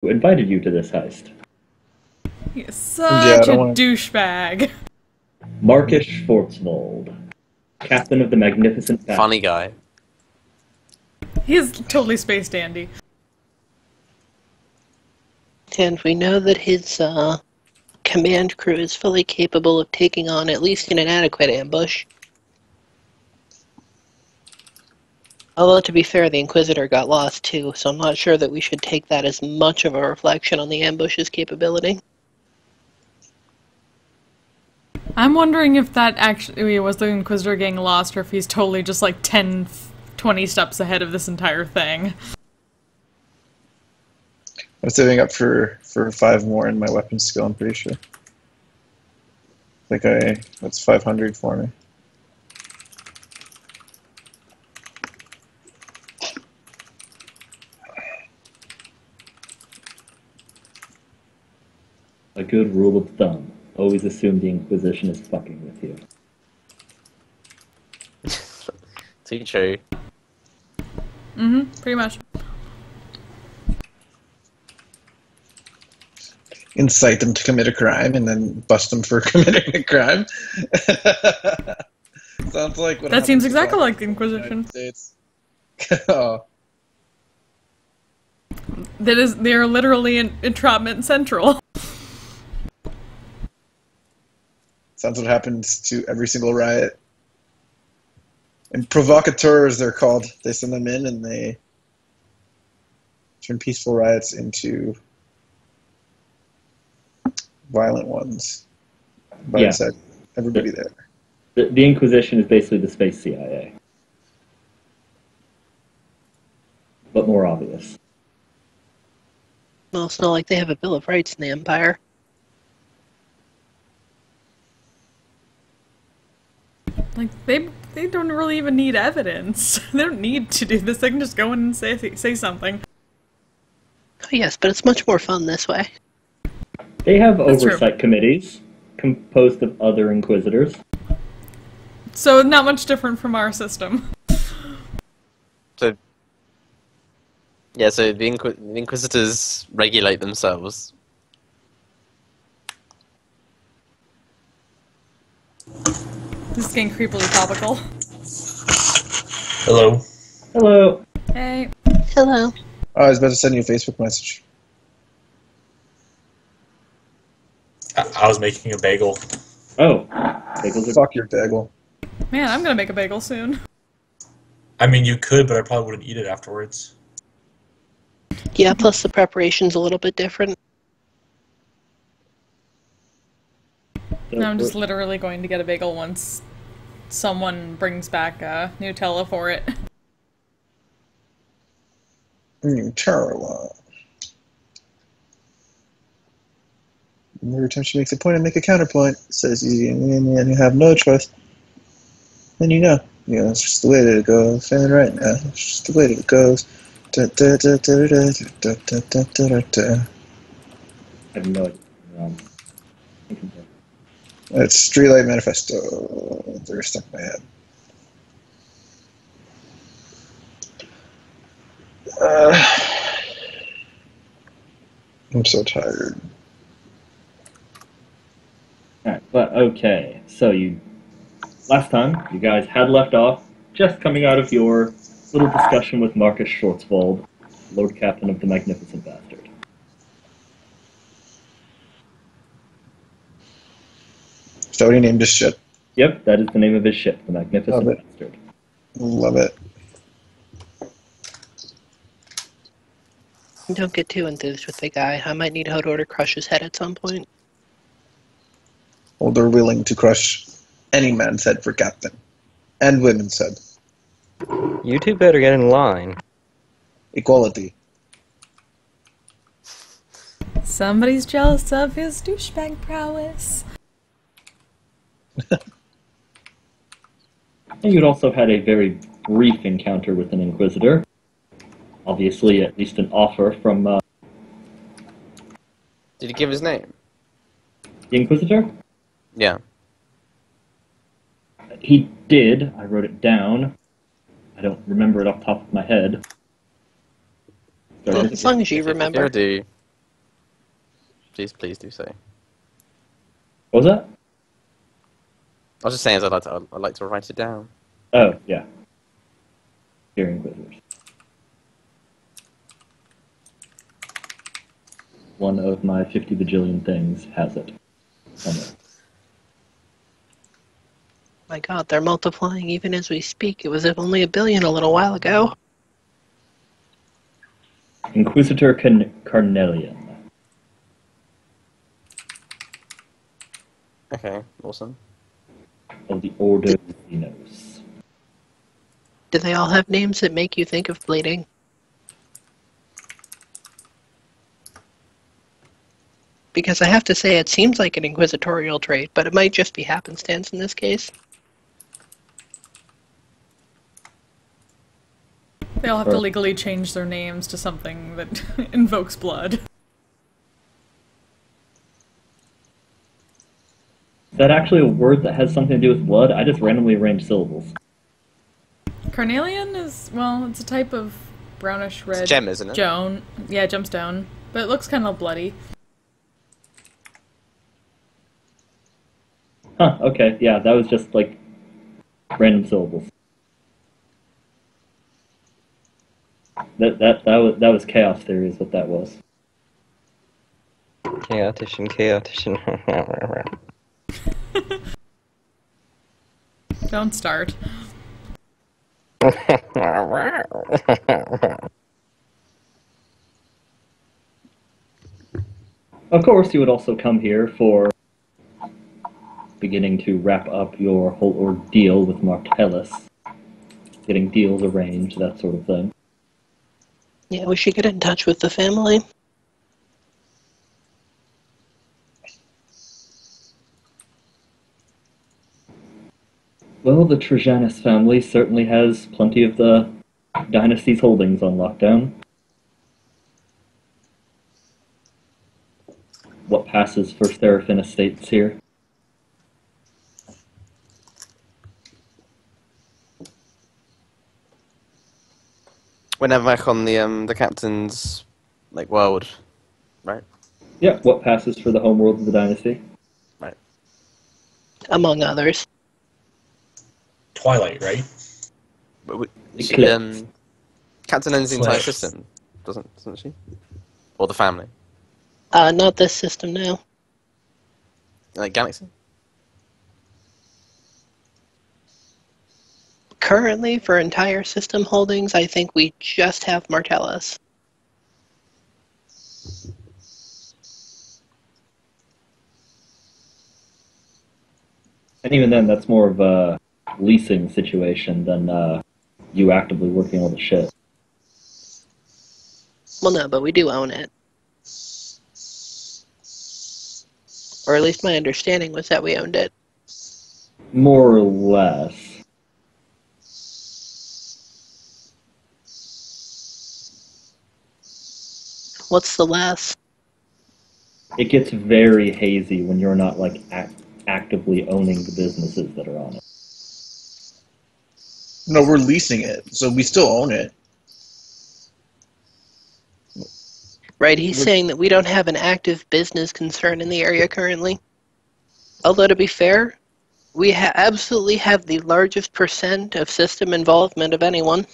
who invited you to this heist? He is such a douchebag. Marcus Schwarzwald, captain of the Magnificent Bastard. Funny guy. He is totally space dandy. And we know that his command crew is fully capable of taking on at least an inadequate ambush. Although, to be fair, the Inquisitor got lost too, so I'm not sure that we should take that as much of a reflection on the ambush's capability. I'm wondering if that actually was the Inquisitor getting lost, or if he's totally just like 10, 20 steps ahead of this entire thing. I'm saving up for 5 more in my weapon skill, I'm pretty sure. That's 500 for me. A good rule of thumb. Always assume the Inquisition is fucking with you. Too true. Pretty much. Incite them to commit a crime and then bust them for committing a crime. Sounds like what that seems exactly like the Inquisition. Oh. They're literally in entrapment central. Sounds what happens to every single riot. And provocateurs, they're called. They send them in and they turn peaceful riots into violent ones. But Yeah. Everybody there. The Inquisition is basically the space CIA. But more obvious. Well, it's not like they have a Bill of Rights in the Empire. Like, they don't really even need evidence. They don't need to do this. They can just go in and say something. Oh, yes, but it's much more fun this way. They have That's oversight committees composed of other Inquisitors. So, not much different from our system. So, yeah, so the Inquisitors regulate themselves. This is getting creepily topical. Hello. Hello. Hey. Hello. Oh, I was about to send you a Facebook message. I was making a bagel. Oh. Bagels are... Fuck your bagel. Man, I'm gonna make a bagel soon. I mean, you could, but I probably wouldn't eat it afterwards. Yeah, plus the preparation's a little bit different. No, I'm just literally going to get a bagel once someone brings back Nutella for it. Nutella. Every time she makes a point, I make a counterpoint. Says and you have no choice. Then you know, it's just the way that it goes. Feeling right now, it's just the way that it goes. I have no idea. It's Streetlight Manifesto. They're stuck in my head. I'm so tired. Alright, but okay. So last time, you guys had left off just coming out of your little discussion with Marcus Schwarzwald, Lord Captain of the Magnificent Bastard. Is that what he named his ship? Yep, that is the name of his ship, the Magnificent Love it. Bastard. Love it. Don't get too enthused with the guy. I might need Hodor to crush his head at some point. Well, they're willing to crush any man's head for captain. And women's head. You two better get in line. Equality. Somebody's jealous of his douchebag prowess. And you'd also had a very brief encounter with an Inquisitor. Obviously, at least an offer from Did he give his name? the Inquisitor? Yeah. He did. I wrote it down. I don't remember it off the top of my head. Well, as long as you If you remember. do. please do so. What was that? I was just saying, I'd like to write it down. Oh, yeah. Dear Inquisitors. One of my 50 bajillion things has it. Somewhere. My god, they're multiplying even as we speak. It was at only 1 billion a little while ago. Inquisitor Carnelian. Okay, awesome. Of the Order of Xenos. Do they all have names that make you think of bleeding? Because I have to say, it seems like an inquisitorial trait, but it might just be happenstance in this case. They all have to legally change their names to something that invokes blood. Is that actually a word that has something to do with blood? I just randomly arranged syllables. Carnelian is, well, it's a type of brownish red It's a gem, isn't it? Joan. Yeah, gemstone. But it looks kind of bloody. Huh, okay, yeah, that was just, like, random syllables. That was chaos theory is what that was. Chaotician, chaotician. Don't start. Of course, you would also come here for beginning to wrap up your whole ordeal with Martellus. Getting deals arranged, that sort of thing. Yeah, we should get in touch with the family. Well, the Trajanus family certainly has plenty of the dynasty's holdings on lockdown. What passes for Seraphin Estates here? We're never back on the captain's world, right? Yeah, what passes for the homeworld of the dynasty? Right. Among others. Twilight, right? But Eclipse. Captain owns the entire Eclipse. system, doesn't she? Or the family? Not this system now. Like Galaxy? Currently, for entire system holdings, I think we just have Martellus. And even then, that's more of a leasing situation than you actively working all the shit. Well, no, but we do own it. Or at least my understanding was that we owned it. More or less. What's the less? It gets very hazy when you're not like actively owning the businesses that are on it. No, we're leasing it, so we still own it. Right, he's saying that we don't have an active business concern in the area currently. Although, to be fair, we absolutely have the largest percent of system involvement of anyone.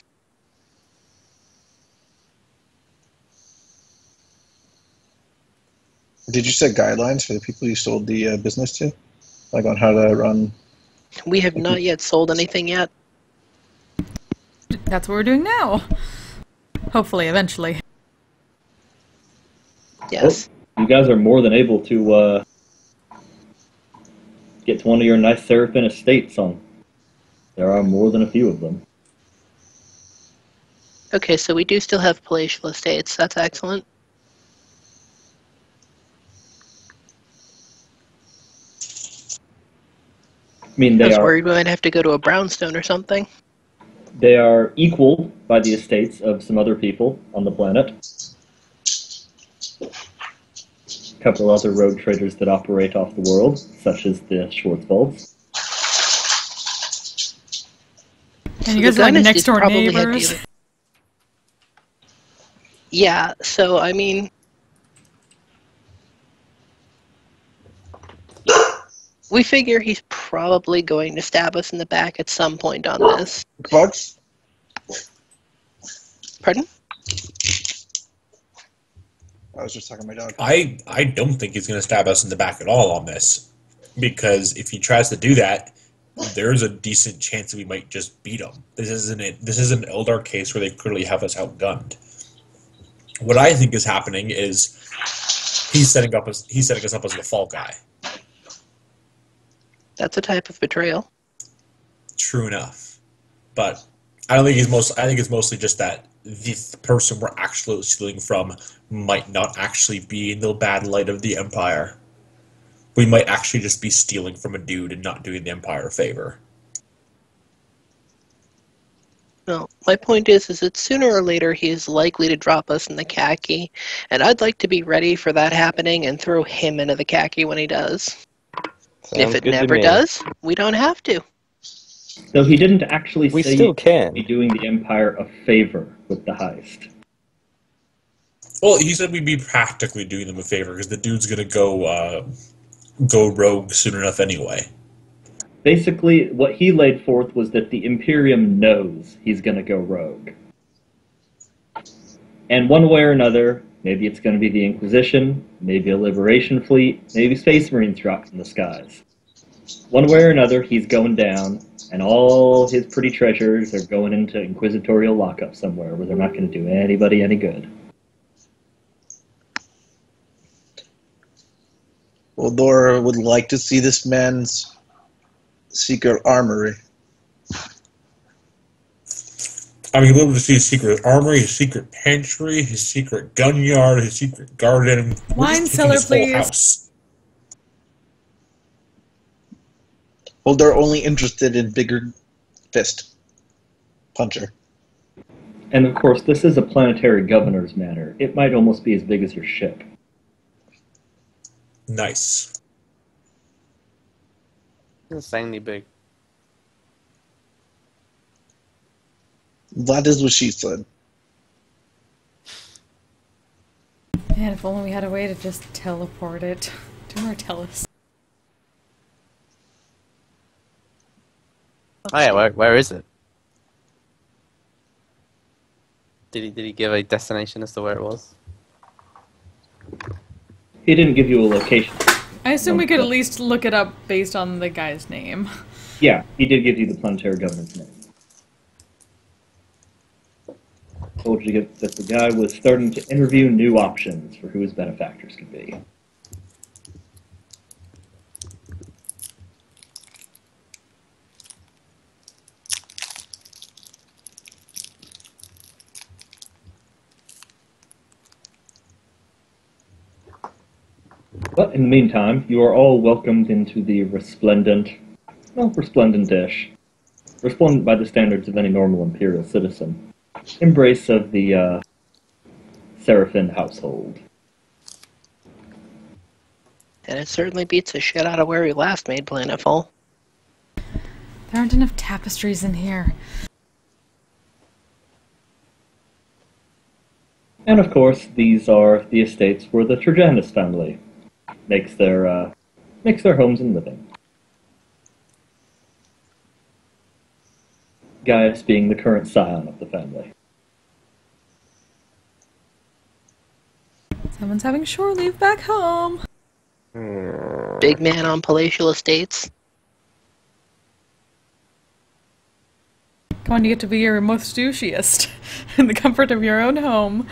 Did you set guidelines for the people you sold the business to? Like on how to run? We have not yet sold anything yet. That's what we're doing now. Hopefully, eventually. Yes. Well, you guys are more than able to get to one of your nice Seraphin estates on. There are more than a few of them. Okay, so we do still have palatial estates. That's excellent. I mean, I they was are worried we might have to go to a brownstone or something. they are equal by the estates of some other people on the planet. A couple other road traders that operate off the world, such as the Schwarzwalds. And you guys are like Dynasty's next door probably had neighbors. dealers. Yeah, so I mean, We figure he's probably going to stab us in the back at some point on this. Bugs? Pardon? I was just talking to my dog. I don't think he's going to stab us in the back at all on this, because if he tries to do that, there's a decent chance that we might just beat him. This isn't it. This is an Eldar case where they clearly have us outgunned. What I think is happening is he's setting us up as the fall guy. That's a type of betrayal. True enough, but I don't think I think it's mostly just that the person we're actually stealing from might not actually be in the bad light of the Empire. We might actually just be stealing from a dude and not doing the Empire a favor. No, my point is that sooner or later he is likely to drop us in the khaki, and I'd like to be ready for that happening and throw him into the khaki when he does. If it never does, we don't have to. So he didn't actually We say still you'd can. be doing the Empire a favor with the heist. Well, he said we'd be practically doing them a favor because the dude's gonna go rogue soon enough anyway. Basically, what he laid forth was that the Imperium knows he's going to go rogue. And one way or another, maybe it's going to be the Inquisition, maybe a Liberation fleet, maybe Space Marines dropped from the skies. One way or another, he's going down, and all his pretty treasures are going into inquisitorial lockup somewhere where they're not going to do anybody any good. Eldor would like to see this man's secret armory. I mean, we'll to see his secret armory, his secret pantry, his secret gun yard, his secret garden. Wine cellar, please. House. Eldor only interested in bigger fist puncher. And of course, this is a planetary governor's manor. It might almost be as big as your ship. It's Nice. insanely big. That is what she said. Man, if only we had a way to just teleport it to Martellus. Oh yeah, where is it? Did he give a destination as to where it was? He didn't give you a location. I assume we could at least look it up based on the guy's name. Yeah, he did give you the planetary governor's name. Told you that the guy was starting to interview new options for who his benefactors could be. But in the meantime, you are all welcomed into the resplendent-ish, resplendent by the standards of any normal Imperial citizen, embrace of the Seraphin household. And it certainly beats the shit out of where we last made Planetfall. There aren't enough tapestries in here. And of course, these are the estates where the Trajanus family makes their homes and living. Gaius being the current scion of the family. Someone's having shore leave back home. Big man on palatial estates. Come on, you get to be your most douchiest in the comfort of your own home.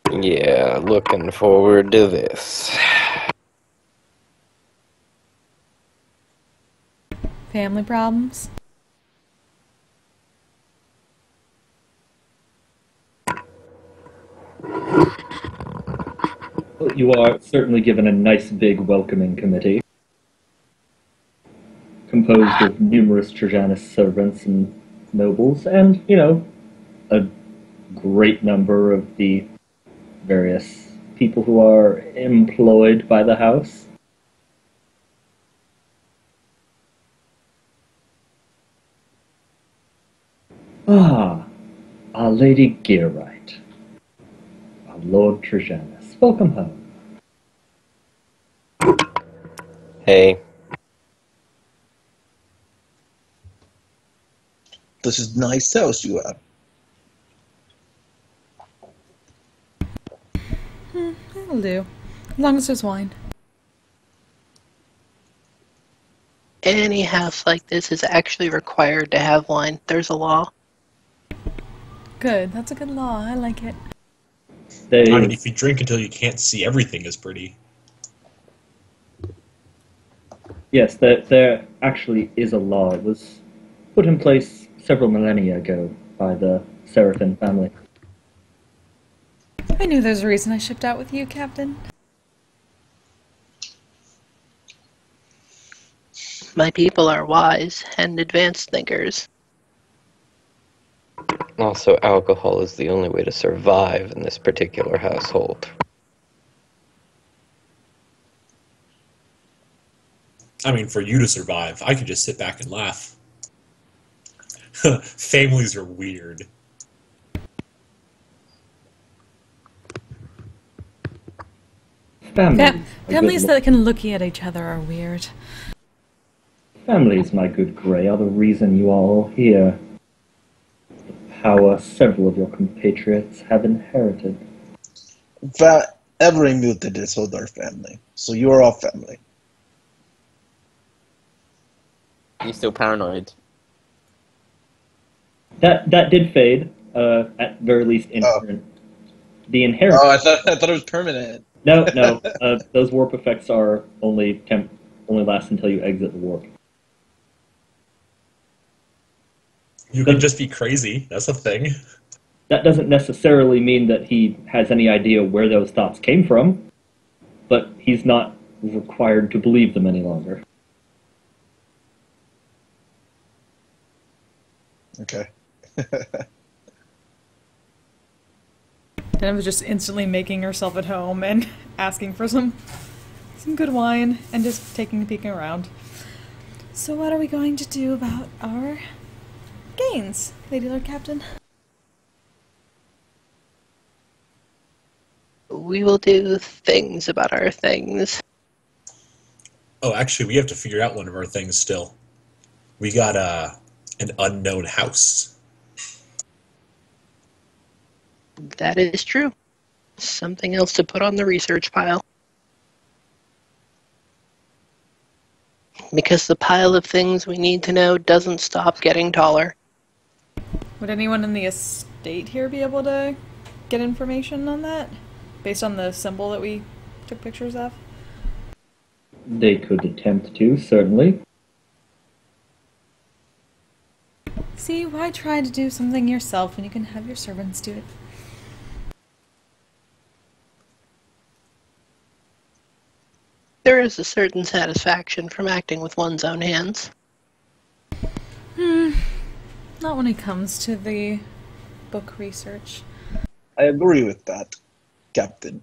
Yeah, looking forward to this. Family problems? You are certainly given a nice big welcoming committee, composed of numerous Trajanus servants and nobles, and, a great number of the various people who are employed by the house. Our Lady Gearwright, our Lord Trajanus. Welcome home. Hey. This is nice house you have. That'll do. As long as there's wine. Any house like this is actually required to have wine. There's a law. Good. That's a good law. I like it. I mean, if you drink until you can't see everything is pretty. Yes, there actually is a law. It was put in place several millennia ago by the Seraphin family. I knew there's a reason I shipped out with you, Captain. My people are wise and advanced thinkers. Also, alcohol is the only way to survive in this particular household. I mean, for you to survive, I could just sit back and laugh. Families are weird. Families that can look at each other are weird. Families, my good Grey, are the reason you are all here. The power several of your compatriots have inherited. In fact, every mutant is with our family, so you're all family. You still paranoid? That did fade, at very least inherent. The inherent... Oh, I thought it was permanent. No. Those warp effects are only last until you exit the warp. You can just be crazy. That's a thing. That doesn't necessarily mean that he has any idea where those thoughts came from, but he's not required to believe them any longer. Okay. Then was just instantly making herself at home and asking for some good wine and just taking a peek around. So what are we going to do about our gains, Lady Lord Captain? We will do things about our things. Oh, actually, we have to figure out one of our things still. We got an unknown house. That is true. Something else to put on the research pile. Because the pile of things we need to know doesn't stop getting taller. Would anyone in the estate here be able to get information on that? Based on the symbol that we took pictures of? They could attempt to, certainly. See, why try to do something yourself when you can have your servants do it? There is a certain satisfaction from acting with one's own hands. Not when it comes to the book research. I agree with that, Captain.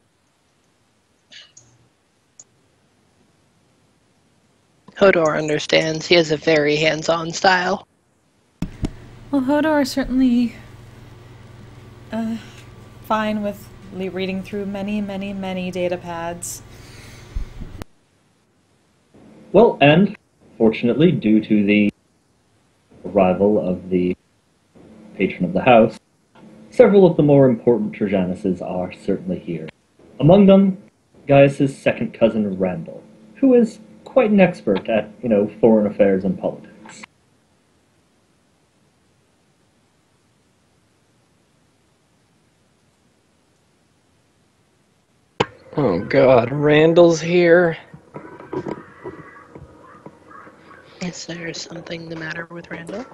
Hodor understands. He has a very hands-on style. Well, Hodor is certainly fine with reading through many, many, many data pads. Well, and fortunately, due to the arrival of the patron of the house, several of the more important Trajanuses are certainly here. Among them, Gaius's second cousin Randall, who is quite an expert at, foreign affairs and politics. Oh god, Randall's here? Is there something the matter with Randall?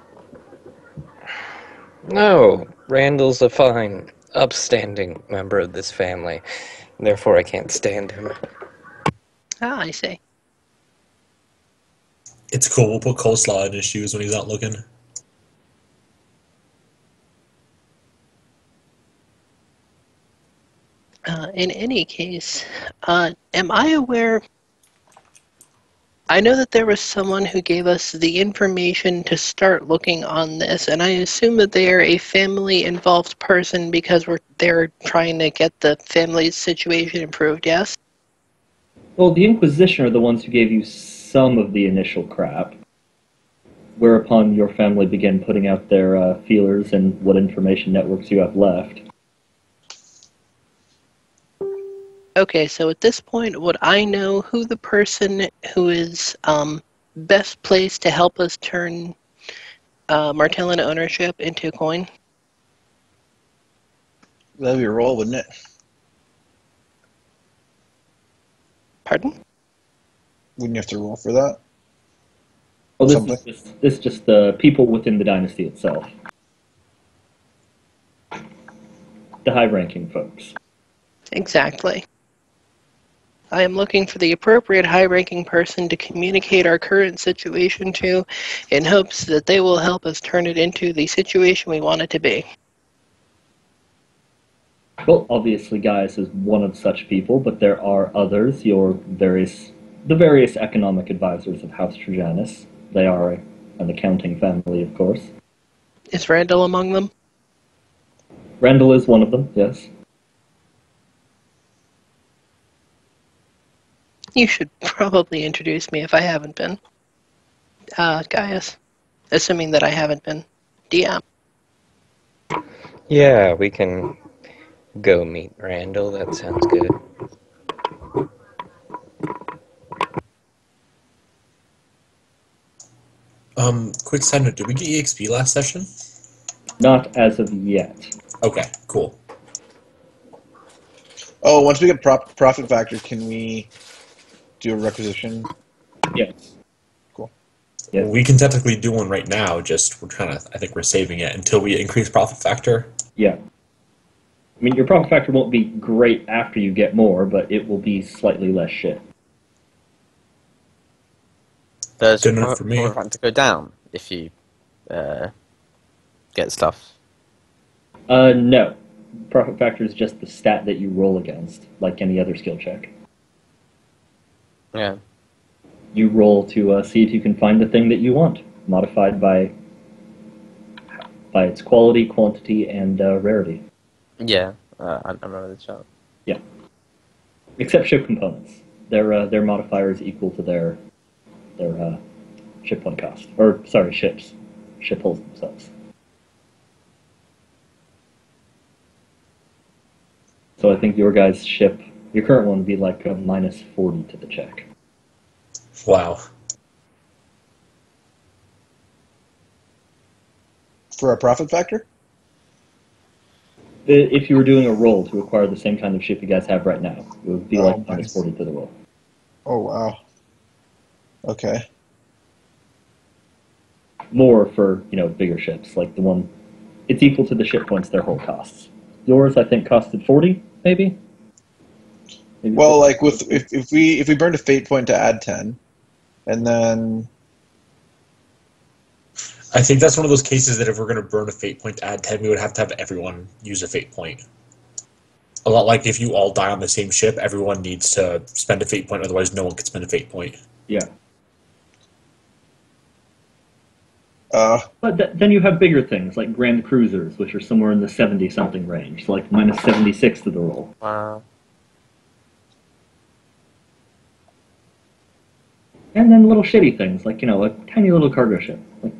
No, Randall's a fine, upstanding member of this family. Therefore I can't stand him. Ah, I see. It's cool. We'll put coleslaw in his shoes when he's not looking. In any case, am I aware... I know that there was someone who gave us the information to start looking on this, and I assume that they are a family-involved person because they're trying to get the family's situation improved, yes? Well, the Inquisition are the ones who gave you some of the initial crap, whereupon your family began putting out their feelers and what information networks you have left. Okay, so at this point, would I know who the person who is best placed to help us turn Martellin ownership into coin? That'd be a roll, wouldn't it? Pardon? Wouldn't you have to roll for that? Well, Something. this is just the people within the dynasty itself. The high-ranking folks. Exactly. I am looking for the appropriate high-ranking person to communicate our current situation to in hopes that they will help us turn it into the situation we want it to be. Well, obviously Gaius is one of such people, but there are others, the various economic advisors of House Trajanus. They are an accounting family, of course. Is Randall among them? Randall is one of them, yes. You should probably introduce me if I haven't been. Gaius. Assuming that I haven't been. DM. Yeah, we can go meet Randall. That sounds good. Quick side note, did we get EXP last session? Not as of yet. Okay, cool. Oh, once we get profit factor, can we do a requisition? Yes. Cool. Yes. We can technically do one right now, just I think we're saving it until we increase profit factor. Yeah. I mean, your profit factor won't be great after you get more, but it will be slightly less shit. There's Good enough for me. profit factor to go down if you get stuff. No. Profit factor is just the stat that you roll against, like any other skill check. Yeah. You roll to see if you can find the thing that you want, modified by its quality, quantity, and rarity. Yeah, I remember the chart. Yeah. Except ship components. Their modifier is equal to their ship point cost. Or, sorry, ships. Ship hulls themselves. So I think your guys' ship, your current one would be like a minus 40 to the check. Wow. For a profit factor? If you were doing a roll to acquire the same kind of ship you guys have right now, it would be like minus 40 to the roll. Oh, wow. Okay. More for, bigger ships, like the one, it's equal to the ship points their hull costs. Yours, I think, costed 40, maybe? Well, like if we burned a fate point to add 10, and then I think that's one of those cases that if we're going to burn a fate point to add 10, we would have to have everyone use a fate point. A lot like if you all die on the same ship, everyone needs to spend a fate point, otherwise no one can spend a fate point. Yeah. But then you have bigger things, like Grand Cruisers, which are somewhere in the 70-something range, so like minus 76 to the roll. Wow. And then little shitty things, like, a tiny little cargo ship, like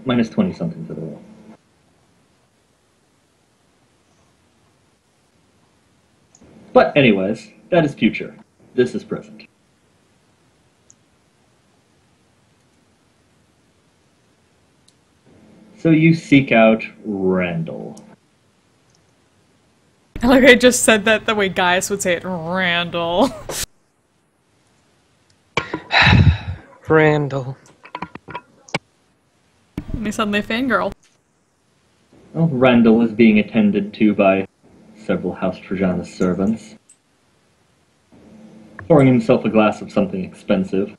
minus 20-something to the roll. But anyways, that is future. This is present. So you seek out Randall. Like I just said that the way Gaius would say it, Randall. Randall. And he suddenly fangirl. Well, Randall is being attended to by several House Trajanus servants, pouring himself a glass of something expensive.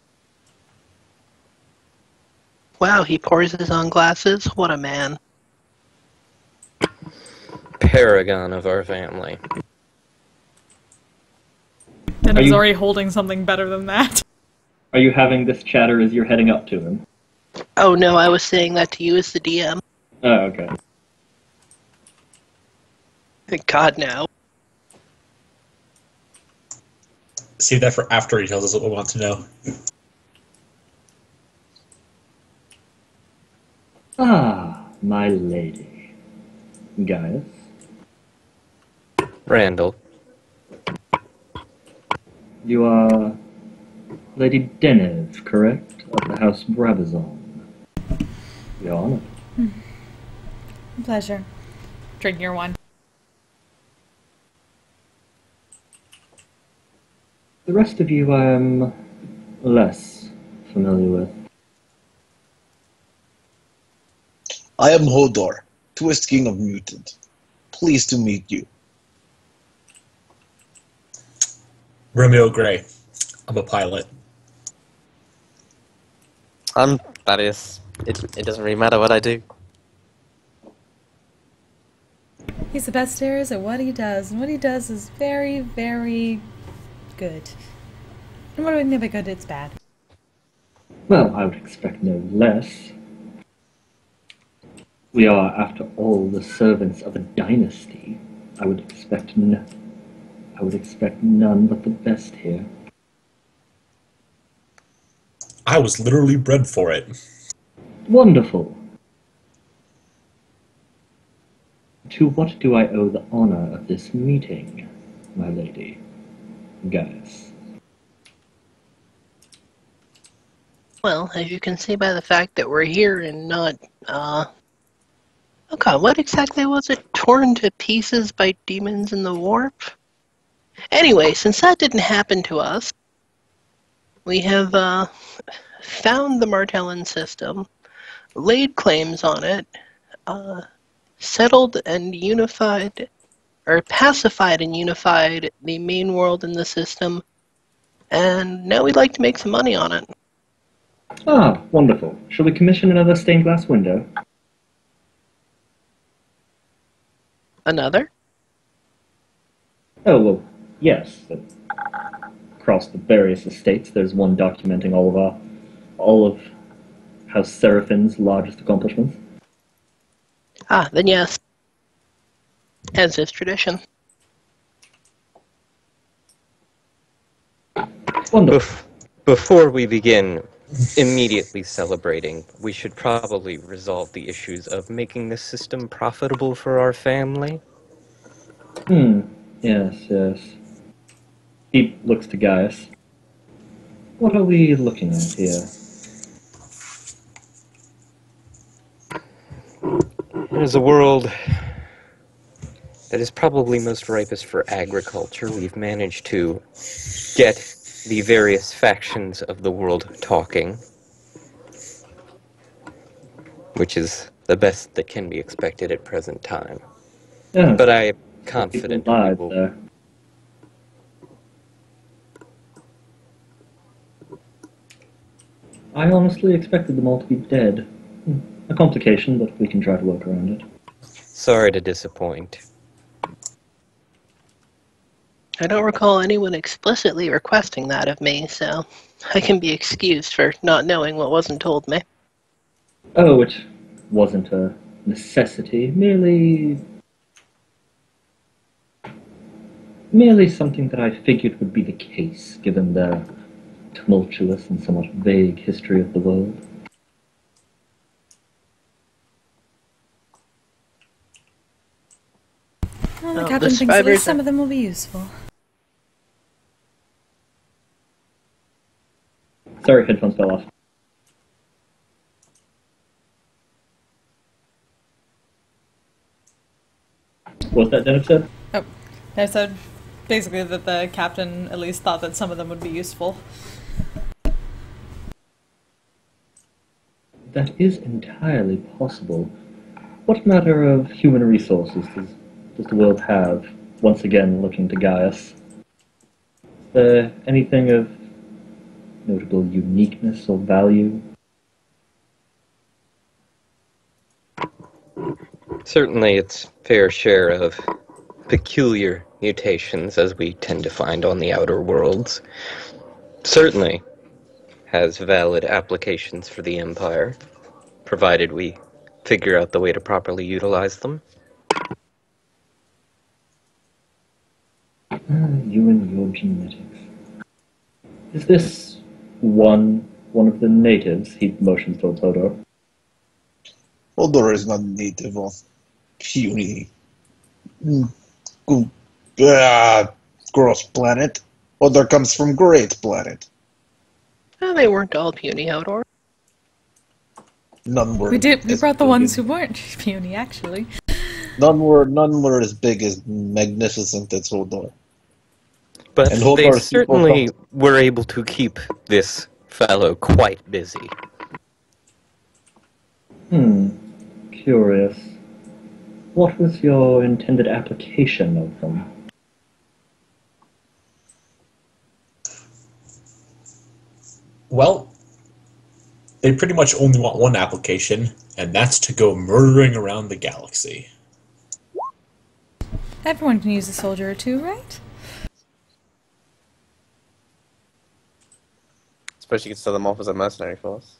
Wow, he pours his own glasses? What a man. Paragon of our family. And Are he's you- already holding something better than that. Are you having this chatter as you're heading up to him? Oh no, I was saying that to you as the DM. Oh, okay. Thank God, no. Save that for after he tells us what we want to know. my lady. Gaius? Randall. You are Lady Zennith, correct? Of the House Brabazon. We are honored. Pleasure. Drink your wine. The rest of you I am less familiar with. I am Hodor, Twist King of Mutant. Pleased to meet you. Romeo Gray. I'm a pilot. I'm Thaddeus. It doesn't really matter what I do. He's the best there is at what he does, and what he does is very, very good. And what do we never good, it's bad. Well, I would expect no less. We are, after all, the servants of a dynasty. I would expect none but the best here. I was literally bred for it. Wonderful. To what do I owe the honor of this meeting, my lady? Gaius. Well, as you can see by the fact that we're here and not, oh god, what exactly was it? Torn to pieces by demons in the warp? Anyway, since that didn't happen to us, we have, found the Martellin system, laid claims on it, settled and unified, or pacified and unified the main world in the system, and now we'd like to make some money on it. Ah, wonderful. Shall we commission another stained glass window? Another? Oh, well, yes. Across the various estates, there's one documenting all of House Seraphin's largest accomplishments. Ah, then yes. As is tradition. Wonderful. Before we begin immediately celebrating, we should probably resolve the issues of making this system profitable for our family. Yes. He looks to Gaius. What are we looking at here? It is a world that is probably most ripest for agriculture. We've managed to get the various factions of the world talking, which is the best that can be expected at present time. Yeah, But I am confident we live will. there. I honestly expected them all to be dead. A complication, but we can try to work around it. Sorry to disappoint. I don't recall anyone explicitly requesting that of me, so I can be excused for not knowing what wasn't told me. Oh, it wasn't a necessity, merely something that I figured would be the case, given the tumultuous and somewhat vague history of the world. Well, the Oh, captain the thinks at least survivors some of them will be useful. Sorry, headphones fell off. What was that Dennis said? Oh, I said basically that the captain at least thought that some of them would be useful. That is entirely possible. What matter of human resources does the world have? Once again, looking to Gaius. Anything of notable uniqueness or value? Certainly its fair share of peculiar mutations, as we tend to find on the outer worlds. Certainly has valid applications for the Empire, provided we figure out the way to properly utilize them. You and your genetics. Is this one of the natives? He motions towards Hodor. Hodor is not native of puny, gross planet. Hodor comes from great planet. Well, they weren't all puny, Hodor. None were. We as brought the big ones as- who weren't puny, actually. None were as big as magnificent as Hodor. But And they Hodor's people certainly don't- were able to keep this fellow quite busy. Curious. What was your intended application of them? Well, they pretty much only want one application, and that's to go murdering around the galaxy. Everyone can use a soldier or two, right? Suppose you could sell them off as a mercenary force.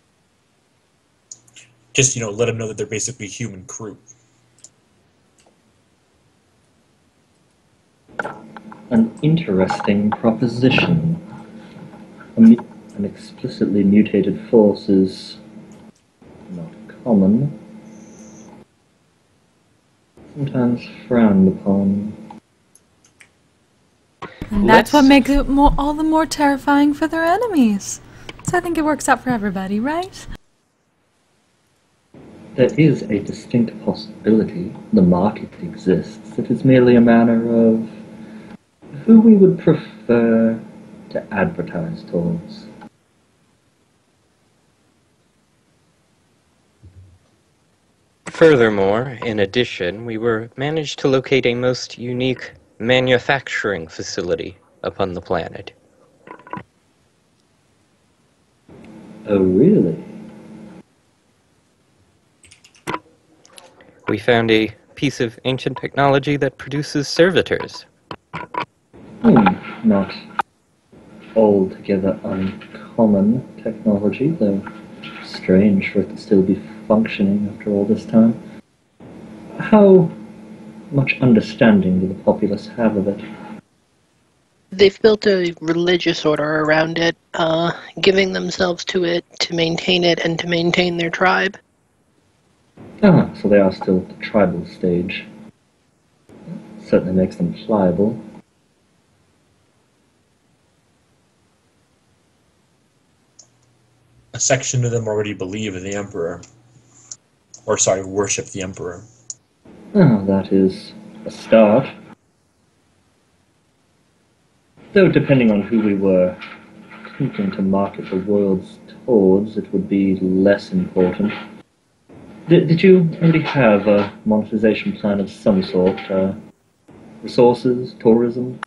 Just, let them know that they're basically human crew. An interesting proposition. An explicitly mutated force is not common. Sometimes frowned upon. And that's what makes it all the more terrifying for their enemies. So I think it works out for everybody, right? There is a distinct possibility the market exists. It is merely a matter of who we would prefer to advertise towards. Furthermore, in addition, we managed to locate a most unique manufacturing facility upon the planet. Oh, really? We found a piece of ancient technology that produces servitors. Not altogether uncommon technology, though strange for it to still be functioning after all this time. How much understanding do the populace have of it? They've built a religious order around it, giving themselves to it to maintain it and to maintain their tribe. So they are still at the tribal stage. Certainly makes them pliable. A section of them already believe in the Emperor. Or, sorry, worship the Emperor. That is a start. Though depending on who we were attempting to market the worlds towards, it would be less important. Did you already have a monetization plan of some sort? Resources, tourism?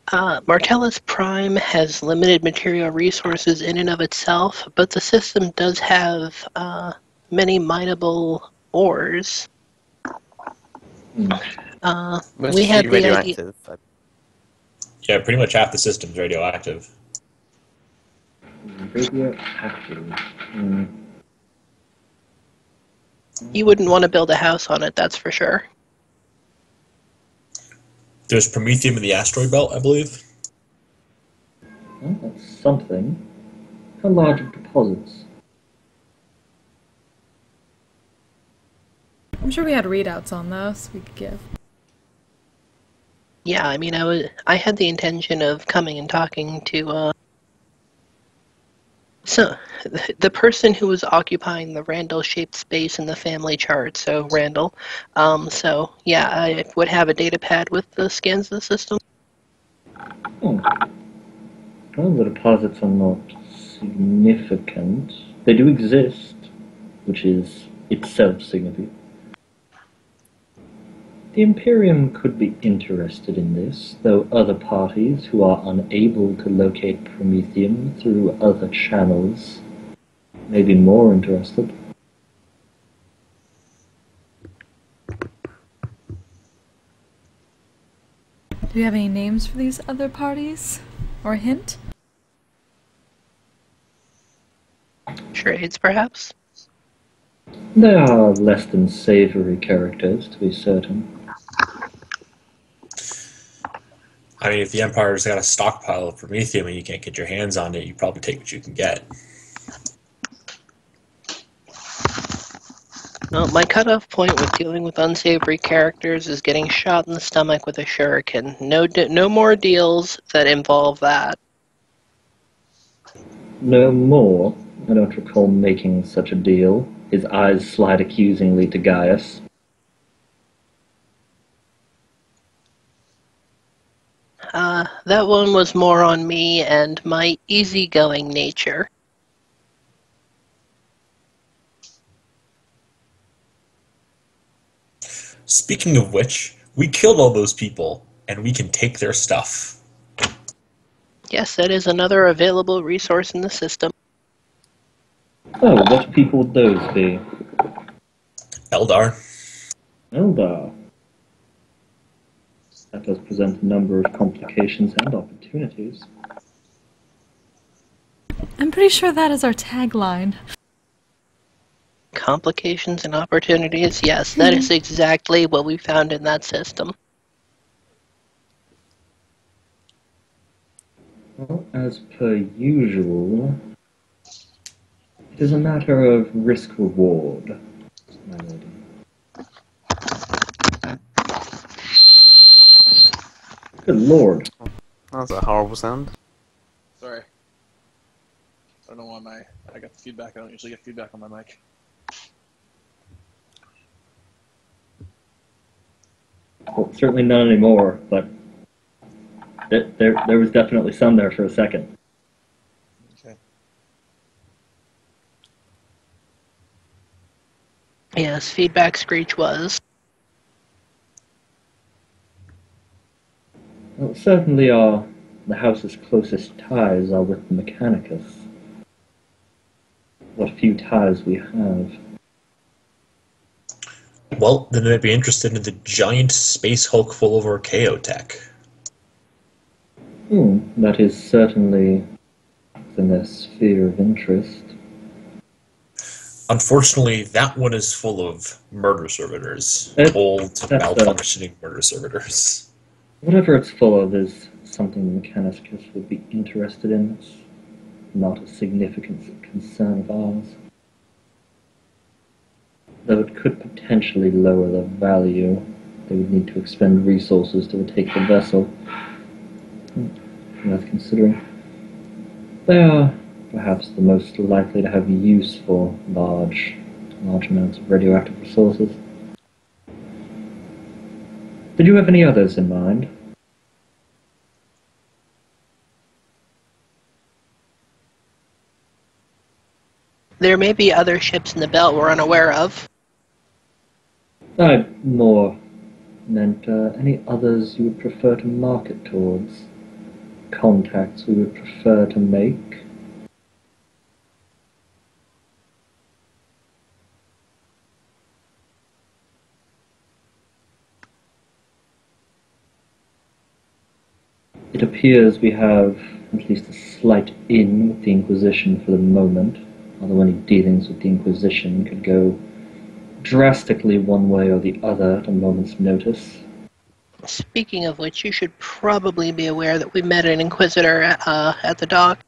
Martellus Prime has limited material resources in and of itself, but the system does have many mineable ores. Most We had the idea. radioactive. Yeah, pretty much half the system's radioactive. Radioactive. You wouldn't want to build a house on it, that's for sure. There's promethium in the asteroid belt, I believe. Well, that's something. How large are deposits? I'm sure we had readouts on those we could give. Yeah, I mean, I had the intention of coming and talking to so the person who was occupying the Randall-shaped space in the family chart. So Randall. So yeah, I would have a data pad with the scans of the system. Well, the deposits are not significant. They do exist, which is itself significant. The Imperium could be interested in this, though other parties who are unable to locate promethium through other channels may be more interested. Do you have any names for these other parties? Or a hint? Charades, perhaps? They are less than savory characters, to be certain. I mean, if the Empire's got a stockpile of promethium and you can't get your hands on it, you probably take what you can get. Well, my cutoff point with dealing with unsavory characters is getting shot in the stomach with a shuriken. No more deals that involve that. No more. I don't recall making such a deal. His eyes slide accusingly to Gaius. That one was more on me and my easygoing nature. Speaking of which, we killed all those people, and we can take their stuff. Yes, that is another available resource in the system. Oh, what people would those be? Eldar. Eldar. That does present a number of complications and opportunities. I'm pretty sure that is our tagline. Complications and opportunities, yes, that is exactly what we found in that system. Well, as per usual, it is a matter of risk-reward, my lady. Good lord. That was a horrible sound. Sorry. I don't know why I got the feedback. I don't usually get feedback on my mic. Well, certainly none anymore, but there was definitely some there for a second. Okay. Yes, feedback screech was. Well, certainly the house's closest ties are with the Mechanicus. What few ties we have. Well, then I'd be interested in the giant space hulk full of Archaeo tech. That is certainly within their sphere of interest. Unfortunately, that one is full of murder servitors. Old, malfunctioning murder servitors. Whatever it's full of is something the Mechanicus would be interested in. It's not a significant concern of ours. Though it could potentially lower the value, they would need to expend resources to retake the vessel. Worth considering. They are perhaps the most likely to have use for large amounts of radioactive resources. Did you have any others in mind? There may be other ships in the belt we're unaware of. I more meant any others you would prefer to market towards. Contacts we would prefer to make. It appears we have at least a slight in with the Inquisition for the moment, although any dealings with the Inquisition could go drastically one way or the other at a moment's notice. Speaking of which, you should probably be aware that we met an Inquisitor at the dock.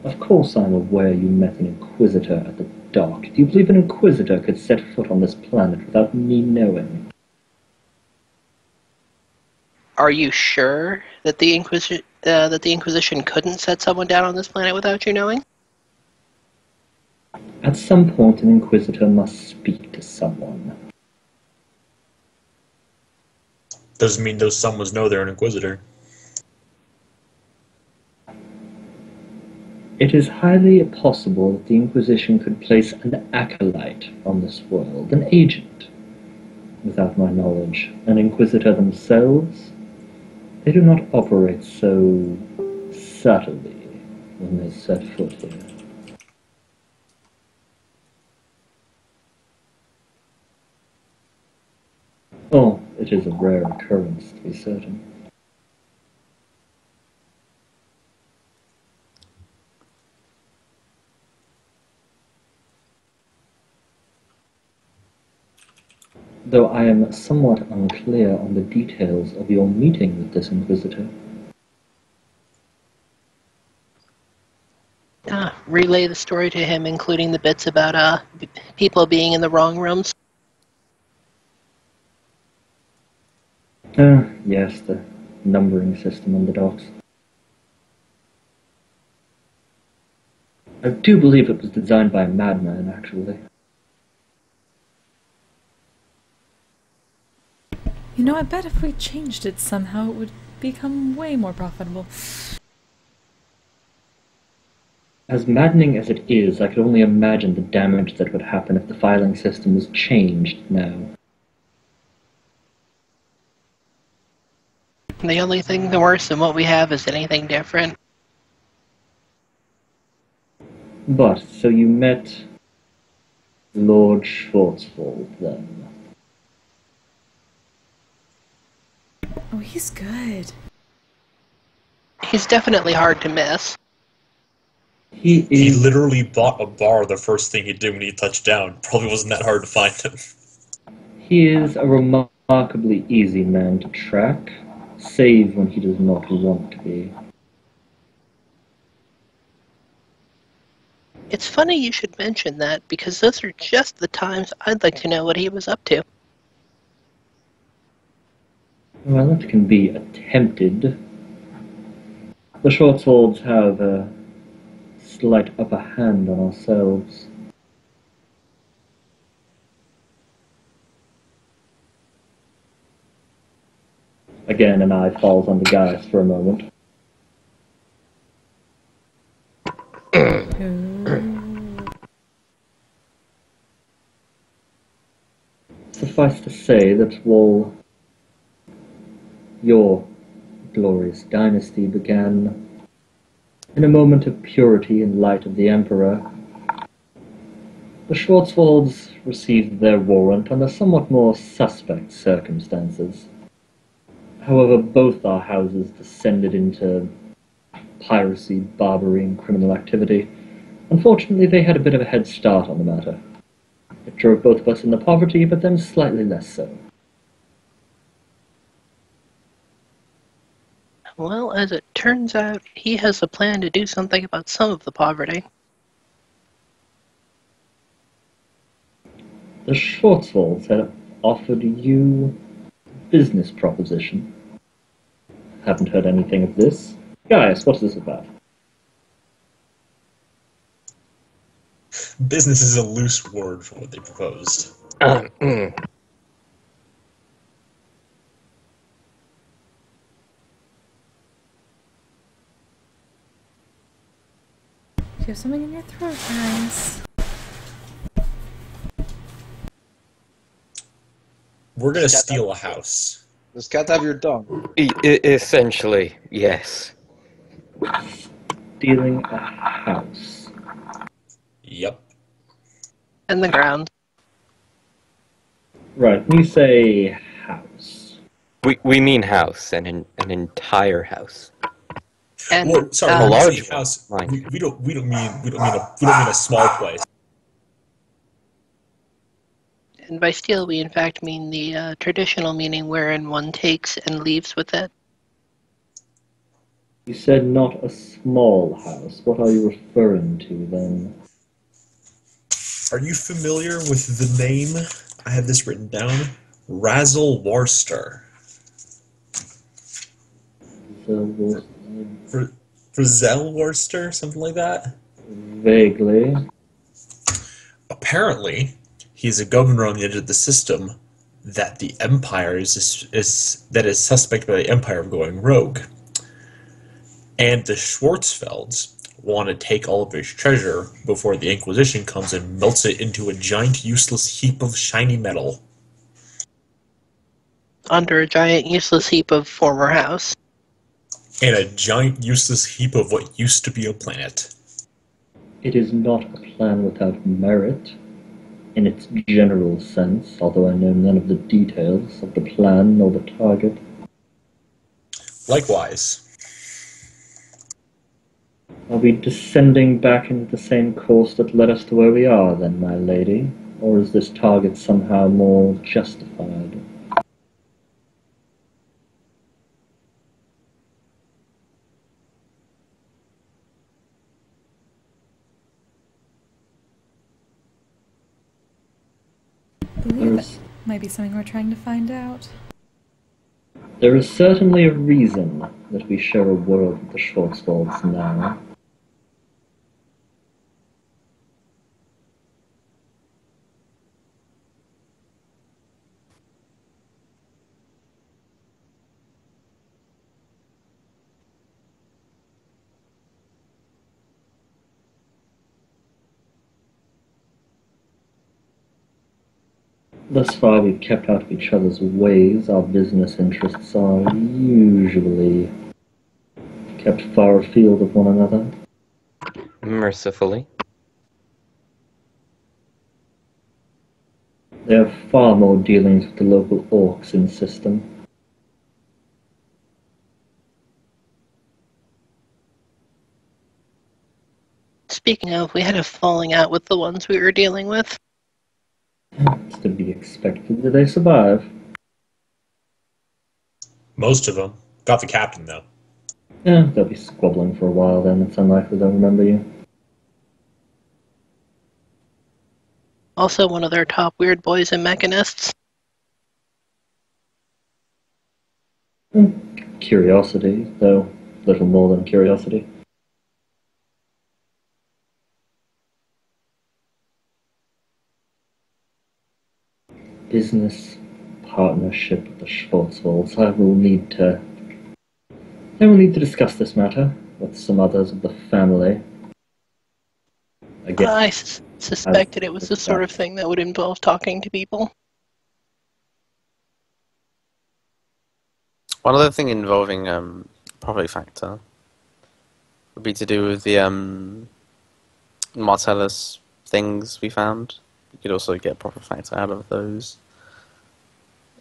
Of course I'm aware you met an Inquisitor at the dock. Do you believe an Inquisitor could set foot on this planet without me knowing? Are you sure that the Inquisition couldn't set someone down on this planet without you knowing? At some point, an Inquisitor must speak to someone. Doesn't mean those someones know they're an Inquisitor. It is highly possible that the Inquisition could place an acolyte on this world, an agent. Without my knowledge, an Inquisitor themselves, they do not operate so subtly when they set foot here. Oh, it is a rare occurrence, to be certain. Though I am somewhat unclear on the details of your meeting with this Inquisitor. Relay the story to him, including the bits about people being in the wrong rooms. Yes, the numbering system on the docks. I do believe it was designed by a madman, actually. You know, I bet if we changed it somehow, it would become way more profitable. As maddening as it is, I could only imagine the damage that would happen if the filing system was changed now. The only thing worse than what we have is anything different. But, so you met Lord Schwarzwald, then? Oh, he's good. He's definitely hard to miss. He He is... literally bought a bar the first thing he did when he touched down. Probably wasn't that hard to find him. He is a remarkably easy man to track, save when he does not want to be. It's funny you should mention that, because those are just the times I'd like to know what he was up to. Well, that can be attempted. The Schwarzwalds have a slight upper hand on ourselves. Again, an eye falls on the Gaius for a moment. Suffice to say that while your glorious dynasty began in a moment of purity in light of the Emperor, the Schwarzwalds received their warrant under somewhat more suspect circumstances. However, both our houses descended into piracy, barbary, and criminal activity. Unfortunately, they had a bit of a head start on the matter. It drove both of us into poverty, but them slightly less so. Well, as it turns out, he has a plan to do something about some of the poverty. The Schwarzwalds had offered you a business proposition. Haven't heard anything of this. Guys, what's this about? Business is a loose word for what they proposed. You have something in your throat, guys. We're gonna steal a house. Does cat have your dog? Essentially, yes. Stealing a house. Yep. And the ground. Right, when you say house, We mean house, an entire house. And Well, sorry, a when we large say house. one, mind We don't mean a small place. and by steal, we in fact mean the traditional meaning wherein one takes and leaves with it. you said not a small house. What are you referring to then? Are you familiar with the name? I have this written down. Razzle Warster. For Zell Warster, something like that. Vaguely. Apparently, he's a governor on the edge of the system that the Empire is suspect by the Empire of going rogue. And the Schwarzfelds want to take all of his treasure before the Inquisition comes and melts it into a giant useless heap of shiny metal. Under a giant useless heap of former house. And a giant useless heap of what used to be a planet. It is not a plan without merit, in its general sense, although I know none of the details of the plan nor the target. Likewise. Are we descending back into the same course that led us to where we are, then, my lady? Or is this target somehow more justified? I believe that might be something we're trying to find out. There is certainly a reason that we share a world with the Schwarzwalds now. Thus far, we've kept out of each other's ways. Our business interests are usually kept far afield of one another. Mercifully. They have far more dealings with the local orcs in system. Speaking of, we had a falling out with the ones we were dealing with. It's to be expected that they survive. Most of them. Got the captain, though. Yeah, they'll be squabbling for a while then. It's unlikely they'll remember you. Also one of their top weird boys and mechanists. Curiosity, though little more than curiosity. Business partnership with the Schwarzwalds. I will need to discuss this matter with some others of the family. Again, I suspected it was the sort of thing that would involve talking to people. One other thing involving property factor would be to do with the Martellus things we found. You could also get proper factor out of those.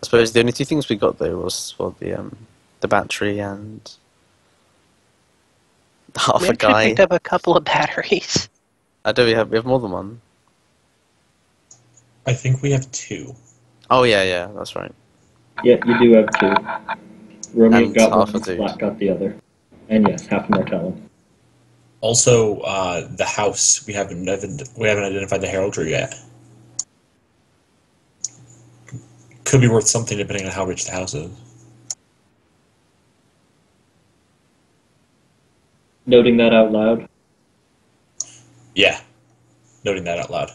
I suppose the only two things we got though was for the battery and half We a actually guy. picked up a couple of batteries. We have more than one. I think we have 2. Oh yeah, that's right. yeah, you do have 2. Romeo And got half one, a dude. Splat got the other. And yes, half a Martello. Also, the house, we haven't identified the heraldry yet. Could be worth something depending on how rich the house is. Noting that out loud. Yeah, noting that out loud.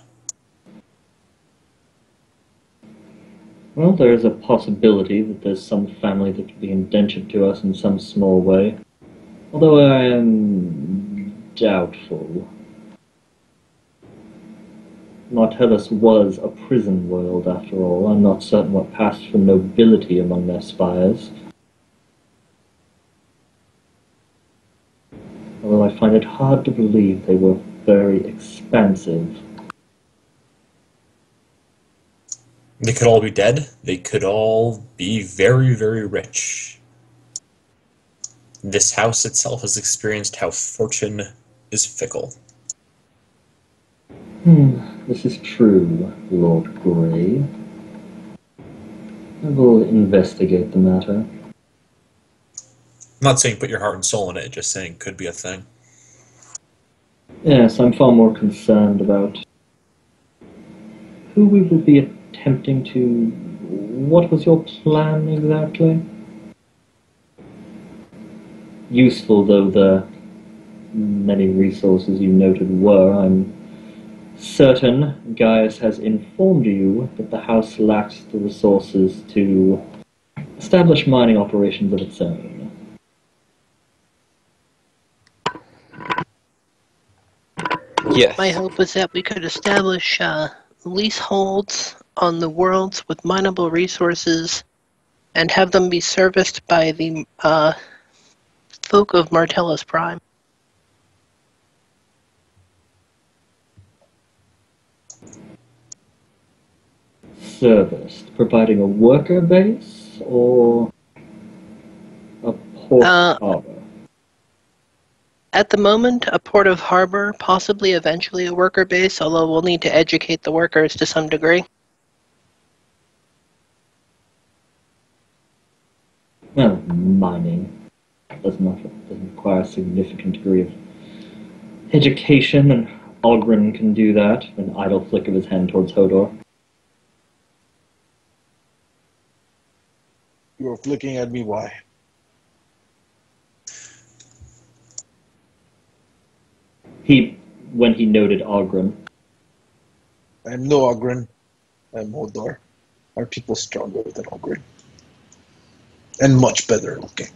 Well, there is a possibility that there's some family that could be indentured to us in some small way. Although I am doubtful. Martellus was a prison world, after all. I'm not certain what passed for nobility among their spires. Although I find it hard to believe they were very expansive. They could all be dead. They could all be very, very rich. This house itself has experienced how fortune is fickle. This is true, Lord Grey. I will investigate the matter. I'm not saying put your heart and soul in it, just saying could be a thing. Yes, I'm far more concerned about who we will be attempting to... What was your plan exactly? Useful though the many resources you noted were, I'm certain Gaius has informed you that the house lacks the resources to establish mining operations of its own. Yes. My hope was that we could establish leaseholds on the worlds with mineable resources and have them be serviced by the folk of Martellus Prime. Serviced, providing a worker base or a port harbor? At the moment, a port of harbor, possibly eventually a worker base, although we'll need to educate the workers to some degree. Well, mining doesn't require a significant degree of education, and Algren can do that. An idle flick of his hand towards Hodor. You're looking at me, why? When he noted Ogren. I am no Ogren. I am Hodor. Our people stronger than Ogren. And much better looking.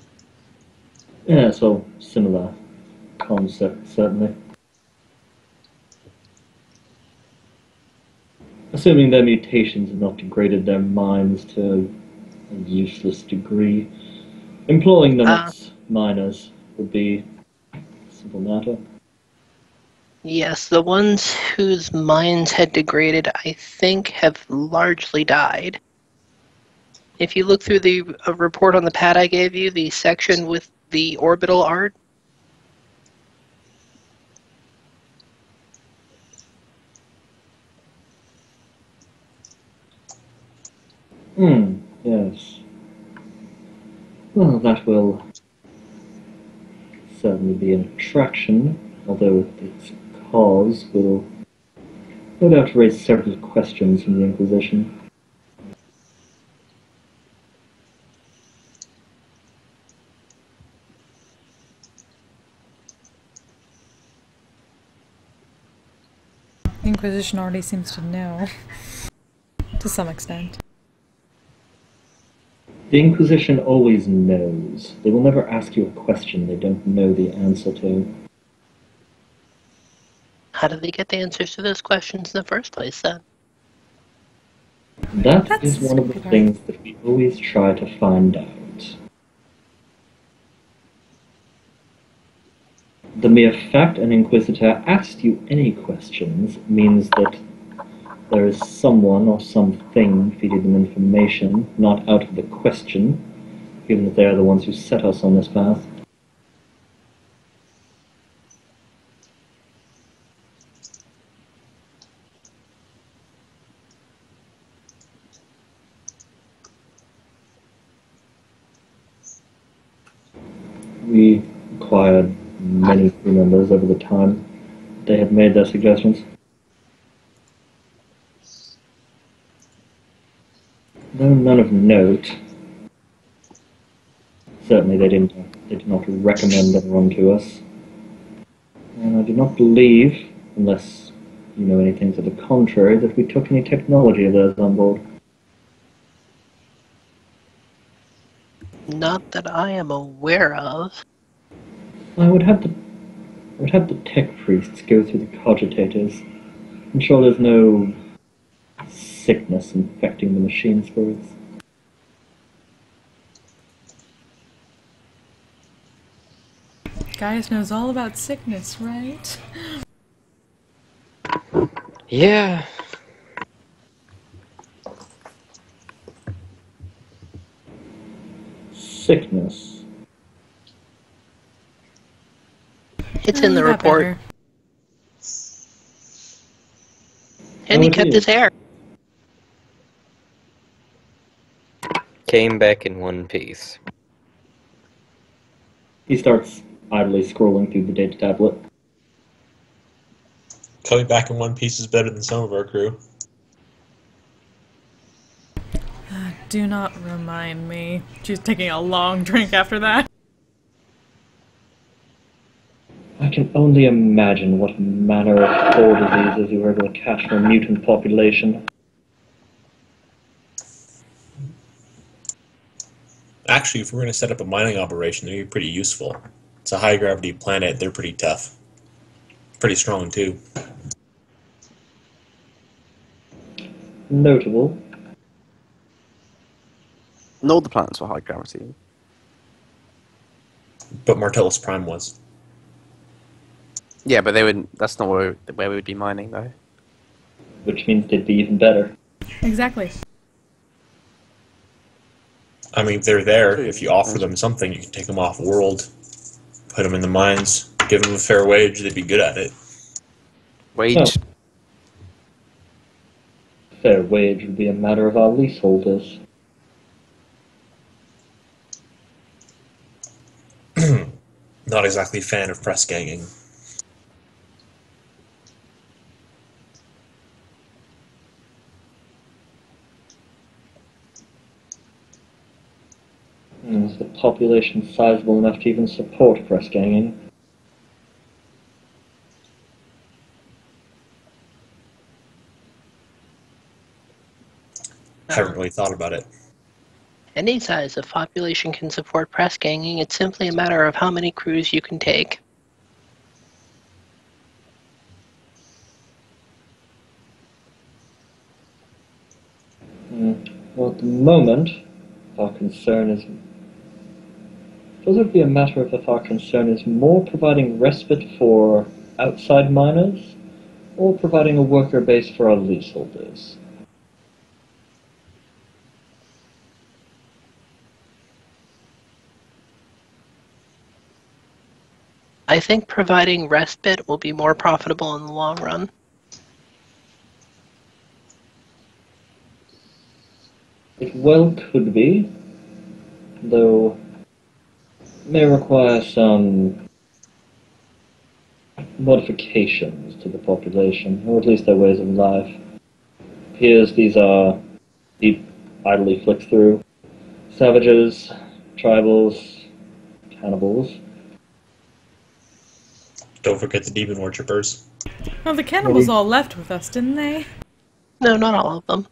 Yeah, so similar concept, certainly. Assuming their mutations have not degraded their minds to a useless degree, employing them as minors would be a simple matter. Yes, the ones whose minds had degraded, I think, have largely died. If you look through the report on the pad I gave you, the section with the orbital art, Yes. Well, that will certainly be an attraction, although its cause will no doubt raise several questions from the Inquisition. The Inquisition already seems to know. To some extent. The Inquisition always knows. They will never ask you a question they don't know the answer to. how do they get the answers to those questions in the first place, then? That That's is one of the good, right? things that we always try to find out. The mere fact an Inquisitor asked you any questions means that there is someone or something feeding them information, not out of the question, given that they are the ones who set us on this path. We acquired many crew members over the time they had made their suggestions. Though none of note, certainly they did not recommend anyone to us. And I do not believe, unless you know anything to the contrary, that we took any technology of theirs on board. Not that I am aware of. I would have the tech priests go through the cogitators. Ensure there's no sickness infecting the machine spirits. Gaius knows all about sickness, right? Yeah. Sickness. It's in the He got report. better. And Oh, he it kept is. his hair. Came back in one piece. He starts idly scrolling through the data tablet. Coming back in one piece is better than some of our crew. Do not remind me. She's taking a long drink after that. I can only imagine what manner of coal diseases you were able to catch from a mutant population. Actually, if we're going to set up a mining operation, they'd be pretty useful. It's a high-gravity planet. They're pretty tough. Pretty strong, too. Notable. No, the planets were high gravity. But Martellus Prime was. Yeah, but they would. That's not where we would be mining, though. Which means they'd be even better. Exactly. I mean, if they're there, True. if you offer them something, you can take them off world, put them in the mines, give them a fair wage, they'd be good at it. Wage. Oh. Fair wage would be a matter of our leaseholders. Not exactly a fan of press ganging. population sizable enough to even support press ganging. Haven't really thought about it. Any size of population can support press ganging. It's simply a matter of how many crews you can take. Well, at the moment, our concern is... Does it be a matter of if our concern is more providing respite for outside miners, or providing a worker base for our leaseholders? I think providing respite will be more profitable in the long run. It well could be, though it may require some modifications to the population, or at least their ways of life. Appears these are deep, idly flicked through savages, tribals, cannibals. Don't forget the demon worshippers. Well, the cannibals all left with us, didn't they? No, not all of them.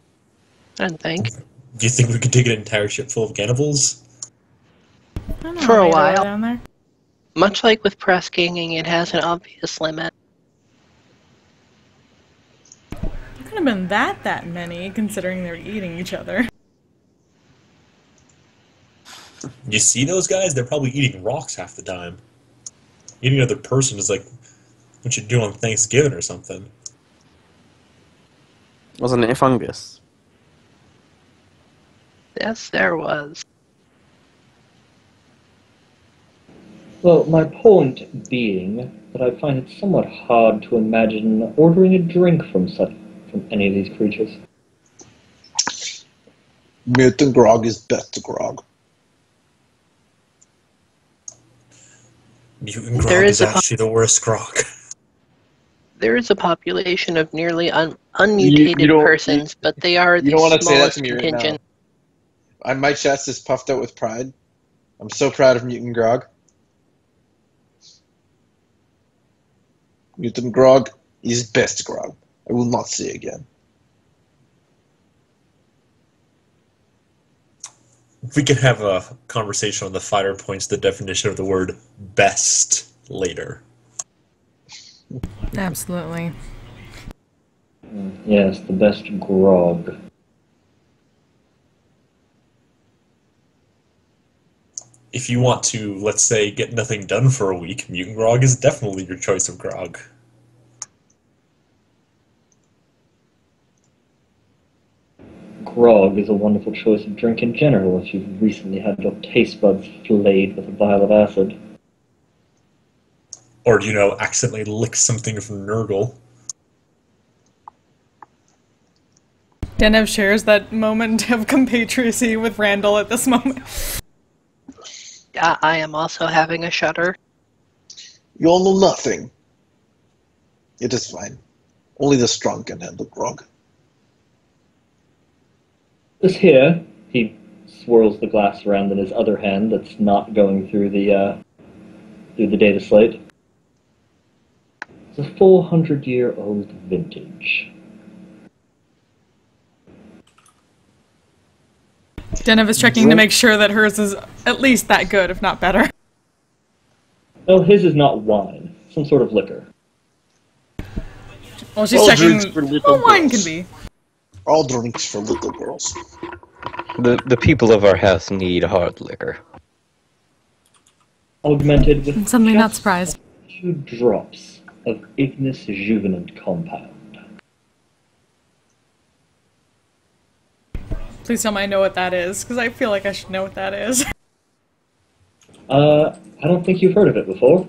I don't think. Do you think we could take an entire ship full of cannibals? I don't know For how a many there were while. down there. Much like with press ganging, it has an obvious limit. It couldn't have been that many, considering they're eating each other. You see those guys? They're probably eating rocks half the time. Eating another person is like what you do on Thanksgiving or something. Wasn't it a fungus? Yes, there was. Well, my point being that I find it somewhat hard to imagine ordering a drink from any of these creatures. Mutant grog is best grog. Mutant grog There is is a actually the worst grog. There is a population of nearly unmutated don't- persons, but they are you the don't wanna say that smallest to me right contingent. My chest is puffed out with pride. I'm so proud of Mutant Grog. Mutant Grog is best grog. I will not say again. We can have a conversation on the finer points, the definition of the word best later. Absolutely. Yes, the best grog. If you want to, let's say, get nothing done for a week, mutant grog is definitely your choice of grog. Grog is a wonderful choice of drink in general if you've recently had your taste buds flayed with a vial of acid. Or, accidentally lick something from Nurgle. Denev shares that moment of compatriocy with Randall at this moment. I am also having a shudder. You all know nothing. It is fine. Only the strong can handle grog. This here, he swirls the glass around in his other hand that's not going through the data slate. It's a 400-year-old vintage. Denev is checking to make sure that hers is at least that good, if not better. No, his is not wine. Some sort of liquor. Well, she's All checking. drinks for little Well, wine girls. can be. All drinks for little girls. The people of our house need hard liquor. Augmented with I'm suddenly not just surprised. 2 drops of ignis juvenant compound. Please tell me I know what that is, because I feel like I should know what that is. I don't think you've heard of it before.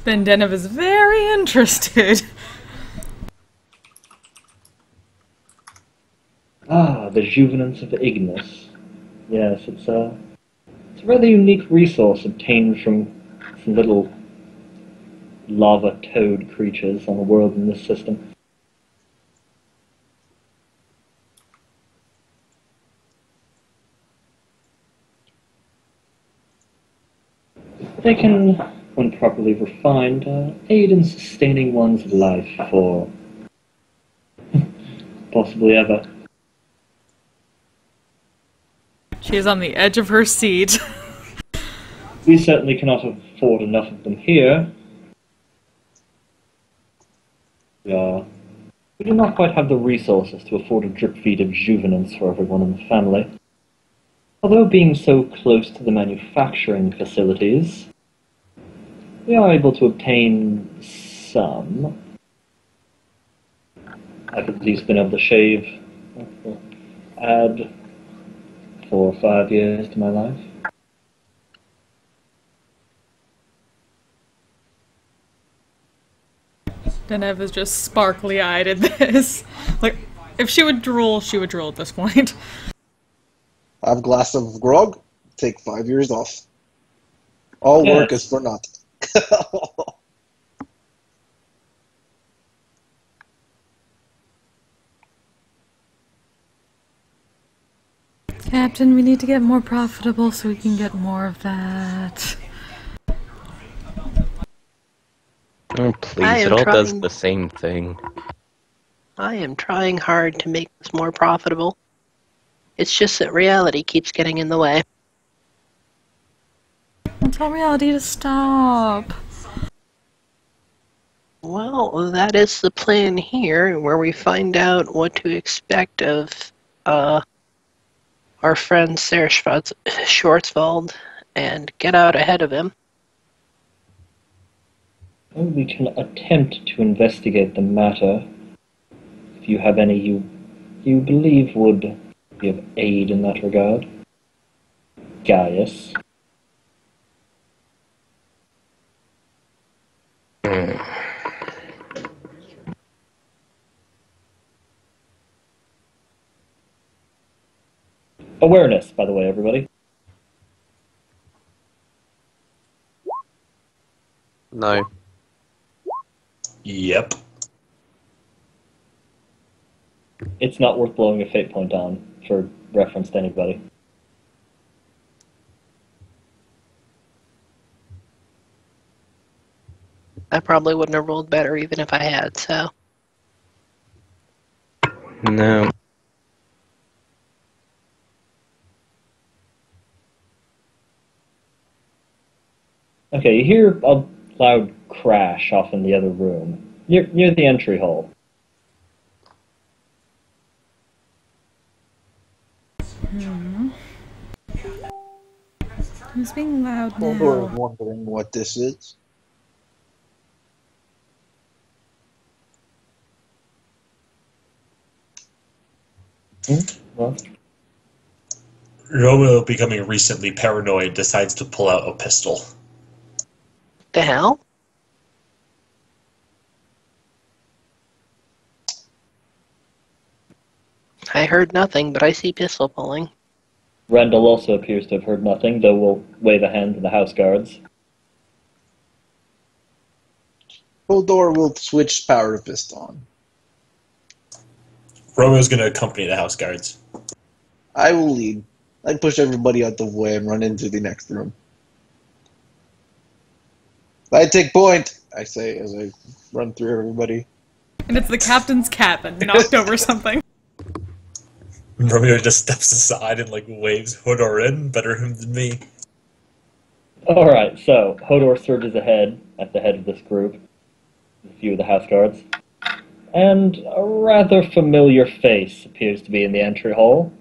Then Denev is very interested. Ah, the Juvenants of Ignis. Yes, it's a rather unique resource obtained from some little lava toad creatures on the world in this system. They can, when properly refined, aid in sustaining one's life for possibly ever. She is on the edge of her seat. We certainly cannot afford enough of them here. We do not quite have the resources to afford a drip feed of juvenants for everyone in the family. Although being so close to the manufacturing facilities, we are able to obtain some. I've at least been able to add 4 or 5 years to my life. Zennith is just sparkly-eyed at this. Like, if she would drool at this point. Have a glass of grog, take 5 years off. All Yes. work is for naught. Captain, we need to get more profitable so we can get more of that. Oh, I please, am it all does trying- the same thing. I am trying hard to make this more profitable. It's just that reality keeps getting in the way. Tell reality to stop. Well, that is the plan here, where we find out what to expect of our friend Sarah Schwarzwald and get out ahead of him. Well, we can attempt to investigate the matter. If you have any you believe would be of aid in that regard. Gaius. Awareness, by the way, everybody. No. Yep. It's not worth blowing a fate point on for reference to anybody. I probably wouldn't have rolled better even if I had, so. No. Okay, you hear a loud crash off in the other room, near the entry hole. Who's being loud We're now? wondering what this is. Well, Romeo, becoming recently paranoid, decides to pull out a pistol. The hell? I heard nothing, but I see pistol pulling. Randall also appears to have heard nothing, though we'll wave a hand to the house guards. Hodor will switch power to fist on. Romeo's going to accompany the house guards. I will lead. I push everybody out the way and run into the next room. I take point, I say as I run through everybody. And it's the captain's cat that knocked over something. Romeo just steps aside and waves Hodor in. Better him than me. Alright, so Hodor surges ahead at the head of this group, with a few of the house guards. And a rather familiar face appears to be in the entry hall.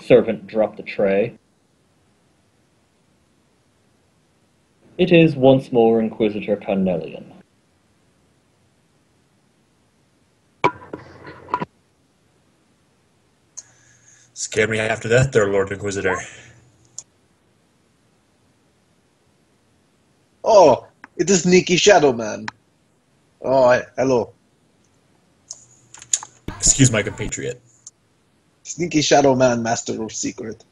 Servant dropped the tray. It is once more Inquisitor Carnelian. Scared me after that there, Lord Inquisitor. Oh, it is Sneaky Shadow Man. Oh, hello. Excuse my compatriot. Sneaky Shadow Man, Master of Secret.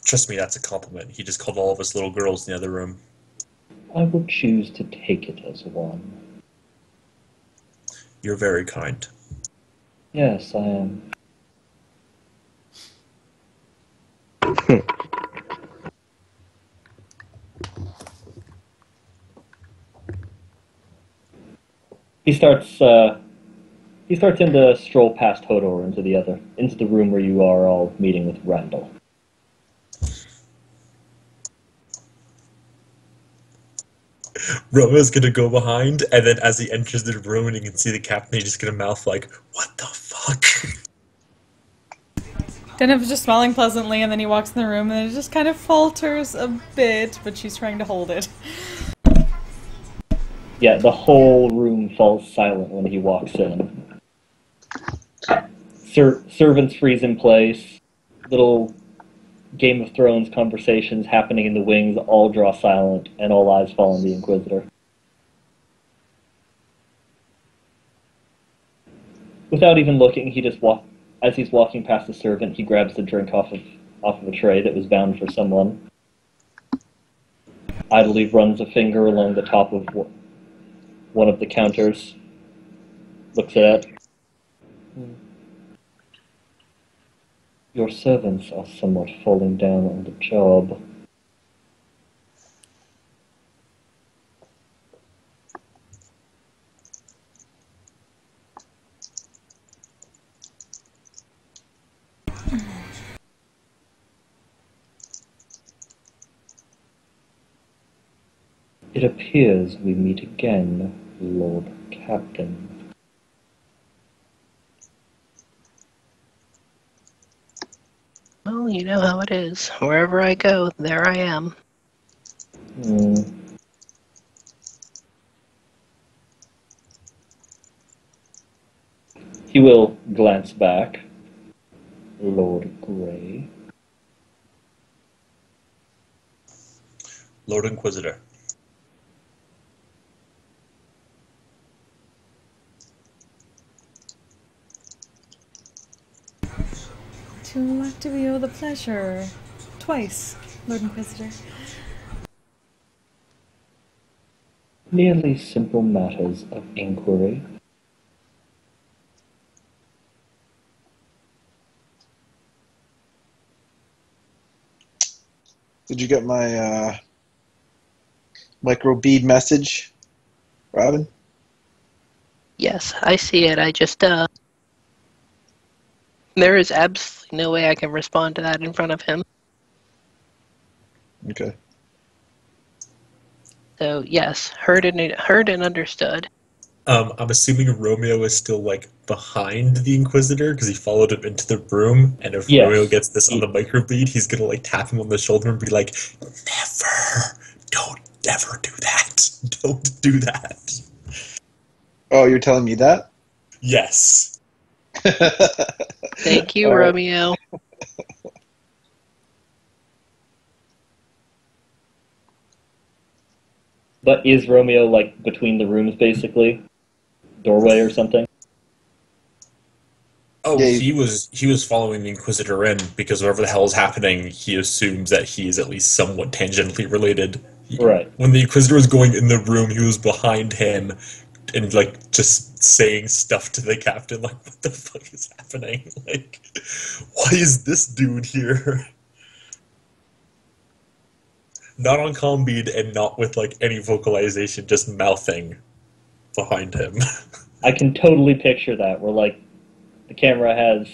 Trust me, that's a compliment. He just called all of us little girls in the other room. I will choose to take it as one. You're very kind. Yes, I am. He starts. He starts in to stroll past Hodor into the room where you are all meeting with Randall. Romeo's gonna go behind, and then as he enters the room and you can see the captain, he's just gonna mouth like, "What the fuck?" Zennith is just smiling pleasantly, and then he walks in the room, and it just kind of falters a bit, but she's trying to hold it. Yeah, the whole room falls silent when he walks in. Servants freeze in place. Little Game of Thrones conversations happening in the wings all draw silent, and all eyes fall on the Inquisitor. Without even looking, as he's walking past the servant, he grabs the drink off of a tray that was bound for someone. Idly runs a finger along the top of one of the counters. Looks at it. Your servants are somewhat falling down on the job. It appears we meet again, Lord Captain. Well, you know how it is. Wherever I go, there I am. He will glance back. Lord Grey. Lord Inquisitor. To what do we owe the pleasure? Twice, Lord Inquisitor. Merely simple matters of inquiry. Did you get my micro bead message, Robin? Yes, I see it. I just, there is absolutely no way I can respond to that in front of him. Okay. So, yes, heard and understood. I'm assuming Romeo is still like behind the Inquisitor because he followed him into the room. And if Yes. Romeo gets this on the microbead, he's gonna like tap him on the shoulder and be like, "Don't ever do that. Don't do that." Oh, you're telling me that? Yes. Thank you, All right. Romeo. But is Romeo like between the rooms, basically? Doorway or something? Oh, Yeah, he was following the Inquisitor in because whatever the hell is happening, he assumes that he is at least somewhat tangentially related. Right. When the Inquisitor was going in the room, he was behind him and like just saying stuff to the captain, like, "What the fuck is happening? Like, why is this dude here?" Not on comm bead and not with like any vocalization, just mouthing behind him. I can totally picture that, where like the camera has,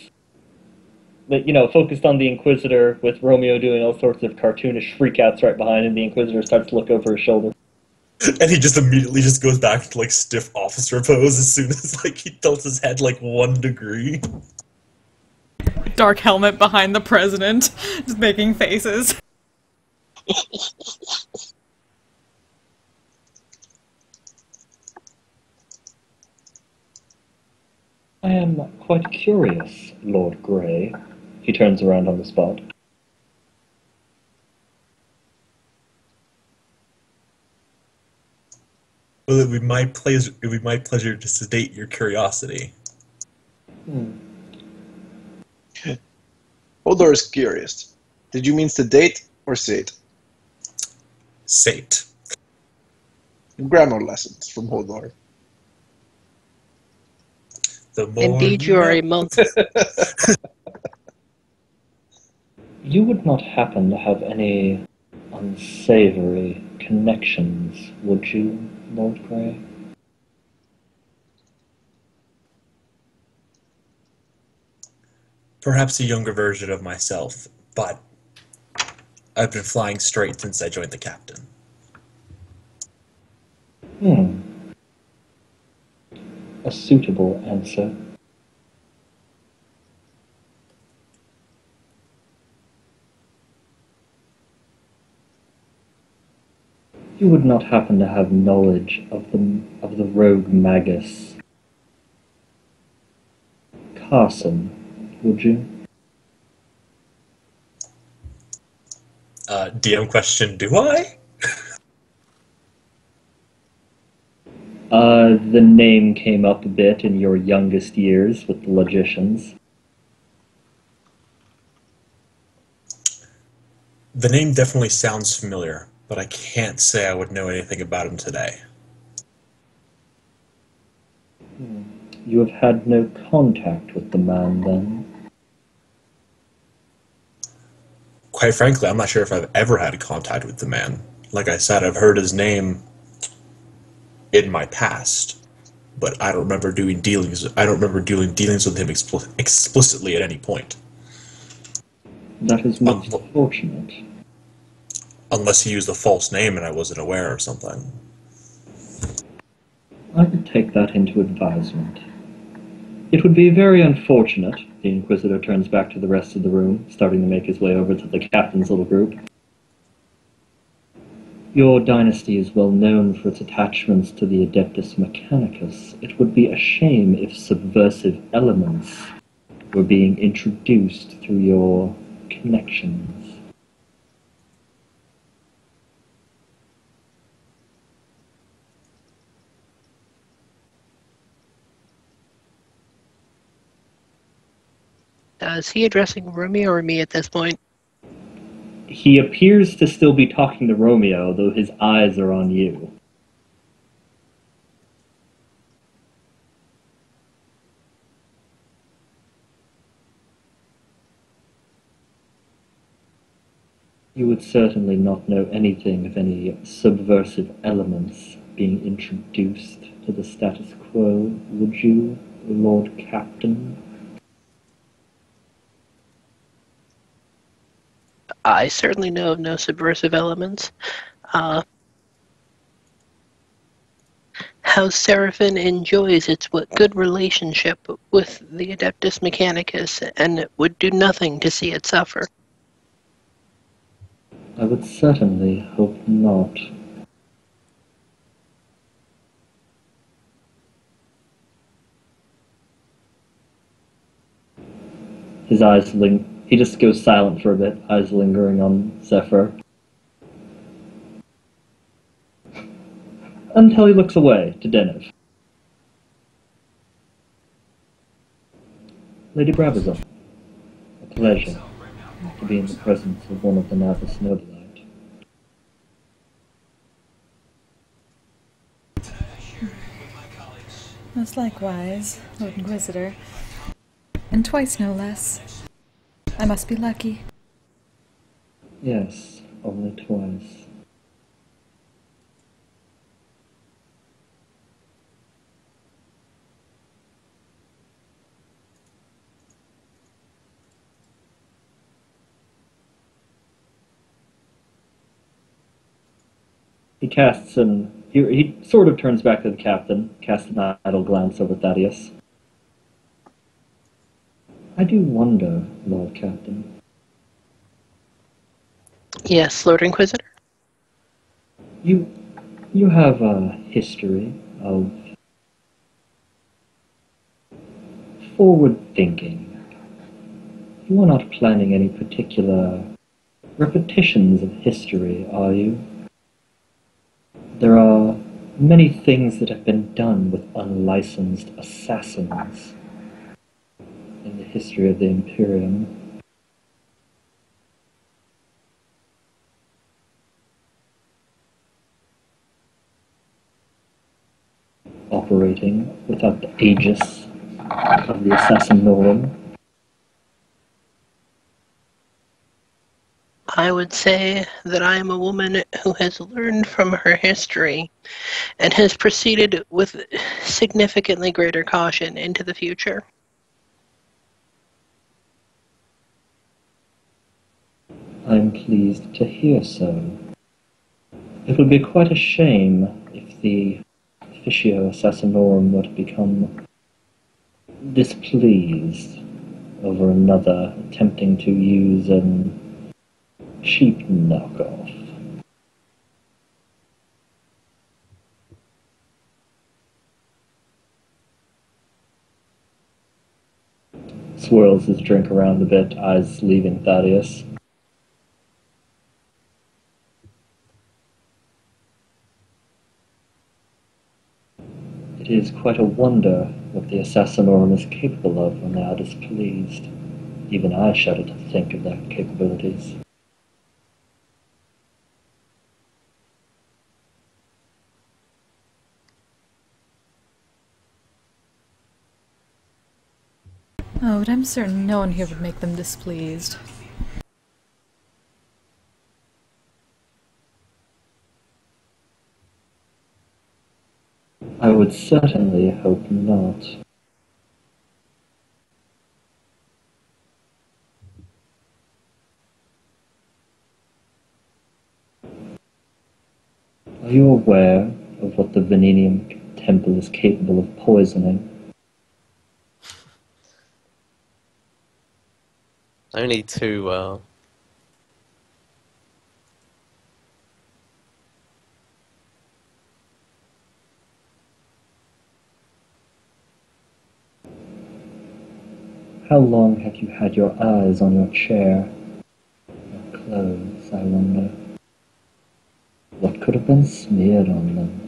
focused on the Inquisitor with Romeo doing all sorts of cartoonish freakouts right behind him. The Inquisitor starts to look over his shoulder. And he just immediately just goes back to like stiff officer pose as soon as like he tilts his head like 1 degree. Dark helmet behind the president, just making faces. I am quite curious, Lord Grey. He turns around on the spot. Well, it would be my pleasure to sedate your curiosity. Hodor is curious. Did you mean sedate or sate? Sate. Grammar lessons from Hodor. The more Indeed, you are a monk. You would not happen to have any unsavory connections, would you, Lord Grey? Perhaps a younger version of myself, but I've been flying straight since I joined the captain. A suitable answer. You would not happen to have knowledge of the rogue magus Carson, would you? DM question, do I? The name came up a bit in your youngest years with the logicians. The name definitely sounds familiar, but I can't say I would know anything about him today. You have had no contact with the man, then? Quite frankly, I'm not sure if I've ever had contact with the man. Like I said, I've heard his name in my past, but I don't remember doing dealings. I don't remember doing dealings with him explicitly at any point. That is most unfortunate. Unless he used a false name and I wasn't aware or something. I would take that into advisement. It would be very unfortunate. The Inquisitor turns back to the rest of the room, starting to make his way over to the captain's little group. Your dynasty is well known for its attachments to the Adeptus Mechanicus. It would be a shame if subversive elements were being introduced through your connections. Is he addressing Romeo or me at this point? He appears to still be talking to Romeo, though his eyes are on you. You would certainly not know anything of any subversive elements being introduced to the status quo, would you, Lord Captain? I certainly know of no subversive elements. How Seraphim enjoys its good relationship with the Adeptus Mechanicus and would do nothing to see it suffer. I would certainly hope not. His eyes he just goes silent for a bit, eyes lingering on Zephyr. Until he looks away to Zennith. Lady Bravazon, a pleasure to be in the presence of one of the Navis Nobilite. Most likewise, Lord Inquisitor. And twice no less. I must be lucky. Yes, only twice. He casts he sort of turns back to the captain, casts an idle glance over Thaddeus. I do wonder, Lord Captain. Yes, Lord Inquisitor? You have a history of forward thinking. You are not planning any particular repetitions of history, are you? There are many things that have been done with unlicensed assassins in the history of the Imperium. Operating without the aegis of the Assassinorum. I would say that I am a woman who has learned from her history and has proceeded with significantly greater caution into the future. I am pleased to hear so. It would be quite a shame if the Officio Assassinorum were to become displeased over another attempting to use an cheap knockoff. Swirls his drink around a bit, eyes leaving Thaddeus. It is quite a wonder what the Assassinorum is capable of when they are displeased. Even I shudder to think of their capabilities. Oh, but I'm certain no one here would make them displeased. I would certainly hope not. Are you aware of what the Venenium Temple is capable of poisoning? Only two, How long have you had your eyes on your chair? Your clothes, I wonder. What could have been smeared on them?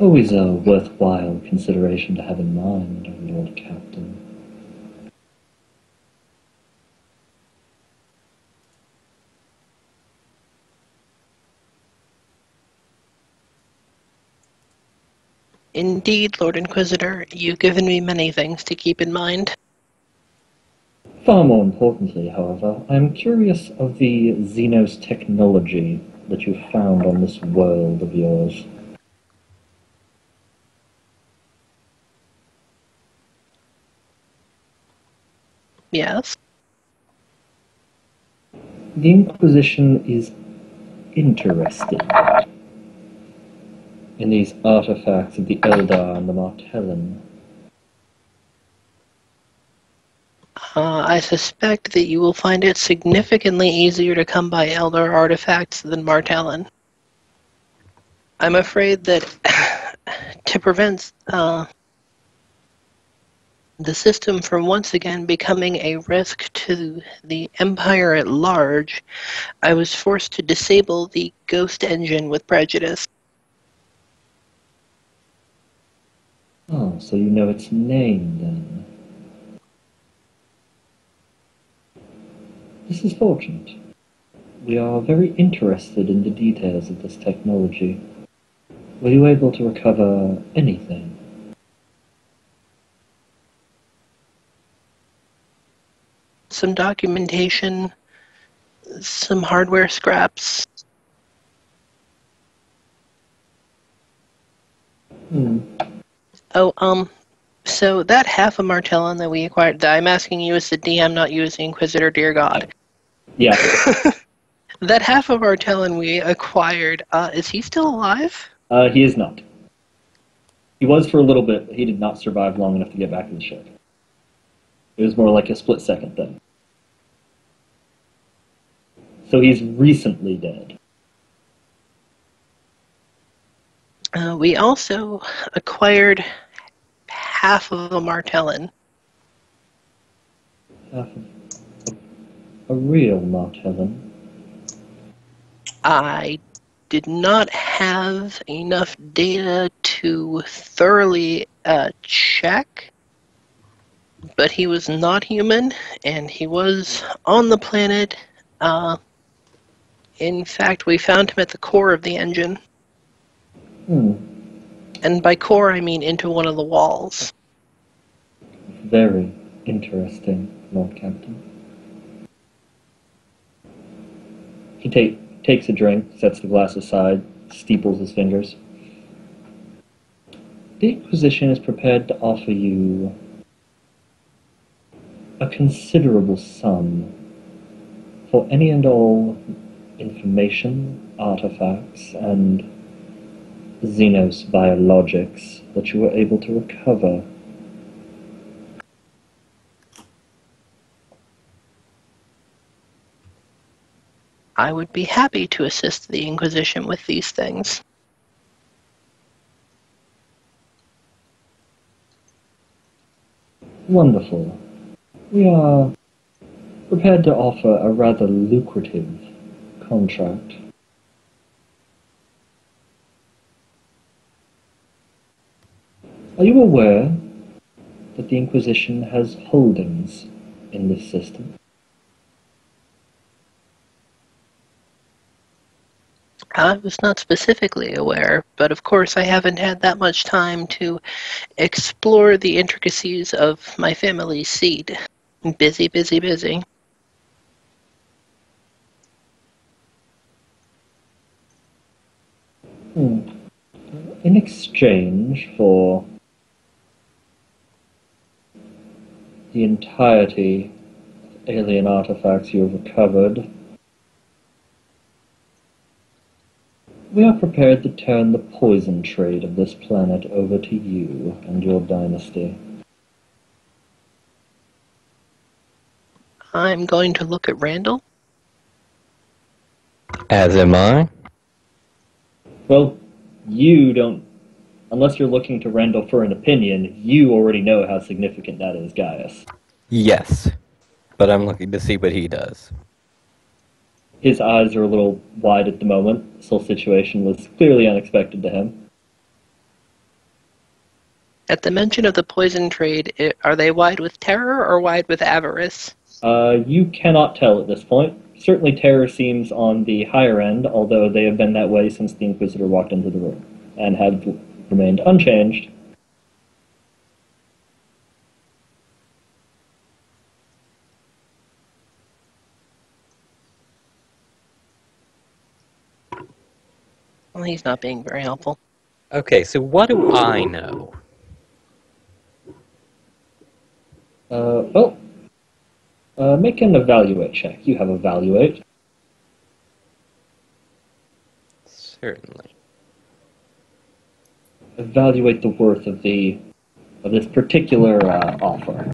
Always a worthwhile consideration to have in mind, Lord Captain. Indeed, Lord Inquisitor, you've given me many things to keep in mind. Far more importantly, however, I am curious of the Xenos technology that you found on this world of yours. Yes? The Inquisition is interested in these artifacts of the Eldar and the Martellon. I suspect that you will find it significantly easier to come by Elder artifacts than Martellon. I'm afraid that to prevent the system from once again becoming a risk to the Empire at large, I was forced to disable the Ghost engine with prejudice. Oh, so you know its name, then. This is fortunate. We are very interested in the details of this technology. Were you able to recover anything? Some documentation, some hardware scraps. Oh, so that half of Martellon that we acquired, that I'm asking you as the DM, not you as the Inquisitor, dear God. Yeah. That half of Martellon we acquired, is he still alive? He is not. He was for a little bit, but he did not survive long enough to get back to the ship. It was more like a split-second thing. So he's recently dead. We also acquired half of a Martellon. Half of a real Martellon. I did not have enough data to thoroughly check, but he was not human, and he was on the planet. In fact, we found him at the core of the engine. And by core, I mean into one of the walls. Very interesting, Lord Captain. takes a drink, sets the glass aside, steeples his fingers. The Inquisition is prepared to offer you a considerable sum for any and all information, artifacts, and Xenos biologics that you were able to recover. I would be happy to assist the Inquisition with these things. Wonderful. We are prepared to offer a rather lucrative contract. Are you aware that the Inquisition has holdings in this system? I was not specifically aware, but of course I haven't had that much time to explore the intricacies of my family's seed. Busy, busy, busy. In exchange for the entirety of alien artifacts you have recovered, we are prepared to turn the poison trade of this planet over to you and your dynasty. I'm going to look at Randall. As am I. Well, you don't, unless you're looking to Randall for an opinion, you already know how significant that is, Gaius. Yes, but I'm looking to see what he does. His eyes are a little wide at the moment. This whole situation was clearly unexpected to him. At the mention of the poison trade, are they wide with terror or wide with avarice? You cannot tell at this point. Certainly terror seems on the higher end, although they have been that way since the Inquisitor walked into the room, and have remained unchanged. Well, he's not being very helpful. Okay, so what do I know? Make an evaluate check. You have evaluate. Certainly. Evaluate the worth of this particular offer.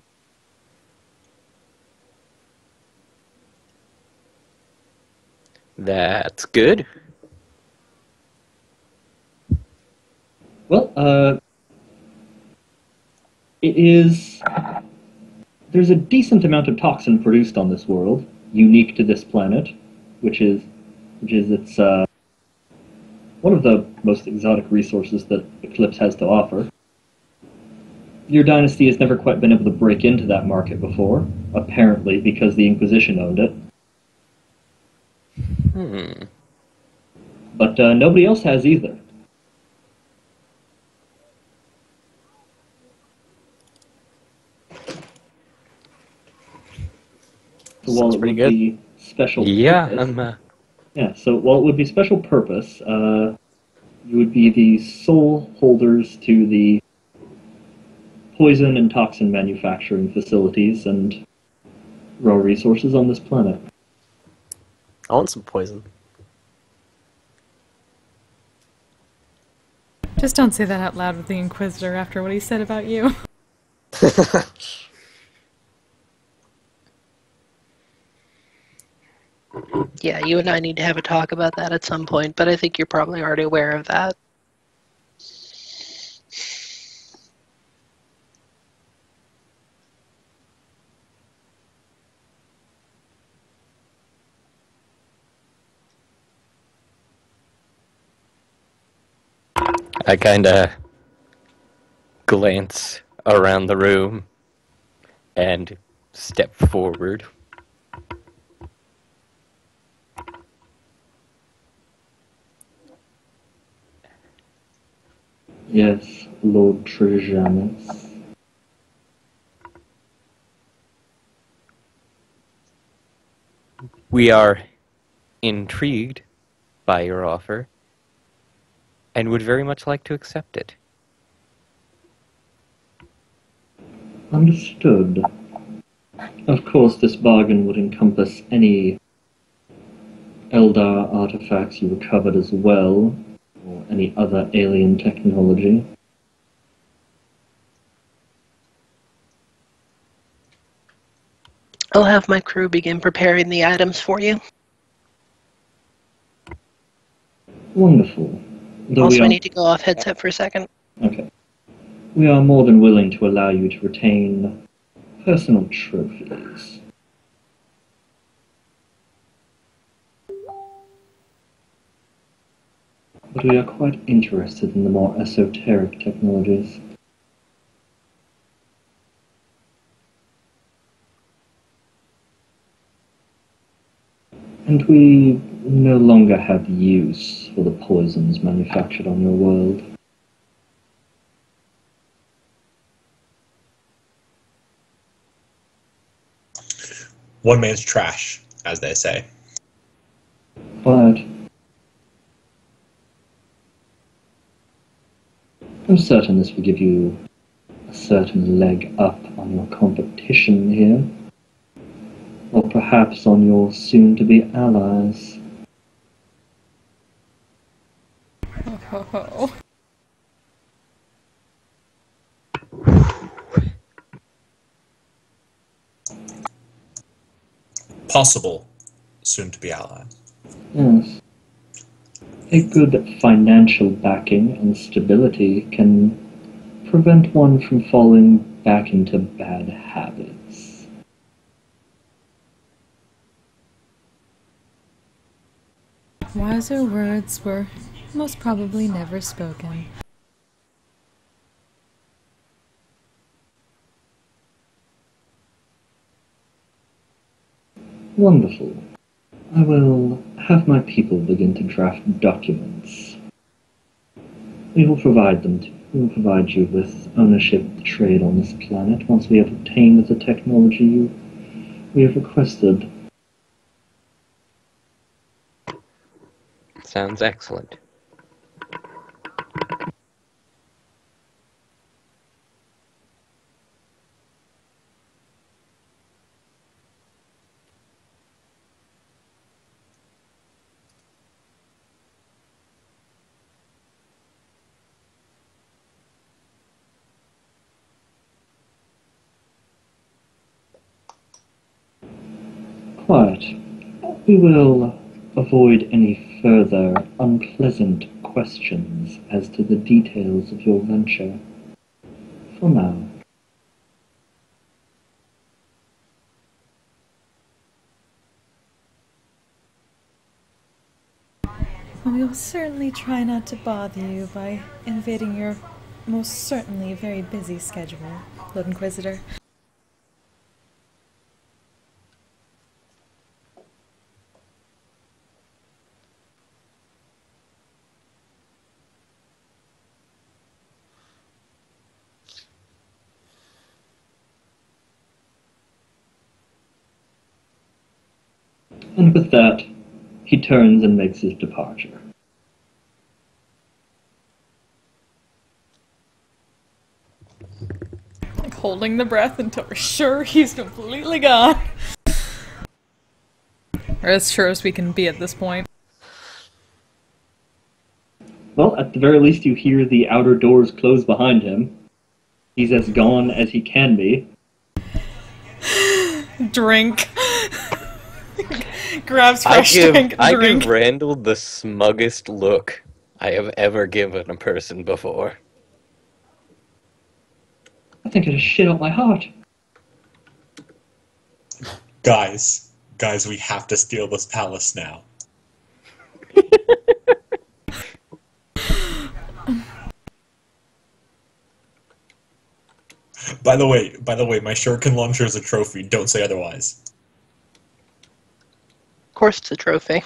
That's good. Well, it is. There's a decent amount of toxin produced on this world, unique to this planet, which is its one of the most exotic resources that Eclipse has to offer. Your dynasty has never quite been able to break into that market before, apparently because the Inquisition owned it. But nobody else has either. So while it would be special purpose, so while it would be special purpose, you would be the sole holders to the poison and toxin manufacturing facilities and raw resources on this planet. I want some poison. Just don't say that out loud with the Inquisitor after what he said about you. Yeah, you and I need to have a talk about that at some point, but I think you're probably already aware of that. I kinda glance around the room and step forward. Yes, Lord Trijanus. We are intrigued by your offer and would very much like to accept it. Understood. Of course, this bargain would encompass any Eldar artifacts you recovered as well, or any other alien technology. I'll have my crew begin preparing the items for you. Wonderful. Though Also, we I are... need to go off headset for a second. Okay. We are more than willing to allow you to retain personal trophies. But we are quite interested in the more esoteric technologies. And we no longer have use for the poisons manufactured on your world. One man's trash, as they say. But I'm certain this will give you a certain leg up on your competition here. Or perhaps on your soon-to-be allies. Oh. Possible soon-to-be allies. Yes. A good financial backing and stability can prevent one from falling back into bad habits. Wiser words were most probably never spoken. Wonderful. I will have my people begin to draft documents. We will provide you with ownership of the trade on this planet once we have obtained the technology we have requested. Sounds excellent. Quiet. We will avoid any further unpleasant questions as to the details of your venture. For now. We will certainly try not to bother you by invading your most certainly very busy schedule, Lord Inquisitor. And with that, he turns and makes his departure. Like holding the breath until we're sure he's completely gone. Or as sure as we can be at this point. Well, at the very least you hear the outer doors close behind him. He's as gone as he can be. Drink. Grabs fresh drink. I give Randall the smuggest look I have ever given a person before. I think I just shit out my heart. Guys, we have to steal this palace now. By the way, my shuriken launcher is a trophy. Don't say otherwise. Of course it's a trophy.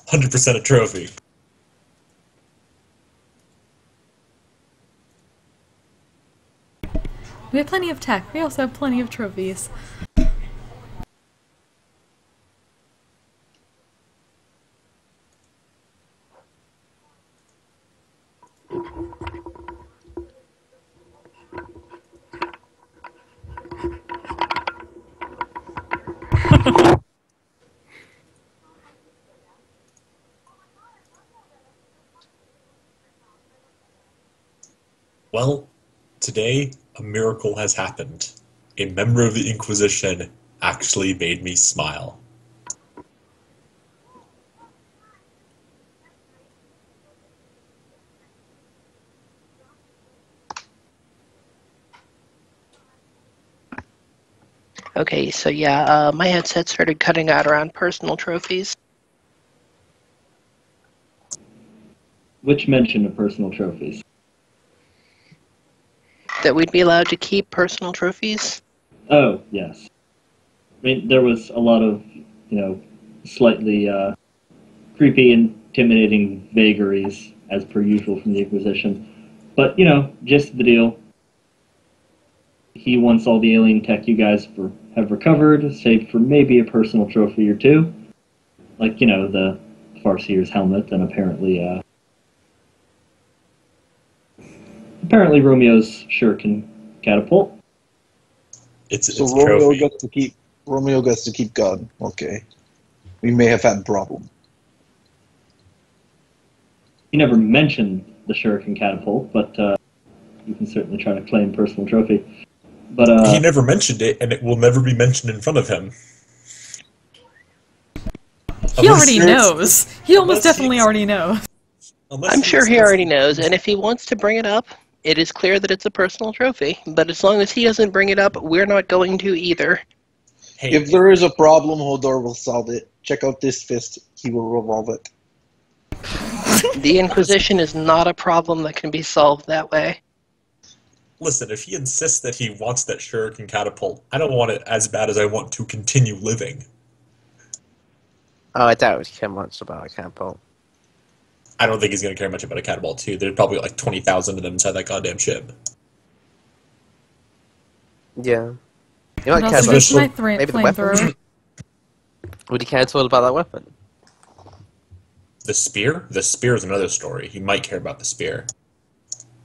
100% a trophy. We have plenty of tech. We also have plenty of trophies. Well, Well, today a miracle has happened. A member of the Inquisition actually made me smile. Okay, so yeah, my headset started cutting out around personal trophies. Which mention of personal trophies? That we'd be allowed to keep personal trophies? Oh, yes. I mean, there was a lot of, slightly creepy, intimidating vagaries, as per usual from the Inquisition. But, just the deal. He wants all the alien tech you guys have recovered, save for maybe a personal trophy or two. Like, the Farseer's helmet and apparently Romeo's shuriken catapult. It's So a Romeo trophy. gets to keep gun. Okay. We may have had a problem. He never mentioned the shuriken catapult, but you can certainly try to claim personal trophy. But He never mentioned it, and it will never be mentioned in front of him. He Unless already you're- knows. He almost unless definitely he's- already knows. unless I'm sure he explicitly already knows, mentions and if he wants to bring it up, it is clear that it's a personal trophy. But as long as he doesn't bring it up, we're not going to either. Hey, If there is a problem, Hodor will solve it. Check out this fist. He will revolve it. The Inquisition is not a problem that can be solved that way. listen, if he insists that he wants that shuriken catapult, I don't want it as bad as I want to continue living. Oh, I doubt he care much about a catapult. I don't think he's going to care much about a catapult, too. There's probably like 20,000 of them inside that goddamn ship. Yeah. He What might care else about is my maybe the weapon. flamethrower? Would he care at all about that weapon? The spear? The spear is another story. He might care about the spear.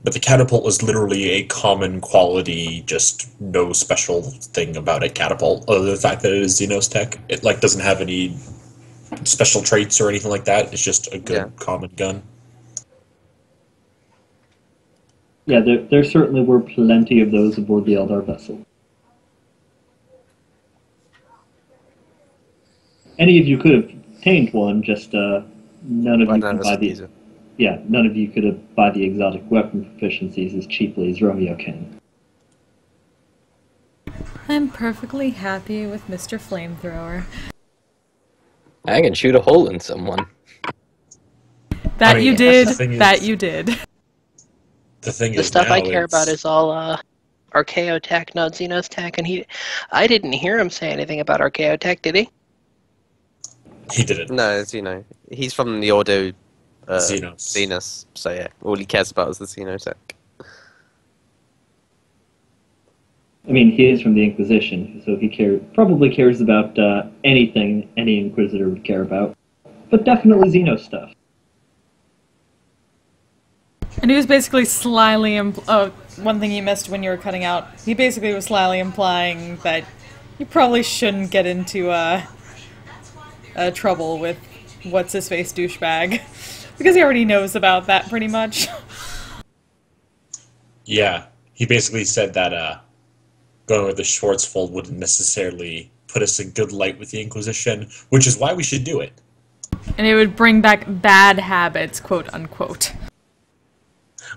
But the catapult was literally a common quality, just no special thing about a catapult, other than the fact that it is Xenos tech. It doesn't have any special traits or anything like that. It's just a good common gun. Yeah, there certainly were plenty of those aboard the Eldar vessel. Any of you could have obtained one, just none of you can buy the. Yeah, none of you could buy the exotic weapon proficiencies as cheaply as Romeo can. I'm perfectly happy with Mr. Flamethrower. I can shoot a hole in someone. That I mean, you did. the thing is- That you did. The thing The is, stuff I now care about it's- is all Archaeo tech, not Xenos tech, and I didn't hear him say anything about Archaeo tech, did he? He didn't. No, it's, he's from the Ordo Xenos. Xenos, so yeah, all he cares about is the Xenotech. I mean, he is from the Inquisition, so he probably cares about anything any Inquisitor would care about. But definitely Xeno stuff. And he was basically slyly one thing you missed when you were cutting out. He basically was slyly implying that you probably shouldn't get into trouble with what's-his-face douchebag. Because he already knows about that, pretty much. Yeah, he basically said that going with the Schwarzfold wouldn't necessarily put us in good light with the Inquisition, which is why we should do it. And it would bring back bad habits, quote-unquote.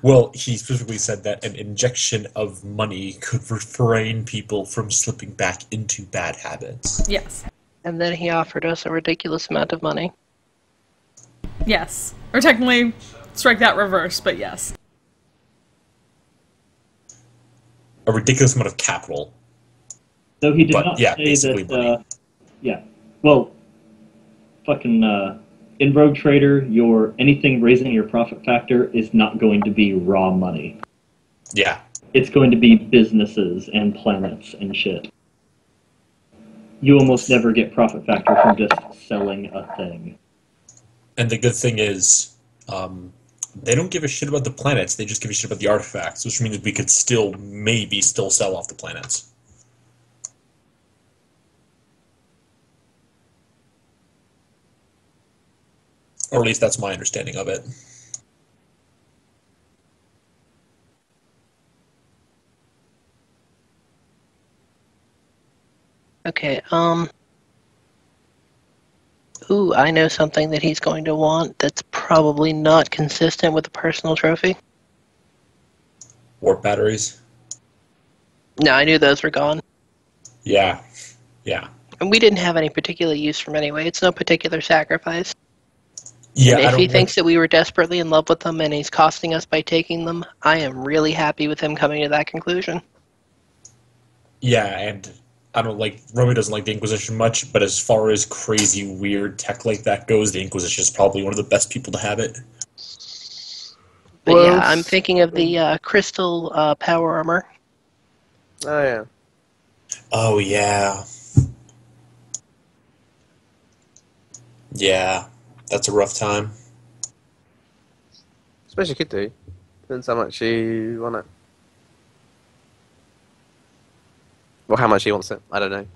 Well, he specifically said that an injection of money could refrain people from slipping back into bad habits. Yes. And then he offered us a ridiculous amount of money. Yes. Or technically, strike that reverse, but yes. A ridiculous amount of capital. Though he did But, not yeah, say basically that. money. Yeah. Well, fucking in Rogue Trader, anything raising your profit factor is not going to be raw money. Yeah. It's going to be businesses and planets and shit. You almost never get profit factor from just selling a thing. And the good thing is, they don't give a shit about the planets, they just give a shit about the artifacts, which means we could maybe still sell off the planets. Or at least that's my understanding of it. Okay, Ooh, I know something that he's going to want that's probably not consistent with a personal trophy. Warp batteries. No, I knew those were gone. Yeah. Yeah. And we didn't have any particular use for them anyway. It's no particular sacrifice. Yeah, And I if he don't thinks that we were desperately in love with them and he's costing us by taking them, I am really happy with him coming to that conclusion. Yeah, and I don't like Romy doesn't like the Inquisition much, but as far as crazy, weird tech like that goes, the Inquisition is probably one of the best people to have it. But Well, yeah, I'm thinking of the crystal power armor. Oh yeah. Oh yeah. Yeah. That's a rough time. Suppose you could do. Depends how much you want it. Well, how much he wants it. I don't know.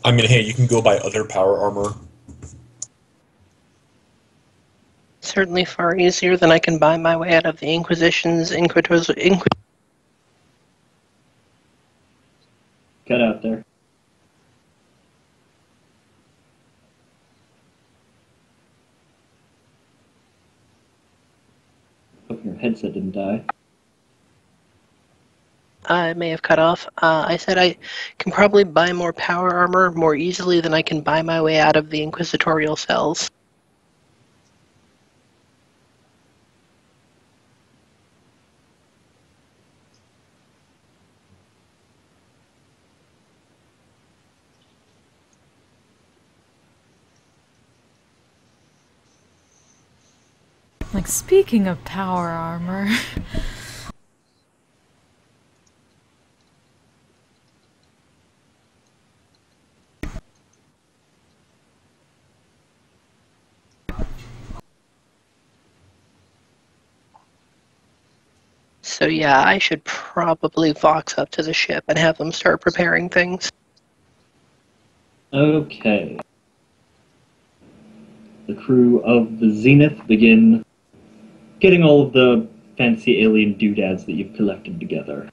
I mean, hey, you can go buy other power armor. Certainly far easier than I can buy my way out of the Inquisition's Get out there. Hope your headset didn't die. I may have cut off. I said I can probably buy more power armor more easily than I can buy my way out of the inquisitorial cells. Like, speaking of power armor. So yeah, I should probably vox up to the ship and have them start preparing things. Okay. The crew of the Zennith begin getting all of the fancy alien doodads that you've collected together.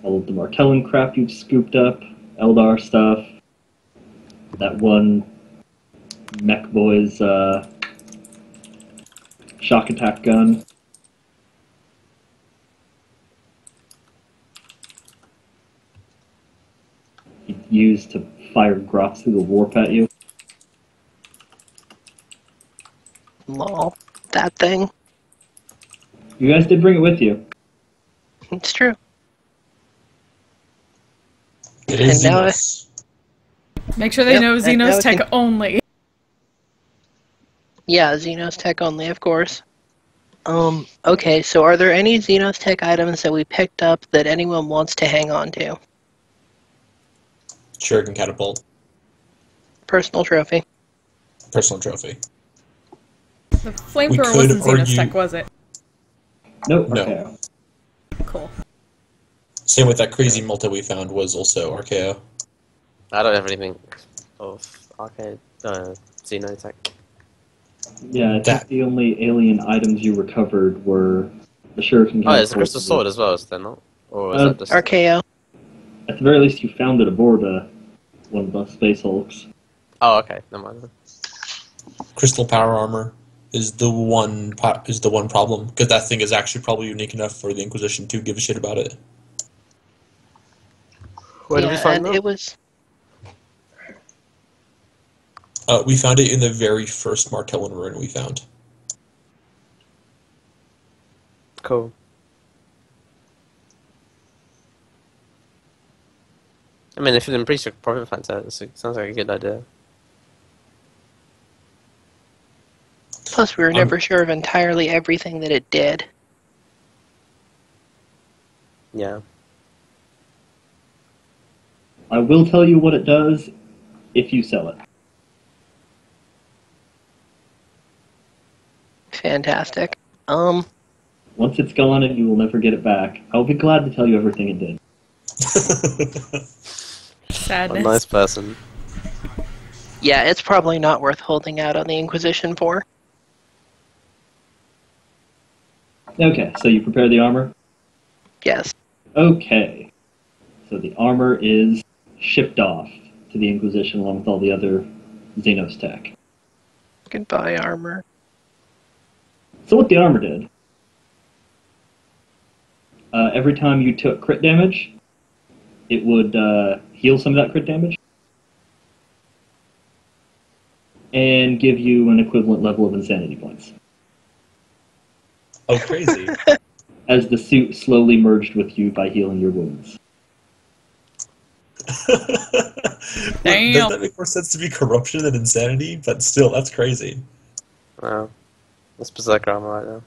All of the Martellan crap you've scooped up, Eldar stuff, that one Mech Boy's shock attack gun. He used to fire grots through the warp at you. Lol. That thing. You guys did bring it with you. It's true. It is And now Xenos. Make sure they Yep, know and now Xenos it Tech can- only. Yeah, Xenos Tech only, of course. Okay, so are there any Xenos Tech items that we picked up that anyone wants to hang on to? Shuriken catapult. Personal trophy. Personal trophy. The flamethrower could wasn't Xenos argue- Tech, was it? Nope. No. Okay. Cool. Same with that crazy multi we found was also RKO. I don't have anything of arcade Xenotech. Yeah, I think That- the only alien items you recovered were the Shuriken. Oh, there's a catapult, crystal sword as well, is there not? Or is that just RKO. At the very least, you found it aboard one of the Space Hulks. Oh, okay, never mind. Crystal power armor is the one problem because that thing is actually probably unique enough for the Inquisition to give a shit about it. Where did Yeah, we find and that? it was We found it in the very first Martellan ruin we found. Cool. I mean, if you increase your profit finds out, it sounds like a good idea. plus we were never sure of entirely everything that it did. Yeah. I will tell you what it does if you sell it. Fantastic. Once it's gone and you will never get it back, I'll be glad to tell you everything it did. A Sadness. nice person. Yeah, it's probably not worth holding out on the Inquisition for. Okay, so you prepare the armor? Yes. Okay. So the armor is shipped off to the Inquisition along with all the other Xenos tech. Goodbye, armor. So what the armor did, every time you took crit damage, it would heal some of that crit damage and give you an equivalent level of insanity points. Oh, crazy. As the suit slowly merged with you by healing your wounds. Damn. Doesn't that make more sense to be corruption than insanity? But still, that's crazy. Wow. That's Berserker armor right now.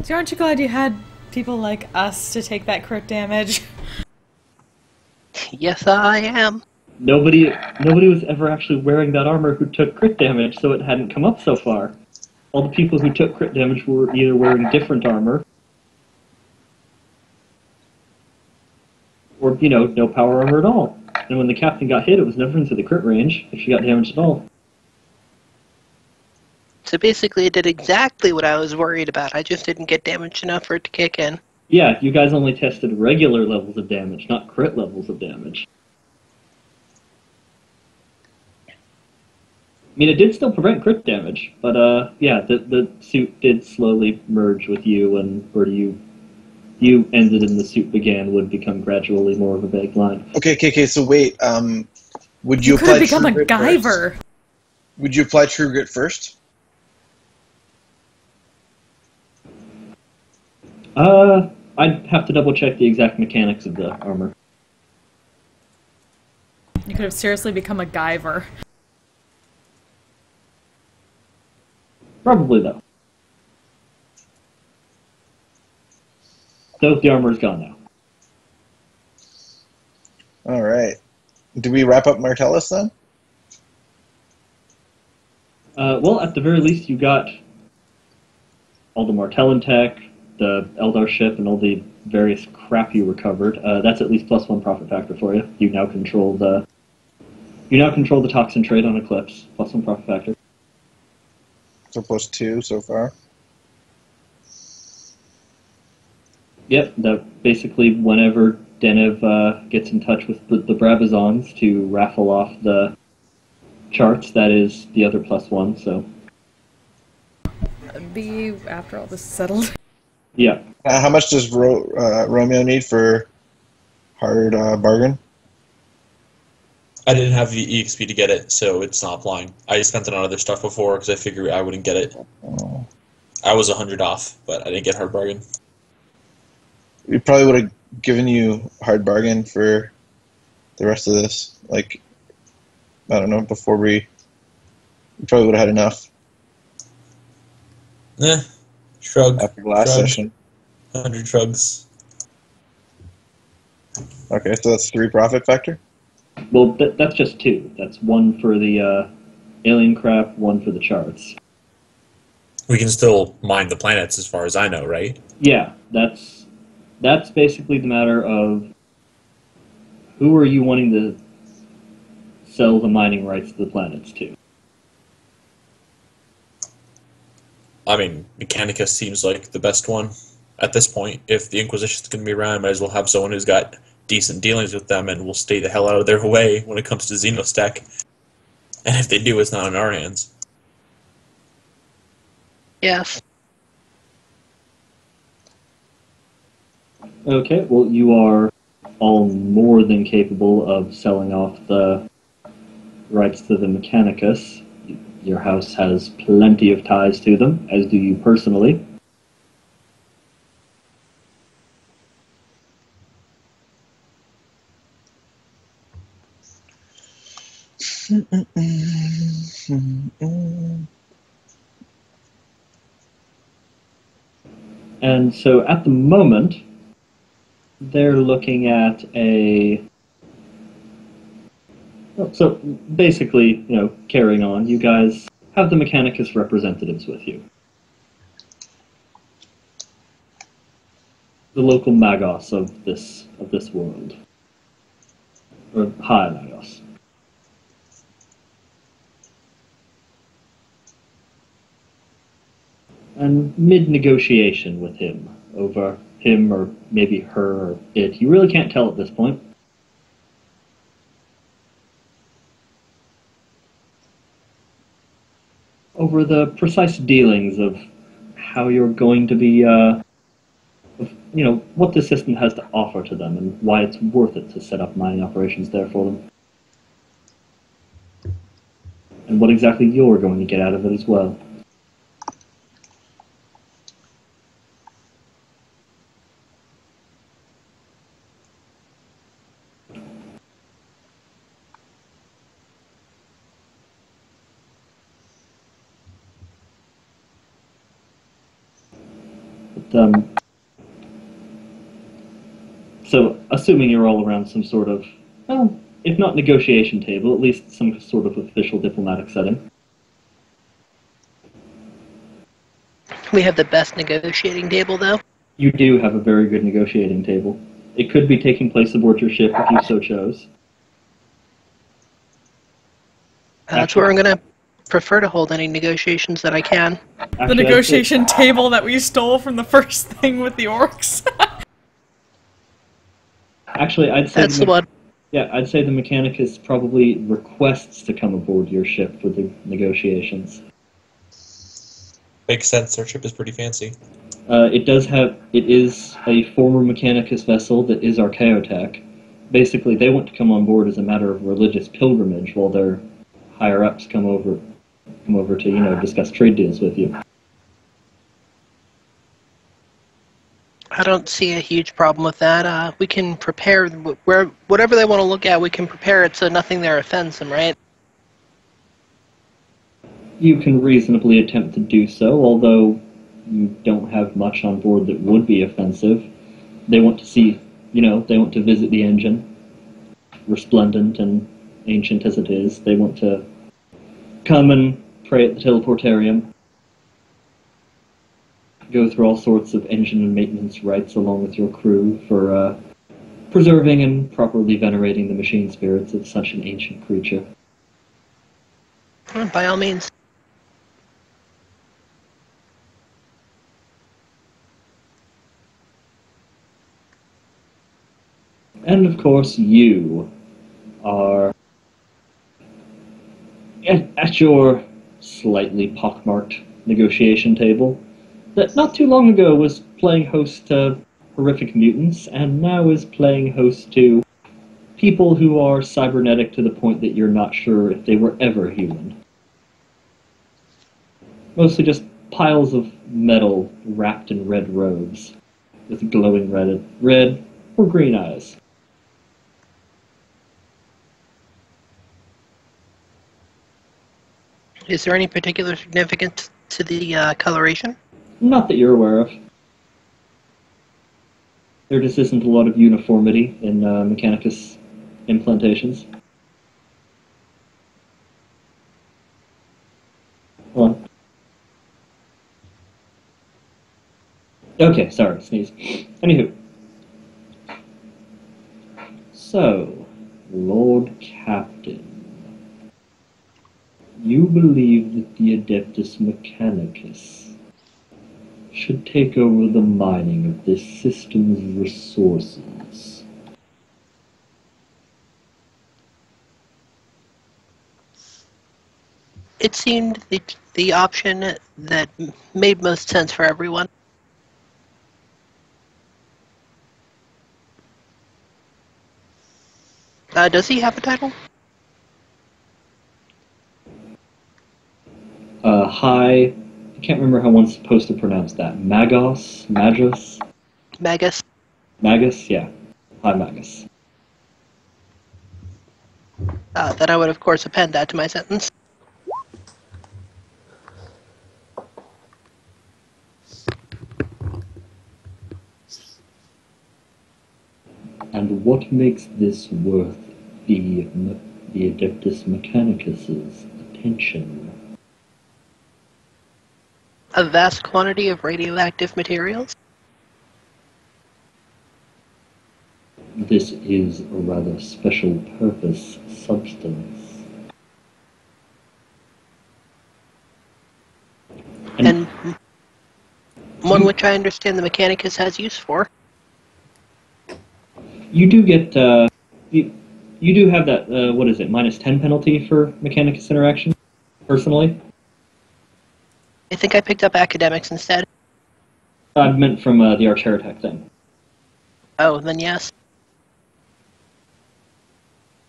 So aren't you glad you had people like us to take that crit damage? Yes, I am. Nobody was ever actually wearing that armor who took crit damage, so it hadn't come up so far. All the people who took crit damage were either wearing different armor, or, no power armor at all. And when the captain got hit, it was never into the crit range, if she got damaged at all. So basically it did exactly what I was worried about. I just didn't get damaged enough for it to kick in. Yeah, you guys only tested regular levels of damage, not crit levels of damage. I mean, it did still prevent crit damage, but yeah, the suit did slowly merge with you, and where you ended and the suit began would become gradually more of a vague line. Okay, so wait, would you You could have apply become a True Grit Guyver. first? Would you apply True Grit first? I'd have to double check the exact mechanics of the armor. You could have seriously become a Guyver. Probably, though. So the armor is gone now. Alright. Do we wrap up Martellus then? Well, at the very least, you got all the Martellin tech, the Eldar ship, and all the various crap you recovered. That's at least +1 profit factor for you. You now control the toxin trade on Eclipse. +1 profit factor. So +2 so far. Yep, that basically whenever Denev gets in touch with the Brabazons to raffle off the charts, that is the other +1, so. Be after all this is settled. Yeah. How much does Romeo need for hard bargain? I didn't have the EXP to get it, so it's not applying. I spent it on other stuff before because I figured I wouldn't get it. Oh. I was 100 off, but I didn't get hard bargain. We probably would have given you hard bargain for the rest of this. Like, I don't know, before we probably would have had enough Shrug. after the last Shrug. session. 100 shrugs. Okay, so that's 3 profit factor? Well, that's just 2. That's 1 for the alien crap, 1 for the charts. We can still mine the planets as far as I know, right? Yeah, that's basically the matter of who are you wanting to sell the mining rights to the planets to. I mean, Mechanicus seems like the best one at this point. If the Inquisition's going to be around, I might as well have someone who's got decent dealings with them and will stay the hell out of their way when it comes to Xenos tech. And if they do, it's not in our hands. Yes. Okay, well, you are all more than capable of selling off the rights to the Mechanicus. Your house has plenty of ties to them, as do you personally. And so at the moment, they're looking at a... So basically, carrying on, you guys have the Mechanicus representatives with you. The local magos of this world. Or hi, Lagos. And mid-negotiation with him, over him or maybe her or it. You really can't tell at this point. Over the precise dealings of how you're going to be, what the system has to offer to them and why it's worth it to set up mining operations there for them. And what exactly you're going to get out of it as well. But, so, assuming you're all around some sort of, well, if not negotiation table, at least some sort of official diplomatic setting. We have the best negotiating table, though. You do have a very good negotiating table. It could be taking place aboard your ship if you so chose. That's where I'm going to prefer to hold any negotiations that I can. The negotiation table that we stole from the first thing with the orcs. Actually, I'd say That's the one. Yeah, I'd say the Mechanicus probably requests to come aboard your ship for the negotiations. Makes sense. Our ship is pretty fancy. It is a former Mechanicus vessel that is Archaeotech. Basically, they want to come on board as a matter of religious pilgrimage while their higher-ups come over to, discuss trade deals with you. I don't see a huge problem with that. We can prepare whatever they want to look at. We can prepare it so nothing there offends them, right? You can reasonably attempt to do so, although you don't have much on board that would be offensive. They want to see, they want to visit the engine, resplendent and ancient as it is. They want to come and pray at the teleportarium, go through all sorts of engine and maintenance rites along with your crew for preserving and properly venerating the machine spirits of such an ancient creature. By all means. And of course, you are at your slightly pockmarked negotiation table that not too long ago was playing host to horrific mutants and now is playing host to people who are cybernetic to the point that you're not sure if they were ever human. Mostly just piles of metal wrapped in red robes with glowing red or green eyes. Is there any particular significance to the coloration? Not that you're aware of. There just isn't a lot of uniformity in Mechanicus implantations. Hold on. Okay, sorry, sneeze. Anywho. So, Lord Captain, you believe that the Adeptus Mechanicus should take over the mining of this system's resources. It seemed the option that made most sense for everyone. Does he have a title? I can't remember how one's supposed to pronounce that. Magus? Magus. Magus, yeah. High Magus. Then I would, of course, append that to my sentence. And what makes this worth the Adeptus Mechanicus's attention? A vast quantity of radioactive materials? This is a rather special purpose substance. And one which I understand the Mechanicus has use for. You do get, you do have that, what is it, -10 penalty for Mechanicus interaction, personally? I think I picked up academics instead. I meant from the Arch Heretic thing. Oh, then yes.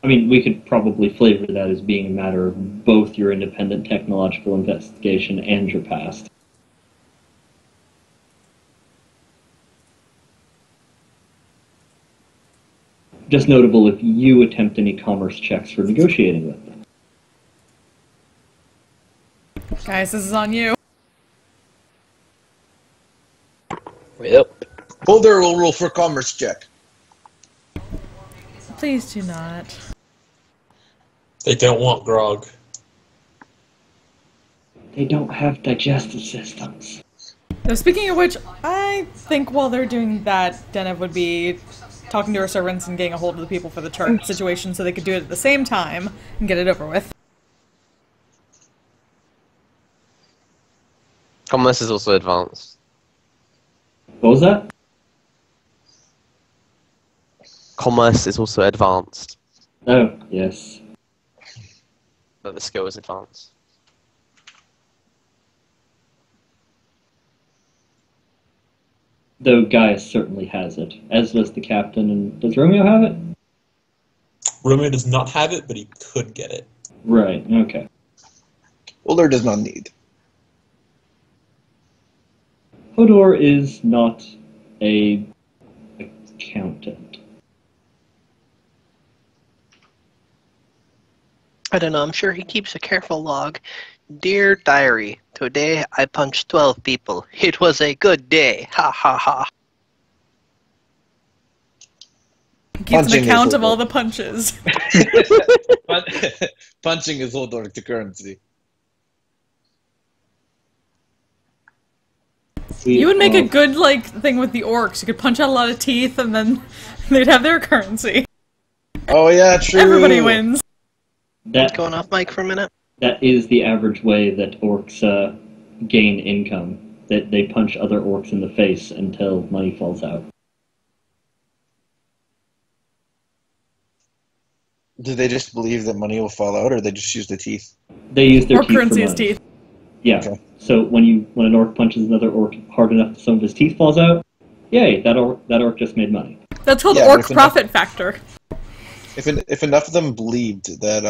I mean, we could probably flavor that as being a matter of both your independent technological investigation and your past. Just notable if you attempt any commerce checks for negotiating with them. Guys, this is on you. Yep. Boulder will roll for commerce check. Please do not. They don't want grog. They don't have digestive systems. Now, speaking of which, I think while they're doing that, Zennith would be talking to her servants and getting a hold of the people for the chart situation so they could do it at the same time and get it over with. Commerce is also advanced. What was that? Commerce is also advanced, Oh, yes. but the skill is advanced. Though Gaius certainly has it, as does the captain, and does Romeo have it? Romeo does not have it, but he could get it. Right, okay. Boulder does not need. Hodor is not a accountant. I don't know, I'm sure he keeps a careful log. Dear Diary, today I punched 12 people. It was a good day. Ha ha ha. Keeps Punching an is account of legal. all the punches. Punching is Holdor to currency. You would make a good, like, thing with the orcs. You could punch out a lot of teeth and then they'd have their currency. Oh yeah, true. Everybody wins. That, Going off mic for a minute. that is the average way that orcs gain income. That they punch other orcs in the face until money falls out. Do they just believe that money will fall out, or they just use the teeth? They use their Or teeth for currency as money. teeth. Yeah. Okay. So when an orc punches another orc hard enough that some of his teeth falls out, yay, that orc just made money. That's called Yeah, but orc if enough- profit factor. If enough of them believed that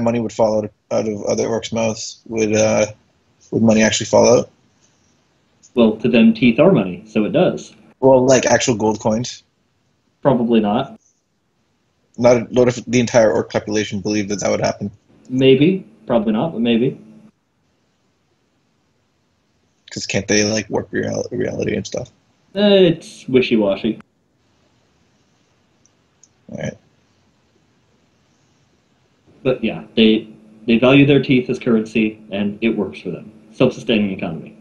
money would fall out of other orcs' mouths, would money actually fall out? Well, to them, teeth are money, so it does. Well, like actual gold coins. Probably not. Not if the entire orc population believed that would happen. Maybe. Probably not, but maybe. Because can't they like warp reality and stuff? It's wishy-washy. All right. But yeah, they value their teeth as currency, and it works for them. Self-sustaining economy.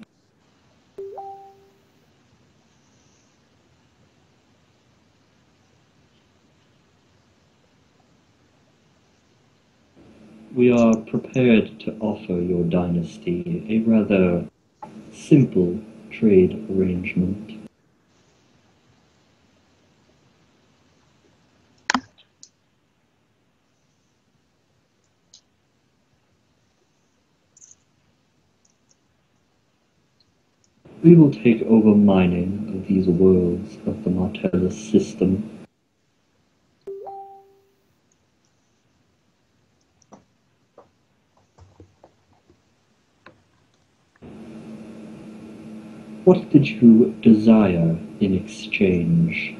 We are prepared to offer your dynasty a rather simple trade arrangement. We will take over mining of these worlds of the Martellus system. What did you desire in exchange?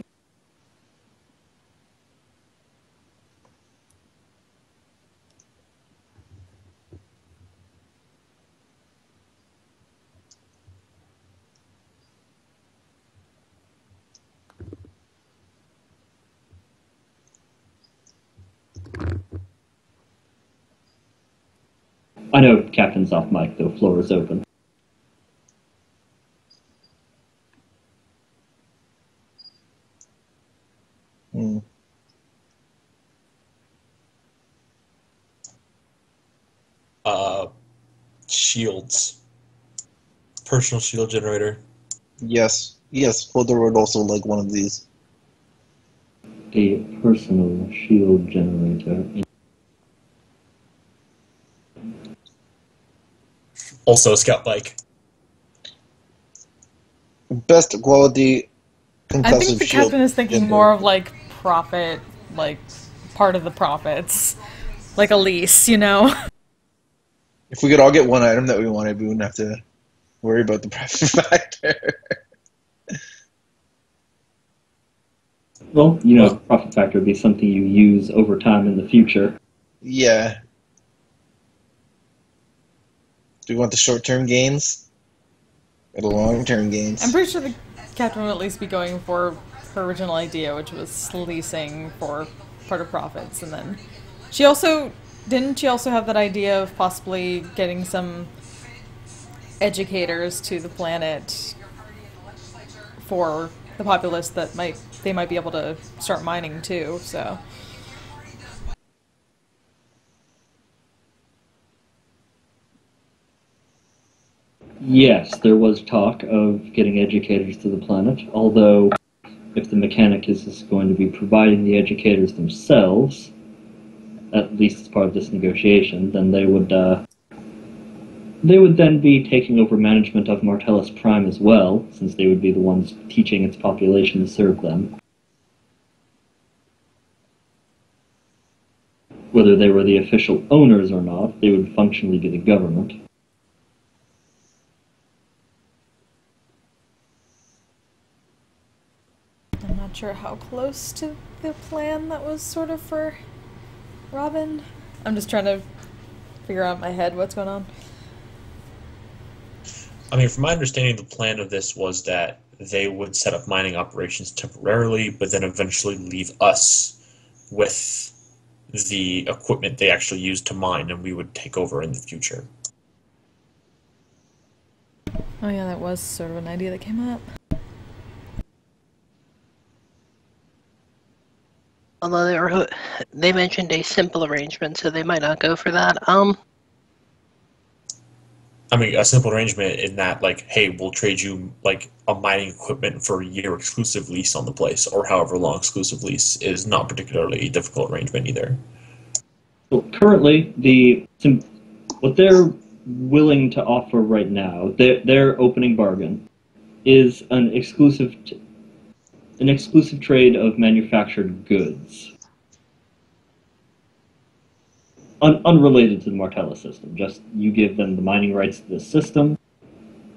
I know Captain's off mic, though. Floor is open. Hmm. Shields. Personal shield generator. Yes. Yes, Holder would also like one of these. A personal shield generator. Also a scout bike. Best quality I think concussive the shield. captain is thinking generator. more of like profit, like part of the profits. Like a lease, you know? If we could all get one item that we wanted, we wouldn't have to worry about the profit factor. Well, you know, profit factor would be something you use over time in the future. Yeah. Do we want the short-term gains? Or the long-term gains? I'm pretty sure the captain will at least be going for her original idea, which was leasing for part of profits, and then she also didn't she also have that idea of possibly getting some educators to the planet for the populace that they might be able to start mining too, so. Yes, there was talk of getting educators to the planet, although if the Mechanicus is going to be providing the educators themselves, at least as part of this negotiation, then they would then be taking over management of Martellus Prime as well, since they would be the ones teaching its population to serve them. Whether they were the official owners or not, they would functionally be the government. I'm not sure how close to the plan that was sort of for Robin. I'm just trying to figure out in my head what's going on. I mean, from my understanding, the plan of this was that they would set up mining operations temporarily, but then eventually leave us with the equipment they actually use to mine, and we would take over in the future. Oh yeah, that was sort of an idea that came up. Although they mentioned a simple arrangement, so they might not go for that. I mean, a simple arrangement in that, like, hey, we'll trade you, like, a mining equipment for a year exclusive lease on the place, or however long exclusive lease is not particularly a difficult arrangement either. Well, currently, what they're willing to offer right now, their opening bargain, is an exclusive trade of manufactured goods. Unrelated to the Martellus system, just you give them the mining rights to this system,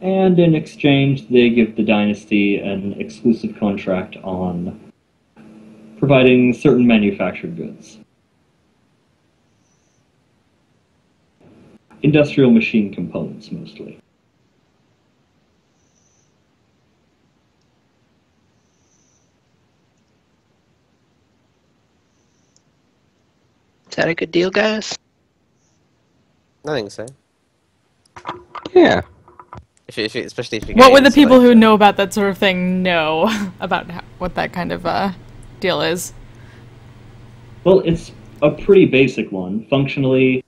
and in exchange they give the Dynasty an exclusive contract on providing certain manufactured goods. Industrial machine components, mostly. Is that a good deal, guys? I think so. Yeah. Especially if you. What would the people who know about that sort of thing know about what that kind of deal is? Well, it's a pretty basic one. Functionally,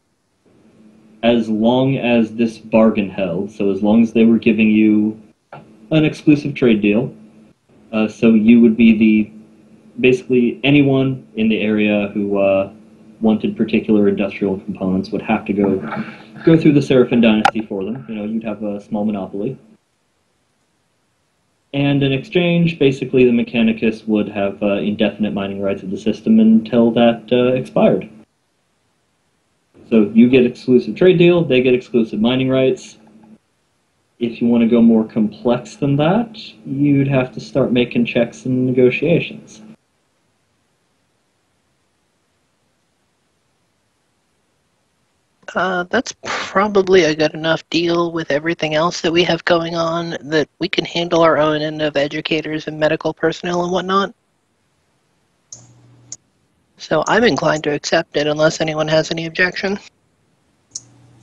as long as this bargain held, so as long as they were giving you an exclusive trade deal, so you would be basically anyone in the area who wanted particular industrial components would have to go through the Seraphim Dynasty for them. You know, you'd have a small monopoly. And in exchange, basically the Mechanicus would have indefinite mining rights of the system until that expired. So you get exclusive trade deal, they get exclusive mining rights. If you want to go more complex than that, you'd have to start making checks and negotiations. That's probably a good enough deal with everything else that we have going on, that we can handle our own end of educators and medical personnel and whatnot. So I'm inclined to accept it unless anyone has any objection.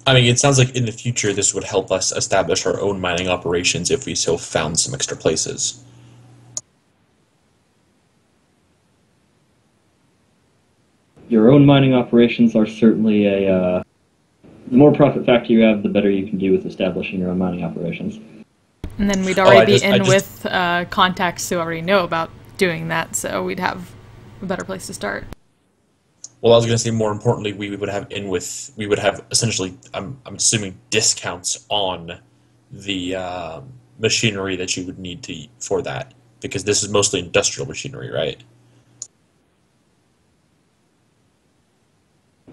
I mean, it sounds like in the future this would help us establish our own mining operations if we so found some extra places. Your own mining operations are certainly a... the more profit factor you have, the better you can do with establishing your own mining operations. And then we'd I already just- be I in just- with contacts who already know about doing that, so we'd have a better place to start. Well, I was going to say more importantly, we would have essentially, I'm assuming, discounts on the machinery that you would need for that, because this is mostly industrial machinery, right?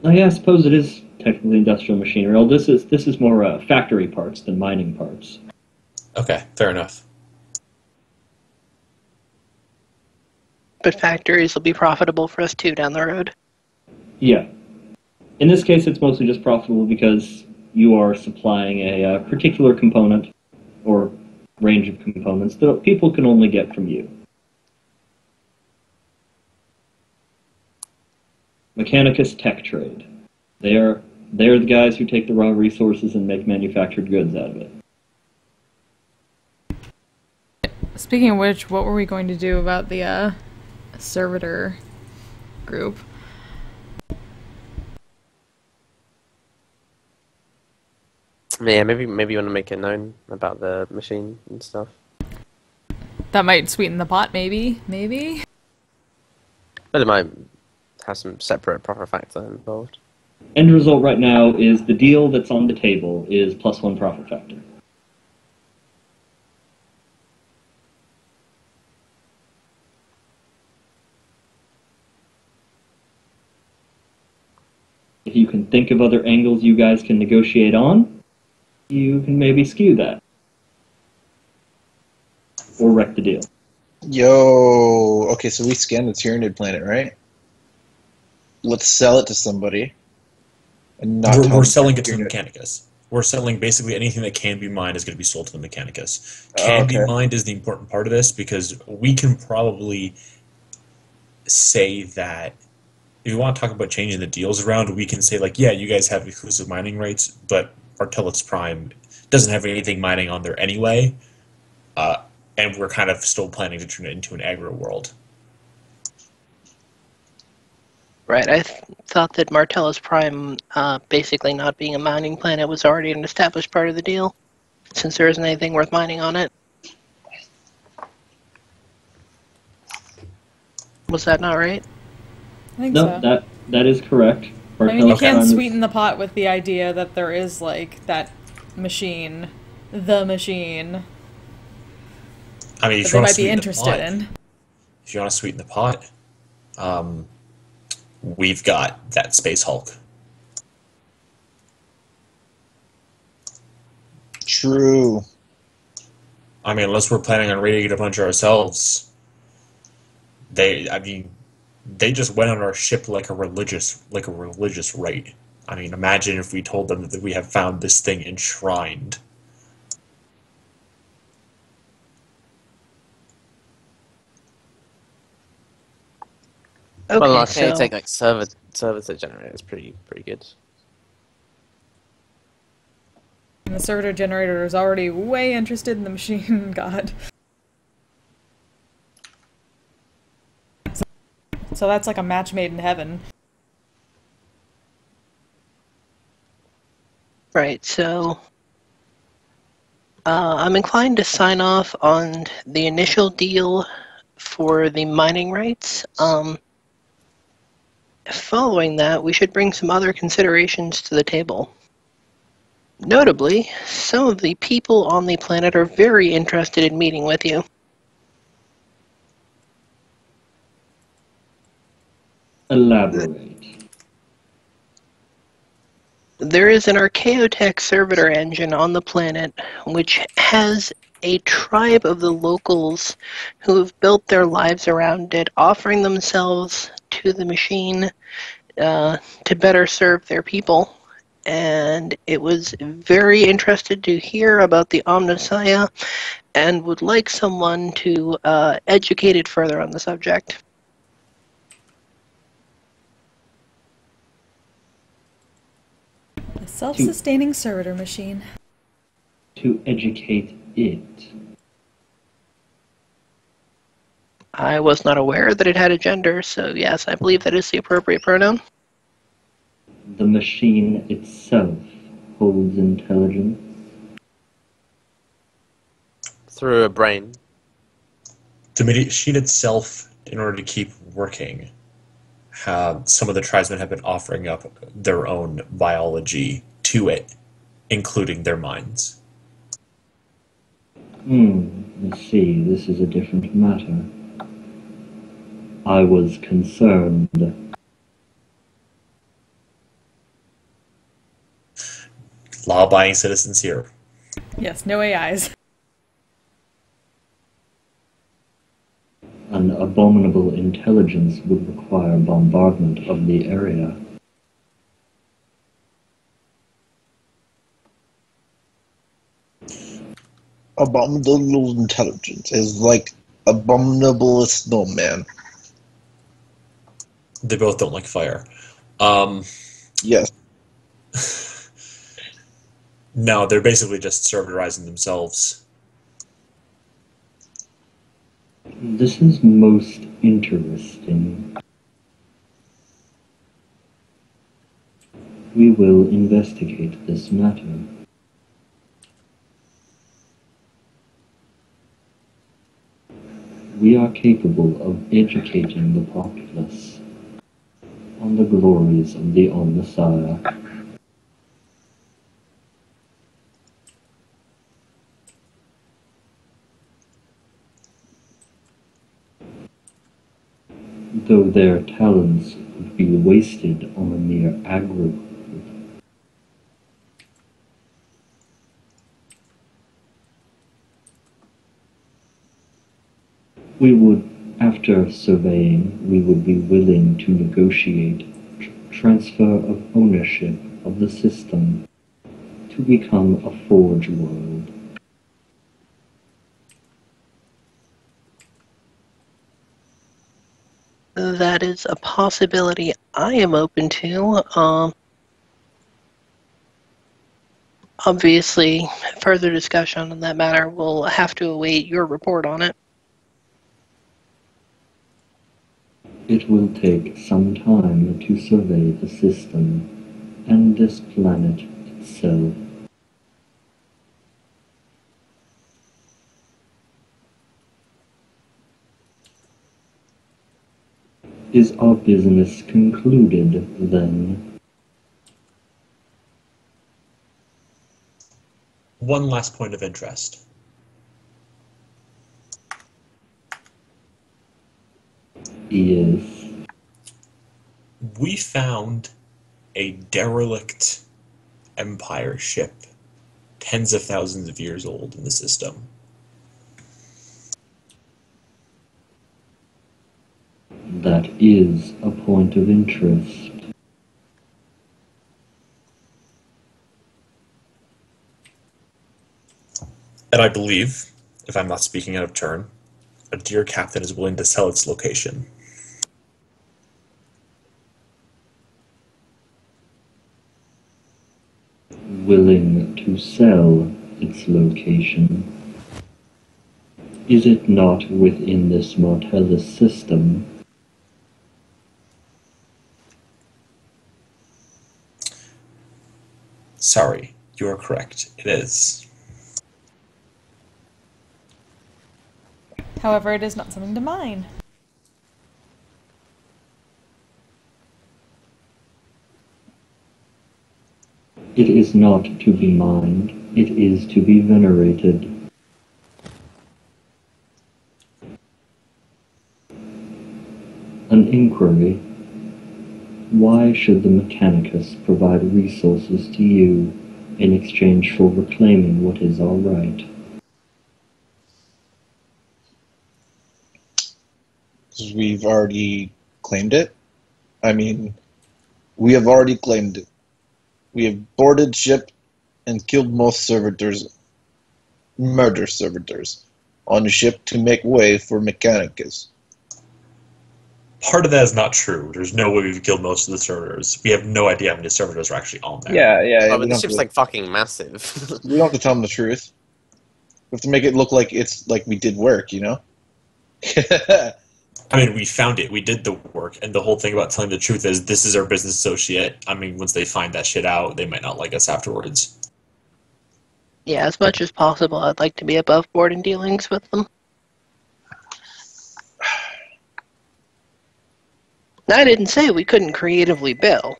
Oh, yeah, I suppose it is technically industrial machinery. Well, this is more factory parts than mining parts. Okay, fair enough. But factories will be profitable for us too down the road. Yeah. In this case, it's mostly just profitable because you are supplying a particular component or range of components that people can only get from you. Mechanicus Tech Trade. They're the guys who take the raw resources and make manufactured goods out of it. Speaking of which, what were we going to do about the servitor group? Yeah, maybe you want to make it known about the machine and stuff. That might sweeten the pot, maybe? Maybe? But it might have some separate profit factor involved. End result right now is the deal that's on the table is +1 profit factor. If you can think of other angles you guys can negotiate on, you can maybe skew that. Or wreck the deal. Yo, okay, so we scanned the Tyranid planet, right? Let's sell it to somebody. And not tell We're them selling it to the Tyranid. Mechanicus. We're selling basically anything that can be mined is going to be sold to the Mechanicus. Oh, Can be okay. mined is the important part of this, because we can probably say that if you want to talk about changing the deals around, we can say, like, yeah, you guys have exclusive mining rights, but Artellus Prime doesn't have anything mining on there anyway, and we're kind of still planning to turn it into an agro world. Right, I thought that Martellus Prime, basically not being a mining planet, was already an established part of the deal, since there isn't anything worth mining on it. Was that not right? I think No, so. that is correct. I mean, you Artellus can Prime is- sweeten the pot with the idea that there is, like, that machine, the machine, I mean, that if they you want to might be sweeten the interested pot, in. if you want to sweeten the pot, we've got that Space Hulk. True. I mean, unless we're planning on raiding it a bunch ourselves, they just went on our ship like a religious rite. I mean, imagine if we told them that we have found this thing enshrined. Okay, Well, like, so take like server to generate. It's pretty good. And the servitor generator is already way interested in the machine god. So that's like a match made in heaven. right, so I'm inclined to sign off on the initial deal for the mining rights. Following that, we should bring some other considerations to the table. Notably, some of the people on the planet are very interested in meeting with you. Elaborate. There is an Archaeotech servitor engine on the planet which has a tribe of the locals who have built their lives around it, offering themselves to the machine to better serve their people. And it was very interested to hear about the Omnissiah and would like someone to educate it further on the subject. Self-sustaining servitor machine. To educate it. I was not aware that it had a gender, so yes, I believe that is the appropriate pronoun. The machine itself holds intelligence. Through a brain. The machine itself, in order to keep working, some of the tribesmen have been offering up their own biology to it, including their minds. I see. This is a different matter. I was concerned. Law-abiding citizens here. Yes, no AIs. An abominable intelligence would require bombardment of the area. Abominable intelligence is like abominable snowman. They both don't like fire. Yes. No, they're basically just servitorizing themselves. This is most interesting. We will investigate this matter. We are capable of educating the populace on the glories of the Omnissiah. Though their talents would be wasted on a mere agro. We would, after surveying, we would be willing to negotiate transfer of ownership of the system to become a forge world. That is a possibility I am open to. Obviously, further discussion on that matter will have to await your report on it. It will take some time to survey the system and this planet itself. Is our business concluded, then? One last point of interest. Yes. We found a derelict Empire ship, tens of thousands of years old in the system. That is a point of interest. And I believe, if I'm not speaking out of turn, a dear captain is willing to sell its location. Willing to sell its location. Is it not within this Martellus system? Sorry, you are correct. It is. However, it is not something to mine. It is not to be mined, it is to be venerated. An inquiry. Why should the Mechanicus provide resources to you in exchange for reclaiming what is our right? Because we've already claimed it. I mean, we have already claimed it. We have boarded ship and killed most servitors, murder servitors, on the ship to make way for Mechanicus. Part of that is not true. There's no way we've killed most of the servitors. We have no idea how many servitors are actually on there. Yeah. Oh, we but the don't ship's have like fucking massive. to, we don't have to tell them the truth. We have to make it look like it's like we did work, you know? I mean, we found it. We did the work. And the whole thing about telling the truth is this is our business associate. I mean, once they find that shit out, they might not like us afterwards. Yeah, as much as possible, I'd like to be above board in dealings with them. I didn't say we couldn't creatively bill.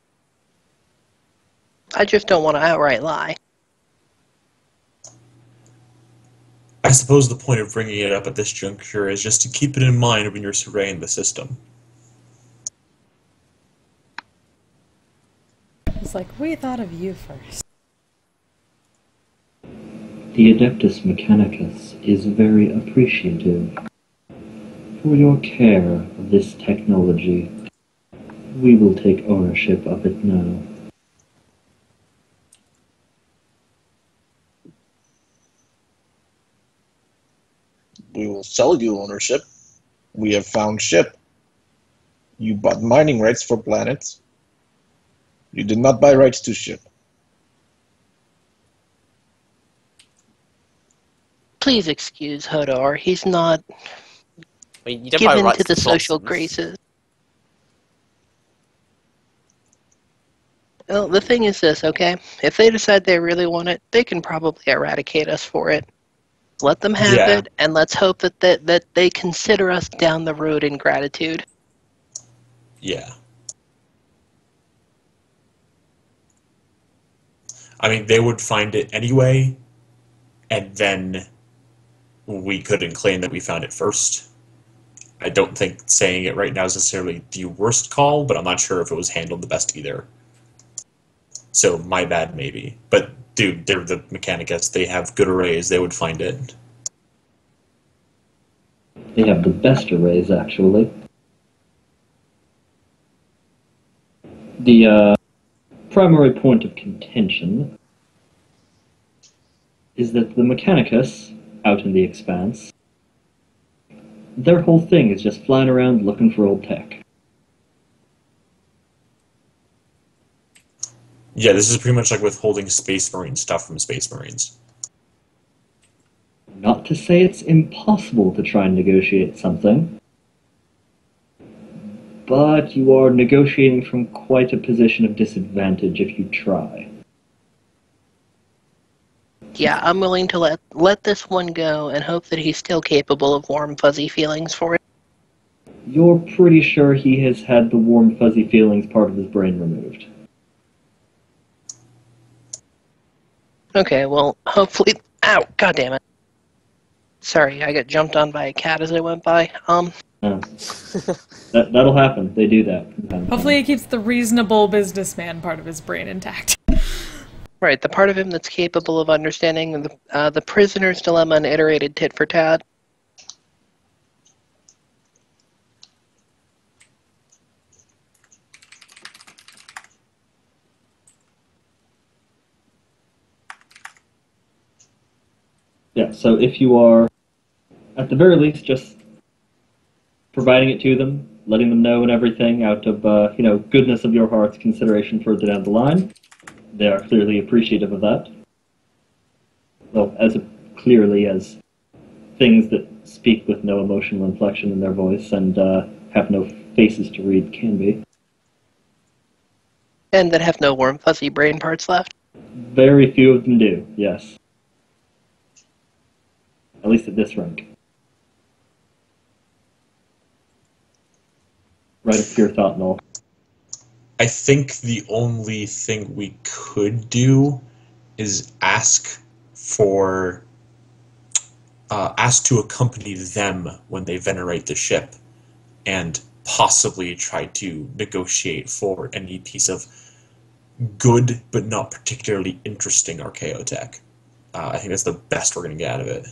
I just don't want to outright lie. I suppose the point of bringing it up at this juncture is just to keep it in mind when you're surveying the system. It's like, we thought of you first. The Adeptus Mechanicus is very appreciative for your care of this technology. We will take ownership of it now. We will sell you ownership. We have found ship. You bought mining rights for planets. You did not buy rights to ship. Please excuse Hodor. He's not I mean, you don't buy given rights to the social Blossom's. graces. Well, the thing is this, okay? If they decide they really want it, they can probably eradicate us for it. Let them have Yeah. it, and let's hope that they consider us down the road in gratitude. Yeah. I mean, they would find it anyway, and then we couldn't claim that we found it first. I don't think saying it right now is necessarily the worst call, but I'm not sure if it was handled the best either. So, my bad, maybe. But, dude, they're the Mechanicus. They have good arrays. They would find it. They have the best arrays, actually. The primary point of contention is that the Mechanicus, out in the expanse, their whole thing is just flying around looking for old tech. Yeah, this is pretty much like withholding Space Marine stuff from Space Marines. Not to say it's impossible to try and negotiate something, but you are negotiating from quite a position of disadvantage if you try. Yeah, I'm willing to let this one go and hope that he's still capable of warm, fuzzy feelings for it. You're pretty sure he has had the warm, fuzzy feelings part of his brain removed. Okay, well, hopefully... Ow! God damn it. Sorry, I got jumped on by a cat as I went by. That'll happen. They do that from time to Hopefully time. it keeps the reasonable businessman part of his brain intact. Right, the part of him that's capable of understanding the prisoner's dilemma and iterated tit for tat. Yeah, so if you are, at the very least, just providing it to them, letting them know and everything out of, goodness of your heart's consideration further down the line, they are clearly appreciative of that. Well, as clearly as things that speak with no emotional inflection in their voice and have no faces to read can be. And that have no warm, fuzzy brain parts left. Very few of them do, yes. At least at this rank. Right of pure thought and all. I think the only thing we could do is ask to accompany them when they venerate the ship, and possibly try to negotiate for any piece of good but not particularly interesting archaeotech. I think that's the best we're going to get out of it.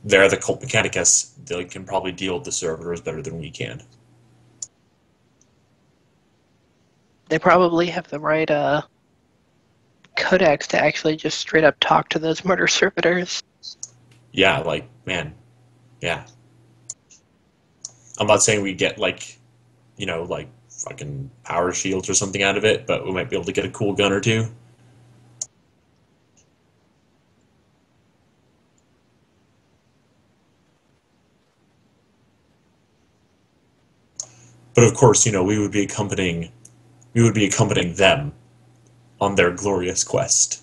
They're the Cult Mechanicus. They can probably deal with the servitors better than we can. They probably have the right codex to actually just straight up talk to those murder servitors. Yeah, like, man. Yeah. I'm not saying we get like, like fucking power shields or something out of it, but we might be able to get a cool gun or two. But of course, we would be accompanying them on their glorious quest.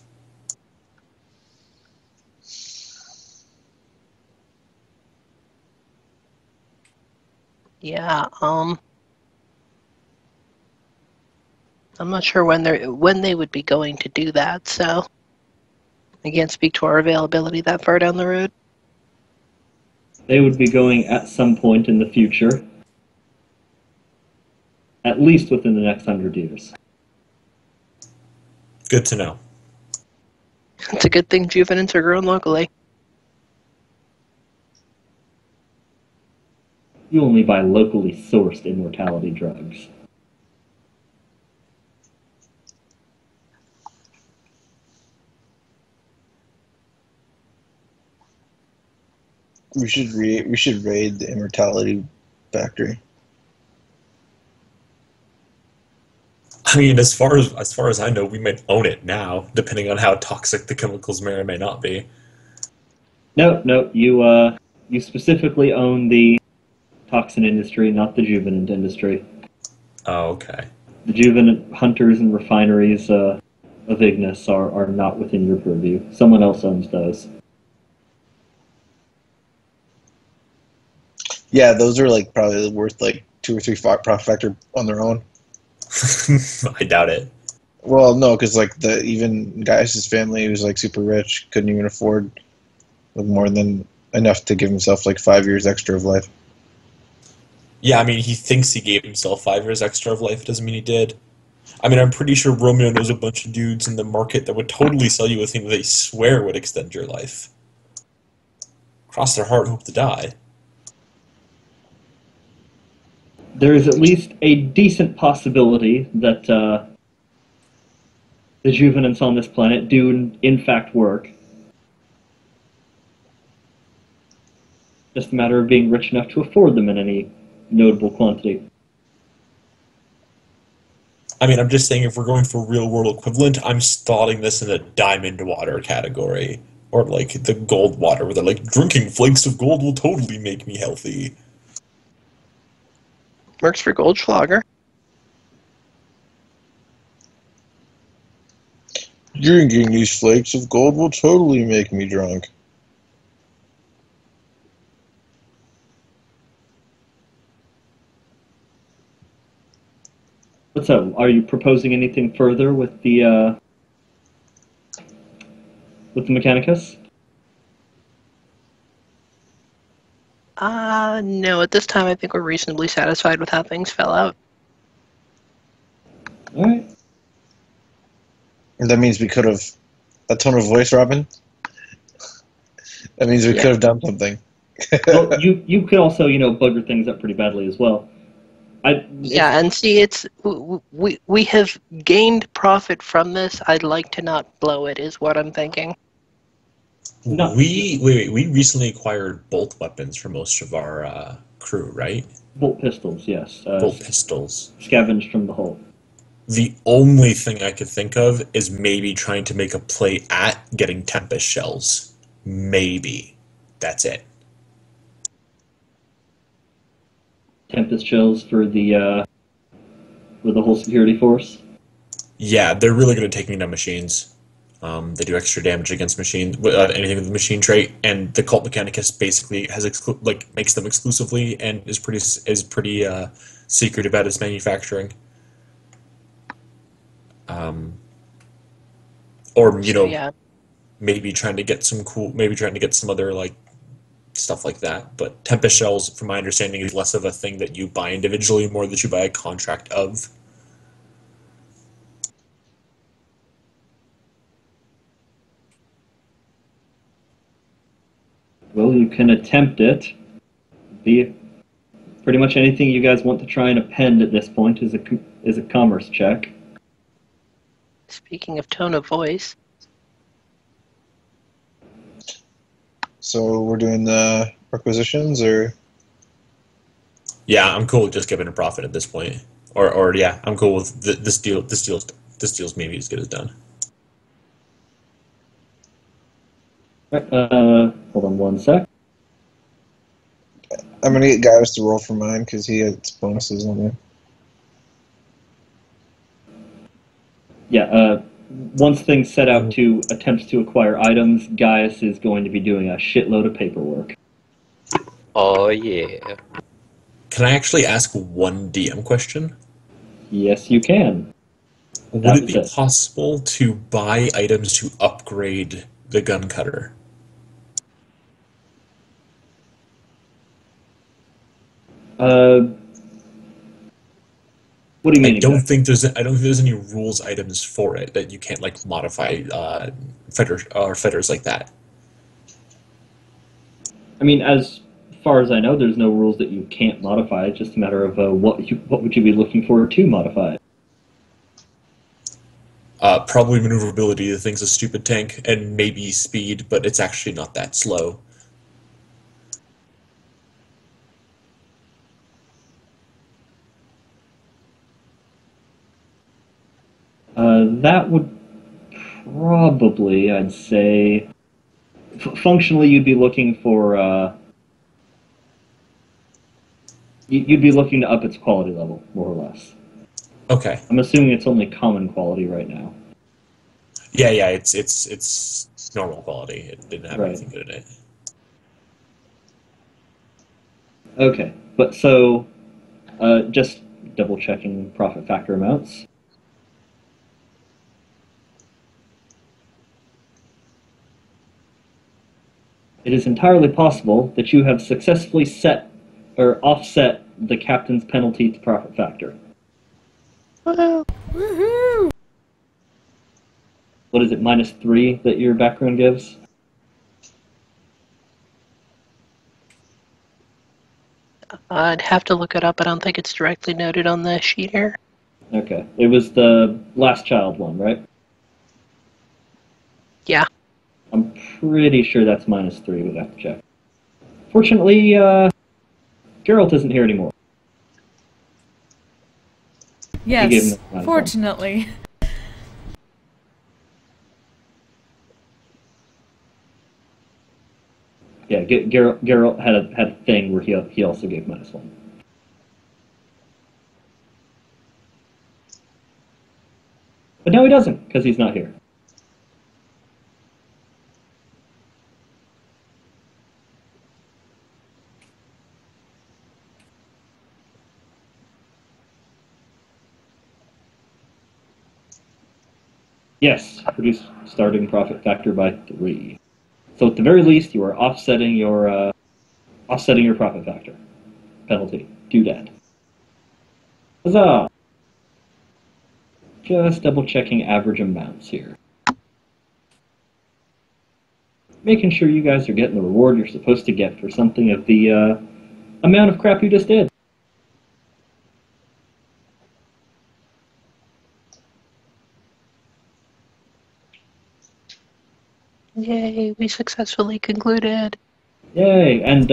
Yeah, I'm not sure when they would be going to do that, so I can't speak to our availability that far down the road. They would be going at some point in the future, at least within the next 100 years. Good to know. It's a good thing juvenants are grown locally. You only buy locally sourced immortality drugs. We should raid the immortality factory. I mean, as far as I know, we might own it now, depending on how toxic the chemicals may or may not be. No, you specifically own the toxin industry, not the juvenant industry. Oh, okay. The juvenant hunters and refineries of Ignis are not within your purview. Someone else owns those. Yeah, those are like probably worth like 2 or 3 profit factor on their own. I doubt it. Well, no, because like even Gaius' family, who's like super rich, couldn't even afford like, more than enough to give himself like 5 years extra of life. Yeah, I mean, he thinks he gave himself 5 years extra of life. Doesn't mean he did. I mean, I'm pretty sure Romeo knows a bunch of dudes in the market that would totally sell you a thing that they swear would extend your life. Cross their heart, hope to die. There is at least a decent possibility that the juvenants on this planet do in fact work. Just a matter of being rich enough to afford them in any notable quantity. I mean, I'm just saying if we're going for real world equivalent, I'm slotting this in the diamond water category. Or like the gold water, where they're like, drinking flakes of gold will totally make me healthy. Works for Goldschlager. Drinking these flakes of gold will totally make me drunk. What's up? Are you proposing anything further with the Mechanicus? No, at this time I think we're reasonably satisfied with how things fell out. Alright. And that means we could have a tone of voice, Robin. That means we Yeah. could have done something. Well, you could also, bugger things up pretty badly as well. Yeah, and see, we have gained profit from this. I'd like to not blow it, is what I'm thinking. No. We recently acquired bolt weapons for most of our crew, right? Bolt pistols, yes. Bolt pistols. Scavenged from the hull. The only thing I could think of is maybe trying to make a play at getting Tempest shells. Maybe. That's it. Tempest shells for the whole security force. Yeah, they're really good at taking down machines. They do extra damage against machines, anything with the machine trait, and the Cult Mechanicus basically has makes them exclusively and is pretty secret about its manufacturing. Or Yeah. maybe trying to get some other like stuff like that. But Tempest shells, from my understanding, is less of a thing that you buy individually, more that you buy a contract of. Well, you can attempt it. Pretty much anything you guys want to try and append at this point is a commerce check. Speaking of tone of voice, So we're doing the requisitions, or Yeah, I'm cool with just giving a profit at this point. Or yeah, I'm cool with this deal. This deal's maybe as good as done. Right, hold on one sec. I'm gonna get Gaius to roll for mine because he has bonuses on there. Yeah, once things set out to attempts to acquire items, Gaius is going to be doing a shitload of paperwork. Oh yeah. Can I actually ask one DM question? Yes, you can. Would That it was be it. possible to buy items to upgrade the gun cutter? Uh, what do you mean exactly? I don't think there's any rules items for it that you can't like modify fetters like that. I mean, as far as I know, there's no rules that you can't modify. It's just a matter of what would you be looking for to modify it. Probably maneuverability. The thing's a stupid tank, and maybe speed, but it's actually not that slow. That would probably, I'd say, functionally, you'd be looking for. You'd be looking to up its quality level, more or less. Okay. I'm assuming it's only common quality right now. Yeah, it's normal quality. It didn't have Right. anything good in it. Okay, but so, just double checking profit factor amounts. It is entirely possible that you have successfully set or offset the captain's penalty to profit factor. Woohoo! What is it, -3 that your background gives? I'd have to look it up. I don't think it's directly noted on the sheet here. Okay, it was the last child one, right? Yeah. I'm pretty sure that's -3. We'd have to check. Fortunately, Geralt isn't here anymore. He gave Yes, him the fortunately. Yeah, Geralt had a thing where he also gave -1. But no, he doesn't, because he's not here. Yes, reduce starting profit factor by 3. So at the very least, you are offsetting your profit factor penalty. Do that. Huzzah! Just double checking average amounts here. Making sure you guys are getting the reward you're supposed to get for something of the amount of crap you just did. Yay, we successfully concluded. Yay! And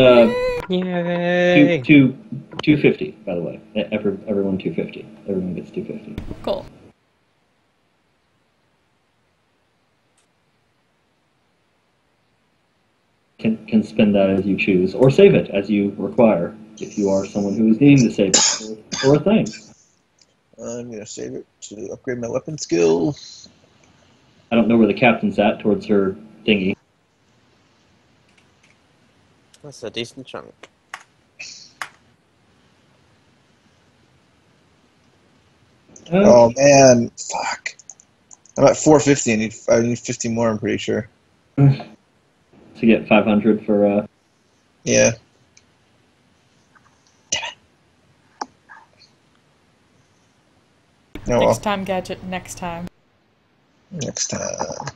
Yay! 250, by the way. Everyone 250. Everyone gets 250. Cool. Can spend that as you choose, or save it as you require, if you are someone who is needing to save it for a thing. I'm gonna save it to upgrade my weapon skill. I don't know where the captain's at towards her dinghy. That's a decent chunk. Oh man, fuck! I'm at 450. I need 50 more. I'm pretty sure. To get 500 for Yeah. Oh well. Next time, Gadget, next time. Next time.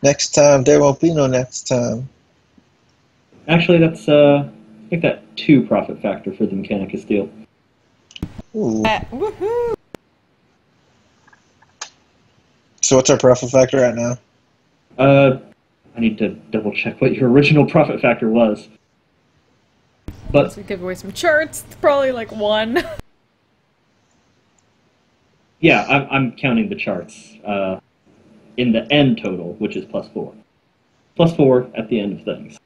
Next time. There won't be no next time. Actually, that's I think that 2 profit factor for the Mechanicus deal. Ooh. Woohoo! So what's our profit factor right now? I need to double check what your original profit factor was. But Once we give away some charts, it's probably like 1. yeah, I'm counting the charts in the end total, which is +4. +4 at the end of things.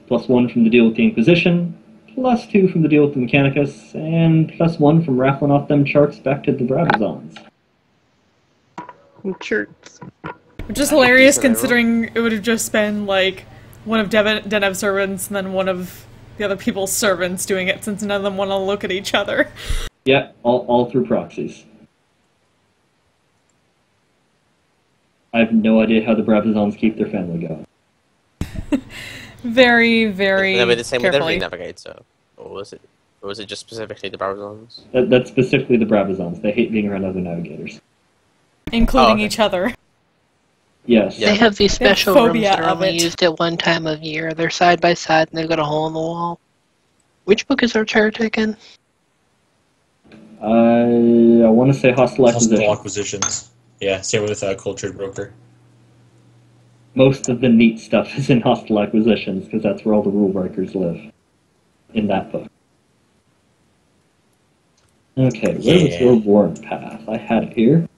+1 from the deal with the Inquisition, +2 from the deal with the Mechanicus, and +1 from raffling off them charts back to the Brabazons. Shirts. Which is hilarious decent overall. considering it would have just been like one of Denev's servants and then one of the other people's servants doing it since none of them want to look at each other. Yeah, all through proxies. I have no idea how the Brabazons keep their family going. Very, very And they were the same with carefully. every navigator, or was it? Or was it just specifically the Brabazons? That's specifically the Brabazons. They hate being around other navigators. Including Oh, okay. each other. Yes. Yeah. They have these They have special rooms phobia that are of only it. used at one time of year. They're side by side and they've got a hole in the wall. Which book is our chart again? I want to say hostile Hostile acquisition. acquisitions. Yeah, same with Cultured Broker. Most of the neat stuff is in hostile acquisitions because that's where all the rule breakers live. In that book. Okay, where was Yeah. your warrant path? I had it here.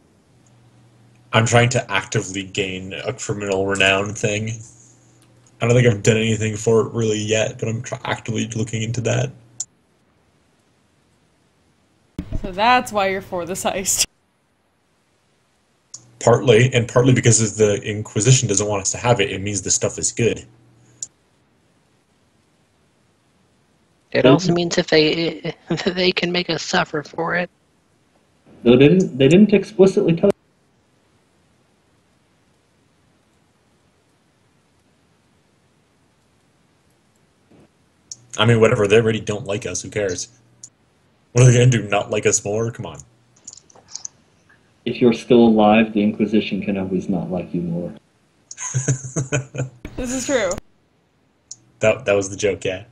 I'm trying to actively gain a criminal renown thing. I don't think I've done anything for it really yet, but I'm actively looking into that. So that's why you're for this heist. Partly, and partly because if the Inquisition doesn't want us to have it, it means the stuff is good. It also means if they can make us suffer for it. Though they didn't explicitly tell. I mean, whatever, they already don't like us, who cares? What are they going to do, not like us more? Come on. If you're still alive, the Inquisition can always not like you more. This is true. That was the joke, yeah.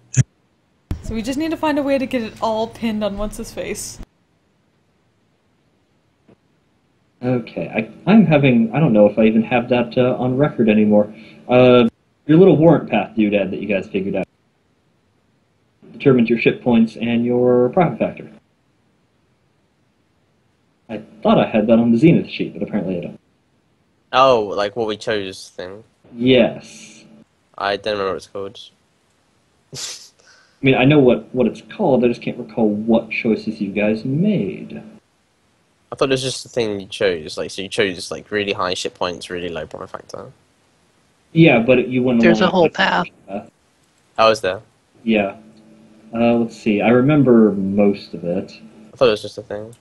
So we just need to find a way to get it all pinned on what's-his face. Okay, I'm having... I don't know if I even have that on record anymore. Your little warrant path doodad that you guys figured out determines your ship points and your profit factor. I thought I had that on the Zennith sheet, but apparently I don't. Oh, like what we chose thing. Yes. I don't remember what it's called. I mean, I know what it's called, I just can't recall what choices you guys made. I thought it was just the thing you chose. Like, so you chose like really high ship points, really low profit factor. Yeah, but you went There's a along whole with path. Oh, is there? Yeah. Let's see. I remember most of it. I thought it was just a thing.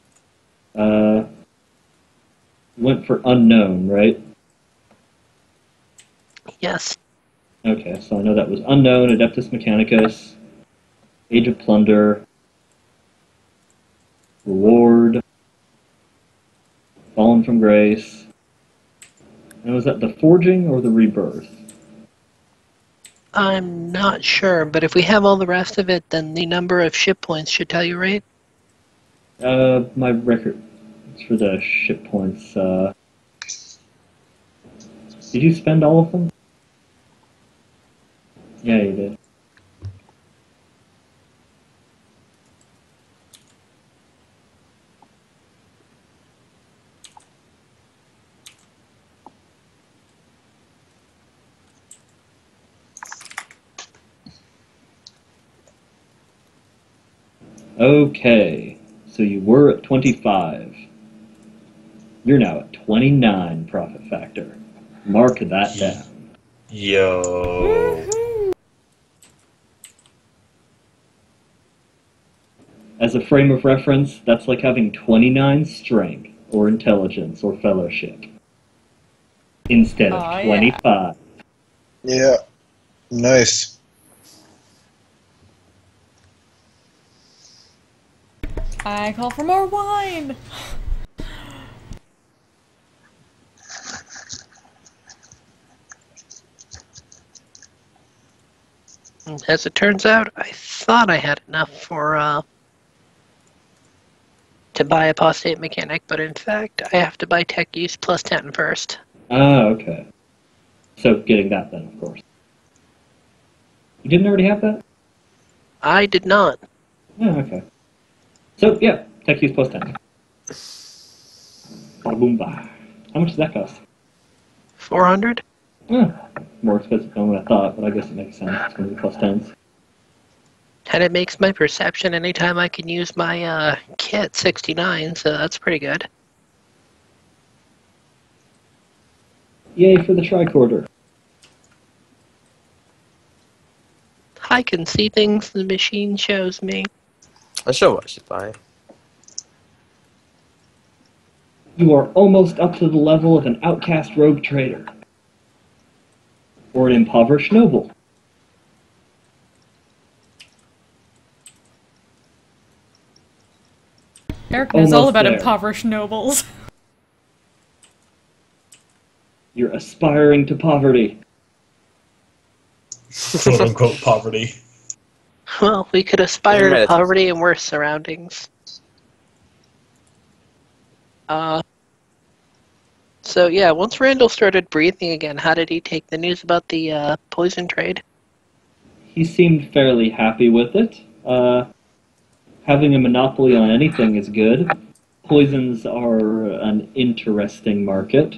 Went for unknown, right? Yes. Okay, so I know that was unknown, Adeptus Mechanicus, Age of Plunder, Reward, Fallen from Grace. And was that the Forging or the Rebirth? I'm not sure, but if we have all the rest of it, then the number of ship points should tell you, right? My record for the ship points, did you spend all of them? Yeah, you did. Okay, so you were at 25. You're now at 29 profit factor. Mark that down. Yo. As a frame of reference, that's like having 29 strength, or intelligence, or fellowship, instead of Aw, yeah. 25. Yeah. Nice. I call for more wine! As it turns out, I thought I had enough for to buy Apostate Mechanic, but in fact, I have to buy Tech Use plus 10 first. Ah, okay. So getting that then, of course. You didn't already have that? I did not. Yeah, okay. So, yeah, tech use plus 10. Bada boom ba. How much does that cost? 400? More expensive than what I thought, but I guess it makes sense. It's going to be plus 10s. And it makes my perception anytime I can use my kit 69, so that's pretty good. Yay for the tricorder. I can see things the machine shows me. I'm sure what I should buy. You are almost up to the level of an outcast rogue trader. Or an impoverished noble. Eric knows all Almost about there. impoverished nobles. You're aspiring to poverty. Quote unquote poverty. Well, we could aspire to Relative. poverty in worse surroundings. So yeah, once Randall started breathing again, how did he take the news about the poison trade? He seemed fairly happy with it. Having a monopoly on anything is good. Poisons are an interesting market.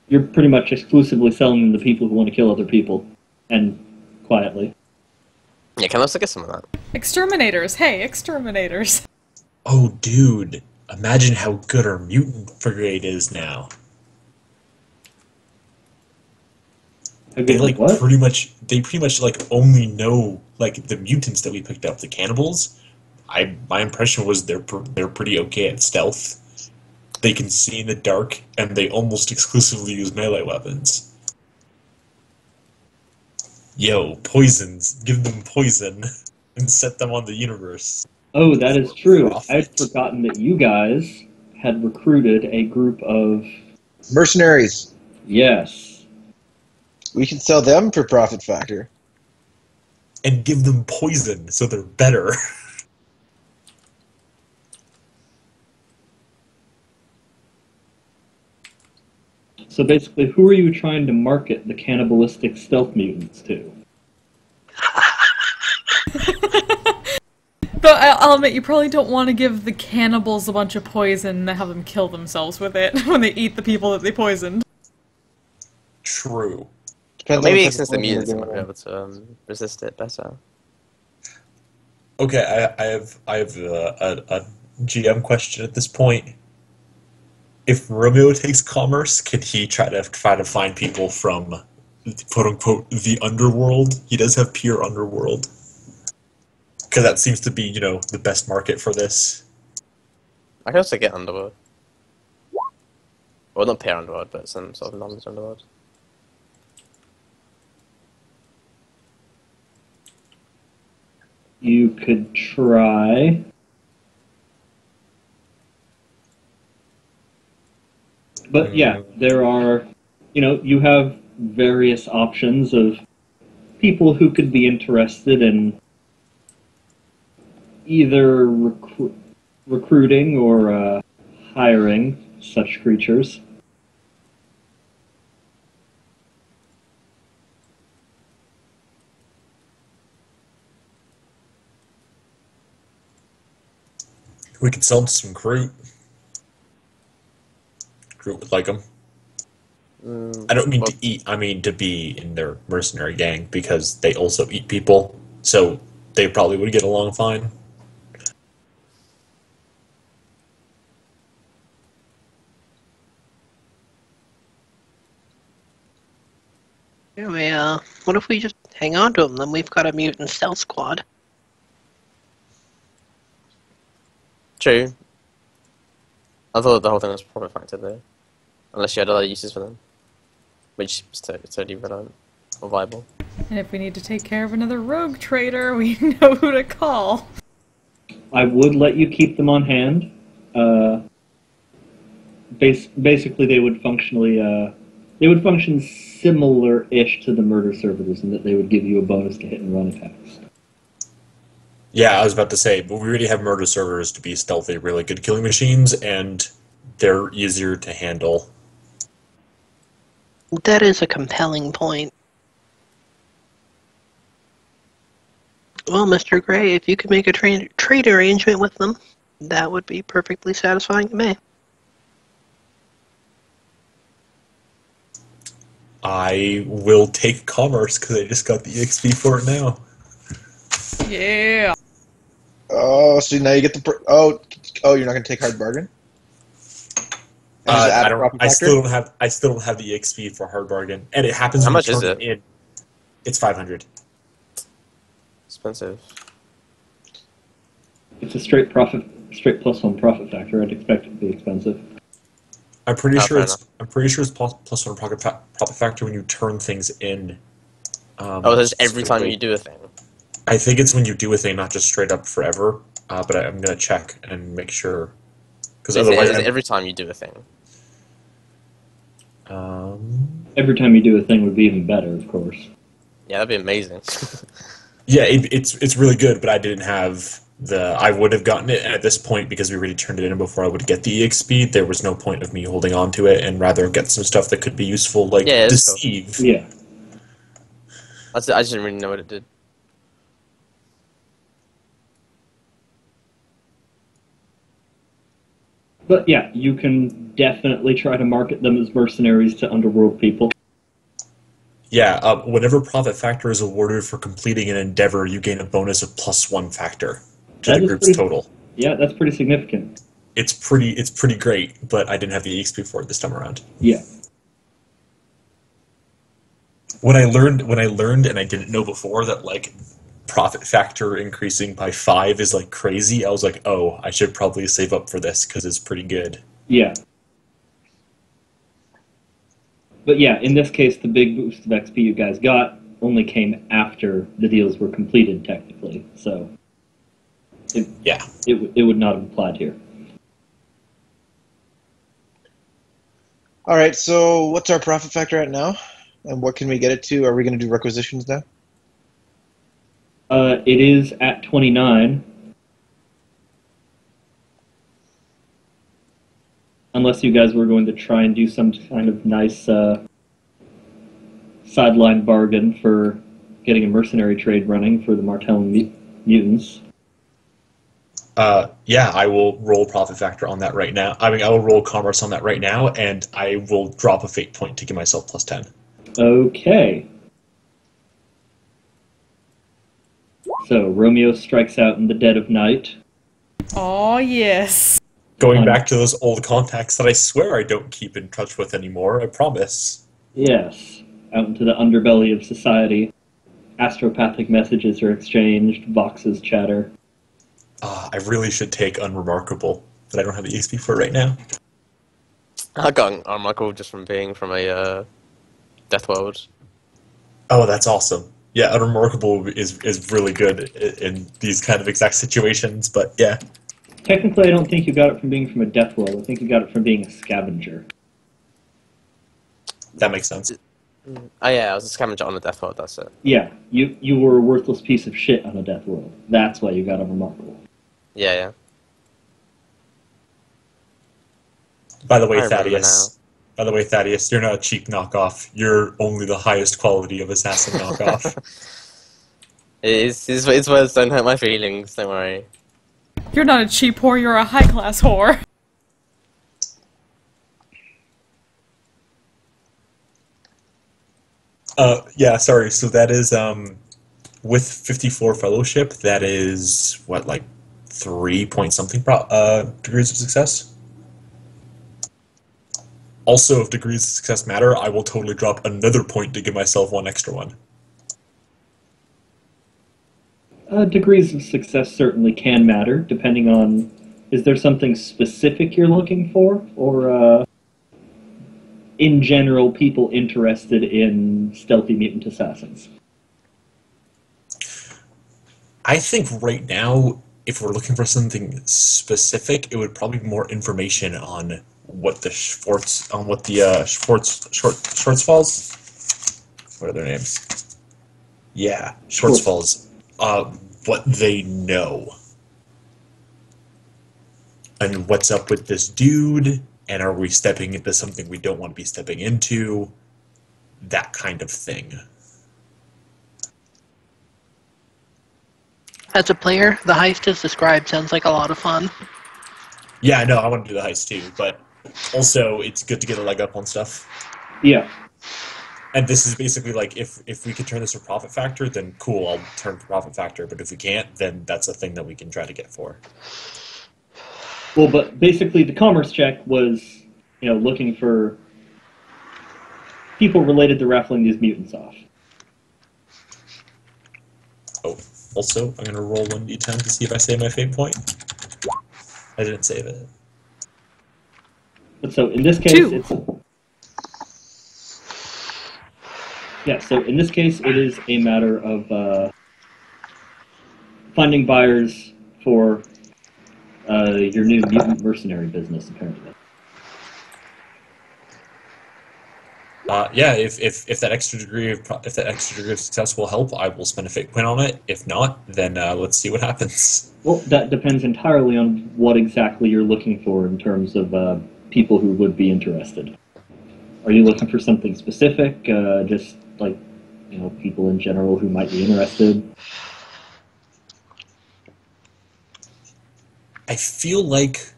You're pretty much exclusively selling them to people who want to kill other people. And quietly. Yeah, can I also get some of that? Exterminators. Hey, exterminators. Oh, dude. Imagine how good our mutant brigade is now. They What? pretty much like only know like the mutants that we picked up, the cannibals. My impression was they're pretty okay at stealth. They can see in the dark, and they almost exclusively use melee weapons. Yo, poisons. Give them poison and set them on the universe. Oh, that is true. Profit. I'd forgotten that you guys had recruited a group of... Mercenaries. Yes. We can sell them for profit factor. And give them poison so they're better. So basically, who are you trying to market the cannibalistic stealth mutants to? But I'll admit, you probably don't want to give the cannibals a bunch of poison and have them kill themselves with it when they eat the people that they poisoned. True. Well, Depends on maybe what type since of the poison mutants we're might be doing. able to resist it better. Okay, I have a GM question at this point. If Romeo takes commerce, can he try to find people from quote unquote the underworld? He does have pure underworld. Because that seems to be, the best market for this. I can also get Underworld. Well, not pure Underworld, but some sort of knowledge Underworld. You could try... But yeah, there are, you have various options of people who could be interested in either recruiting or hiring such creatures. We could sell them to some Groot. Groot would like them. I don't mean to eat, I mean to be in their mercenary gang, because they also eat people, so they probably would get along fine. Anyway, what if we just hang on to them? Then we've got a mutant stealth squad. True. I thought the whole thing was profit factor though. Unless you had other uses for them. Which is totally relevant or viable. And if we need to take care of another rogue trader, we know who to call. I would let you keep them on hand. Basically, they would function similar-ish to the murder servitors in that they would give you a bonus to hit and run attacks. Yeah, I was about to say, but we already have murder servers to be stealthy, really good killing machines, and they're easier to handle. That is a compelling point. Well, Mr. Gray, if you could make a trade arrangement with them, that would be perfectly satisfying to me. I will take commerce because I just got the XP for it now. Yeah. Oh, so now you get the... you're not going to take hard bargain? And just add I a don't. profit I factor? still don't have. I still don't have the XP for hard bargain, and it happens How when much you is turn it? in. It's 500. Expensive. It's a straight +1 profit factor. I'd expect it to be expensive. I'm pretty sure fair it's. enough. I'm pretty sure it's +1 profit factor when you turn things in. Oh, that's every time specifically. you do a thing. I think it's when you do a thing, not just straight up forever. But I'm gonna check and make sure, because otherwise, It's every time you do a thing. Every time you do a thing would be even better, of course. Yeah, that'd be amazing. yeah, it's really good. But I didn't have the. I would have gotten it at this point because we already turned it in before I would get the EXP. There was no point of me holding on to it and rather get some stuff that could be useful, like Yeah, it's cool. deceive. Yeah. I just didn't really know what it did. But yeah, you can definitely try to market them as mercenaries to underworld people. Yeah, whenever profit factor is awarded for completing an endeavor, you gain a bonus of +1 factor to That the is group's pretty- total. Yeah, that's pretty significant. It's pretty great, but I didn't have the EXP for it this time around. Yeah. When I learned, and I didn't know before that like profit factor increasing by 5 is like crazy, I was like, oh, I should probably save up for this because it's pretty good. Yeah. But yeah, in this case, the big boost of XP you guys got only came after the deals were completed, technically. So it would not have applied here. All right, so what's our profit factor at now? And what can we get it to? Are we going to do requisitions now? It is at 29. Unless you guys were going to try and do some kind of nice sideline bargain for getting a mercenary trade running for the Martellan mutants. Yeah, I will roll profit factor on that right now. I mean, I will roll commerce on that right now, and I will drop a fate point to give myself +10. Okay. So, Romeo strikes out in the dead of night. Oh, yes. Going back to those old contacts that I swear I don't keep in touch with anymore, I promise. Yes. Out into the underbelly of society. Astropathic messages are exchanged, voxes chatter. I really should take Unremarkable, but I don't have the EXP for it right now. I got Unremarkable just from being from a Death World. Oh, that's awesome. Yeah, Unremarkable is really good in these kind of exact situations, but yeah. Technically, I don't think you got it from being from a death world. I think you got it from being a scavenger. That makes sense. Oh yeah, I was a scavenger on a Death World, that's it. Yeah, you were a worthless piece of shit on a death world. That's why you got Unremarkable. Yeah. By the way, I remember Thaddeus. By the way, Thaddeus, you're not a cheap knockoff. You're only the highest quality of assassin knockoff. It's words don't hurt my feelings, don't worry. You're not a cheap whore, you're a high-class whore. Yeah, sorry. So that is, with 54 fellowship, that is, what, like 3 point something degrees of success? Also, if degrees of success matter, I will totally drop another point to give myself one extra one. Degrees of success certainly can matter, depending on... Is there something specific you're looking for? Or, in general, people interested in stealthy mutant assassins? I think right now, if we're looking for something specific, it would probably be more information on what the Schwartzfalls... What are their names? Yeah, Schwartzfalls. What they know. And what's up with this dude, and are we stepping into something we don't want to be stepping into? That kind of thing. As a player, the heist as described sounds like a lot of fun. Yeah, I know, I want to do the heist too, but also it's good to get a leg up on stuff. Yeah. And this is basically like, if we could turn this to profit factor, then cool, I'll turn to profit factor. But if we can't, then that's a thing that we can try to get for. Well, but basically the commerce check was, looking for people related to raffling these mutants off. Oh, also, I'm going to roll 1d10 to see if I save my fate point. I didn't save it. But so in this case, 2. So in this case, it is a matter of finding buyers for your new mutant mercenary business, apparently. Yeah, if that extra degree of success will help, I will spend a fate point on it. If not, then let's see what happens. Well, that depends entirely on what exactly you're looking for in terms of people who would be interested. Are you looking for something specific? Just like, people in general who might be interested? I feel like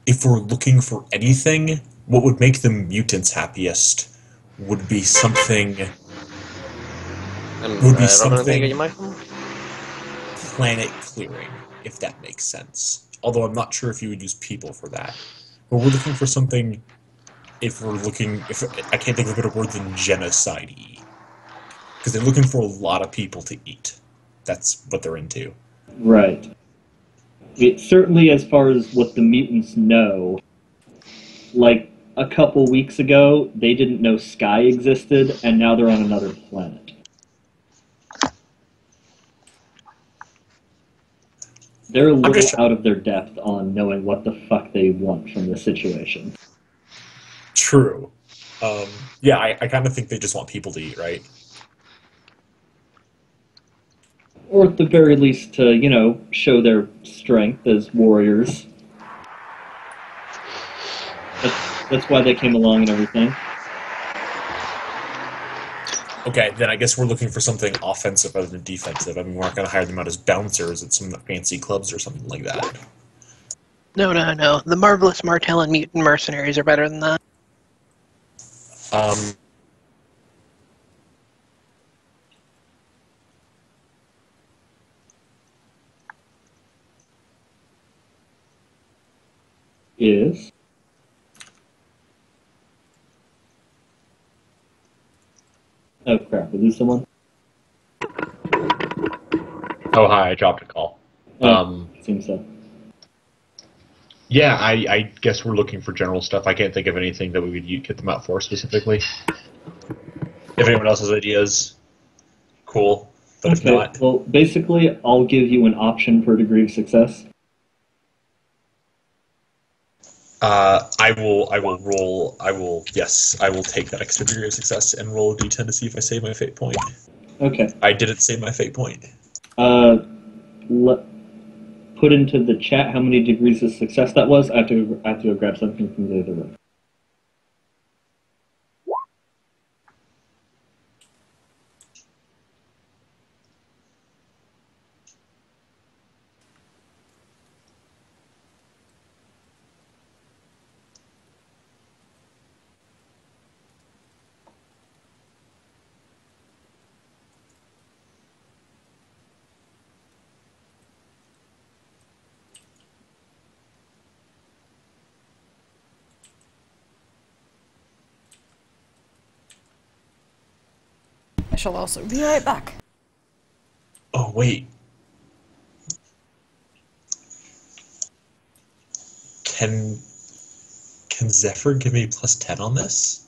if we're looking for anything, what would make the mutants happiest would be something. Planet clearing, if that makes sense. Although I'm not sure if you would use people for that. But we're looking for something. If I can't think of a better word than genocide-y, because they're looking for a lot of people to eat. That's what they're into. Right. Certainly, as far as what the mutants know, like a couple weeks ago, they didn't know Sky existed, and now they're on another planet. They're a little out of their depth on knowing what the fuck they want from the situation. True. Yeah, I kind of think they just want people to eat, right? Or at the very least to, show their strength as warriors. That's why they came along and everything. Okay, then I guess we're looking for something offensive rather than defensive. I mean, we're not going to hire them out as bouncers at some fancy clubs or something like that. No. The Marvelous Martell and Mutant Mercenaries are better than that. Is... Oh crap, was this someone? Oh, hi, I dropped a call. Seems so. Yeah, I guess we're looking for general stuff. I can't think of anything that we would get them out for specifically. If anyone else has ideas, cool. But if not... Well, basically, I'll give you an option per degree of success. I will take that extra degree of success and roll a d10 to see if I save my fate point. Okay. I didn't save my fate point. Put into the chat how many degrees of success that was. I have to go grab something from the other room. I shall also be right back. Oh, wait. Can Zephyr give me plus 10 on this?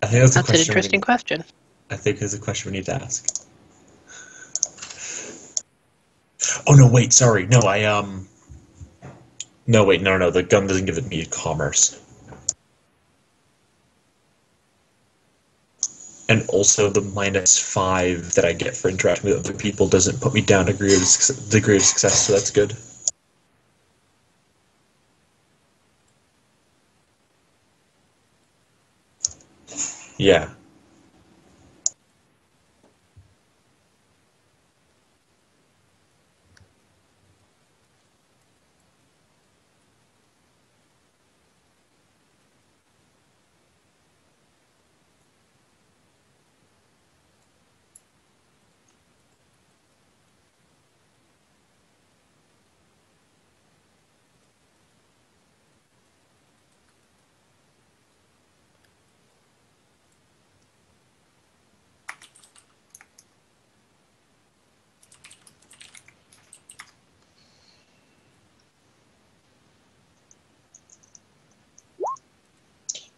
I think that's an interesting question. I think it's a question we need to ask. Oh, no, wait, sorry. No, No, wait, no, the gun doesn't give me commerce. And also the -5 that I get for interacting with other people doesn't put me down degree of success, so that's good. Yeah.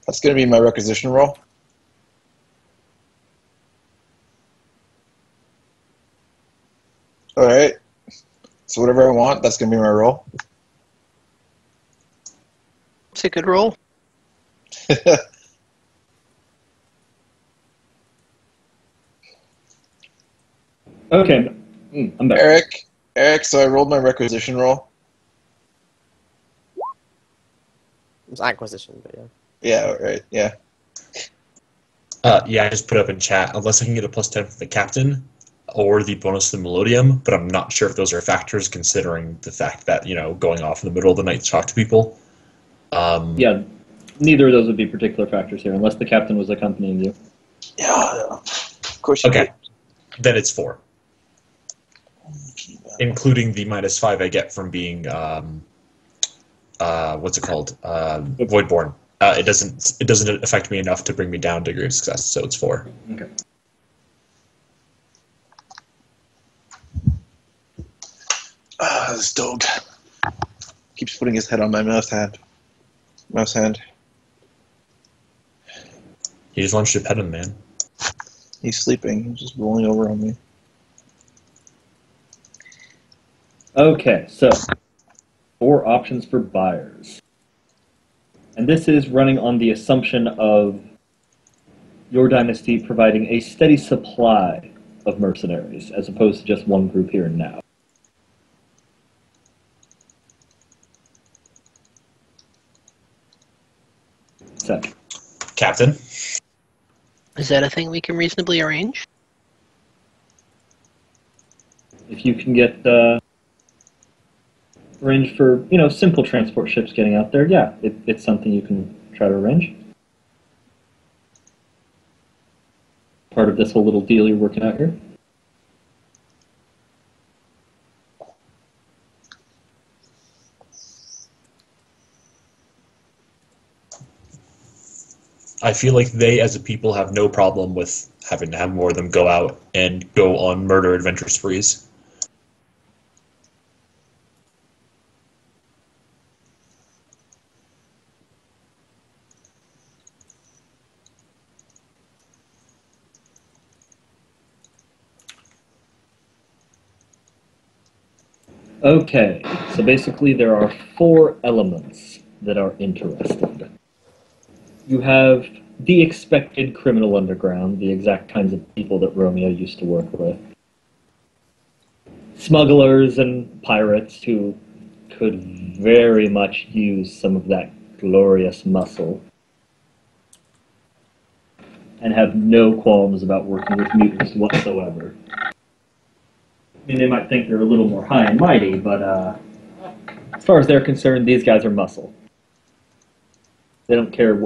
That's going to be my requisition roll. All right. So whatever I want, that's going to be my roll. It's a good roll. Okay, I'm back. Eric, so I rolled my requisition roll. It's acquisition, but yeah. Yeah, right, yeah. Yeah, I just put up in chat, unless I can get a +10 for the captain or the bonus to the Melodium, but I'm not sure if those are factors considering the fact that, going off in the middle of the night to talk to people. Yeah, neither of those would be particular factors here, unless the captain was accompanying you. Yeah, of course you Okay, then it's 4. Including the -5 I get from being, what's it called? Voidborn. It doesn't affect me enough to bring me down degree of success, so it's 4. Okay. This dog keeps putting his head on my mouse hand. He just wants you to pet him, man. He's sleeping. He's just rolling over on me. Okay, so 4 options for buyers. And this is running on the assumption of your dynasty providing a steady supply of mercenaries, as opposed to just one group here and now. So, Captain? Is that a thing we can reasonably arrange? if you can get arranged for, simple transport ships getting out there, yeah, it's something you can try to arrange. Part of this whole little deal you're working out here. I feel like they, as a people, have no problem with having to have more of them go out and go on murder adventure sprees. Okay, so basically there are 4 elements that are interested. You have the expected criminal underground, the exact kinds of people that Romeo used to work with. Smugglers and pirates who could very much use some of that glorious muscle and have no qualms about working with mutants whatsoever. I mean, they might think they're a little more high and mighty, but as far as they're concerned, these guys are muscle. They don't care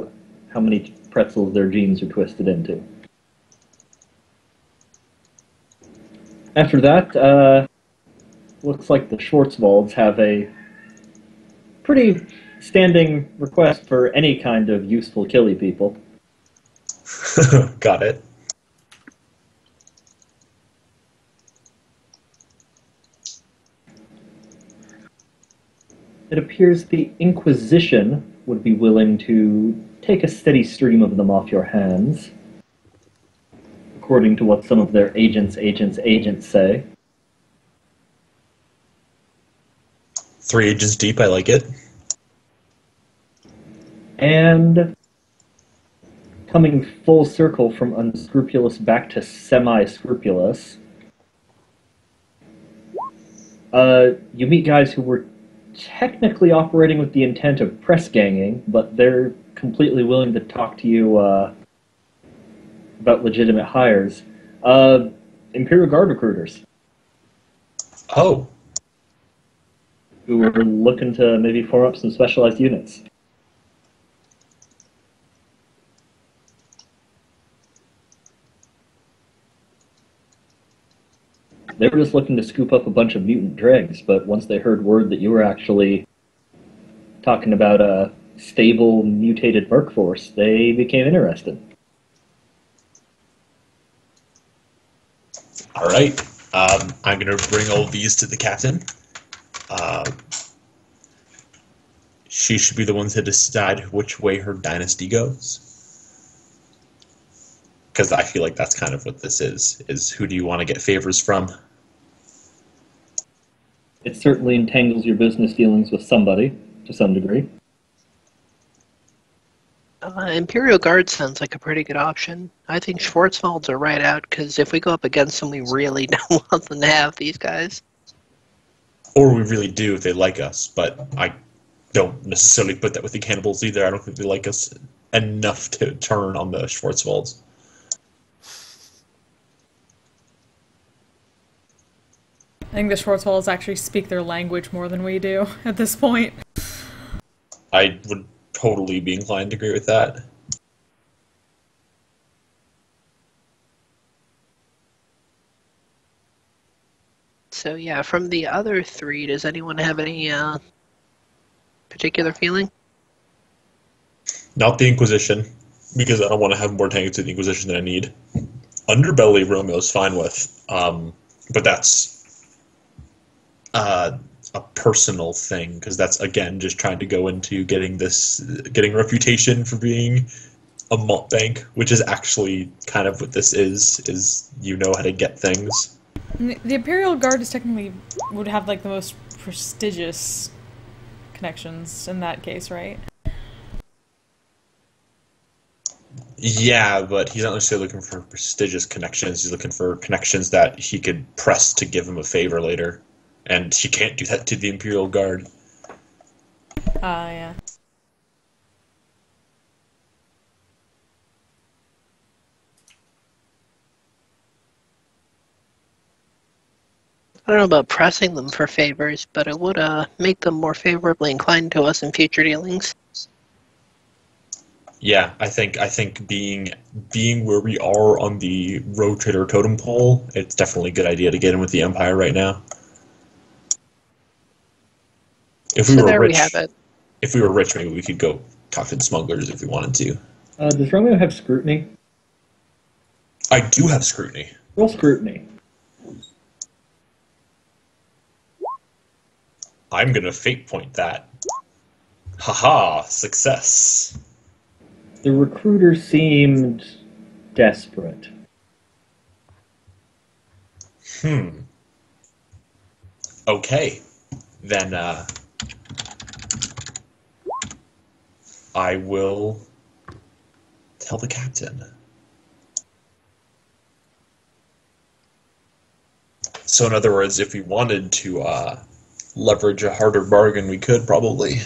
how many pretzels their genes are twisted into. After that, looks like the Schwarzwalds have a pretty standing request for any kind of useful killy people. Got it. It appears the Inquisition would be willing to take a steady stream of them off your hands, according to what some of their agents say. 3 agents deep, I like it. And coming full circle from unscrupulous back to semi-scrupulous, you meet guys who were technically operating with the intent of press ganging, but they're completely willing to talk to you about legitimate hires. Imperial Guard recruiters Oh, who were looking to maybe form up some specialized units. They were just looking to scoop up a bunch of mutant dregs, but once they heard word that you were actually talking about a stable, mutated merc force, they became interested. all right. I'm going to bring all these to the captain. She should be the one to decide which way her dynasty goes. Because I feel like that's kind of what this is who do you want to get favors from? It certainly entangles your business dealings with somebody, to some degree. Imperial Guard sounds like a pretty good option. I think Schwarzwald's are right out, because if we go up against them, we really don't want them to have these guys. Or we really do if they like us, but I don't necessarily put that with the cannibals either. I don't think they like us enough to turn on the Schwarzwalds. I think the Schwarzwalds actually speak their language more than we do at this point. I would totally be inclined to agree with that. So yeah, from the other three, does anyone have any particular feeling? Not the Inquisition, because I don't want to have more tanks to the Inquisition than I need. Underbelly Romeo's fine with, but that's a personal thing, because that's, again, just trying to go into getting a reputation for being a malt bank, which is actually kind of what this is you know how to get things. The Imperial Guard is technically would have like the most prestigious connections in that case, right? Yeah, but he's not necessarily looking for prestigious connections. He's looking for connections that he could press to give him a favor later. And he can't do that to the Imperial Guard. Yeah. I don't know about pressing them for favors, but it would make them more favorably inclined to us in future dealings. Yeah, I think being where we are on the road trader totem pole, it's definitely a good idea to get in with the Empire right now. If we So were there rich, we have it. if we were rich, maybe we could go talk to the smugglers if we wanted to. Does Romeo have scrutiny? I do have scrutiny. Roll scrutiny. I'm gonna fate point that. Haha, success. The recruiter seemed desperate. Okay. Then, I will tell the captain. So in other words, if we wanted to, leverage a harder bargain, we could probably.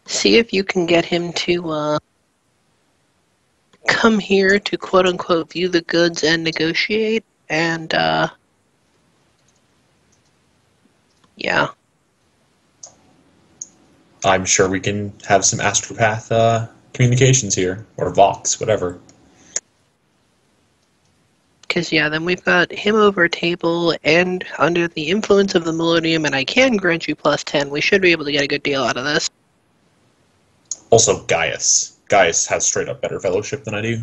See if you can get him to come here to quote-unquote view the goods and negotiate, and yeah. I'm sure we can have some astropath communications here, or Vox, whatever. Because, yeah, then we've got him over a table and under the influence of the Millennium, and I can grant you plus 10. We should be able to get a good deal out of this. Also, Gaius. Gaius has straight up better fellowship than I do.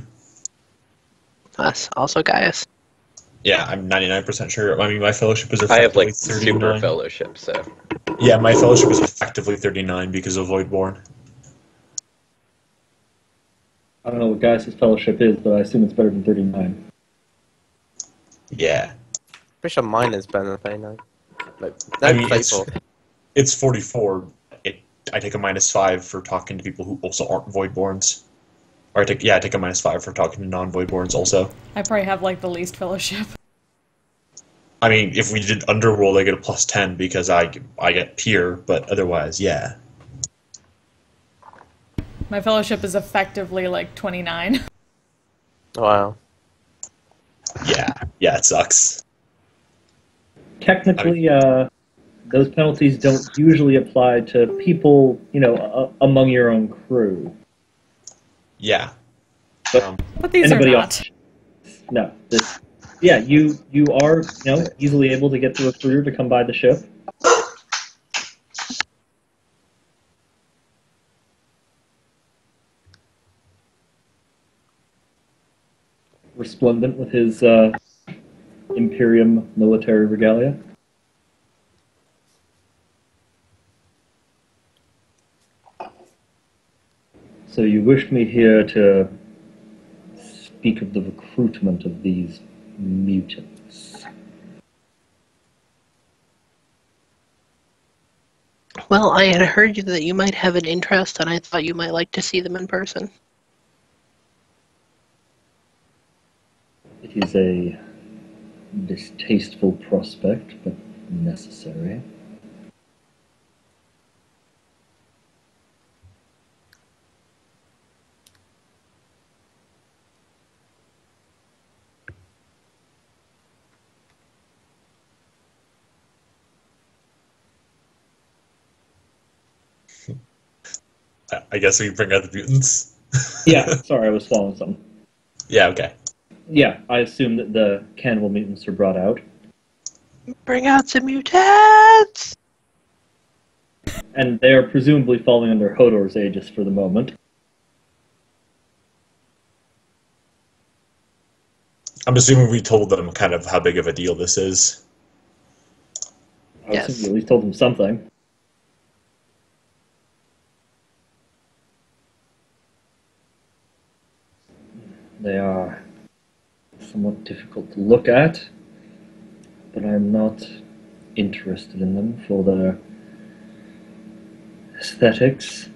Us, also Gaius. Yeah, I'm 99% sure. I mean, my fellowship is I have effectively like 39. super fellowship, so Yeah, my fellowship is effectively 39 because of Voidborn. I don't know what Gaius' fellowship is, but I assume it's better than 39. Yeah. Pretty sure mine is better than 39. Like, I no mean, faithful. it's 44. I take a -5 for talking to people who also aren't Voidborns. Or I take a -5 for talking to non-Voidborns also. I probably have like the least fellowship. I mean, if we did Underworld, I get a +10 because I get Peer, but otherwise, yeah. My fellowship is effectively like 29. Wow. Yeah, it sucks. Technically, those penalties don't usually apply to people, among your own crew. Yeah. But these are Anybody not. else? No. Yeah, you are, easily able to get through a career to come by the ship. Resplendent with his Imperium military regalia. So you wished me here to speak of the recruitment of these mutants. Well, I had heard that you might have an interest, and I thought you might like to see them in person. It is a distasteful prospect, but necessary. I guess we bring out the mutants. Yeah, sorry, I was swallowing something. Yeah, okay. Yeah, I assume that the cannibal mutants are brought out. Bring out some mutants! And they are presumably falling under Hodor's aegis for the moment. I'm assuming we told them kind of how big of a deal this is. I Yes. assume you at least told them something. They are somewhat difficult to look at, but I'm not interested in them for their aesthetics.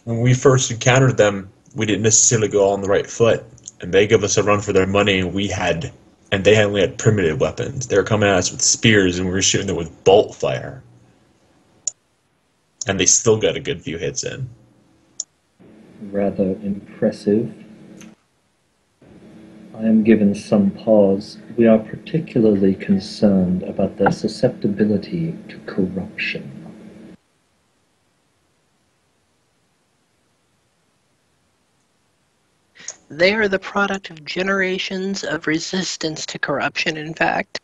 When we first encountered them, we didn't necessarily go on the right foot, and they gave us a run for their money, and they only had primitive weapons. They were coming at us with spears, and we were shooting them with bolt fire. And they still got a good few hits in. Rather impressive. I am given some pause. We are particularly concerned about their susceptibility to corruption. They are the product of generations of resistance to corruption, in fact.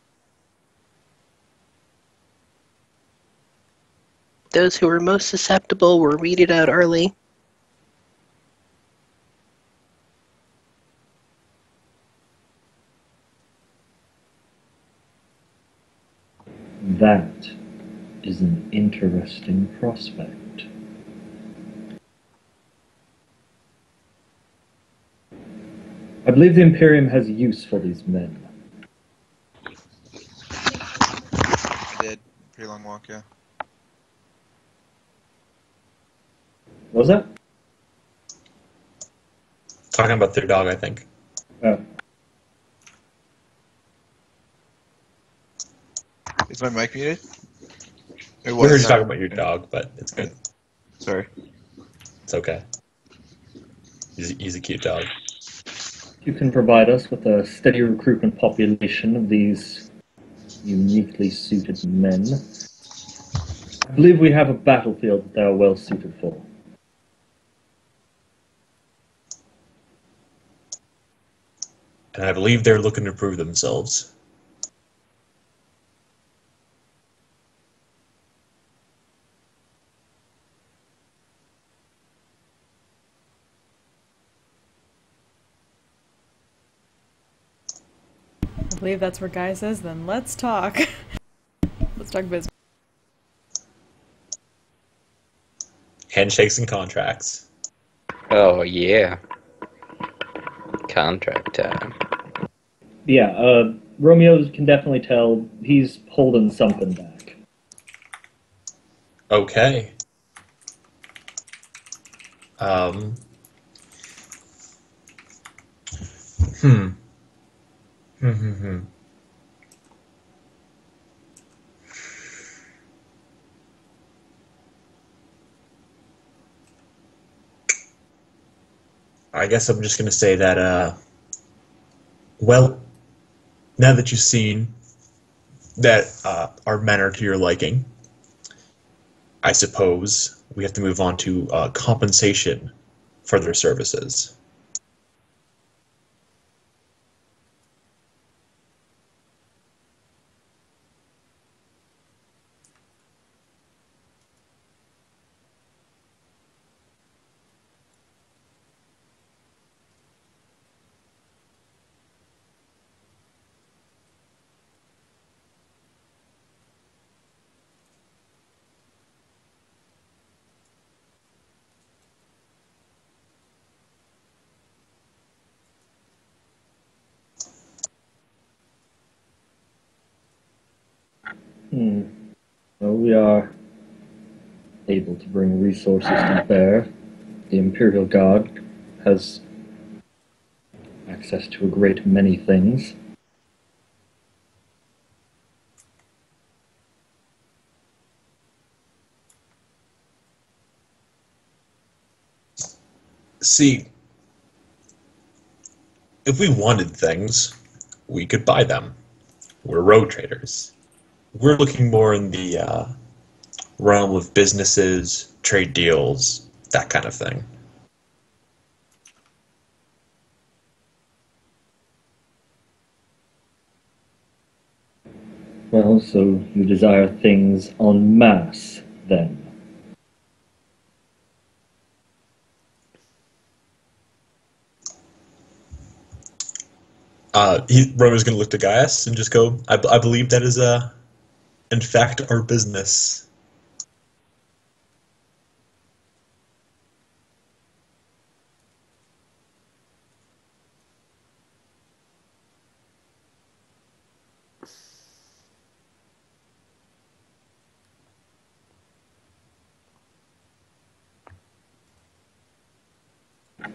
Those who were most susceptible were weeded out early. That is an interesting prospect. I believe the Imperium has use for these men. I did. Pretty long walk, yeah. What was that? Talking about their dog, I think. Oh. Is my mic muted? It We heard was. you talking about your dog, but it's good. Sorry. It's okay. He's a cute dog. You can provide us with a steady recruitment population of these uniquely suited men. I believe we have a battlefield that they are well suited for. And I believe they're looking to prove themselves. I believe that's where Guy says, then let's talk. Let's talk business. Handshakes and contracts. Oh, yeah. Contract time. Yeah, Romeo can definitely tell he's holding something back. Okay. Um, hmm. Hmm. Hmm. Hmm. I guess I'm just gonna say that. Well, now that you've seen that our men are to your liking, I suppose we have to move on to compensation for their services. Hmm. Well, we are able to bring resources to bear. The Imperial Guard has access to a great many things. See, if we wanted things, we could buy them. We're road traders. We're looking more in the realm of businesses, trade deals, that kind of thing. Well, so you desire things en masse, then? Rona's going to look to Gaius and just go, I believe that is, in fact, our business.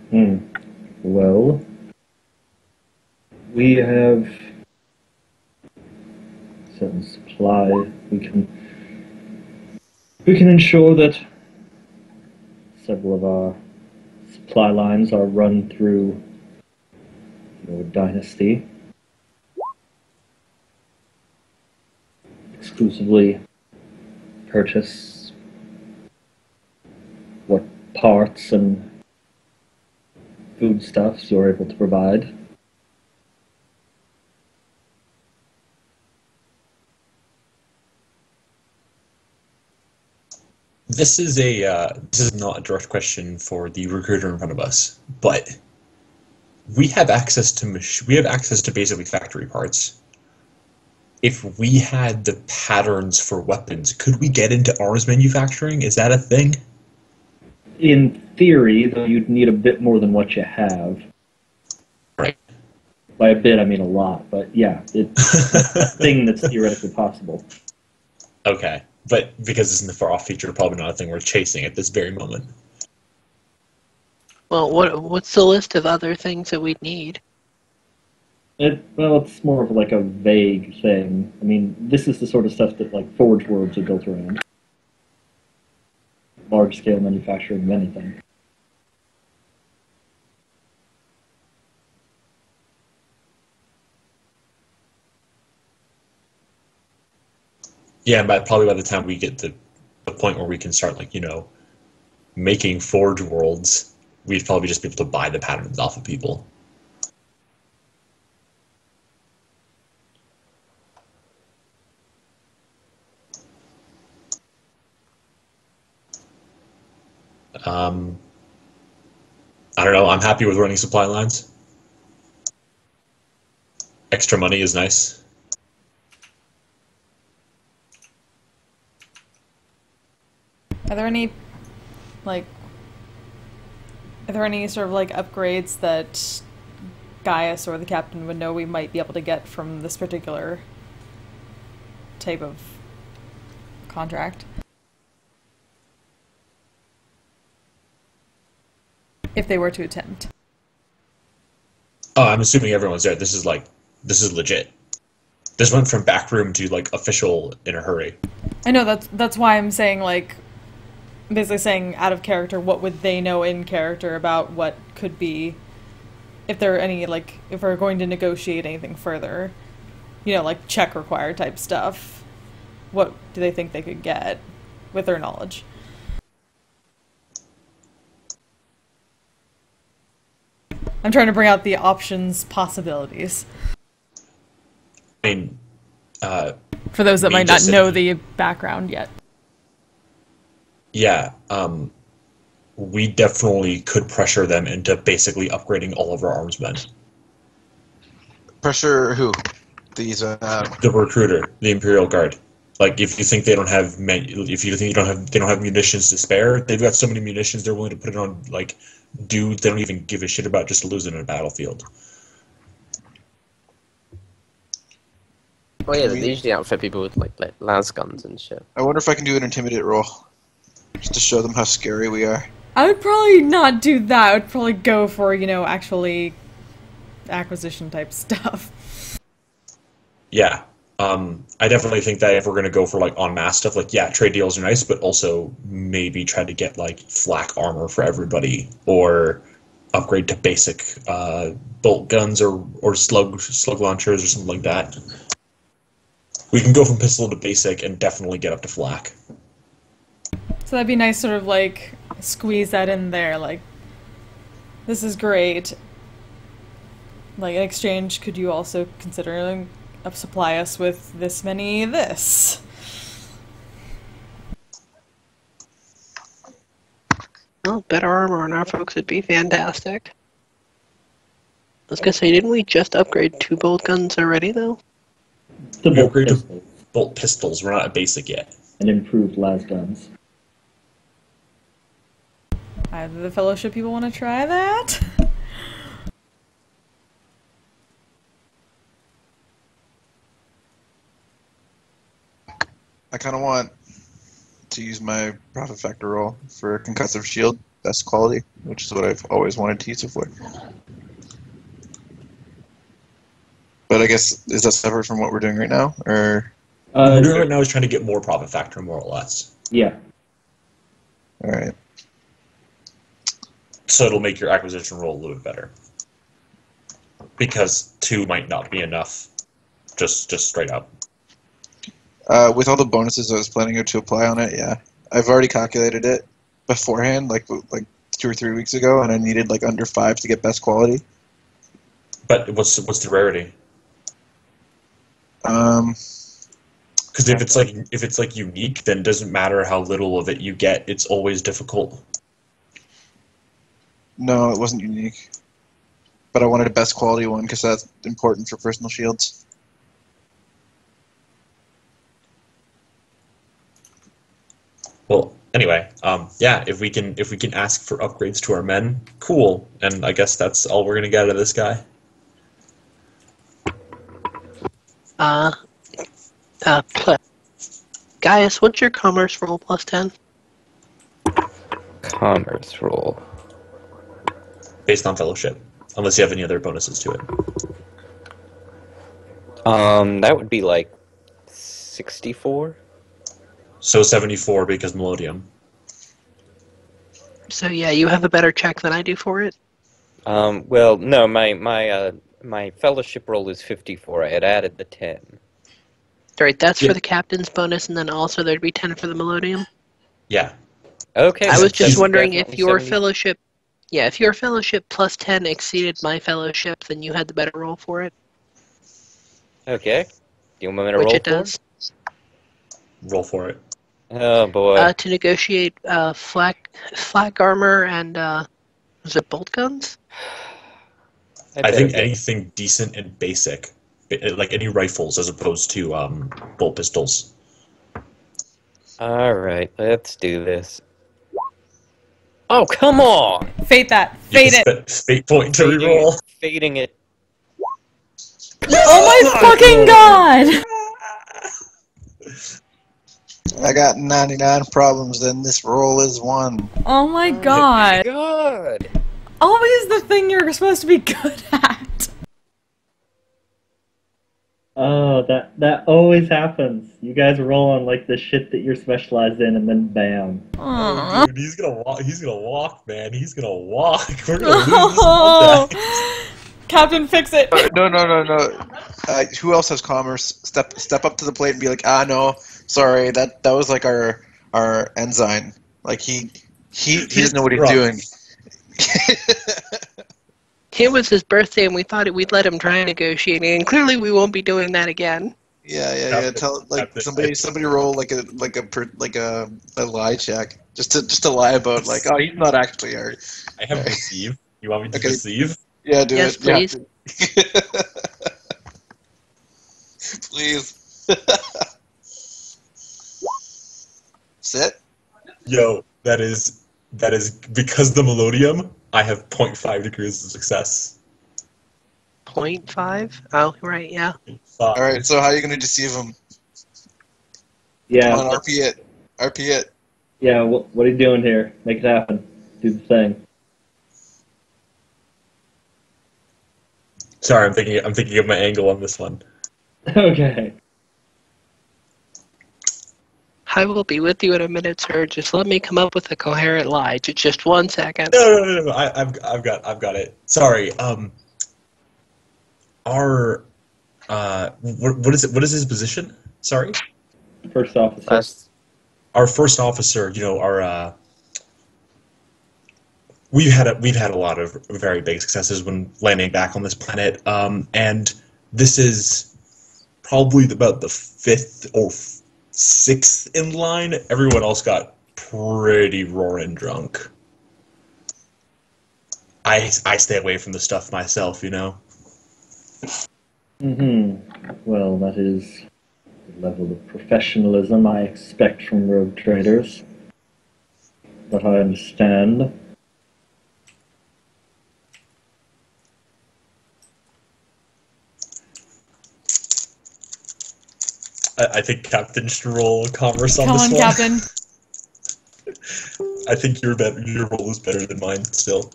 Hmm. Well, we have certain supply. We can ensure that several of our supply lines are run through your dynasty. Exclusively purchase what parts and foodstuffs you're able to provide. This is not a direct question for the recruiter in front of us, but we have access to we have access to basically factory parts. If we had the patterns for weapons, could we get into arms manufacturing? Is that a thing? In theory, though, you'd need a bit more than what you have. Right. By a bit, I mean a lot, but yeah, it's a thing that's theoretically possible. Okay, but because it's in the far off future, probably not a thing we're chasing at this very moment. Well, what's the list of other things that we'd need? Well, it's more of like a vague thing. I mean, this is the sort of stuff that like Forge Worlds are built around. Large scale manufacturing of anything. Yeah, but probably by the time we get to the point where we can start, like, making Forge Worlds, we'd probably just be able to buy the patterns off of people. Um, I don't know. I'm happy with running supply lines. Extra money is nice. Are there any, like, are there any sort of like upgrades that Gaius or the captain would know we might be able to get from this particular type of contract? if they were to attempt. Oh, I'm assuming everyone's there. This is legit. This went from back room to like official in a hurry. I know that's why I'm saying like, basically saying out of character, what would they know in character about what could be, if there are any like, if we're going to negotiate anything further, you know, like check required type stuff. What do they think they could get with their knowledge? I'm trying to bring out the options possibilities. I mean, for those that might not know the background yet. Yeah, we definitely could pressure them into basically upgrading all of our armsmen. Pressure who? These The recruiter, the Imperial Guard. Like, if you think they don't have they don't have munitions to spare, they've got so many munitions they're willing to put it on like dudes they don't even give a shit about just losing in a battlefield. Oh yeah, they usually outfit people with like lance guns and shit. I wonder if I can do an intimidate roll, just to show them how scary we are. I would probably not do that. I would probably go for, you know, actually acquisition type stuff. Yeah. I definitely think that if we're going to go for like en masse stuff, like, yeah, trade deals are nice, but also maybe try to get like flak armor for everybody, or upgrade to basic bolt guns or slug launchers or something like that. We can go from pistol to basic and definitely get up to flak. So that'd be nice, sort of like squeeze that in there, like, this is great. Like, in exchange, could you also consider supply us with this many this? Well, better armor on our folks would be fantastic. I was gonna say, didn't we just upgrade 2 bolt guns already, though? The We bolt upgraded to pistols bolt pistols. We're not at basic yet. and improved las guns. Either the Fellowship people want to try that? I kind of want to use my profit factor roll for a concussive shield, best quality, which is what I've always wanted to use it for. But I guess, is that separate from what we're doing right now, or? What we're doing right now is trying to get more profit factor, more or less. Yeah. All right. So it'll make your acquisition roll a little bit better. Because 2 might not be enough, just straight up. With all the bonuses I was planning to apply on it, yeah. I've already calculated it beforehand, like 2 or 3 weeks ago, and I needed like under 5 to get best quality. But what's the rarity? Because if it's like unique, then it doesn't matter how little of it you get. It's always difficult. No, it wasn't unique. But I wanted a best quality one because that's important for personal shields. Well, anyway, yeah, if we can ask for upgrades to our men, cool. And I guess that's all we're gonna get out of this guy. Gaius, what's your commerce roll plus 10? Commerce roll. Based on fellowship, unless you have any other bonuses to it. That would be like 64. So 74 because Melodium. So yeah, you have a better check than I do for it? Well, no, my fellowship roll is 54. I had added the 10. Alright, that's Yeah. for the captain's bonus, and then also there'd be 10 for the Melodium. Yeah. Okay. I so was just that's wondering if definitely your 70. fellowship... Yeah, if your fellowship plus 10 exceeded my fellowship, then you had the better roll for it. Okay. Do you want me to Which roll it for does. Roll for it. Oh boy. To negotiate flak armor and, was it bolt guns? I better think get- anything decent and basic, like any rifles as opposed to bolt pistols. All right, let's do this. Oh, come on! Fate that. You Fate can it. Fate point to reroll. Fading it. Oh my fucking god! I got 99 problems, then this roll is 1. Oh my god. God! always the thing you're supposed to be good at. Oh, that always happens. You guys roll on like the shit that you're specialized in, and then bam. Aww. Dude, he's gonna walk. He's gonna walk, man. He's gonna walk. We're gonna lose this contact. Captain, fix it. No. Who else has commerce? Step up to the plate and be like, no, sorry, that was like our ensign. Like he doesn't know what he's doing. It was his birthday, and we thought we'd let him try negotiating, and clearly we won't be doing that again. Yeah. Tell somebody roll like a lie check, just to lie about like, oh, he's not actually our. I have deceive. You want me to deceive? Yeah, do Yes, it. please. Please. Sit. Yo, that is because the Melodium. I have 0.5 degrees of success. 0.5? Oh, right, yeah. All right. So how are you going to deceive him? Yeah. Come on, RP it. RP it. Yeah. What are you doing here? Make it happen. Do the thing. Sorry, I'm thinking of my angle on this one. Okay. I will be with you in a minute, sir. Just let me come up with a coherent lie. Just 1 second. No. I've got it. Sorry. What is his position? Sorry. First officer. Our first officer. We've had a lot of very big successes when landing back on this planet, and this is probably about the 5th or 6th in line. Everyone else got pretty roaring drunk. I stay away from the stuff myself, Well, that is the level of professionalism I expect from rogue traders. But I understand. I think Captain should roll commerce on Come this on, one. Captain. I think your roll is better than mine still.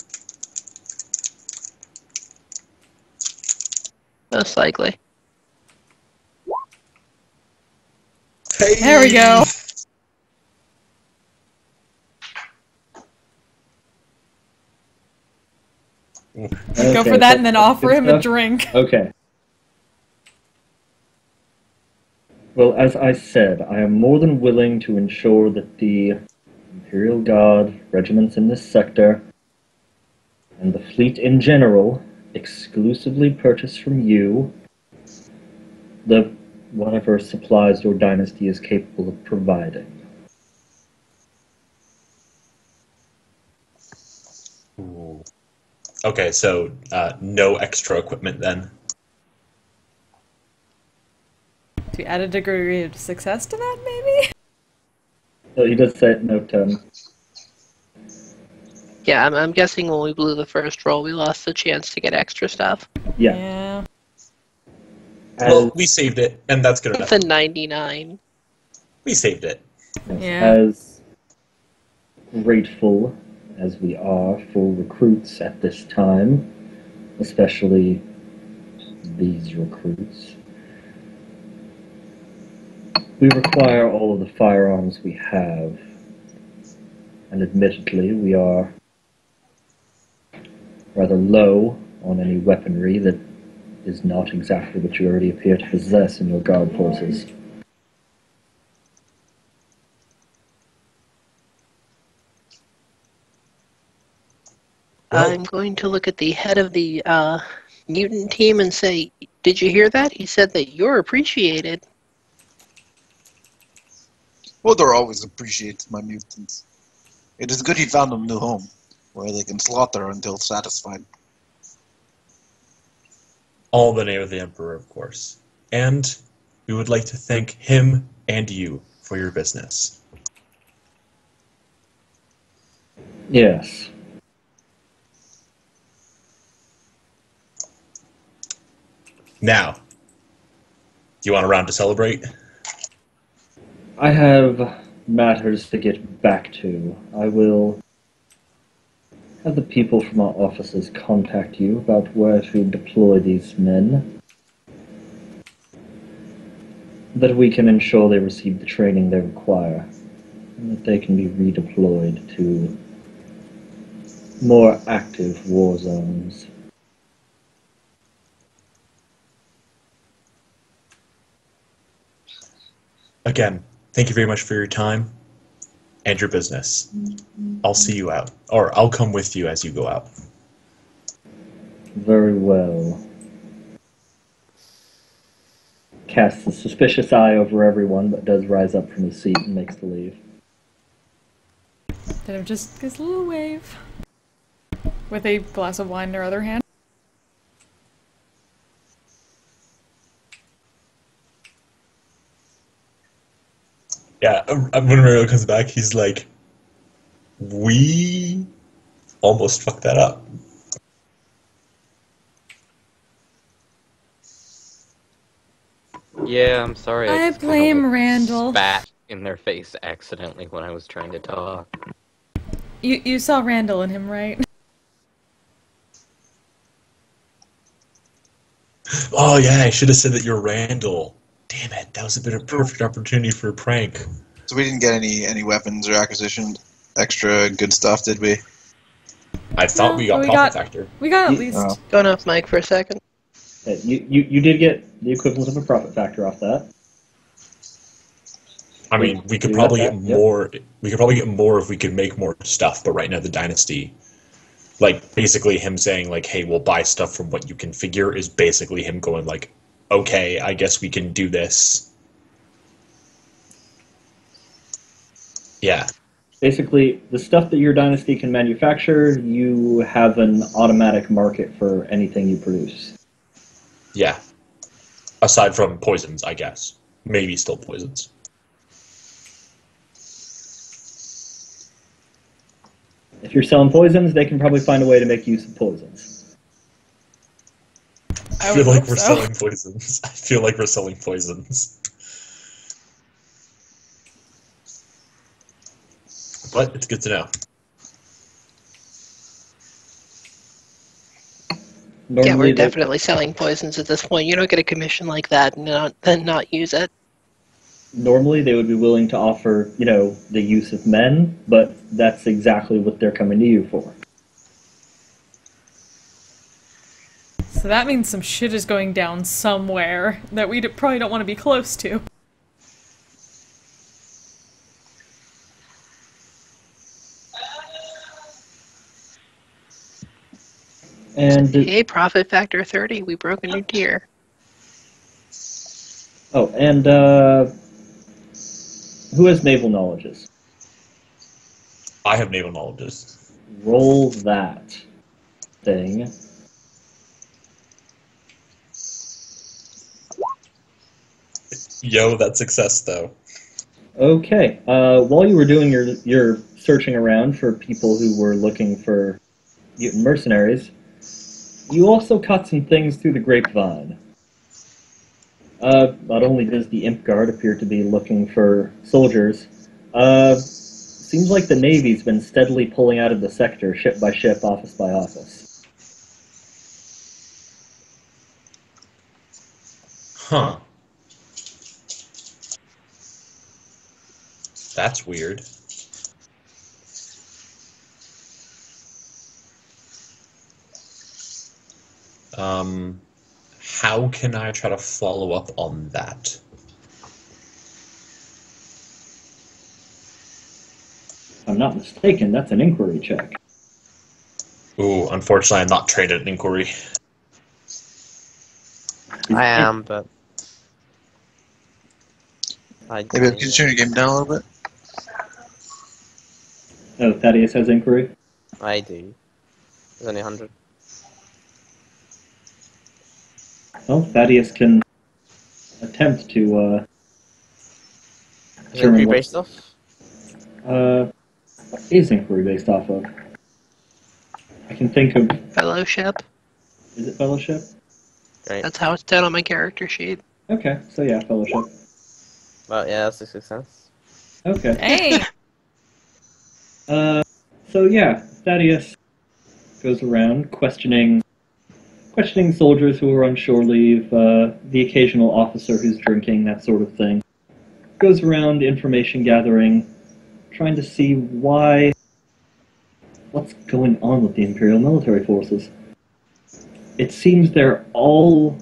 Most likely. Hey! There we go. Go for that and then offer him a drink. Okay. Well, as I said, I am more than willing to ensure that the Imperial Guard, regiments in this sector, and the fleet in general exclusively purchase from you whatever supplies your dynasty is capable of providing. Ooh. Okay, so no extra equipment then. To add a degree of success to that, maybe? So he does say it in note 10. Yeah, I'm guessing when we blew the first roll, we lost the chance to get extra stuff. Yeah. Well, we saved it, and that's good enough. It's a 99. We saved it. Yeah. As grateful as we are for recruits at this time, especially these recruits, we require all of the firearms we have, and admittedly we are rather low on any weaponry that is not exactly what you already appear to possess in your guard forces. I'm going to look at the head of the mutant team and say, did you hear that? He said that you're appreciated. Well, they're always appreciated, my mutants. It is good he found a new home, where they can slaughter until satisfied. All in the name of the Emperor, of course. And we would like to thank him and you for your business. Yes. Now, do you want a round to celebrate? I have matters to get back to. I will have the people from our offices contact you about where to deploy these men, that we can ensure they receive the training they require, and that they can be redeployed to more active war zones. Again, thank you very much for your time and your business. I'll see you out, or I'll come with you as you go out. Very well. Casts a suspicious eye over everyone, but does rise up from his seat and makes the leave. Then it just gives a little wave. With a glass of wine in her other hand. Yeah, when Mario comes back, he's like, we almost fucked that up. Yeah, I'm sorry. I just kinda, blame Randall. Spat in their face accidentally when I was trying to talk. You saw Randall in him, right? Oh yeah, I should have said that you're Randall. Damn it, that was a bit of a perfect opportunity for a prank. So we didn't get any weapons or acquisition extra good stuff, did we? I thought No, we got but profit factor. We got at You- least... Oh. Going off mic for a second. You did get the equivalent of a profit factor off that. I mean, we could You probably got get that, yep. more. We could probably get more if we could make more stuff. But right now, the dynasty, like basically him saying like, "Hey, we'll buy stuff from what you configure," is basically him going like, "Okay, I guess we can do this." Yeah. Basically, the stuff that your dynasty can manufacture, you have an automatic market for anything you produce. Yeah. Aside from poisons, I guess. Maybe still poisons. If you're selling poisons, they can probably find a way to make use of poisons. I I feel would like hope we're so. selling poisons. I feel like we're selling poisons. But it's good to know. Normally, Yeah, we're they- definitely selling poisons at this point. You don't get a commission like that and then not use it. Normally, they would be willing to offer, the use of men, but that's exactly what they're coming to you for. So that means some shit is going down somewhere that we probably don't want to be close to. And Hey, profit factor 30. We broke a new tier. oh, and who has naval knowledges? I have naval knowledges. Roll that thing. Yo, that's success though. Okay. While you were doing your searching around for people who were looking for mutant mercenaries, you also caught some things through the grapevine. Not only does the Imp Guard appear to be looking for soldiers, seems like the Navy's been steadily pulling out of the sector, ship by ship, office by office. Huh. That's weird. How can I try to follow up on that? If I'm not mistaken, that's an inquiry check. Ooh, unfortunately, I'm not trained at inquiry. I am, but Maybe I can turn your game down a little bit. Oh, Thaddeus has inquiry? I do. There's only 100. Well, Thaddeus can attempt to Is determine it what based off? what is inquiry based off of. I can think of... Fellowship. Is it fellowship? Great. That's how it's done on my character sheet. Okay, so yeah, fellowship. Well, yeah, that's a success. Okay. Hey! So yeah, Thaddeus Goes around questioning soldiers who are on shore leave, the occasional officer who's drinking, that sort of thing. Goes around information gathering, trying to see what's going on with the Imperial military forces. It seems they're all,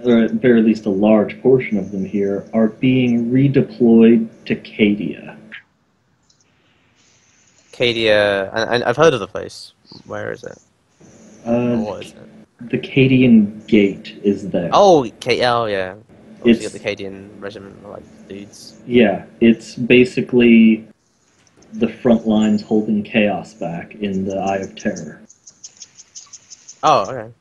or at the very least a large portion of them here, are being redeployed to Cadia. Cadia, and I've heard of the place. Where is it? What is it? The Cadian Gate is there. Oh, oh yeah. Obviously, It's- got the Cadian regiment, like dudes. Yeah, it's basically the front lines holding chaos back in the Eye of Terror. Oh, okay.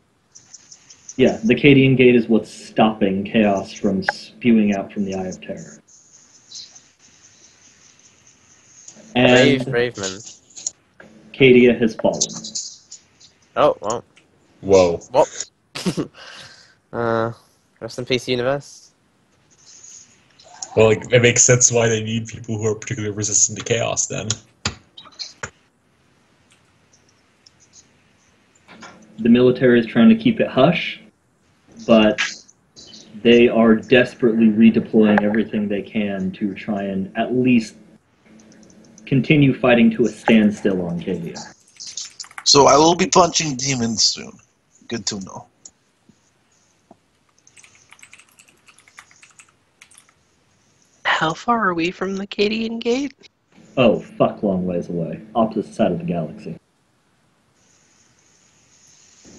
Yeah, the Cadian Gate is what's stopping chaos from spewing out from the Eye of Terror. And Brave men. Cadia has fallen. Oh, well. Whoa. What? Rest in peace, universe. Well, like, it makes sense why they need people who are particularly resistant to chaos, then. The military is trying to keep it hush, but they are desperately redeploying everything they can to try and at least continue fighting to a standstill on Cadia. So I will be punching demons soon. Good to know. How far are we from the Cadian Gate? Oh, fuck long ways away. Opposite side of the galaxy.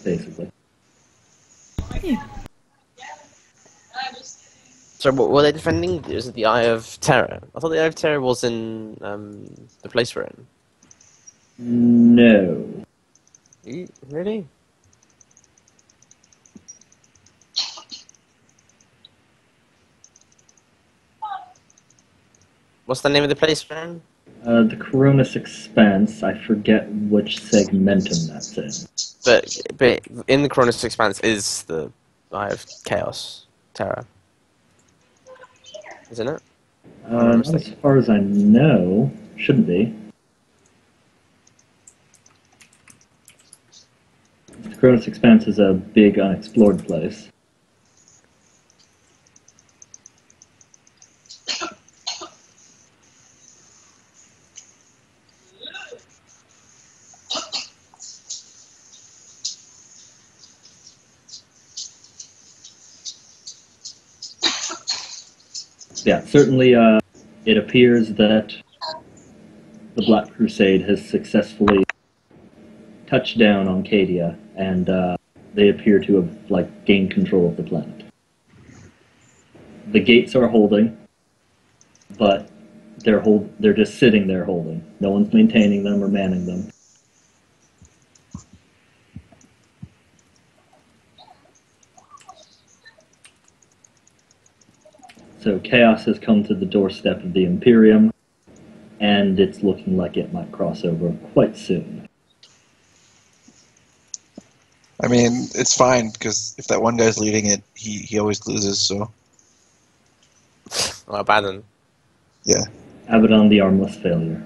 Basically. So, what were they defending? Is it the Eye of Terror? I thought the Eye of Terror was in the place we're in. No. Really? What's the name of the place we're in? The Coronis Expanse, I forget which segmentum that's in. But in the Cronus Expanse is the Eye of Chaos, Terror. Isn't it? Not as far as I know. Shouldn't be. The Cronus Expanse is a big unexplored place. Yeah, certainly it appears that the Black Crusade has successfully touched down on Cadia, and they appear to have gained control of the planet. The gates are holding, but they're just sitting there holding. No one's maintaining them or manning them. So chaos has come to the doorstep of the Imperium, and it's looking like it might cross over quite soon. I mean, it's fine, because if that one guy's leading it, he always loses, so... Well, Abaddon. Yeah. Abaddon the Armless Failure.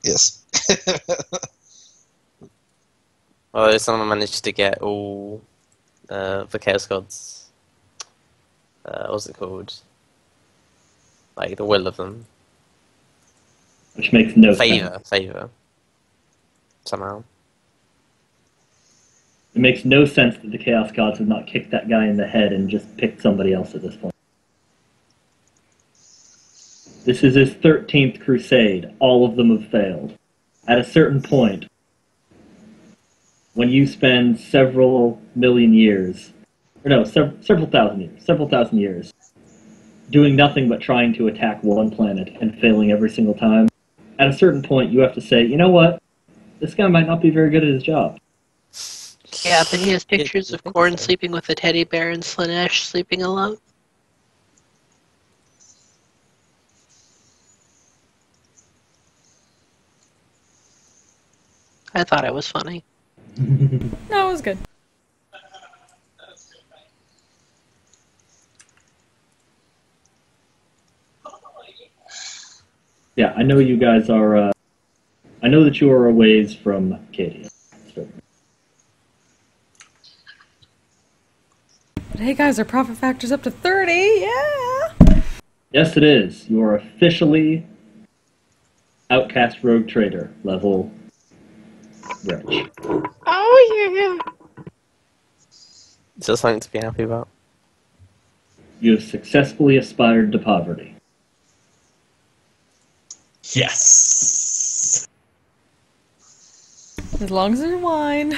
Yes. Well, someone managed to get all the Chaos Gods. What's it called? Like the will of them. Which makes no sense. Favor. Somehow. It makes no sense that the Chaos Gods have not kicked that guy in the head and just picked somebody else at this point. This is his 13th crusade. All of them have failed. At a certain point, when you spend several thousand years, doing nothing but trying to attack one planet and failing every single time, at a certain point you have to say, you know what? This guy might not be very good at his job. Yeah, but he has pictures I of think Korn so. sleeping with a teddy bear and Slanesh sleeping alone. I thought it was funny. No, it was good. Yeah, I know you guys are, I know that you are a ways from Cadia. But hey guys, our profit factor's up to 30, yeah! Yes, it is. You are officially Outcast Rogue Trader level rich. Oh yeah. Is that something to be happy about? You have successfully aspired to poverty. Yes. As long as there's wine.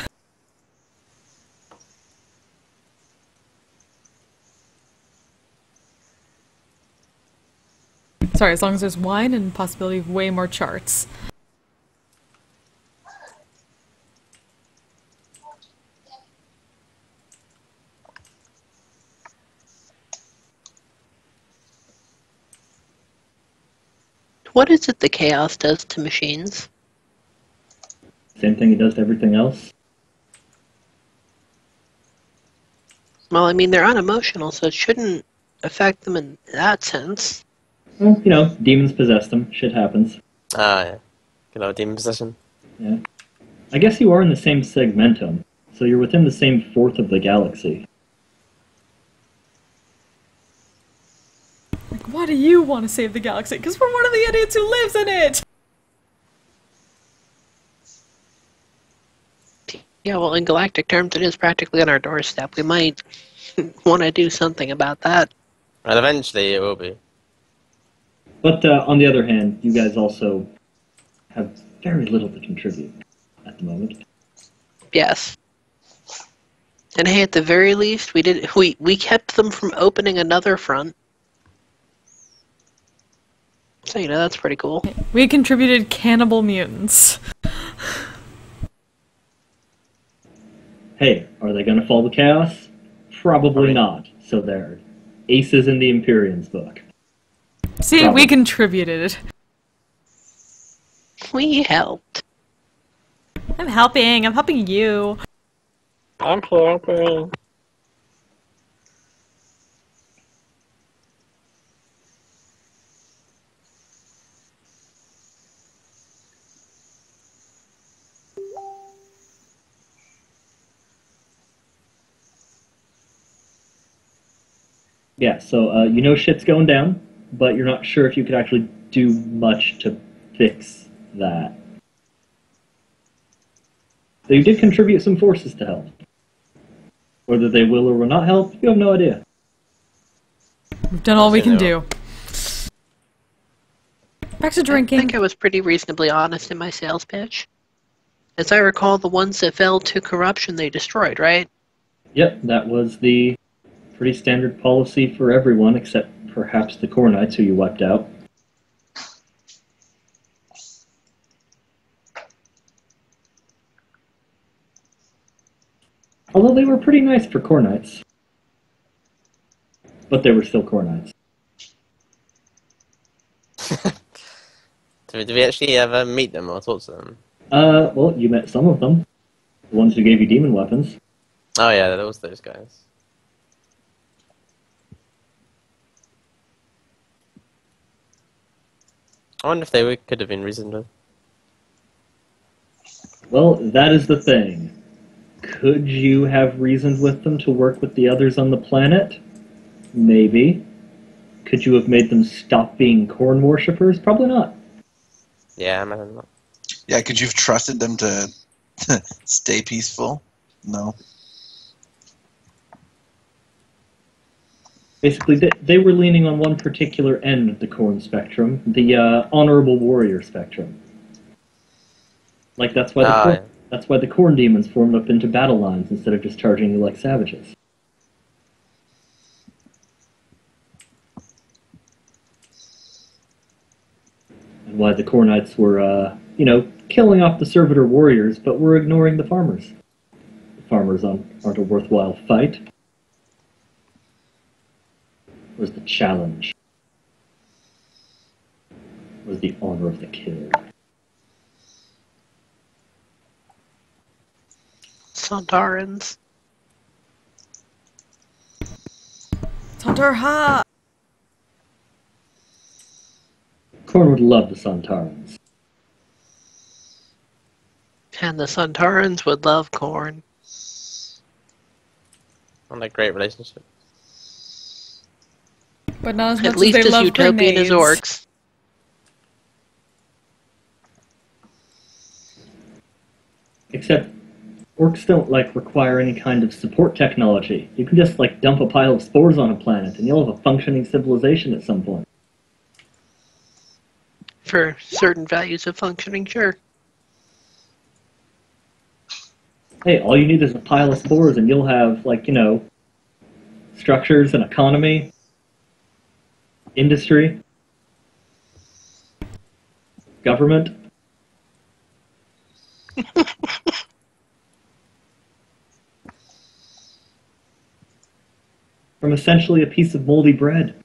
Sorry, as long as there's wine and possibility of way more charts. What is it the chaos does to machines? Same thing it does to everything else. Well, I mean, they're unemotional, so it shouldn't affect them in that sense. Well, you know, demons possess them. Shit happens. Ah, yeah. Good old demon possession. Yeah. I guess you are in the same segmentum, so you're within the same fourth of the galaxy. Like, why do you want to save the galaxy? Because we're one of the idiots who lives in it! Yeah, well, in galactic terms, it is practically on our doorstep. We might want to do something about that. And eventually it will be. But on the other hand, you guys also have very little to contribute at the moment. Yes. And hey, at the very least, we kept them from opening another front. So, you know, that's pretty cool. We contributed cannibal mutants. Hey, are they going to fall to chaos? Probably not. So they're aces in the Imperium's book. See, Probably. we contributed. We helped. I'm helping you. I'm helping. Yeah, so you know shit's going down, but you're not sure if you could actually do much to fix that. So you did contribute some forces to help. Whether they will or will not help, you have no idea. We've done all we can do. Back to I drinking. think I was pretty reasonably honest in my sales pitch. As I recall, the ones that fell to corruption they destroyed, right? Yep, that was the pretty standard policy for everyone except perhaps the Core Knights who you wiped out. Although they were pretty nice for Core Knights. But they were still Core Knights. Did we actually ever meet them or talk to them? Well, you met some of them. The ones who gave you demon weapons. Oh yeah, there was those guys. I wonder if they could have been reasonable. Well, that is the thing. Could you have reasoned with them to work with the others on the planet? Maybe. Could you have made them stop being corn worshippers? Probably not. Yeah, I imagine not. Yeah, could you have trusted them to stay peaceful? No. Basically, they were leaning on one particular end of the corn spectrum, the honorable warrior spectrum. Like, that's why that's why the corn demons formed up into battle lines instead of just charging you like savages. And why the Core Knights were, killing off the servitor warriors, but were ignoring the farmers. The farmers aren't a worthwhile fight. Was the challenge? Was the honor of the kill? Sontarans. Sontar. Korn would love the Sontarans. And the Sontarans would love corn. On a great relationship. But not as much At least as they as love utopian as grenades. orcs. Except orcs don't like require any kind of support technology. You can just like dump a pile of spores on a planet and you'll have a functioning civilization at some point. For certain values of functioning, sure. Hey, all you need is a pile of spores and you'll have, like, you know, structures and economy, industry, government. From essentially a piece of moldy bread.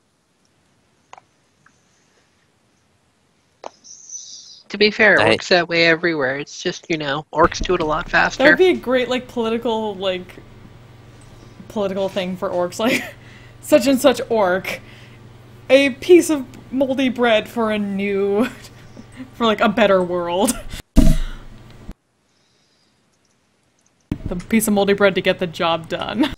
To be fair, it Right. works that way everywhere. It's just, you know, orcs do it a lot That faster. would be a great, like, political thing for orcs. Like, such and such orc. A piece of moldy bread for a new... for, like, a better world. The piece of moldy bread to get the job done.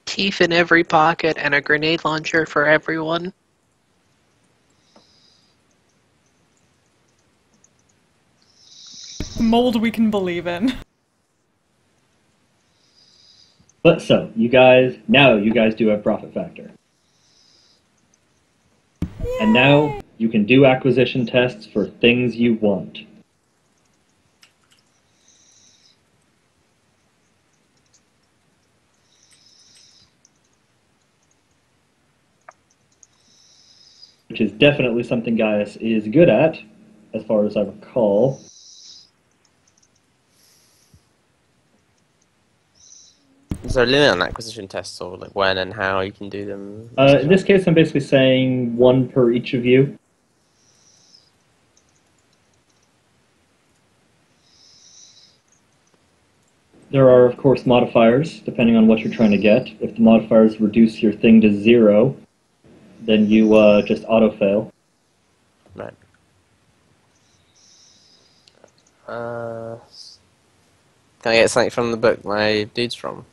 Teeth in every pocket and a grenade launcher for everyone. Mold we can believe in. But so, you guys do have profit factor. And now you can do acquisition tests for things you want. Which is definitely something Gaius is good at, as far as I recall. Is there a limit on acquisition tests, or like when and how you can do them? In this case, I'm basically saying one per each of you. There are, of course, modifiers, depending on what you're trying to get. If the modifiers reduce your thing to 0, then you just auto-fail. Right. Can I get something from the book my dude's from?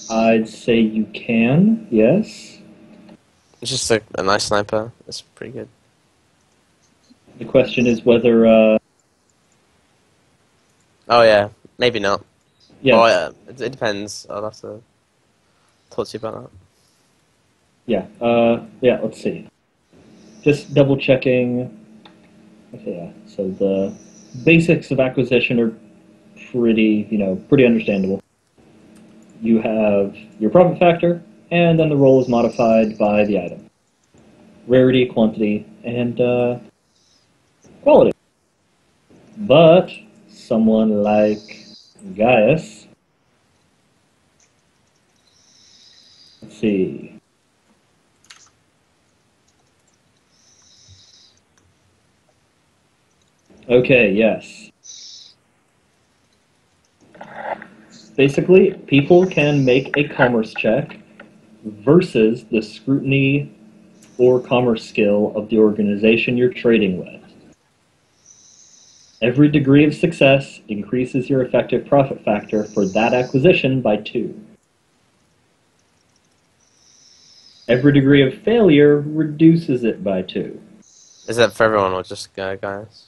I'd say you can, yes. It's just a nice sniper. It's pretty good. The question is whether, Oh yeah, maybe not. yeah, Oh, yeah. It depends. I'll have to talk to you about that. yeah, let's see. Just double checking. Okay, yeah, so the basics of acquisition are pretty, pretty understandable. You have your profit factor, and then the roll is modified by the item. Rarity, quantity, and quality. But someone like Gaius, let's see. Okay, yes. Basically, people can make a commerce check versus the scrutiny or commerce skill of the organization you're trading with. Every degree of success increases your effective profit factor for that acquisition by 2. Every degree of failure reduces it by 2. Is that for everyone or just guys?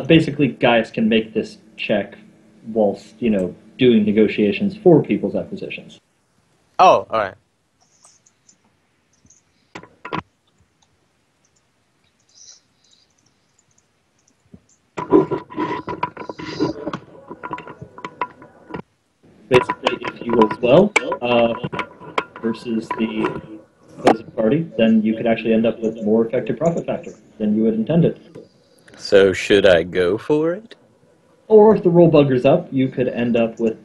Basically, Gaius can make this check whilst, doing negotiations for people's acquisitions. Oh, alright. Basically, if you roll well versus the opposing party, then you could actually end up with more effective profit factor than you had intended. So should I go for it? Or if the roll buggers up, you could end up with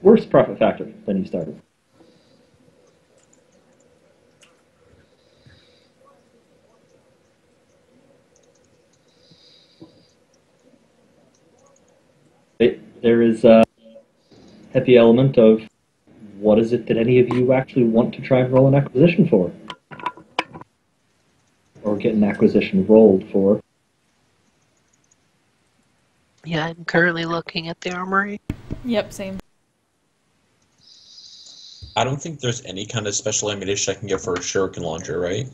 worse profit factor than you started. There is a happy element of what is it that any of you actually want to try and roll an acquisition for? Or get an acquisition rolled for. Yeah, I'm currently looking at the armory. Yep, same. I don't think there's any kind of special ammunition I can get for a shuriken launcher, right?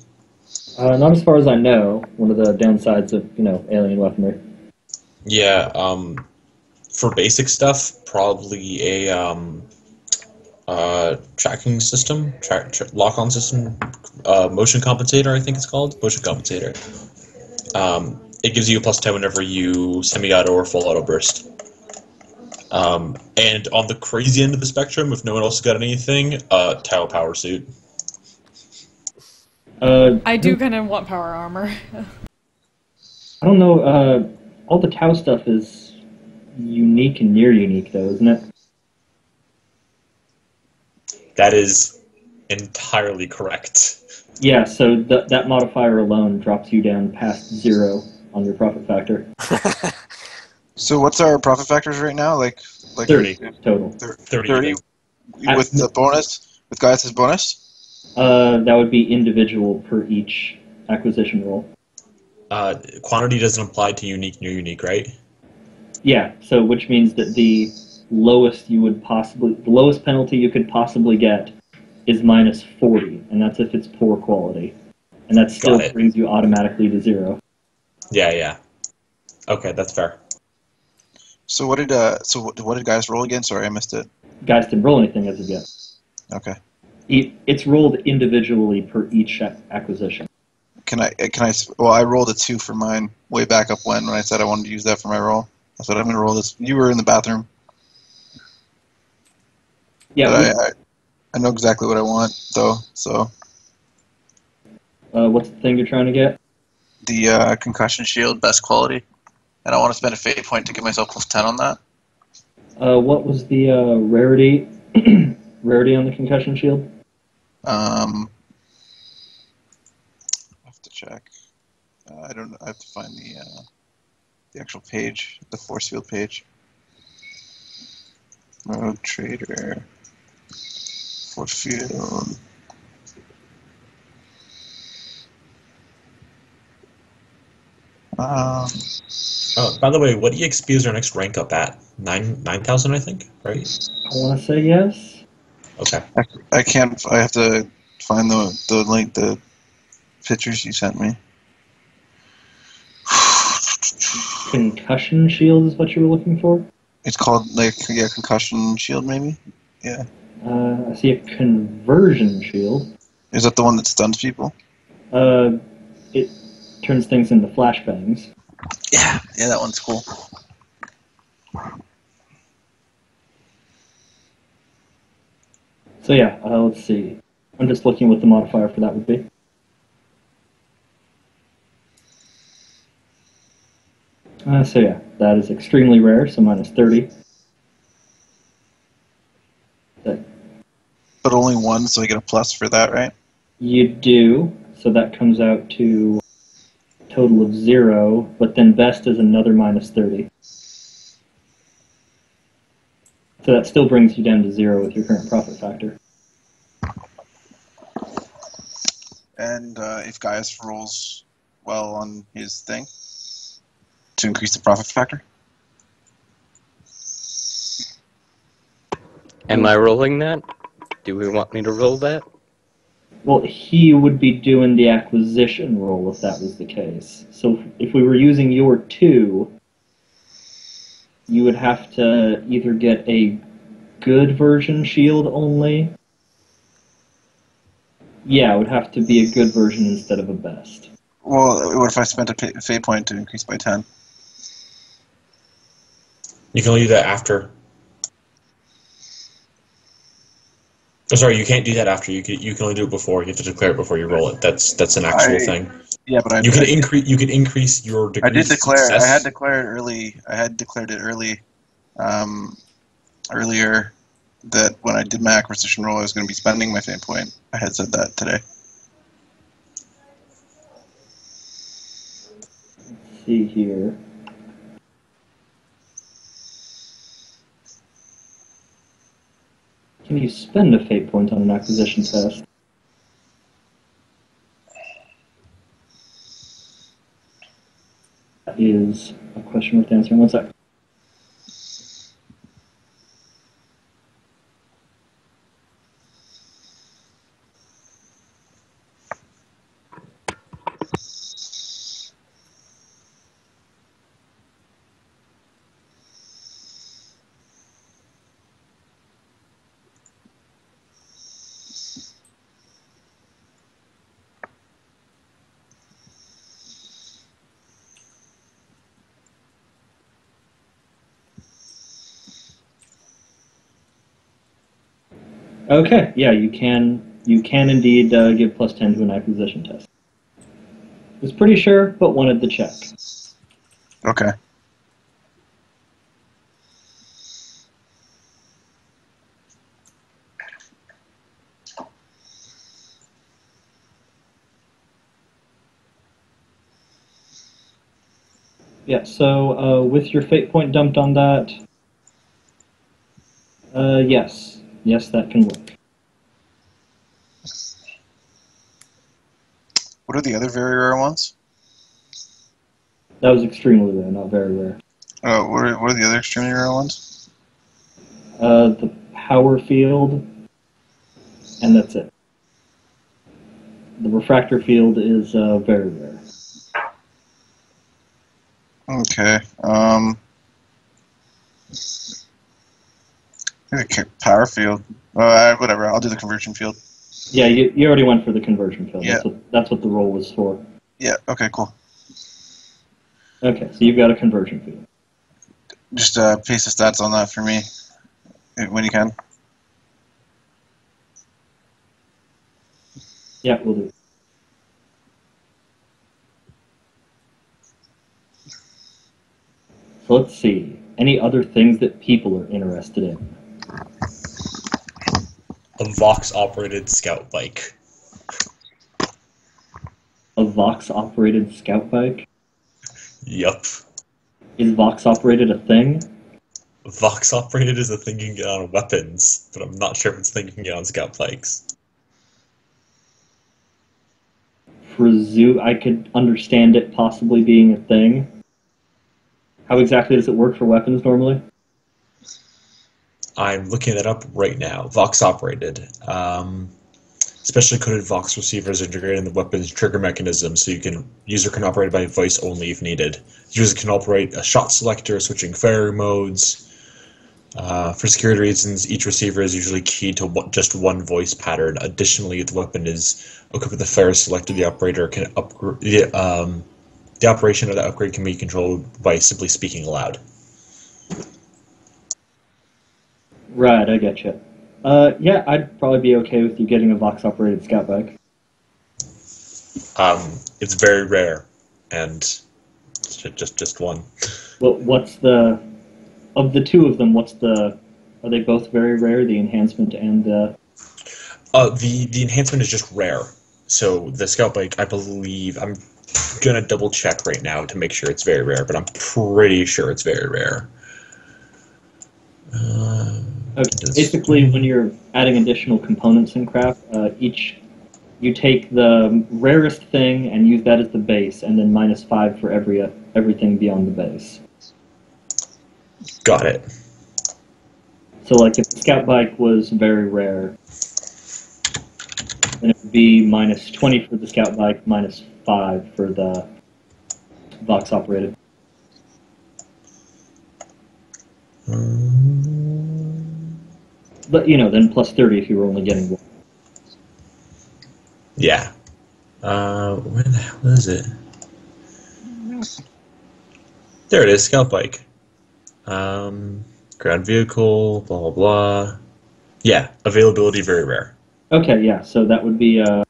Not as far as I know. One of the downsides of alien weaponry. Yeah, for basic stuff, probably a tracking system, lock-on system, motion compensator, I think it's called. Motion compensator. It gives you a +10 whenever you semi-auto or full auto burst. And on the crazy end of the spectrum, if no one else has got anything, Tau power suit. I do kind of want power armor. I don't know. All the Tau stuff is unique and near unique, though, isn't it? That is entirely correct. Yeah. So that modifier alone drops you down past 0 on your profit factor. So what's our profit factors right now? Like 30 total. 30. With the bonus, with guys' bonus. That would be individual per each acquisition roll. Quantity doesn't apply to unique, near unique, right? Yeah. So which means that the lowest penalty you could possibly get is -40, and that's if it's poor quality, and that still brings you automatically to 0. Yeah. Okay, that's fair. So what did guys roll again? Sorry, I missed it. Guys didn't roll anything as of yet. Okay. It's rolled individually per each acquisition. Can I? Well, I rolled a 2 for mine way back up when I said I wanted to use that for my roll. I said I'm going to roll this. You were in the bathroom. Yeah. But I know exactly what I want though. So. What's the thing you're trying to get? The concussion shield, best quality, and I want to spend a fate point to give myself +10 on that. What was the rarity? Rarity on the concussion shield? I have to check. I don't know. I have to find the actual page, the force field page. Road trader, force field. By the way, what EXP is our next rank up at? 9,000, I think, right? I want to say yes. Okay. I can't. I have to find the link, the pictures you sent me. Concussion shield is what you were looking for? It's called concussion shield, maybe. Yeah. I see a conversion shield. Is that the one that stuns people? It turns things into flashbangs. Yeah, that one's cool. So yeah, let's see. I'm just looking what the modifier for that would be. So yeah, that is extremely rare, so -30. But only one, so I get a plus for that, right? You do, so that comes out to a total of 0, but then best is another -30. So that still brings you down to 0 with your current profit factor. And if Gaius rolls well on his thing, to increase the profit factor? Am I rolling that? Do we want me to roll that? Well, he would be doing the acquisition roll if that was the case. So if we were using your 2, you would have to either get a good version shield only. Yeah, it would have to be a good version instead of a best. Well, what if I spent a fate point to increase by 10? You can only do that after. Oh, sorry, you can't do that after. You can only do it before. You have to declare it before you roll it. That's an actual thing. Yeah, but you can increase your degree. I did declare. Success. I had declared early. I had declared it early, earlier, that when I did my acquisition roll, I was going to be spending my fate point. I had said that today. Let's see here. Can you spend a fate point on an acquisition test? is a question worth answering. One sec. Okay, yeah, you can indeed give plus 10 to an acquisition test. Was pretty sure, but wanted the check. Okay. Yeah, so with your fate point dumped on that, yes. Yes, that can work. What are the other very rare ones? That was extremely rare, not very rare. What are the other extremely rare ones? The power field, and that's it. The refractor field is very rare. Okay. Power field. Whatever. I'll do the conversion field. Yeah, you already went for the conversion field. Yeah. That's what the roll was for. Yeah. Okay. Cool. Okay, so you've got a conversion field. Just paste the stats on that for me when you can. Yeah, we'll do. So let's see. Any other things that people are interested in? A Vox-operated scout bike. A Vox-operated scout bike? Yup. Is Vox-operated a thing? Vox-operated is a thing you can get on weapons, but I'm not sure if it's a thing you can get on scout bikes. I could understand it possibly being a thing. How exactly does it work for weapons normally? I'm looking that up right now. Vox-operated. Specially coded Vox receivers integrated in the weapon's trigger mechanism, so user can operate by voice only if needed. The user can operate a shot selector, switching fire modes. For security reasons, each receiver is usually keyed to just one voice pattern. Additionally, if the weapon is equipped with a fire selector, the operator can upgrade. The operation of the upgrade can be controlled by simply speaking aloud. Right, I get you. Yeah, I'd probably be okay with you getting a Vox-operated scout bike. It's very rare, and it's just one. Well, of the two of them, are they both very rare, the enhancement and the... The enhancement is just rare. So the scout bike, I believe, I'm gonna double check right now to make sure it's very rare, but I'm pretty sure it's very rare. Okay. Basically, when you're adding additional components in craft, you take the rarest thing and use that as the base, and then -5 for everything beyond the base. Got it. So, like, if the scout bike was very rare, then it would be -20 for the scout bike, -5 for the Vox operated. But, then +30 if you were only getting one. Yeah. Where the hell is it? There it is, scout bike. Ground vehicle, blah, blah, blah. Yeah, availability very rare. Okay, yeah, so that would be a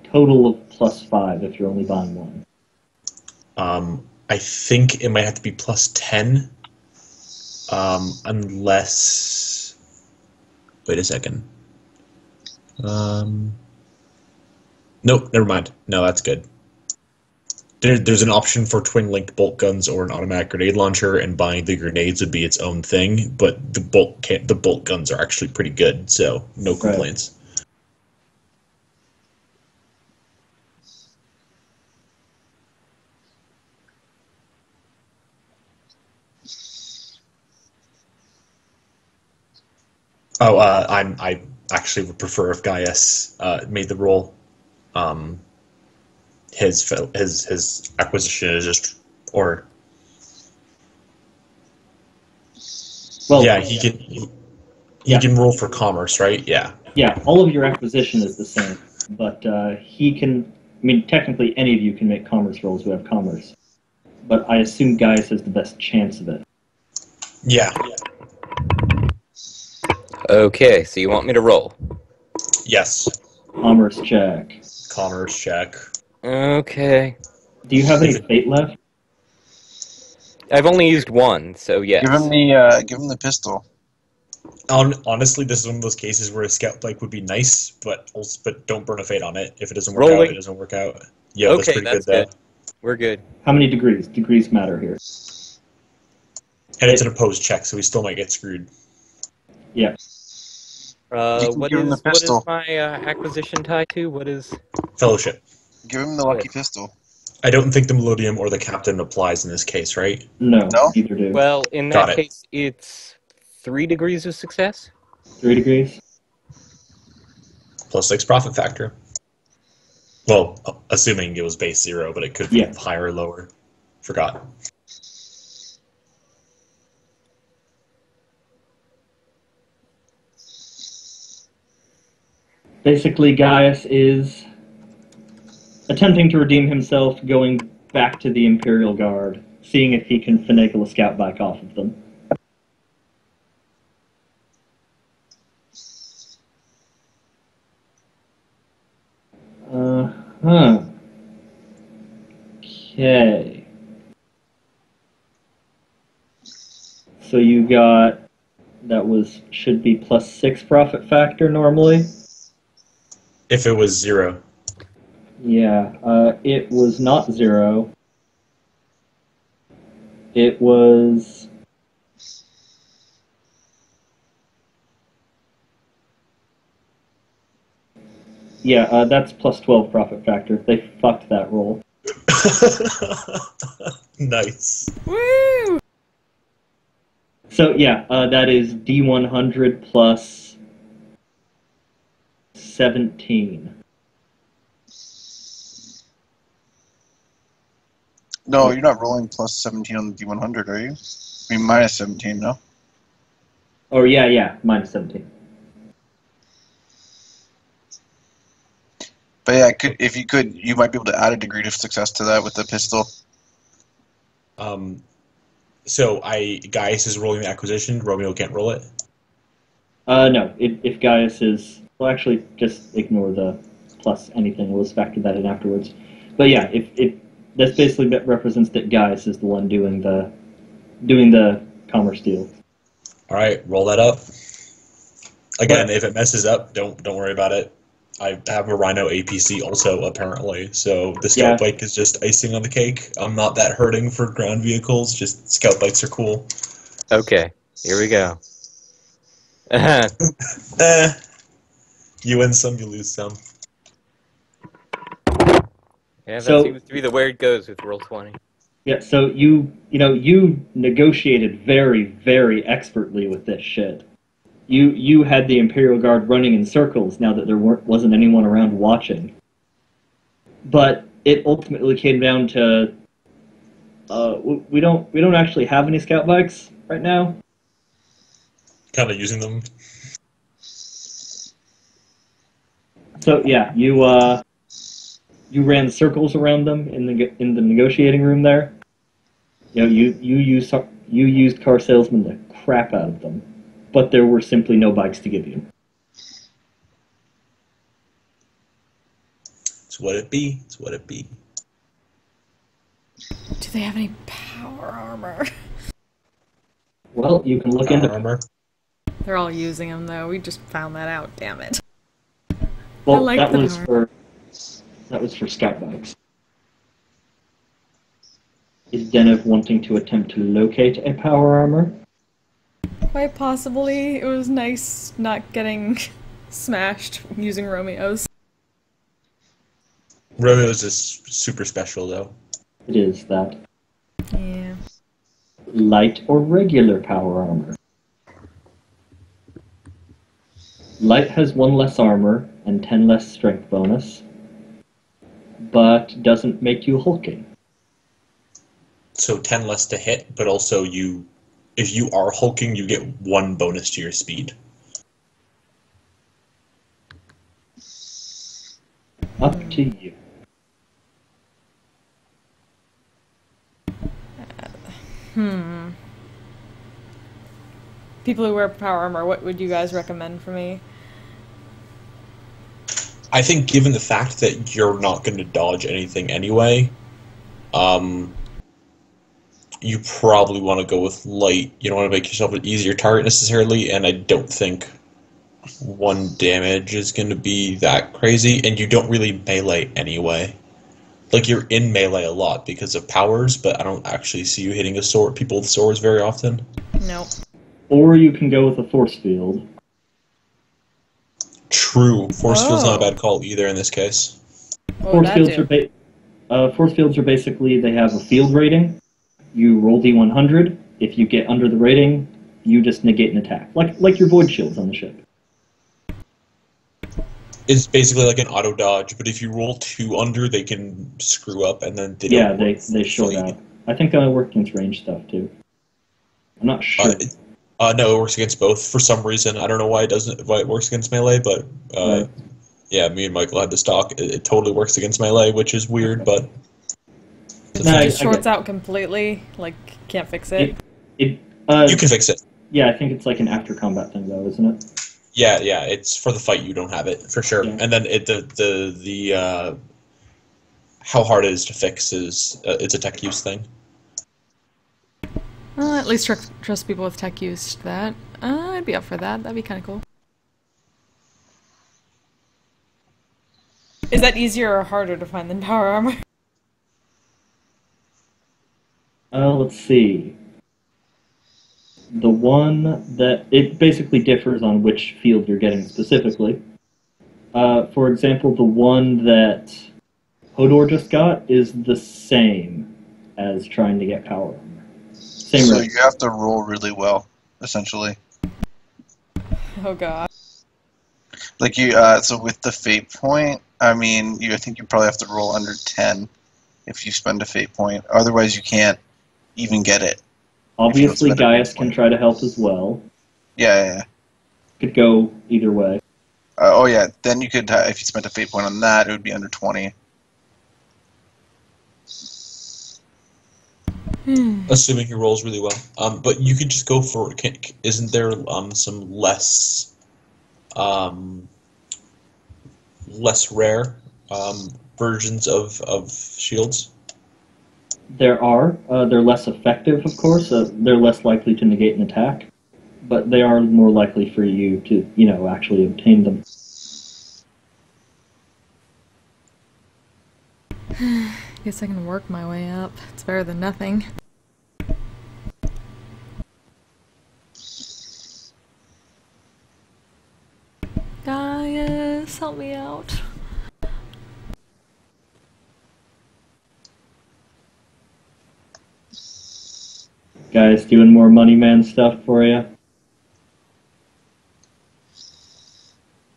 total of +5 if you're only buying one. I think it might have to be +10, unless... Wait a second. Nope, never mind. No, that's good. There's an option for twin-linked bolt guns or an automatic grenade launcher, and buying the grenades would be its own thing. But the bolt guns are actually pretty good, so no complaints. Right. Oh, I actually would prefer if Gaius made the roll. His acquisition is just, or Well, yeah, he Yeah. can roll for commerce, right? Yeah. yeah, all of your acquisition is the same, but he can. I mean, technically, any of you can make commerce rolls who have commerce, but I assume Gaius has the best chance of it. Yeah. Okay, so you want me to roll? Yes. Commerce check. Commerce check. Okay. Do you have any fate left? I've only used one, so yes. Give him the pistol. Honestly, this is one of those cases where a scout bike would be nice, but don't burn a fate on it. If it doesn't work out, Rolling. it doesn't work out. Yeah, that's Okay, pretty that's good, though. good. We're good. How many degrees? Degrees matter here. And it's an opposed check, so we still might get screwed. Yeah. You can What give him the is pistol. my acquisition tied to? What is? Fellowship. Give him the lucky pistol. I don't think the Melodium or the Captain applies in this case, right? No, No? neither do. Well, in Got that it. case, it's 3 degrees of success. 3 degrees? Plus 6 profit factor. Well, assuming it was base 0, but it could be Yeah. higher or lower. Forgot. Basically, Gaius is attempting to redeem himself, going back to the Imperial Guard, seeing if he can finagle a scout bike off of them. Huh. Okay. So you got, should be plus 6 profit factor normally? If it was 0. Yeah, it was not 0. It was... Yeah, that's plus 12 profit factor. They fucked that roll. Nice. Woo! So yeah, that is D100 plus 17. No, you're not rolling plus 17 on the D100, are you? I mean, minus 17, no? Oh yeah, minus 17. But yeah, if you could, you might be able to add a degree of success to that with the pistol. So Gaius is rolling the acquisition. Romeo can't roll it. No, if Gaius is... Well, actually, just ignore the plus anything. We'll just factor that in afterwards. But yeah, if this basically represents that Gaius is the one doing the commerce deal. All right, roll that up. Again, if it messes up, don't worry about it. I have a Rhino APC also, apparently, so the Scout Bike is just icing on the cake. I'm not that hurting for ground vehicles, just Scout Bikes are cool. Okay, here we go. You win some, you lose some. Yeah, that So- seems to be the way it goes with Roll20. Yeah, so you negotiated very, very expertly with this shit. You had the Imperial Guard running in circles now that there wasn't anyone around watching. But it ultimately came down to we don't actually have any scout bikes right now. Kind of using them. So yeah, you ran circles around them in the negotiating room there. You know, you used car salesmen the crap out of them, but there were simply no bikes to give you. It's what it be. It's what it be. Do they have any power armor? Well, you can look Power into. armor. They're all using them though. We just found that out. Damn it. Well, I like that the was power. for scout bikes. Is Zennith wanting to attempt to locate a power armor? Quite possibly. It was nice not getting smashed using Romeo's. Romeo's is super special, though. It is that. Yeah. Light or regular power armor? Light has 1 less armor and 10 less strength bonus, but doesn't make you hulking. So 10 less to hit, but also if you are hulking, you get 1 bonus to your speed. Up to you. People who wear power armor, what would you guys recommend for me? I think given the fact that you're not going to dodge anything anyway, you probably want to go with light. You don't want to make yourself an easier target necessarily, and I don't think 1 damage is going to be that crazy, and you don't really melee anyway. Like, you're in melee a lot because of powers, but I don't actually see you hitting people with swords very often. Nope. Or you can go with a force field. True. Force field's not a bad call either in this case. Force fields are basically, they have a field rating. You roll D100. If you get under the rating, you just negate an attack. Like your void shields on the ship. It's basically like an auto dodge, but if you roll 2 under, they can screw up, and then they don't they short out. I think I work against range stuff too. I'm not sure. No, it works against both for some reason. I don't know why it works against melee, but Right. yeah, me and Michael had this talk. It totally works against melee, which is weird, but It shorts out completely, like, can't fix it. you can fix it. Yeah, I think it's like an after combat thing though, isn't it? Yeah, it's for the fight you don't have it for sure. Yeah. And then the how hard it is to fix is it's a tech use thing. At least trust people with tech use to that. I'd be up for that. That'd be kind of cool. Is that easier or harder to find than power armor? Let's see. The one that it basically differs on which field you're getting specifically. For example, the one that Hodor just got is the same as trying to get power armor. Same So rate. you have to roll really well, essentially. Oh god. Like so with the fate point, I mean, I think you probably have to roll under 10 if you spend a fate point. Otherwise, you can't even get it. Obviously, spend a fate Gaius can point. try to help as well. Yeah. Could go either way. Oh yeah, then you could, if you spent a fate point on that, it would be under 20. Assuming he rolls really well. But you could just go for. Isn't there some less rare versions of shields? There are. They're less effective, of course. They're less likely to negate an attack, but they are more likely for you to, actually obtain them. Guess I can work my way up. It's better than nothing. Gaius, help me out. Guys, doing more money man stuff for you.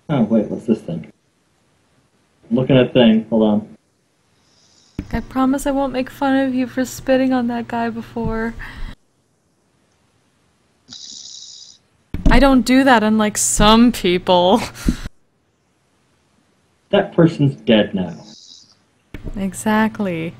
Oh, wait, what's this thing? I'm looking at thing. Hold on. I promise I won't make fun of you for spitting on that guy before. I don't do that, unlike some people. That person's dead now. Exactly.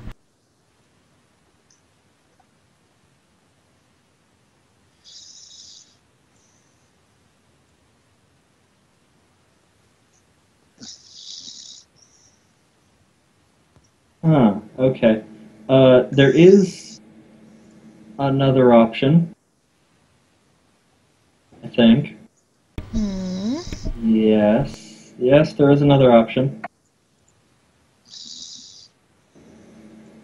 Huh, okay. There is another option, I think. Yes, there is another option.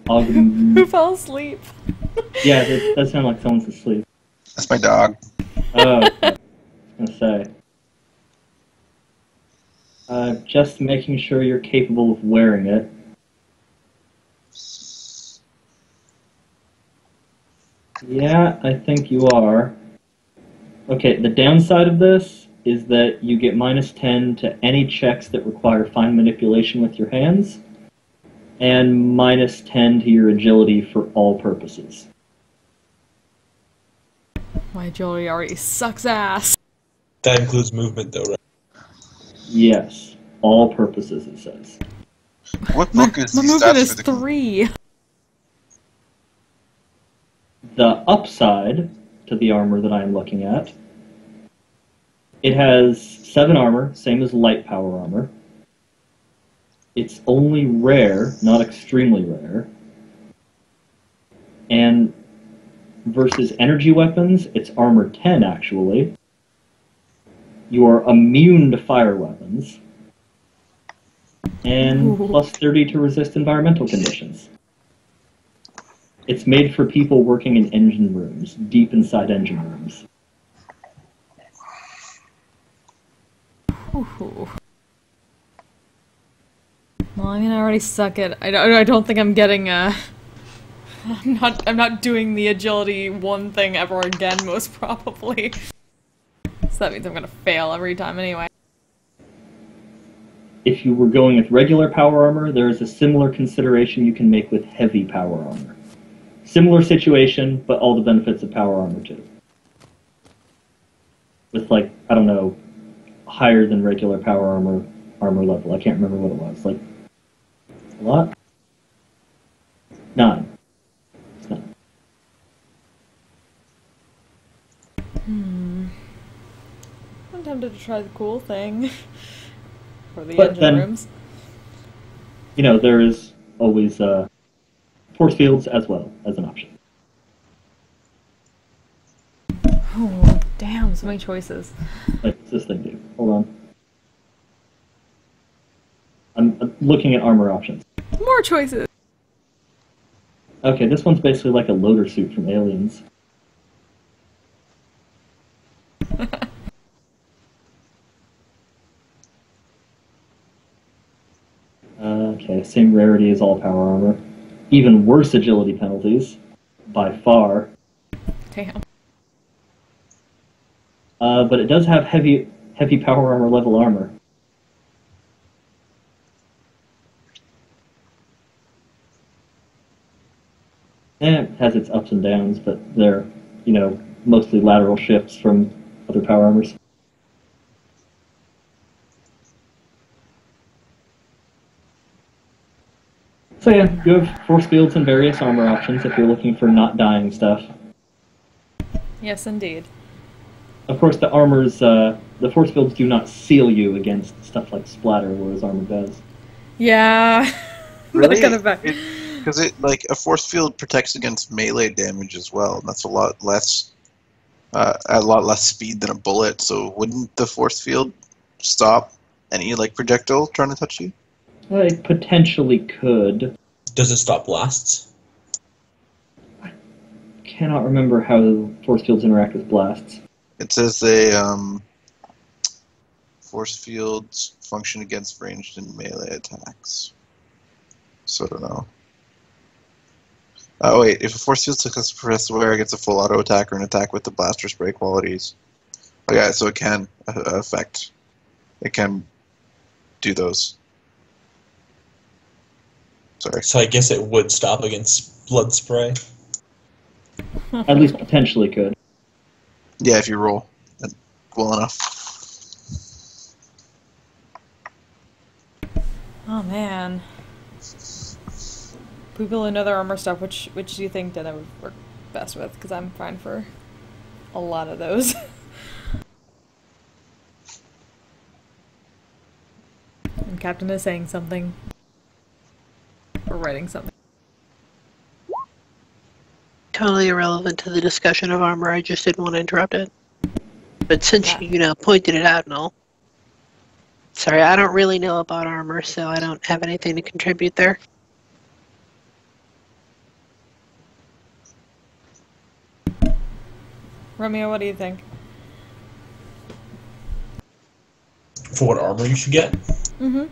Who fell asleep? Yeah, that sounds like someone's asleep. That's my dog. Oh, okay. I was gonna say. Just making sure you're capable of wearing it. Yeah, I think you are. Okay, the downside of this is that you get minus 10 to any checks that require fine manipulation with your hands, and minus 10 to your agility for all purposes. My agility already sucks ass. That includes movement, though, right? Yes, all purposes, it says. What book is My the movement stats is for the 3. The upside to the armor that I'm looking at, it has 7 armor, same as light power armor. It's only rare, not extremely rare. And versus energy weapons, it's armor 10 actually. You are immune to fire weapons. And Ooh. plus 30 to resist environmental conditions. It's made for people working in engine rooms, deep inside engine rooms. Ooh. Well, I mean, I already suck at. I don't think I'm getting I'm not doing the agility 1 thing ever again, most probably. So that means I'm gonna fail every time anyway. If you were going with regular power armor, there is a similar consideration you can make with heavy power armor. Similar situation, but all the benefits of power armor too. With like, I don't know, higher than regular power armor level. I can't remember what it was. Like, a lot? 9. It's 9. I'm tempted to try the cool thing. For the But engine then- rooms. You know, there is always force fields as well as an option. Oh, damn, so many choices. Like, what's this thing do? Hold on. I'm looking at armor options. More choices! Okay, this one's basically like a loader suit from Aliens. Okay, same rarity as all power armor. Even worse agility penalties, by far. Damn. But it does have heavy power armor level armor. And it has its ups and downs, but they're, you know, mostly lateral shifts from other power armors. So yeah, you have force fields and various armor options if you're looking for not dying stuff. Yes, indeed. Of course, the armors, the force fields do not seal you against stuff like splatter, whereas armor does. Yeah. Really? That kind of back. Because like a force field protects against melee damage as well, and that's a lot less speed than a bullet. So wouldn't the force field stop any like projectile trying to touch you? It potentially could. Does it stop blasts? Cannot remember how force fields interact with blasts. It says they force fields function against ranged and melee attacks. So I don't know. Oh wait, if a force field suppressed wearer gets a full auto attack or an attack with the blaster spray qualities. Oh yeah, so it can affect. It can do those. Sorry. So I guess it would stop against blood spray. At least potentially could. Yeah, if you roll well enough. Oh man. If we build another armor stuff, which do you think that I would work best with? Because I'm fine for a lot of those. And Captain is saying something. Or writing something. Totally irrelevant to the discussion of armor. I just didn't want to interrupt it. But since you pointed it out and all. Sorry, I don't really know about armor, so I don't have anything to contribute there. Romeo, what do you think? For what armor you should get? Mm-hmm.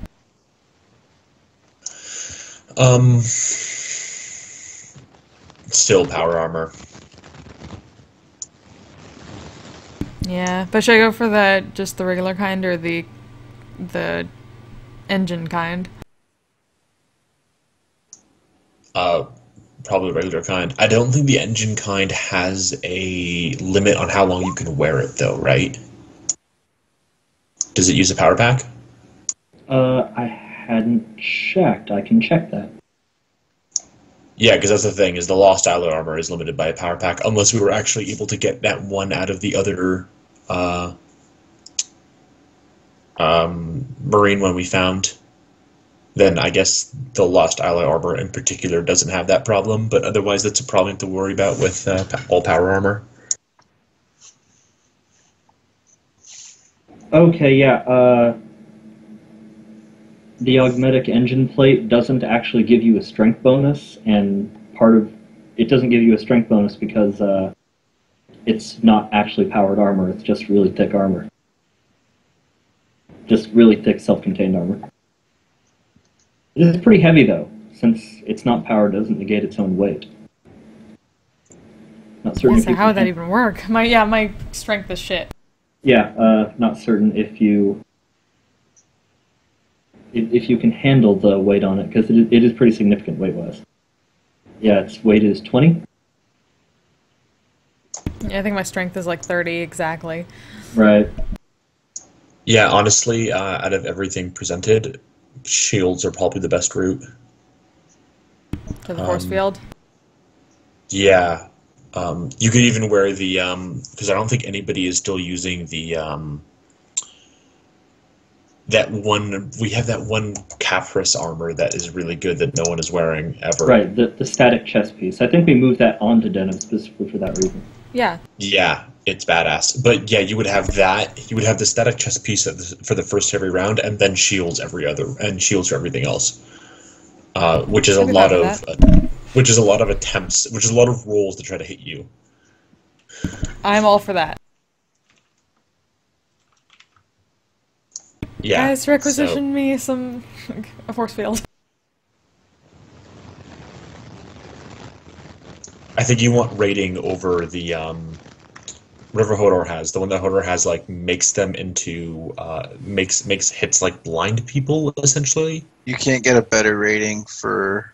Still power armor. Yeah, but should I go for just the regular kind or the engine kind? Probably the regular kind. I don't think the engine kind has a limit on how long you can wear it, though, right? Does it use a power pack? I hadn't checked. I can check that. Yeah, because that's the thing, is the Lost Isle armor is limited by a power pack, unless we were actually able to get that one out of the other Marine one we found. Then I guess the Lost Isle armor in particular doesn't have that problem, but otherwise that's a problem to worry about with all power armor. Okay, yeah. The augmetic engine plate doesn't actually give you a strength bonus, and it doesn't give you a strength bonus because it's not actually powered armor. It's just really thick armor. Just really thick self-contained armor. It is pretty heavy, though, since it's not powered, it doesn't negate its own weight. Not certain. Yeah, if so you how would that can- even work? My strength is shit. Yeah, not certain if you can handle the weight on it, because it is pretty significant weight-wise. Yeah, its weight is 20. Yeah, I think my strength is like 30 exactly. Right. Yeah, honestly, out of everything presented, shields are probably the best route. To the force field. Yeah. You could even wear the, because I don't think anybody is still using the, we have that one Caprus armor that is really good that no one is wearing ever. Right, the static chest piece. I think we moved that onto denim specifically for that reason. Yeah. Yeah, it's badass. But yeah, you would have that. You would have the static chest piece for the first every round, and then shields shields for everything else. Which is a lot of attempts, which is a lot of rolls to try to hit you. I'm all for that. Yeah. Guys, requisition me a force field. I think you want rating over the River Hodor has. The one that Hodor has makes them into makes hits like blind people essentially. You can't get a better rating for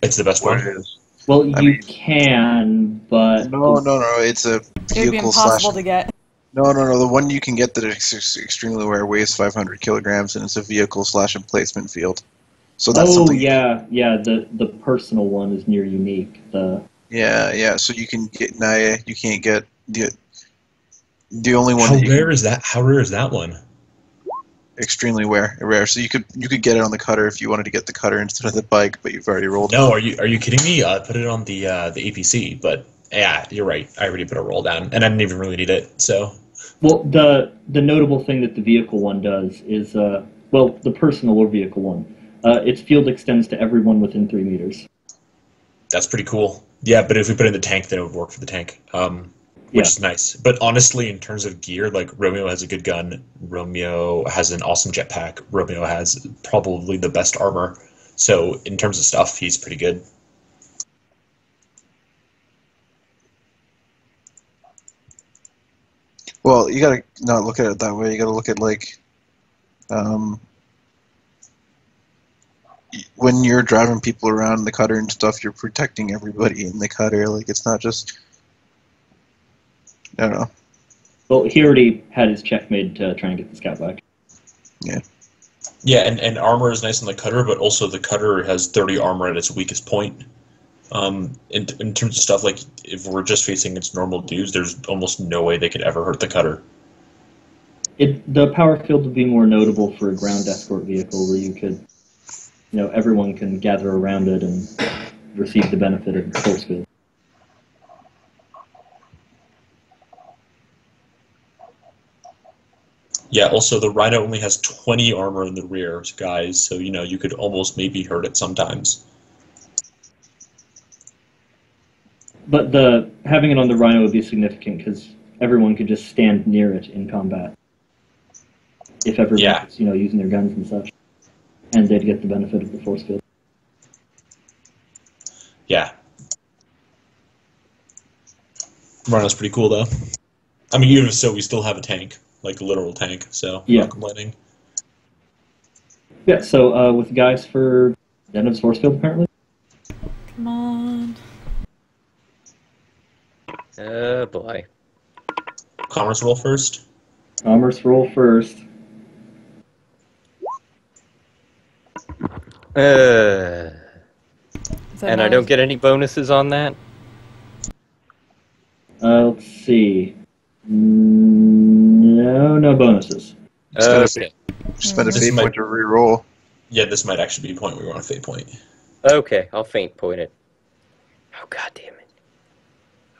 It's the best what one. it is. Well, I you mean- can, but... No. It's a It would be vehicle impossible slash. to get. No. The one you can get that is extremely rare weighs 500 kilograms, and it's a vehicle slash emplacement field. So that's something. yeah. The personal one is near unique. Yeah. So you can get Naya. You can't get the only one. How that you rare is that? How rare is that one? Extremely rare. So you could get it on the cutter if you wanted to get the cutter instead of the bike, but you've already rolled. No, are you kidding me? I put it on the APC, but yeah, you're right. I already put a roll down, and I didn't even really need it. So. Well, the notable thing that the vehicle one does is, the personal or vehicle one, its field extends to everyone within 3 meters. That's pretty cool. Yeah, but if we put it in the tank, then it would work for the tank, which is nice. But honestly, in terms of gear, Romeo has a good gun. Romeo has an awesome jetpack. Romeo has probably the best armor. So in terms of stuff, he's pretty good. Well, you gotta not look at it that way. You gotta look at when you're driving people around in the cutter and stuff, you're protecting everybody in the cutter. It's not just. I don't know. Well, he already had his check made to try and get the scout back. Yeah. Yeah, and armor is nice on the cutter, but also the cutter has 30 armor at its weakest point. In terms of stuff, if we're just facing its normal dudes, there's almost no way they could ever hurt the cutter. The power field would be more notable for a ground escort vehicle where you could, everyone can gather around it and receive the benefit of the force field. Yeah, also the Rhino only has 20 armor in the rear, guys, so you could almost maybe hurt it sometimes. But having it on the Rhino would be significant because everyone could just stand near it in combat. If everyone was, using their guns and such. And they'd get the benefit of the force field. Yeah. Rhino's pretty cool, though. I mean, even so, we still have a tank, like a literal tank, so I'm Yeah. not complaining. Yeah, so with guys for Zennith's force field, apparently. Come on. Oh boy. Commerce roll first. Commerce roll first. Uh, Is that and I not- don't get any bonuses on that? Let's see. No bonuses. Okay. Spend a This fate might- point to re-roll. Yeah, this might actually be a point where we want a fate point. Okay, I'll feint point it. Oh, god damn it.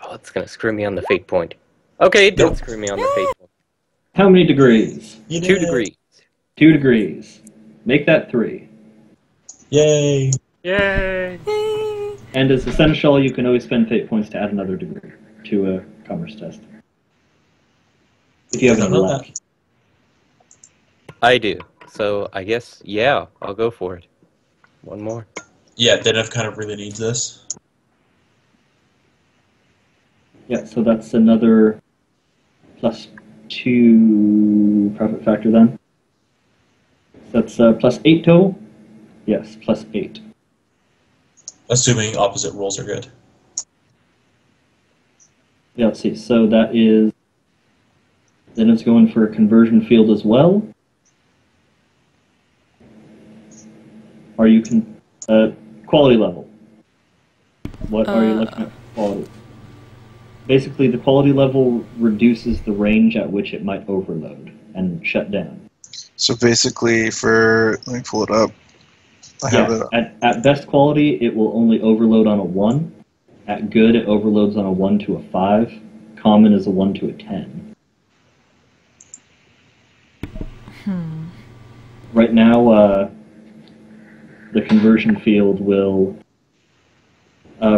Oh, it's gonna screw me on the fate point. Okay, don't Nope. screw me on the fate point. How many degrees? 2 degrees. 2 degrees. Make that 3. Yay! Yay! And as essential, you can always spend fate points to add another degree to a commerce test. If you have any know left. I do. So I guess, yeah, I'll go for it. One more. Yeah, Zennith kind of really needs this. Yeah, so that's another +2 profit factor then. So that's +8 total? Yes, +8. Assuming opposite rolls are good. Yeah, let's see. So that is... Then it's going for a conversion field as well. Are you... quality level. What are you looking at for quality? Basically, the quality level reduces the range at which it might overload and shut down. So basically, let me pull it up. I have it. At best quality, it will only overload on a 1. At good, it overloads on a 1 to a 5. Common is a 1 to a 10. Right now, the conversion field will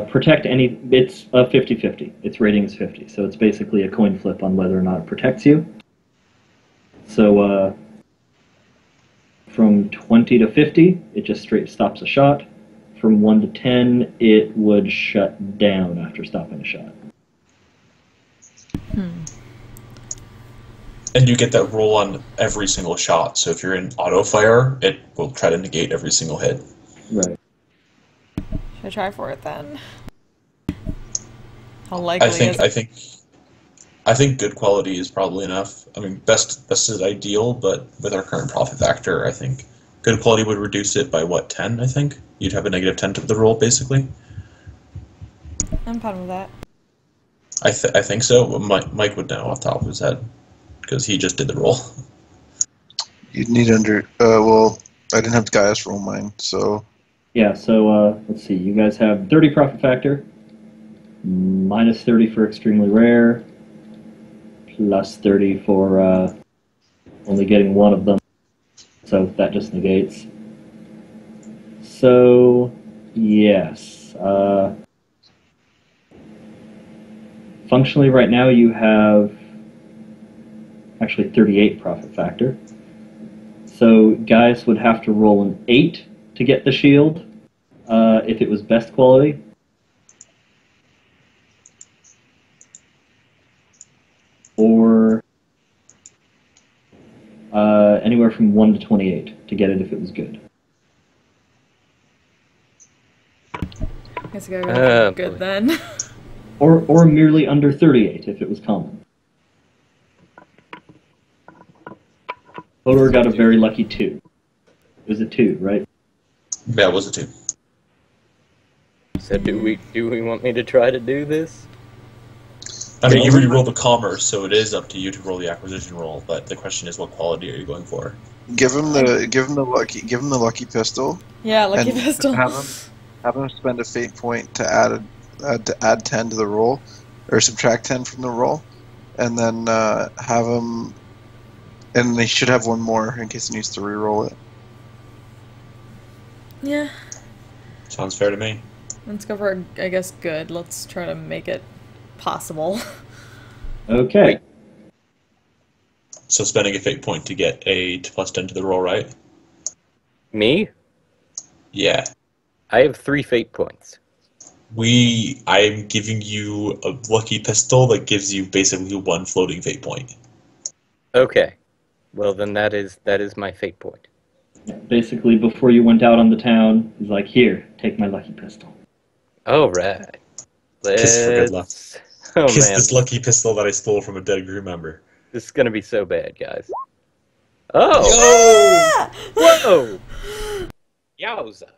protect any... It's a 50-50. Its rating is 50, so it's basically a coin flip on whether or not it protects you. So, from 20 to 50, it just straight stops a shot. From 1 to 10, it would shut down after stopping a shot. And you get that roll on every single shot, so if you're in auto fire, it will try to negate every single hit. Right. Should I try for it then? How likely is it? I think good quality is probably enough. I mean, best is ideal, but with our current profit factor, I think good quality would reduce it by what, 10? I think you'd have a negative 10 to the roll, basically. I'm fine with that. I think so. Mike would know off the top of his head because he just did the roll. You'd need under. Well, I didn't have Gaius roll mine, so. Yeah, so let's see. You guys have 30 profit factor, minus 30 for extremely rare, plus 30 for only getting one of them. So that just negates. So, yes. Functionally, right now you have actually 38 profit factor. So Gaius would have to roll an 8 to get the shield if it was best quality. Or anywhere from 1 to 28 to get it if it was good. I guess I gotta go for good boy. then. Or merely under 38 if it was common. Hodor got a very lucky 2. It was a 2, right? Yeah, it was a 2. So do we want me to try to do this? I mean, you already rolled the commerce, so it is up to you to roll the acquisition roll. But the question is, what quality are you going for? Give him the lucky pistol. Yeah, lucky and pistol. Have him spend a fate point to add 10 to the roll, or subtract 10 from the roll, and then have him. And they should have one more in case he needs to re-roll it. Yeah. Sounds fair to me. Let's go for, I guess, good. Let's try to make it possible. Okay. Wait. So spending a fate point to get a plus 10 to the roll, right? Me? Yeah. I have 3 fate points. I'm giving you a lucky pistol that gives you basically one floating fate point. Okay. Well, then that is my fate point. Basically, before you went out on the town, he's like, "Here, take my lucky pistol." All right. Kiss for good luck. Oh Kiss man, this lucky pistol that I stole from a dead crew member. this is gonna be so bad, guys. Oh! Whoa! Yowza!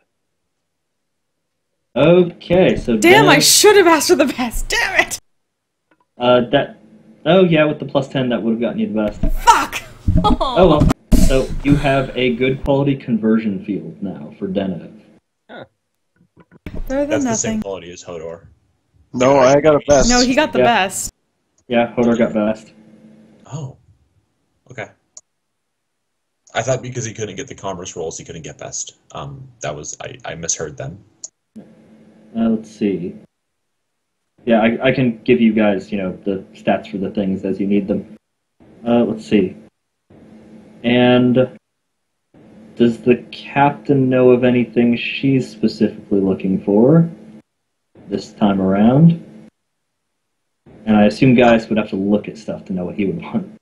Okay, so Damn, I Dennis, should have asked for the best. Damn it! oh yeah, with the +10, that would have gotten you the best. Fuck! Oh well. So you have a good quality conversion field now for Zennith. Better than That's the same nothing. quality as Hodor. No, I got a best. No, he got the Yeah. best. Yeah, Hodor got best. Oh. Okay. I thought because he couldn't get the commerce rolls, he couldn't get best. I misheard then. Let's see. Yeah, I can give you guys, the stats for the things as you need them. Let's see. And does the captain know of anything she's specifically looking for this time around? And I assume Gaius would have to look at stuff to know what he would want.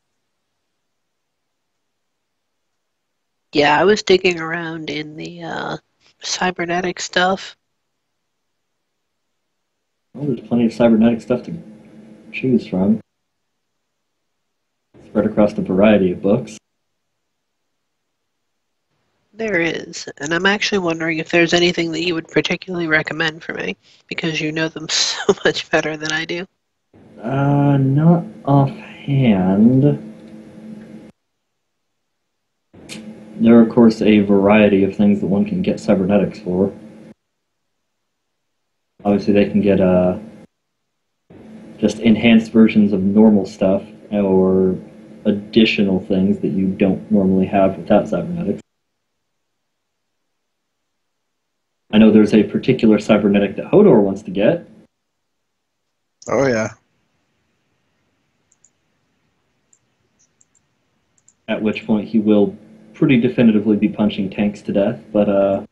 Yeah, I was digging around in the cybernetic stuff. Well, there's plenty of cybernetic stuff to choose from. Spread across a variety of books. There is, and I'm actually wondering if there's anything that you would particularly recommend for me, because you know them so much better than I do. Not offhand. There are, of course, a variety of things that one can get cybernetics for. Obviously, they can get just enhanced versions of normal stuff, or additional things that you don't normally have without cybernetics. I know there's a particular cybernetic that Hodor wants to get. Oh, yeah. At which point he will pretty definitively be punching tanks to death, but I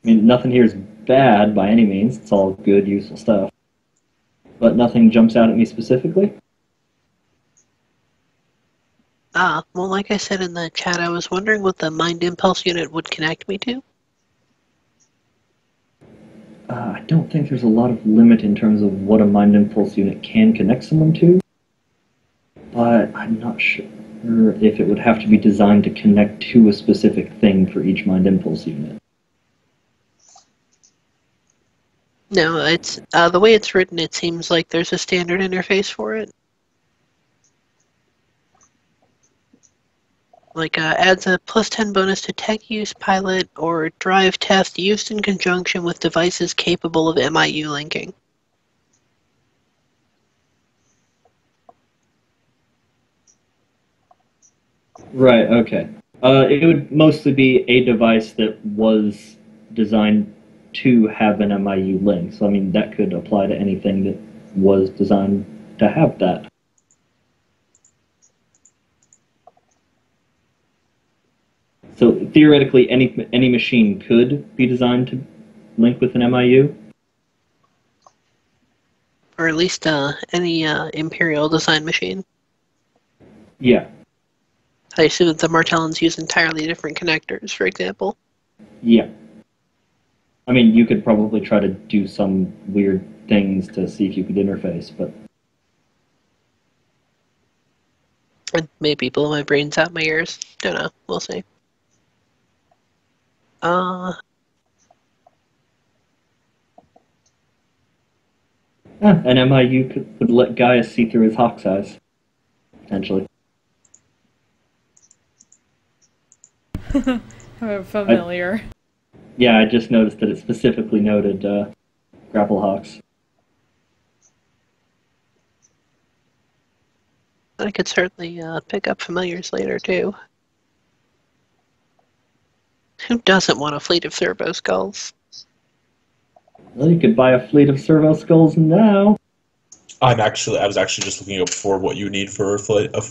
mean, nothing here is bad by any means. It's all good, useful stuff. But nothing jumps out at me specifically. Well, like I said in the chat, I was wondering what the Mind Impulse unit would connect me to. I don't think there's a lot of limit in terms of what a Mind Impulse unit can connect someone to, but I'm not sure if it would have to be designed to connect to a specific thing for each Mind Impulse unit. No, it's the way it's written, it seems like there's a standard interface for it. Like, adds a +10 bonus to tech use, pilot, or drive test used in conjunction with devices capable of MIU linking. Right, okay. It would mostly be a device that was designed to have an MIU link. So, I mean, that could apply to anything that was designed to have that. So, theoretically, any machine could be designed to link with an MIU? Or at least any Imperial design machine. Yeah. I assume that the Martellans use entirely different connectors, for example. Yeah. I mean, you could probably try to do some weird things to see if you could interface, but... And maybe blow my brains out my ears. Don't know. We'll see. An MIU would let Gaius see through his hawk's eyes, potentially. Familiar. Yeah, I just noticed that it specifically noted grapple hawks. I could certainly pick up familiars later, too. Who doesn't want a fleet of servo skulls? Well, you could buy a fleet of servo skulls now. I was actually just looking up for what you need for a fleet of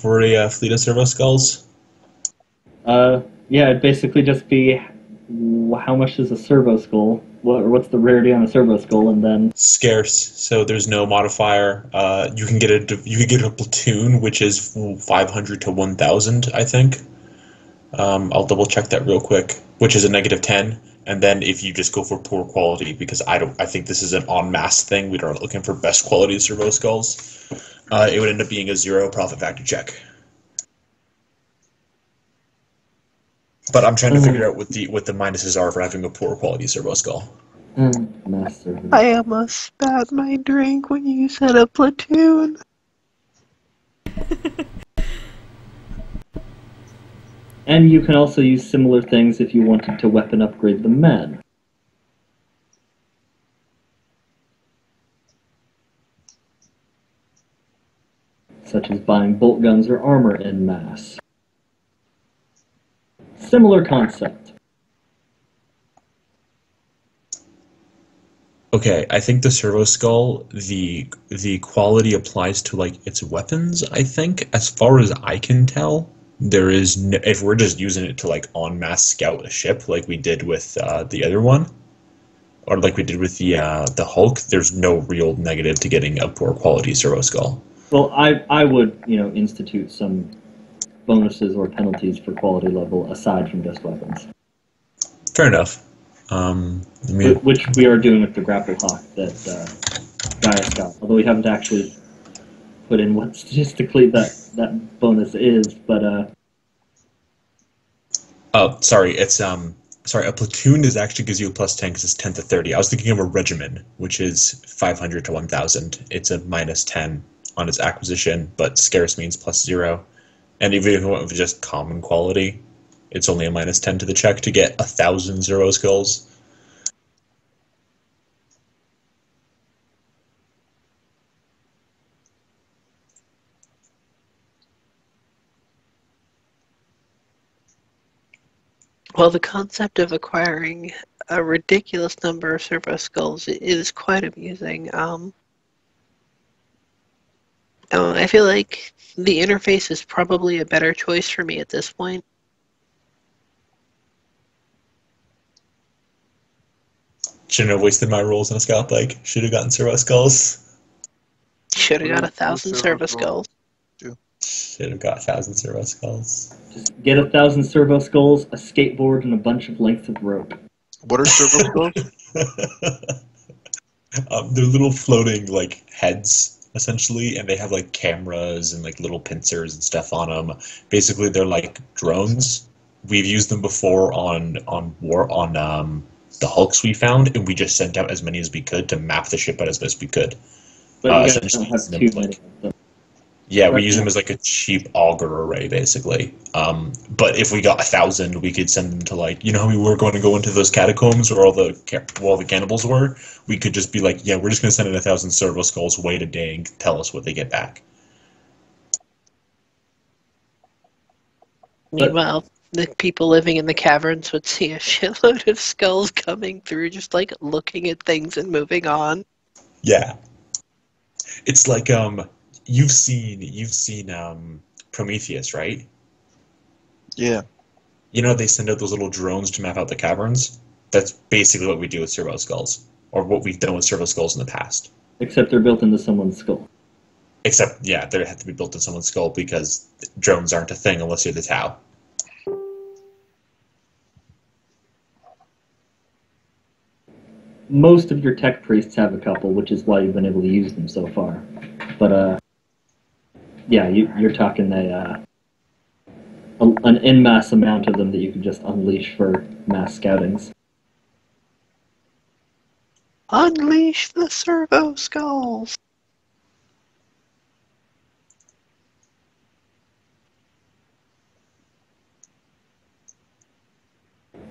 servo skulls. Yeah, it'd basically just be how much is a servo skull? What's the rarity on a servo skull, and then Scarce, so there's no modifier. You could get a platoon, which is 500 to 1,000, I think. I'll double check that real quick, which is a -10. And then if you just go for poor quality, because I think this is an en masse thing. We are looking for best quality servo skulls. It would end up being a 0 profit factor check. But I'm trying to figure out what the minuses are for having a poor quality servo skull. mass servo. I almost spat my drink when you said a platoon. And you can also use similar things if you wanted to weapon upgrade the men. Such as buying bolt guns or armor en masse. Similar concept. Okay, I think the servo skull, the quality applies to like its weapons. I think, as far as I can tell, there is no, if we're just using it to like en masse scout a ship, like we did with the other one, or like we did with the Hulk. There's no real negative to getting a poor quality servo skull. Well, I would, institute some bonuses or penalties for quality level aside from just weapons. Fair enough. Which we are doing with the grapple hawk that Gaius got. Although we haven't actually put in what statistically that bonus is, but Oh, sorry. It's sorry. A platoon actually gives you a +10 because it's 10 to 30. I was thinking of a regiment, which is 500 to 1,000. It's a -10 on its acquisition, but scarce means +0. And even if you went with just common quality, it's only a -10 to the check to get 1,000 zero skulls. Well, the concept of acquiring a ridiculous number of servo skulls is quite amusing. I feel like the interface is probably a better choice for me at this point. Shouldn't have wasted my rolls on a scout bike. Should have gotten servo skulls. Should have got 1,000 servo skulls. Should have got 1,000 servo skulls. just get 1,000 servo skulls, a skateboard, and a bunch of lengths of rope. What are servo skulls? They're little floating like heads essentially, and they have like cameras and like little pincers and stuff on them. Basically, they're like drones. We've used them before on the Hulks we found, and we just sent out as many as we could to map the ship out as best we could. But you guys essentially, don't have too many of them. Yeah, we use them as like a cheap auger array, basically. But if we got 1,000, we could send them to like, how we were going to go into those catacombs where all the cannibals were. We could just be like, yeah, we're just going to send in 1,000 servo skulls, wait a day, and tell us what they get back. Meanwhile, the people living in the caverns would see a shitload of skulls coming through, just like looking at things and moving on. Yeah, it's like you've seen Prometheus, right? Yeah. They send out those little drones to map out the caverns. That's basically what we do with servo skulls, or what we've done with servo skulls in the past. Except they're built into someone's skull. Except, yeah, they have to be built in someone's skull because drones aren't a thing unless you're the Tau. Most of your tech priests have a couple, which is why you've been able to use them so far. But, yeah, you're talking an en masse amount of them that you can just unleash for mass scoutings. Unleash the servo skulls!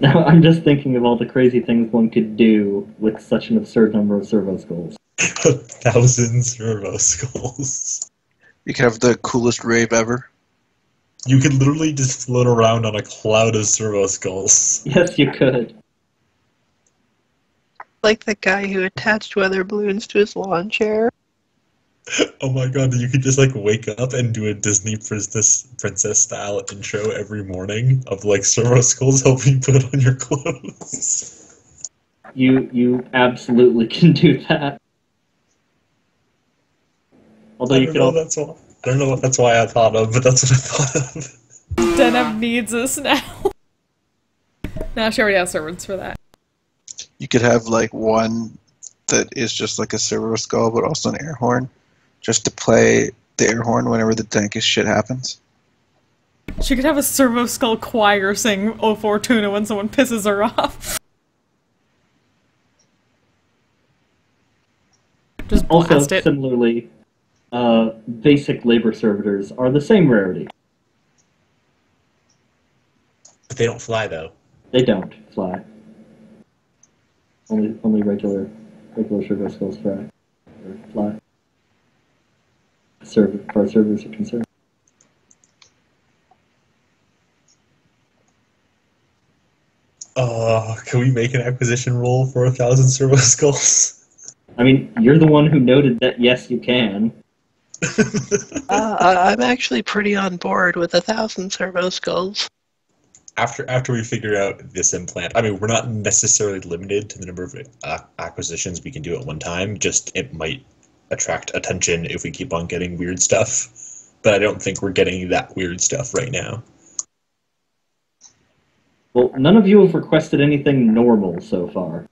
Now, I'm just thinking of all the crazy things one could do with such an absurd number of servo skulls. 1,000 servo skulls. You could have the coolest rave ever. You could literally just float around on a cloud of servo skulls. Yes, you could. Like the guy who attached weather balloons to his lawn chair. Oh my god, you could just like wake up and do a Disney princess style intro every morning of like servo skulls helping you put on your clothes. You absolutely can do that. Although I you don't could know also that's why. I don't know if that's why I thought of, but that's what I thought of. Zennith needs us now. Now she already has servants for that. You could have like one that is just like a servo skull, but also an air horn, just to play the air horn whenever the dankest shit happens. She could have a servo skull choir sing O Fortuna when someone pisses her off. Just also blast it. similarly, basic labor servitors are the same rarity. But they don't fly though. They don't fly. Only regular servo skulls fly. Or fly. As far as servers are concerned. Can we make an acquisition roll for 1,000 servo skulls? I mean, you're the one who noted that yes, you can. I'm actually pretty on board with 1,000 servo skulls. After we figure out this implant, I mean, we're not necessarily limited to the number of acquisitions we can do at one time. Just it might attract attention if we keep on getting weird stuff. But I don't think we're getting that weird stuff right now. Well, none of you have requested anything normal so far.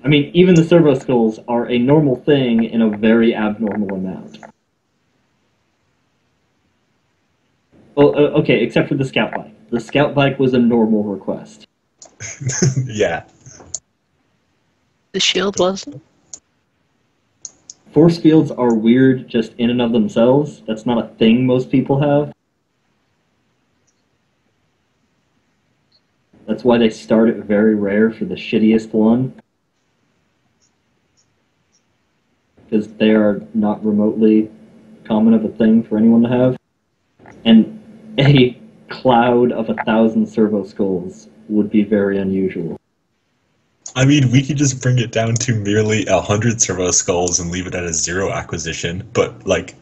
I mean, even the servo skulls are a normal thing in a very abnormal amount. Well, okay, except for the scout bike. The scout bike was a normal request. Yeah. The shield wasn't. Force fields are weird just in and of themselves. That's not a thing most people have. That's why they start at very rare for the shittiest one. Because they are not remotely common of a thing for anyone to have. And a cloud of 1,000 servo skulls would be very unusual. I mean, we could just bring it down to merely 100 servo skulls and leave it at a 0 acquisition, but, like,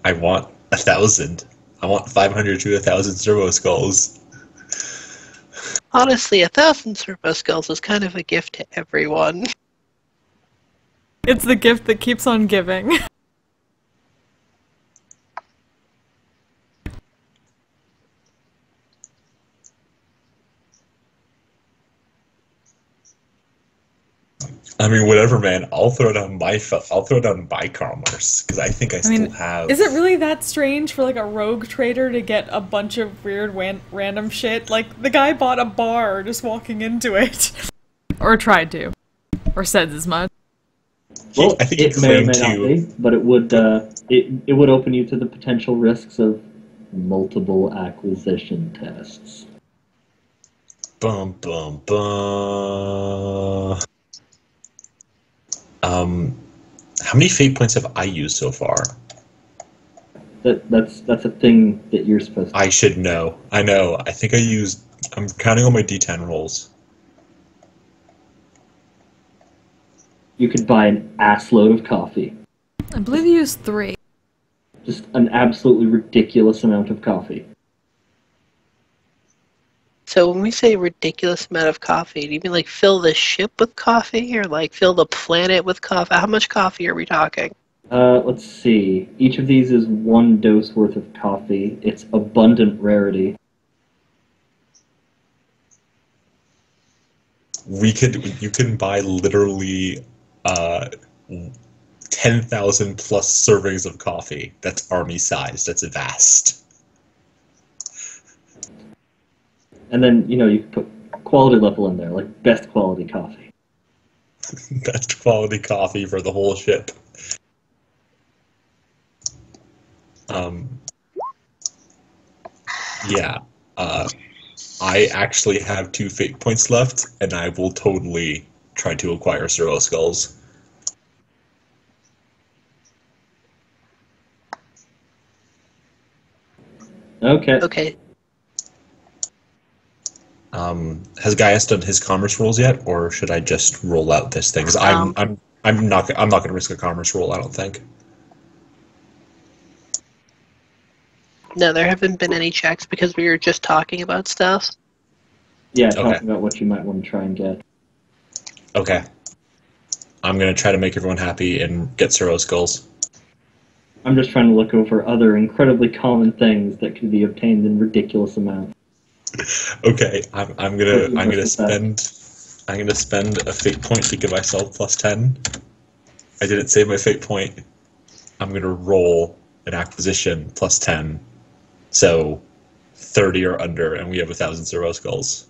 I want 1,000. I want 500 to 1,000 servo skulls. Honestly, 1,000 servo skulls is kind of a gift to everyone. It's the gift that keeps on giving. I mean, whatever, man. I'll throw down my commerce because I think I still have. Is it really that strange for like a rogue trader to get a bunch of weird random shit? Like the guy bought a bar just walking into it, or tried to, or says as much. Well, I think it may or may not be, but it would it would open you to the potential risks of multiple acquisition tests. Bum bum bum. How many fate points have I used so far? That's a thing that you're supposed to. I should know. I know. I think I'm counting on my D10 rolls. You could buy an ass load of coffee. I believe you used 3. Just an absolutely ridiculous amount of coffee. So when we say ridiculous amount of coffee, do you mean like fill the ship with coffee or like fill the planet with coffee? How much coffee are we talking? Let's see. Each of these is 1 dose worth of coffee. It's abundant rarity. You can buy literally 10,000 plus servings of coffee. That's army sized. That's vast. And then, you could put quality level in there, like best quality coffee. Best quality coffee for the whole ship. Yeah. I actually have 2 fate points left, and I will totally try to acquire servo skulls. Okay. Okay. Has Gaius done his commerce rolls yet, or should I just roll out this thing? Because I'm not going to risk a commerce roll. I don't think. No, there haven't been any checks because we were just talking about stuff. Yeah, Okay. talking about what you might want to try and get. Okay. I'm gonna try to make everyone happy and get Zero Skulls. I'm just trying to look over other incredibly common things that can be obtained in ridiculous amounts. Okay, I'm gonna spend a fate point to give myself +10. I didn't save my fate point. I'm gonna roll an acquisition +10, so 30 or under, and we have 1,000 Zero Skulls.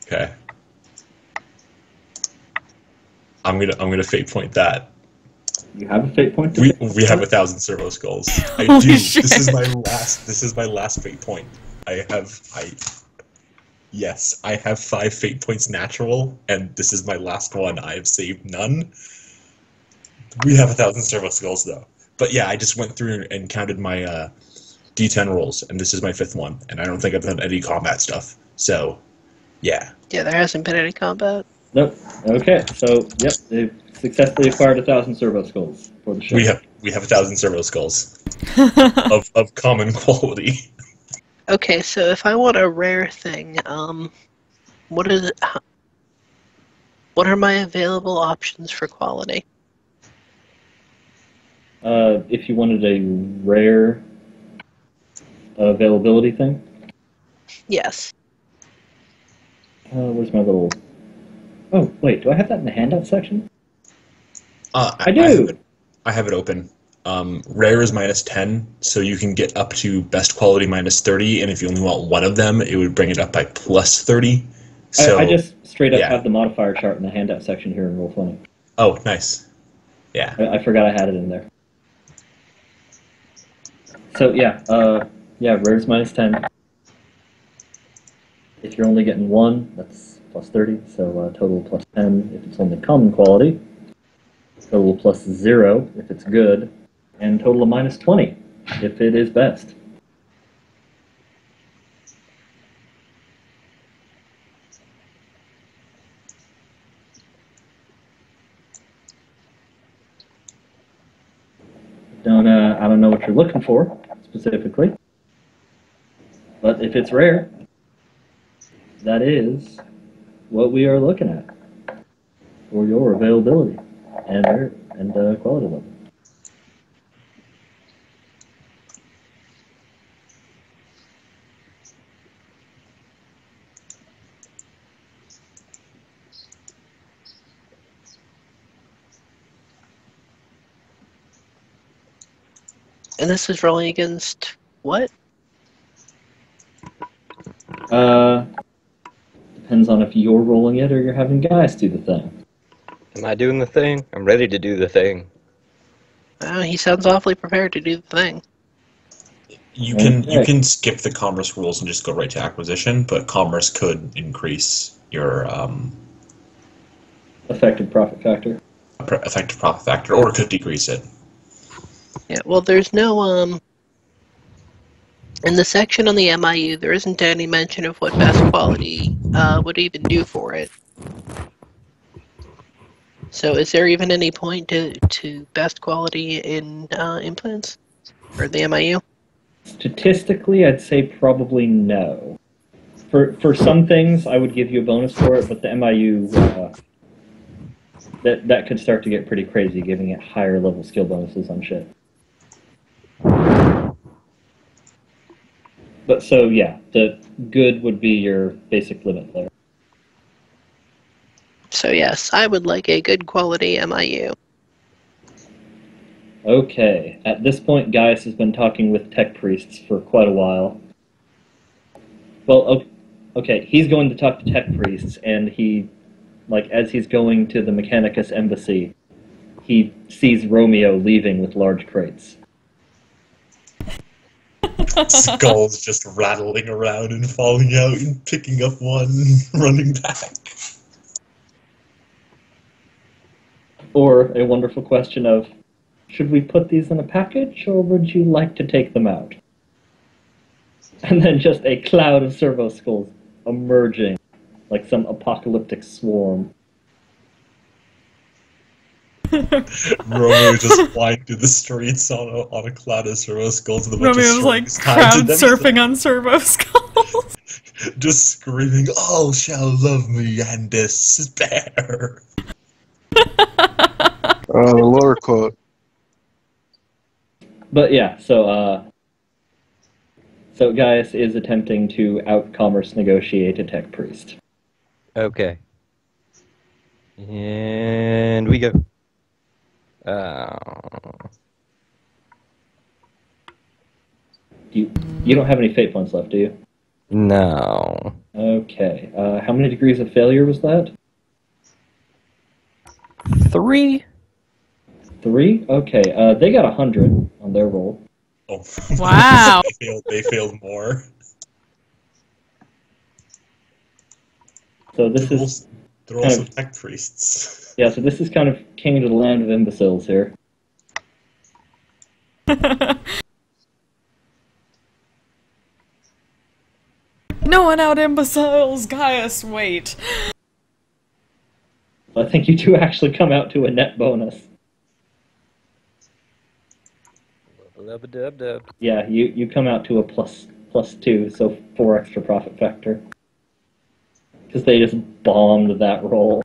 Okay. I'm gonna fate point that. You have a fate point to We fate have point? 1,000 Zero Skulls. I Holy do. shit. This is my last fate point. Yes, I have 5 fate points natural, and this is my last one. I have saved none. We have 1,000 Zero Skulls though. But yeah, I just went through and counted my D10 rolls, and this is my 5th one, and I don't think I've done any combat stuff. So, yeah. Yeah, there hasn't been any combat. Nope. Okay, so, yep, they've successfully acquired 1,000 servo skulls for the show. We have 1,000 Zero Skulls of common quality. Okay, so if I want a rare thing, what is it? What are my available options for quality? If you wanted a rare availability thing, Yes. where's my little... Oh, wait, do I have that in the handout section? I do! I have it open. Rare is -10, so you can get up to best quality -30, and if you only want one of them, it would bring it up by +30. So I just straight up yeah. have the modifier chart in the handout section here in Roll20. Oh, nice. Yeah. I forgot I had it in there. So yeah, rare's -10. If you're only getting one, that's +30, so total +10 if it's only common quality. Total +0 if it's good, and total of -20 if it is best. I don't know what you're looking for specifically, but if it's rare, that is what we are looking at for your availability and rare and quality level. And this is rolling against what? Depends on if you're rolling it or you're having guys do the thing. Am I doing the thing? I'm ready to do the thing. He sounds awfully prepared to do the thing. You can skip the commerce rules and just go right to acquisition, but commerce could increase your Effective profit factor. effective profit factor, or it could decrease it. Yeah, well, there's no, in the section on the MIU, there isn't any mention of what best quality would even do for it. So is there even any point to best quality in implants? Or the MIU? Statistically, I'd say probably no. For some things, I would give you a bonus for it, but the MIU, that could start to get pretty crazy, giving it higher level skill bonuses on shit. But so yeah, the good would be your basic limit there. So yes, I would like a good quality MIU. Okay, at this point, Gaius has been talking with tech priests for quite a while. Well, okay, he's going to talk to tech priests, and he, as he's going to the Mechanicus embassy, he sees Romeo leaving with large crates. Skulls just rattling around and falling out and picking up one, running back. Or a wonderful question of, should we put these in a package, or would you like to take them out? And then just a cloud of servo skulls emerging like some apocalyptic swarm. Romeo just flying through the streets on a cloud of servo skulls with a bunch Romeo's of like strings crowd tied to them. surfing on servo skulls. Just screaming, "All shall love me and despair." The lower quote. But yeah, so Gaius is attempting to out-commerce negotiate a tech priest. Okay. And we go. You don't have any fate points left, do you? No. Okay. How many degrees of failure was that? 3? 3? Okay. They got 100 on their roll. Oh, Wow. they failed more. So this is They're also tech priests. yeah. So this is kind of king to the land of imbeciles here. No one out imbeciles, Gaius, wait. I think you two actually come out to a net bonus. Lub-a-dub-dub. Yeah, you come out to a plus 2, so 4 extra profit factor. Because they just bombed that roll.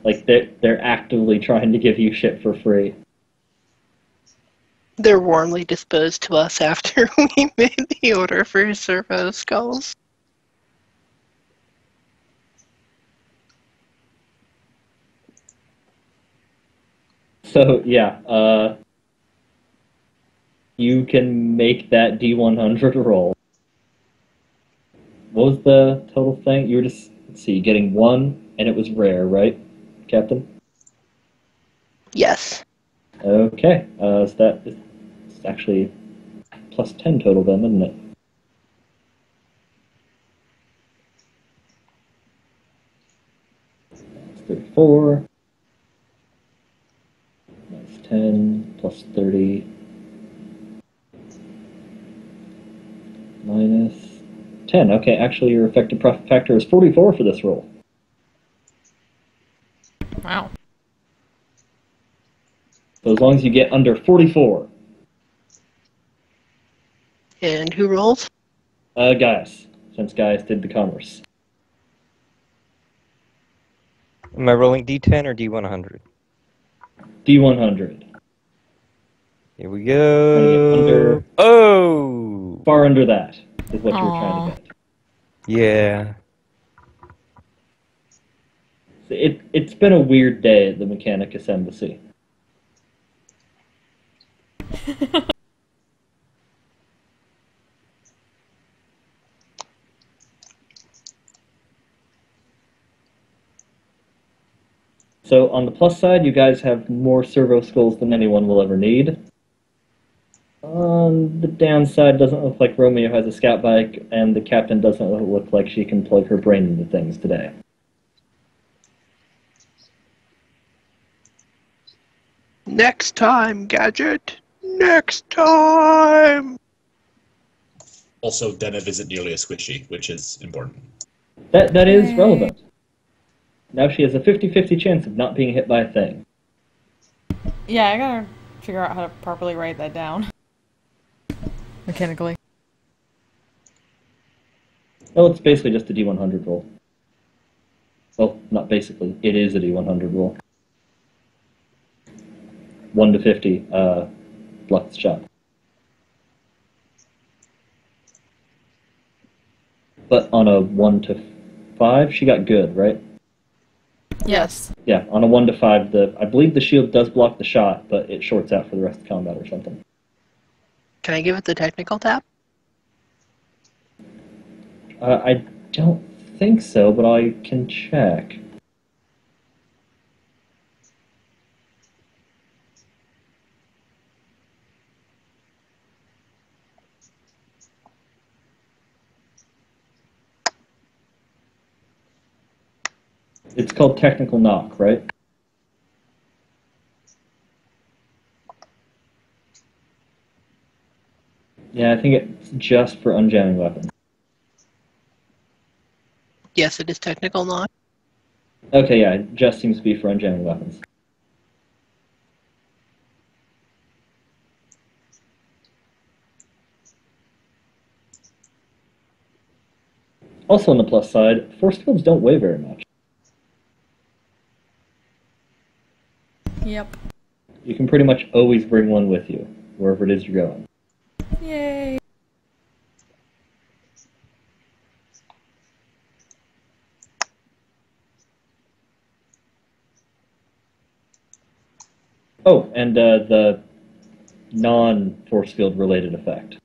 Like, they're actively trying to give you shit for free. They're warmly disposed to us after we made the order for servo skulls. So, yeah, you can make that D100 roll. What was the total thing? You were just, let's see, getting 1, and it was rare, right, Captain? Yes. Okay, so that is actually plus 10 total then, isn't it? That's 34. That's 10 plus 30 minus 10. Okay, actually your effective profit factor is 44 for this roll. Wow. So as long as you get under 44. And who rolls? Gaius, since Gaius did the commerce. Am I rolling D10 or D100? D100. Here we go. Trying to get under, Oh! far under that is what you were trying to get. Yeah. It's been a weird day at the Mechanicus Embassy. So on the plus side, you guys have more servo skulls than anyone will ever need. On the downside, doesn't look like Romeo has a scout bike, and the captain doesn't look like she can plug her brain into things today. Next time, Gadget. Next time. Also, Zennith isn't nearly as squishy, which is important. That is relevant. Now she has a 50-50 chance of not being hit by a thing. Yeah, I gotta figure out how to properly write that down. Mechanically. Well, it's basically just a D100 roll. Well, not basically. It is a D100 roll. 1 to 50, blocked shot. But on a 1 to 5, she got good, right? Yes. Yeah, on a 1 to 5, I believe the shield does block the shot, but it shorts out for the rest of combat or something. Can I give it the technical tap? I don't think so, but I can check. It's called technical knock, right? Yeah, I think it's just for unjamming weapons. Yes, it is technical not. Okay, yeah, it just seems to be for unjamming weapons. Also, on the plus side, force fields don't weigh very much. Yep. You can pretty much always bring one with you, wherever it is you're going. Yay. Oh, and the non-force field related effect.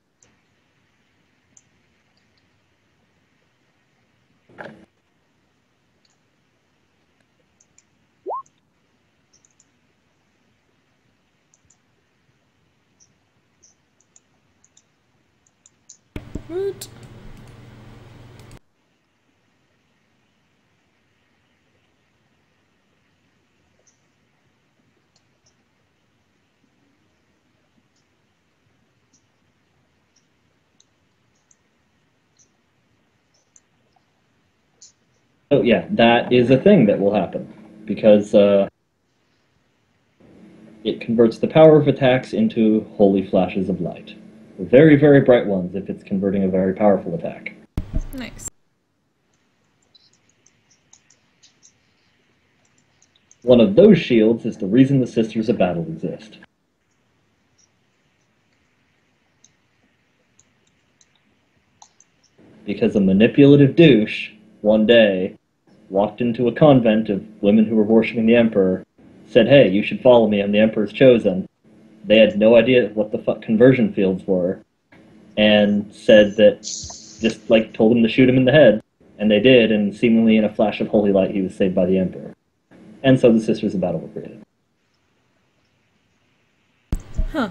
Woot. So yeah, that is a thing that will happen, because it converts the power of attacks into holy flashes of light. Very, very bright ones if it's converting a very powerful attack. Nice. One of those shields is the reason the Sisters of Battle exist. Because a manipulative douche, one day, walked into a convent of women who were worshipping the Emperor, said, hey, you should follow me, I'm the Emperor's chosen. They had no idea what the fuck conversion fields were, and said that, just like told him to shoot him in the head, and they did, and seemingly in a flash of holy light he was saved by the Emperor. And so the Sisters of Battle were created. Huh.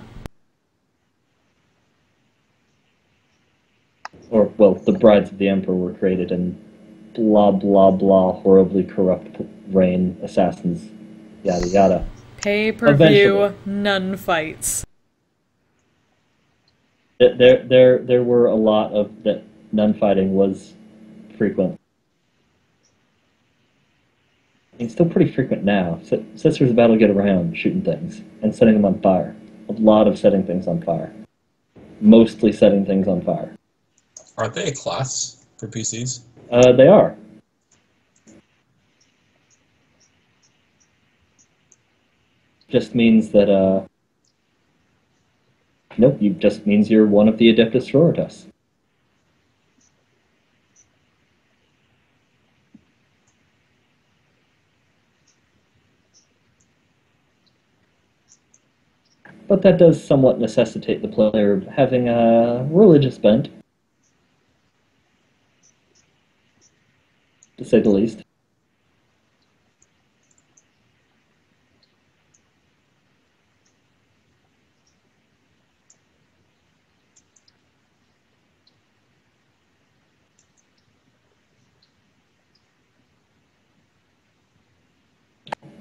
Or, well, the Brides of the Emperor were created, and blah, blah, blah, horribly corrupt reign, assassins, yada, yada. Pay-per-view Eventually. nun fights. There were a lot of that. Nun fighting was frequent. It's still pretty frequent now. Sisters of Battle get around shooting things and setting them on fire. A lot of setting things on fire. Mostly setting things on fire. Aren't they a class for PCs? They are. Just means that, nope, it just means you're one of the Adeptus Sororitas. But that does somewhat necessitate the player having a religious bent, to say the least.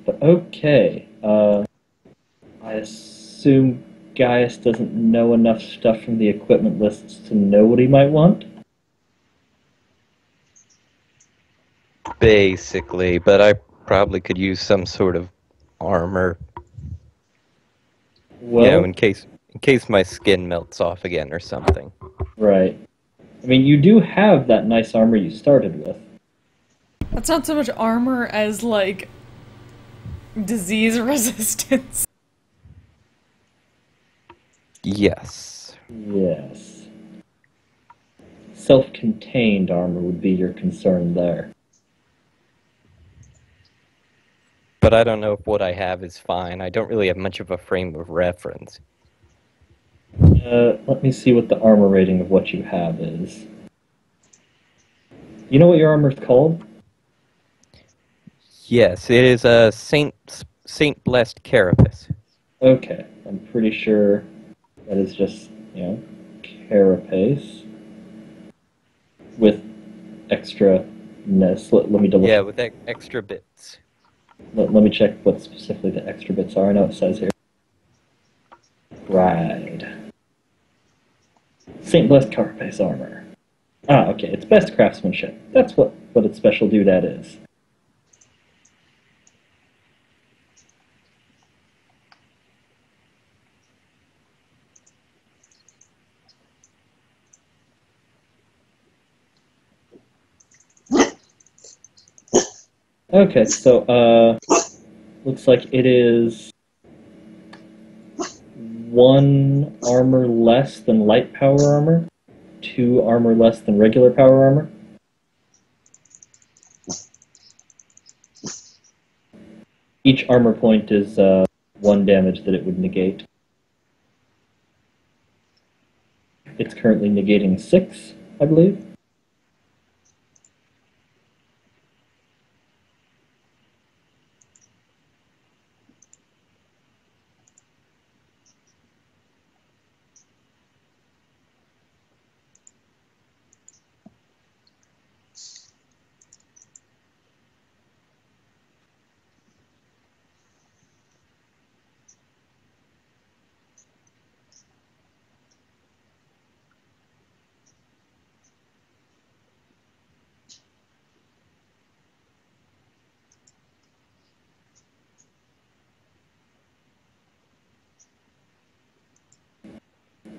But okay, I assume Gaius doesn't know enough stuff from the equipment lists to know what he might want? Basically, but I probably could use some sort of armor, Well, in case my skin melts off again or something. right. I mean, you do have that nice armor you started with. That's not so much armor as, like, disease resistance. Yes. Yes. Self-contained armor would be your concern there. But I don't know if what I have is fine. I don't really have much of a frame of reference. Let me see what the armor rating of what you have is. You know what your armor's called? Yes, it is a Saint Blessed Carapace. Okay, I'm pretty sure that is just, carapace with extra-ness. Let me double Yeah, check. with extra bits. Let me check what specifically the extra bits are. I know it says here. Right. St. Blessed Carapace armor. Ah, okay, it's best craftsmanship. That's what its special doodad is. Okay, so looks like it is 1 armor less than light power armor, 2 armor less than regular power armor. Each armor point is 1 damage that it would negate. It's currently negating 6, I believe.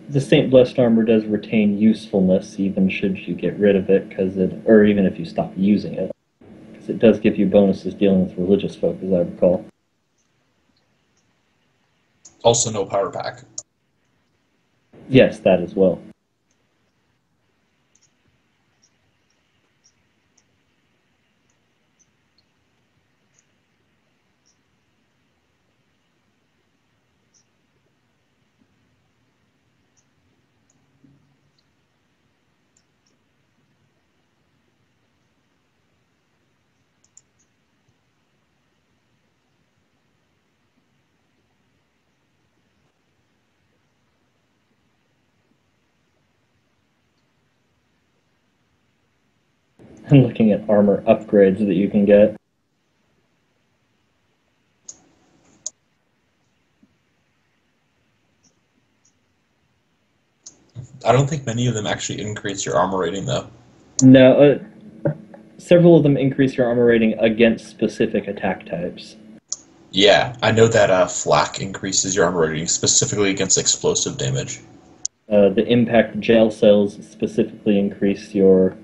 The Saint Blessed armor does retain usefulness, even should you get rid of it, or even if you stop using it, because it does give you bonuses dealing with religious folk, as I recall. Also, no power pack. Yes, that as well. I'm looking at armor upgrades that you can get. I don't think many of them actually increase your armor rating, though. No, several of them increase your armor rating against specific attack types. Yeah, I know that flak increases your armor rating specifically against explosive damage. The impact jail cells specifically increase your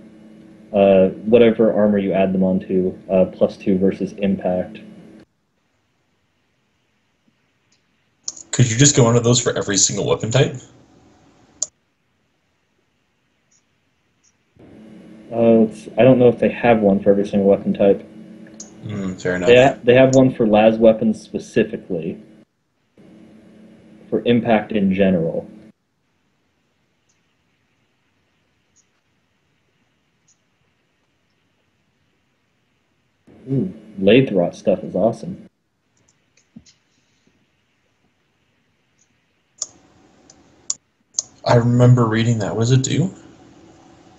whatever armor you add them onto, +2 versus impact. Could you just go into those for every single weapon type? I don't know if they have one for every single weapon type. Fair enough. They have one for las weapons specifically. For impact in general. Ooh, lathe rot stuff is awesome. I remember reading that. What does it do?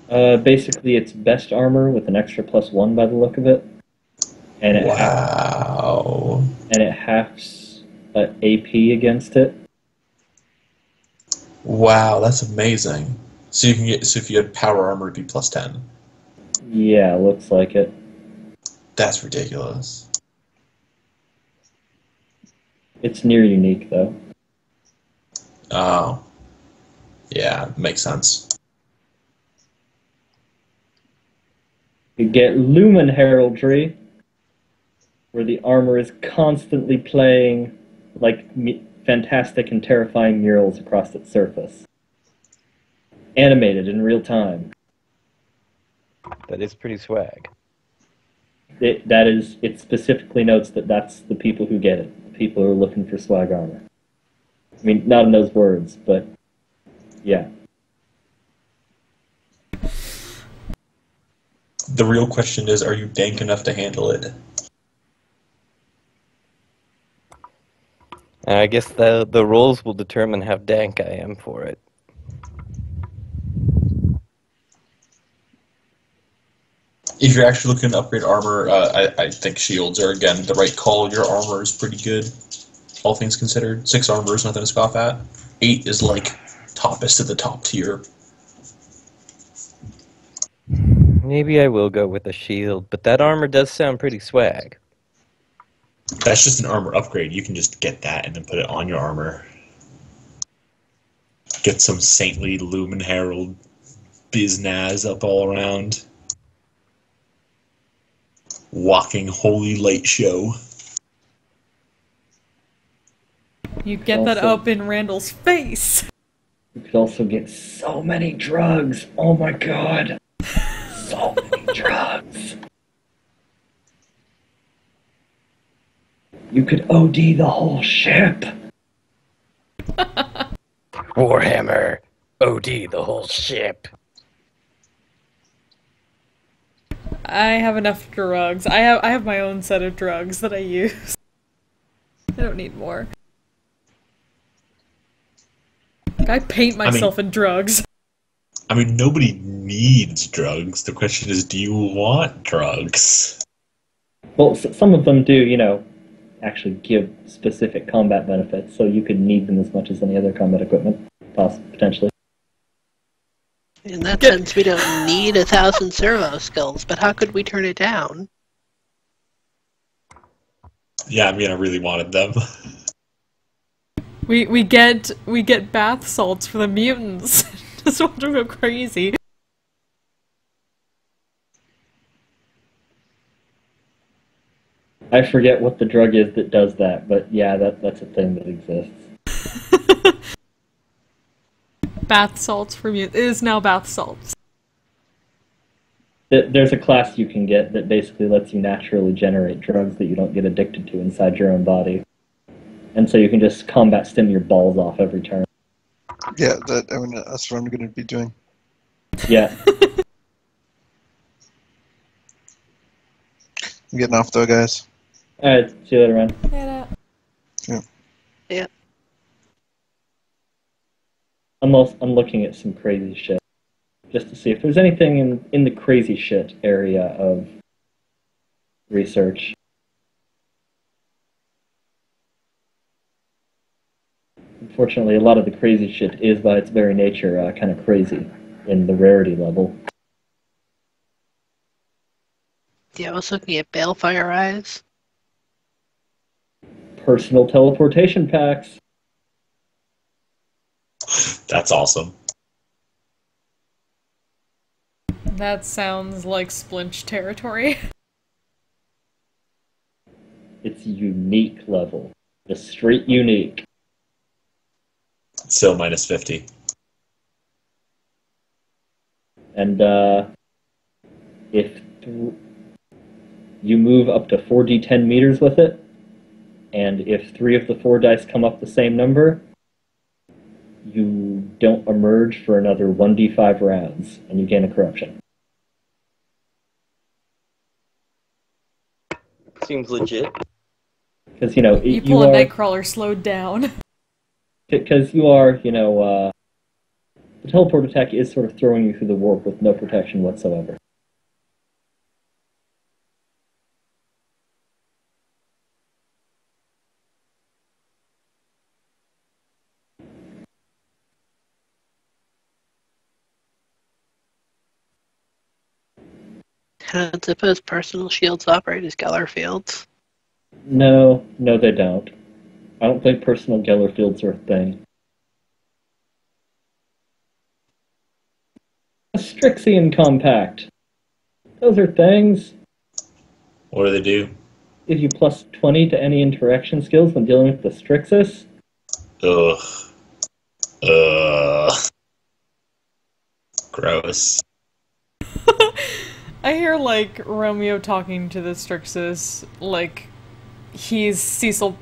Basically, it's best armor with an extra +1 by the look of it. And it Wow. and it halves AP against it. Wow, that's amazing. So if you had power armor, it'd be +10. Yeah, looks like it. That's ridiculous. It's near unique, though. Oh. Yeah, makes sense. You get Lumen Heraldry, where the armor is constantly playing like fantastic and terrifying murals across its surface. Animated in real time. That is pretty swag. It specifically notes that that's the people who get it. The people who are looking for swag armor. I mean, not in those words, but yeah. The real question is, are you dank enough to handle it? I guess the rolls will determine how dank I am for it. If you're actually looking to upgrade armor, I think shields are, again, the right call. Your armor is pretty good, all things considered. 6 armor is nothing to scoff at. 8 is, like, toppest of the top tier. Maybe I will go with a shield, but that armor does sound pretty swag. That's just an armor upgrade. You can just get that and then put it on your armor. Get some saintly Lumen Herald biznaz up all around. walking holy light show. You get that Also- up in Randall's face. You could also get so many drugs. Oh my god. So many drugs. You could OD the whole ship. Warhammer, OD the whole ship. I have enough drugs. I have my own set of drugs that I use. I don't need more. I paint myself in drugs. I mean, nobody needs drugs. The question is, do you want drugs? Well, some of them do, actually give specific combat benefits, so you could need them as much as any other combat equipment, potentially. In that sense, we don't need 1,000 servo skulls, but how could we turn it down? Yeah, I mean, I really wanted them. We get bath salts for the mutants. Just want to go crazy. I forget what the drug is that does that, but yeah, that's a thing that exists. Bath salts for mutants. It is now bath salts. There's a class you can get that basically lets you naturally generate drugs that you don't get addicted to inside your own body. And so you can just combat stim your balls off every turn. Yeah, that's what I'm going to be doing. Yeah. I'm getting off though, guys. Alright, see you later, man. Yeah. I'm looking at some crazy shit. Just to see if there's anything in the crazy shit area of research. Unfortunately, a lot of the crazy shit is by its very nature kind of crazy in the rarity level. Yeah, I was looking at Balefire Eyes. Personal teleportation packs. That's awesome. That sounds like Splinch territory. It's unique level. Just straight unique. Still minus 50. And if you move up to 4d10 meters with it, and if 3 of the 4 dice come up the same number, you don't emerge for another 1d5 rounds, and you gain a corruption. Seems legit. Because, You pull a Nightcrawler slowed down. Because you are, the teleport attack is sort of throwing you through the warp with no protection whatsoever. I don't suppose personal shields operate as Geller fields. No, they don't. I don't think personal Geller fields are a thing. A Strixie compact. Those are things. What do they do? Give you plus 20 to any interaction skills when dealing with the Strixus. Ugh. Gross. I hear, Romeo talking to the Strixus, he's Cecil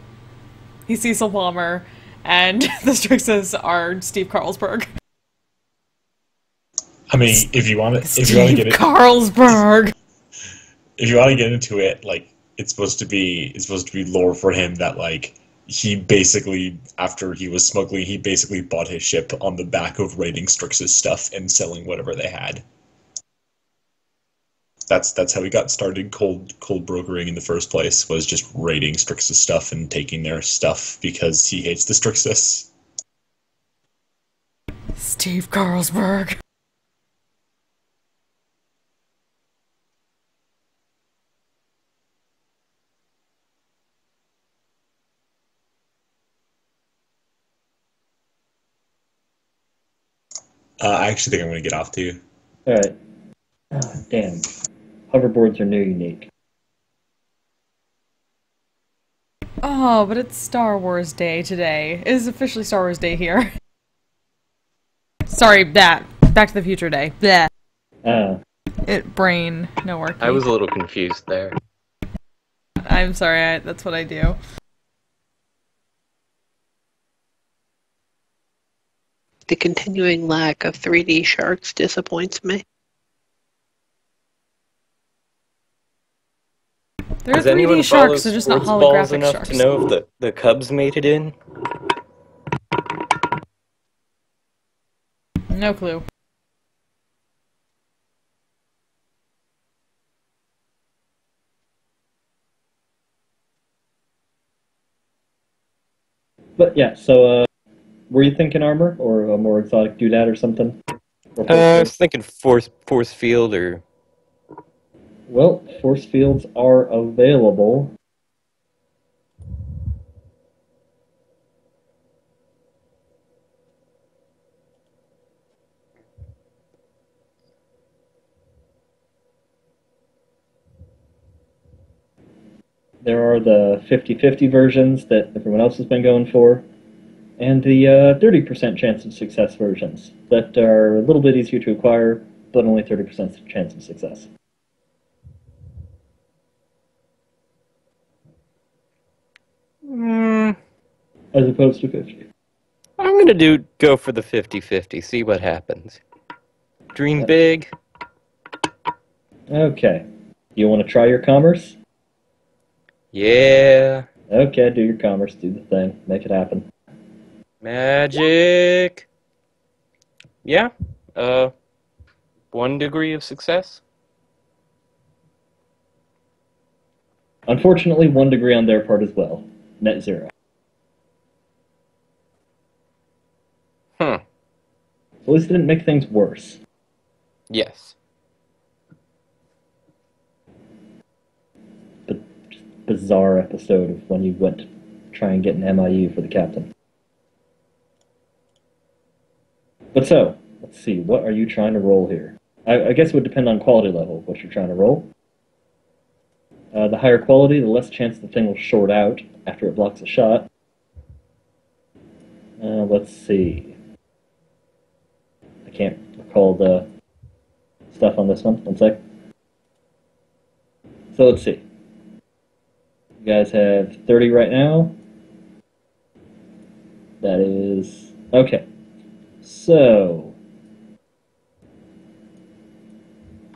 Palmer, and the Strixus are Steve Carlsberg. I mean, if you want to get it, Carlsberg. if you want to get into it, it's supposed to be lore for him that he basically, after he was smuggling, he basically bought his ship on the back of raiding Strix's stuff and selling whatever they had. That's how he got started cold brokering in the first place, was just raiding Strix's stuff and taking their stuff because he hates the Strixus. Steve Carlsberg. I actually think I'm going to get off too. Alright. Oh, damn. Hoverboards are new unique. Oh, but it's Star Wars Day today. It is officially Star Wars Day here. Sorry, that. Back to the Future Day. Bleh. Brain, no working. I was a little confused there. I'm sorry, that's what I do. The continuing lack of 3D sharks disappoints me. They're Does 3D anyone sharks, follow they're just not sports balls holographic enough sharks. to know if the Cubs made it in? No clue. But yeah, so were you thinking armor or a more exotic doodad or something? Or I was thinking force field or... Well, force fields are available. There are the 50-50 versions that everyone else has been going for, and the 30% chance of success versions that are a little bit easier to acquire, but only 30% chance of success. As opposed to 50. I'm gonna go for the 50-50, see what happens. Dream big. Okay. You want to try your commerce? Yeah. Okay, do your commerce, do the thing, make it happen. Magic. Yeah. 1 degree of success. Unfortunately, 1 degree on their part as well. Net 0. Hmm. At least it didn't make things worse. Yes. But just bizarre episode of when you went to try and get an MIU for the captain. But so, let's see, what are you trying to roll here? I guess it would depend on quality level, what you're trying to roll. The higher quality, the less chance the thing will short out after it blocks a shot. Let's see. I can't recall the stuff on this one. One sec. So let's see. You guys have 30 right now. That is... Okay. So...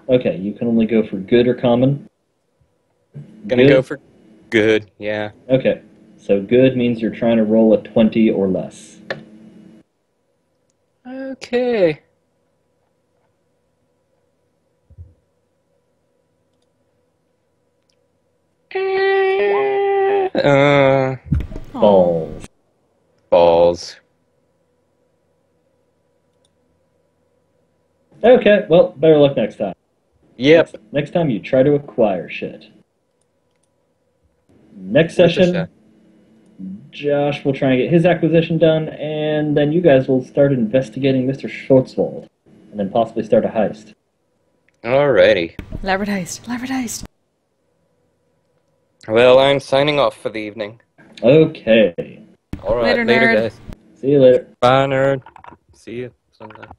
Okay, you can only go for good or common. Gonna go for good, yeah. Okay, so good means you're trying to roll a 20 or less. Okay. Balls. Balls. Okay, well, better luck next time. Yep. Next time you try to acquire shit. Next Worth a session, shot. Josh will try and get his acquisition done, and then you guys will start investigating Mr. Schwarzwald, and then possibly start a heist. Alrighty. Elaborate heist. Elaborate heist. Well, I'm signing off for the evening. Okay. Alright, Later, later nerd. guys. See you later. Bye, nerd. See you sometime.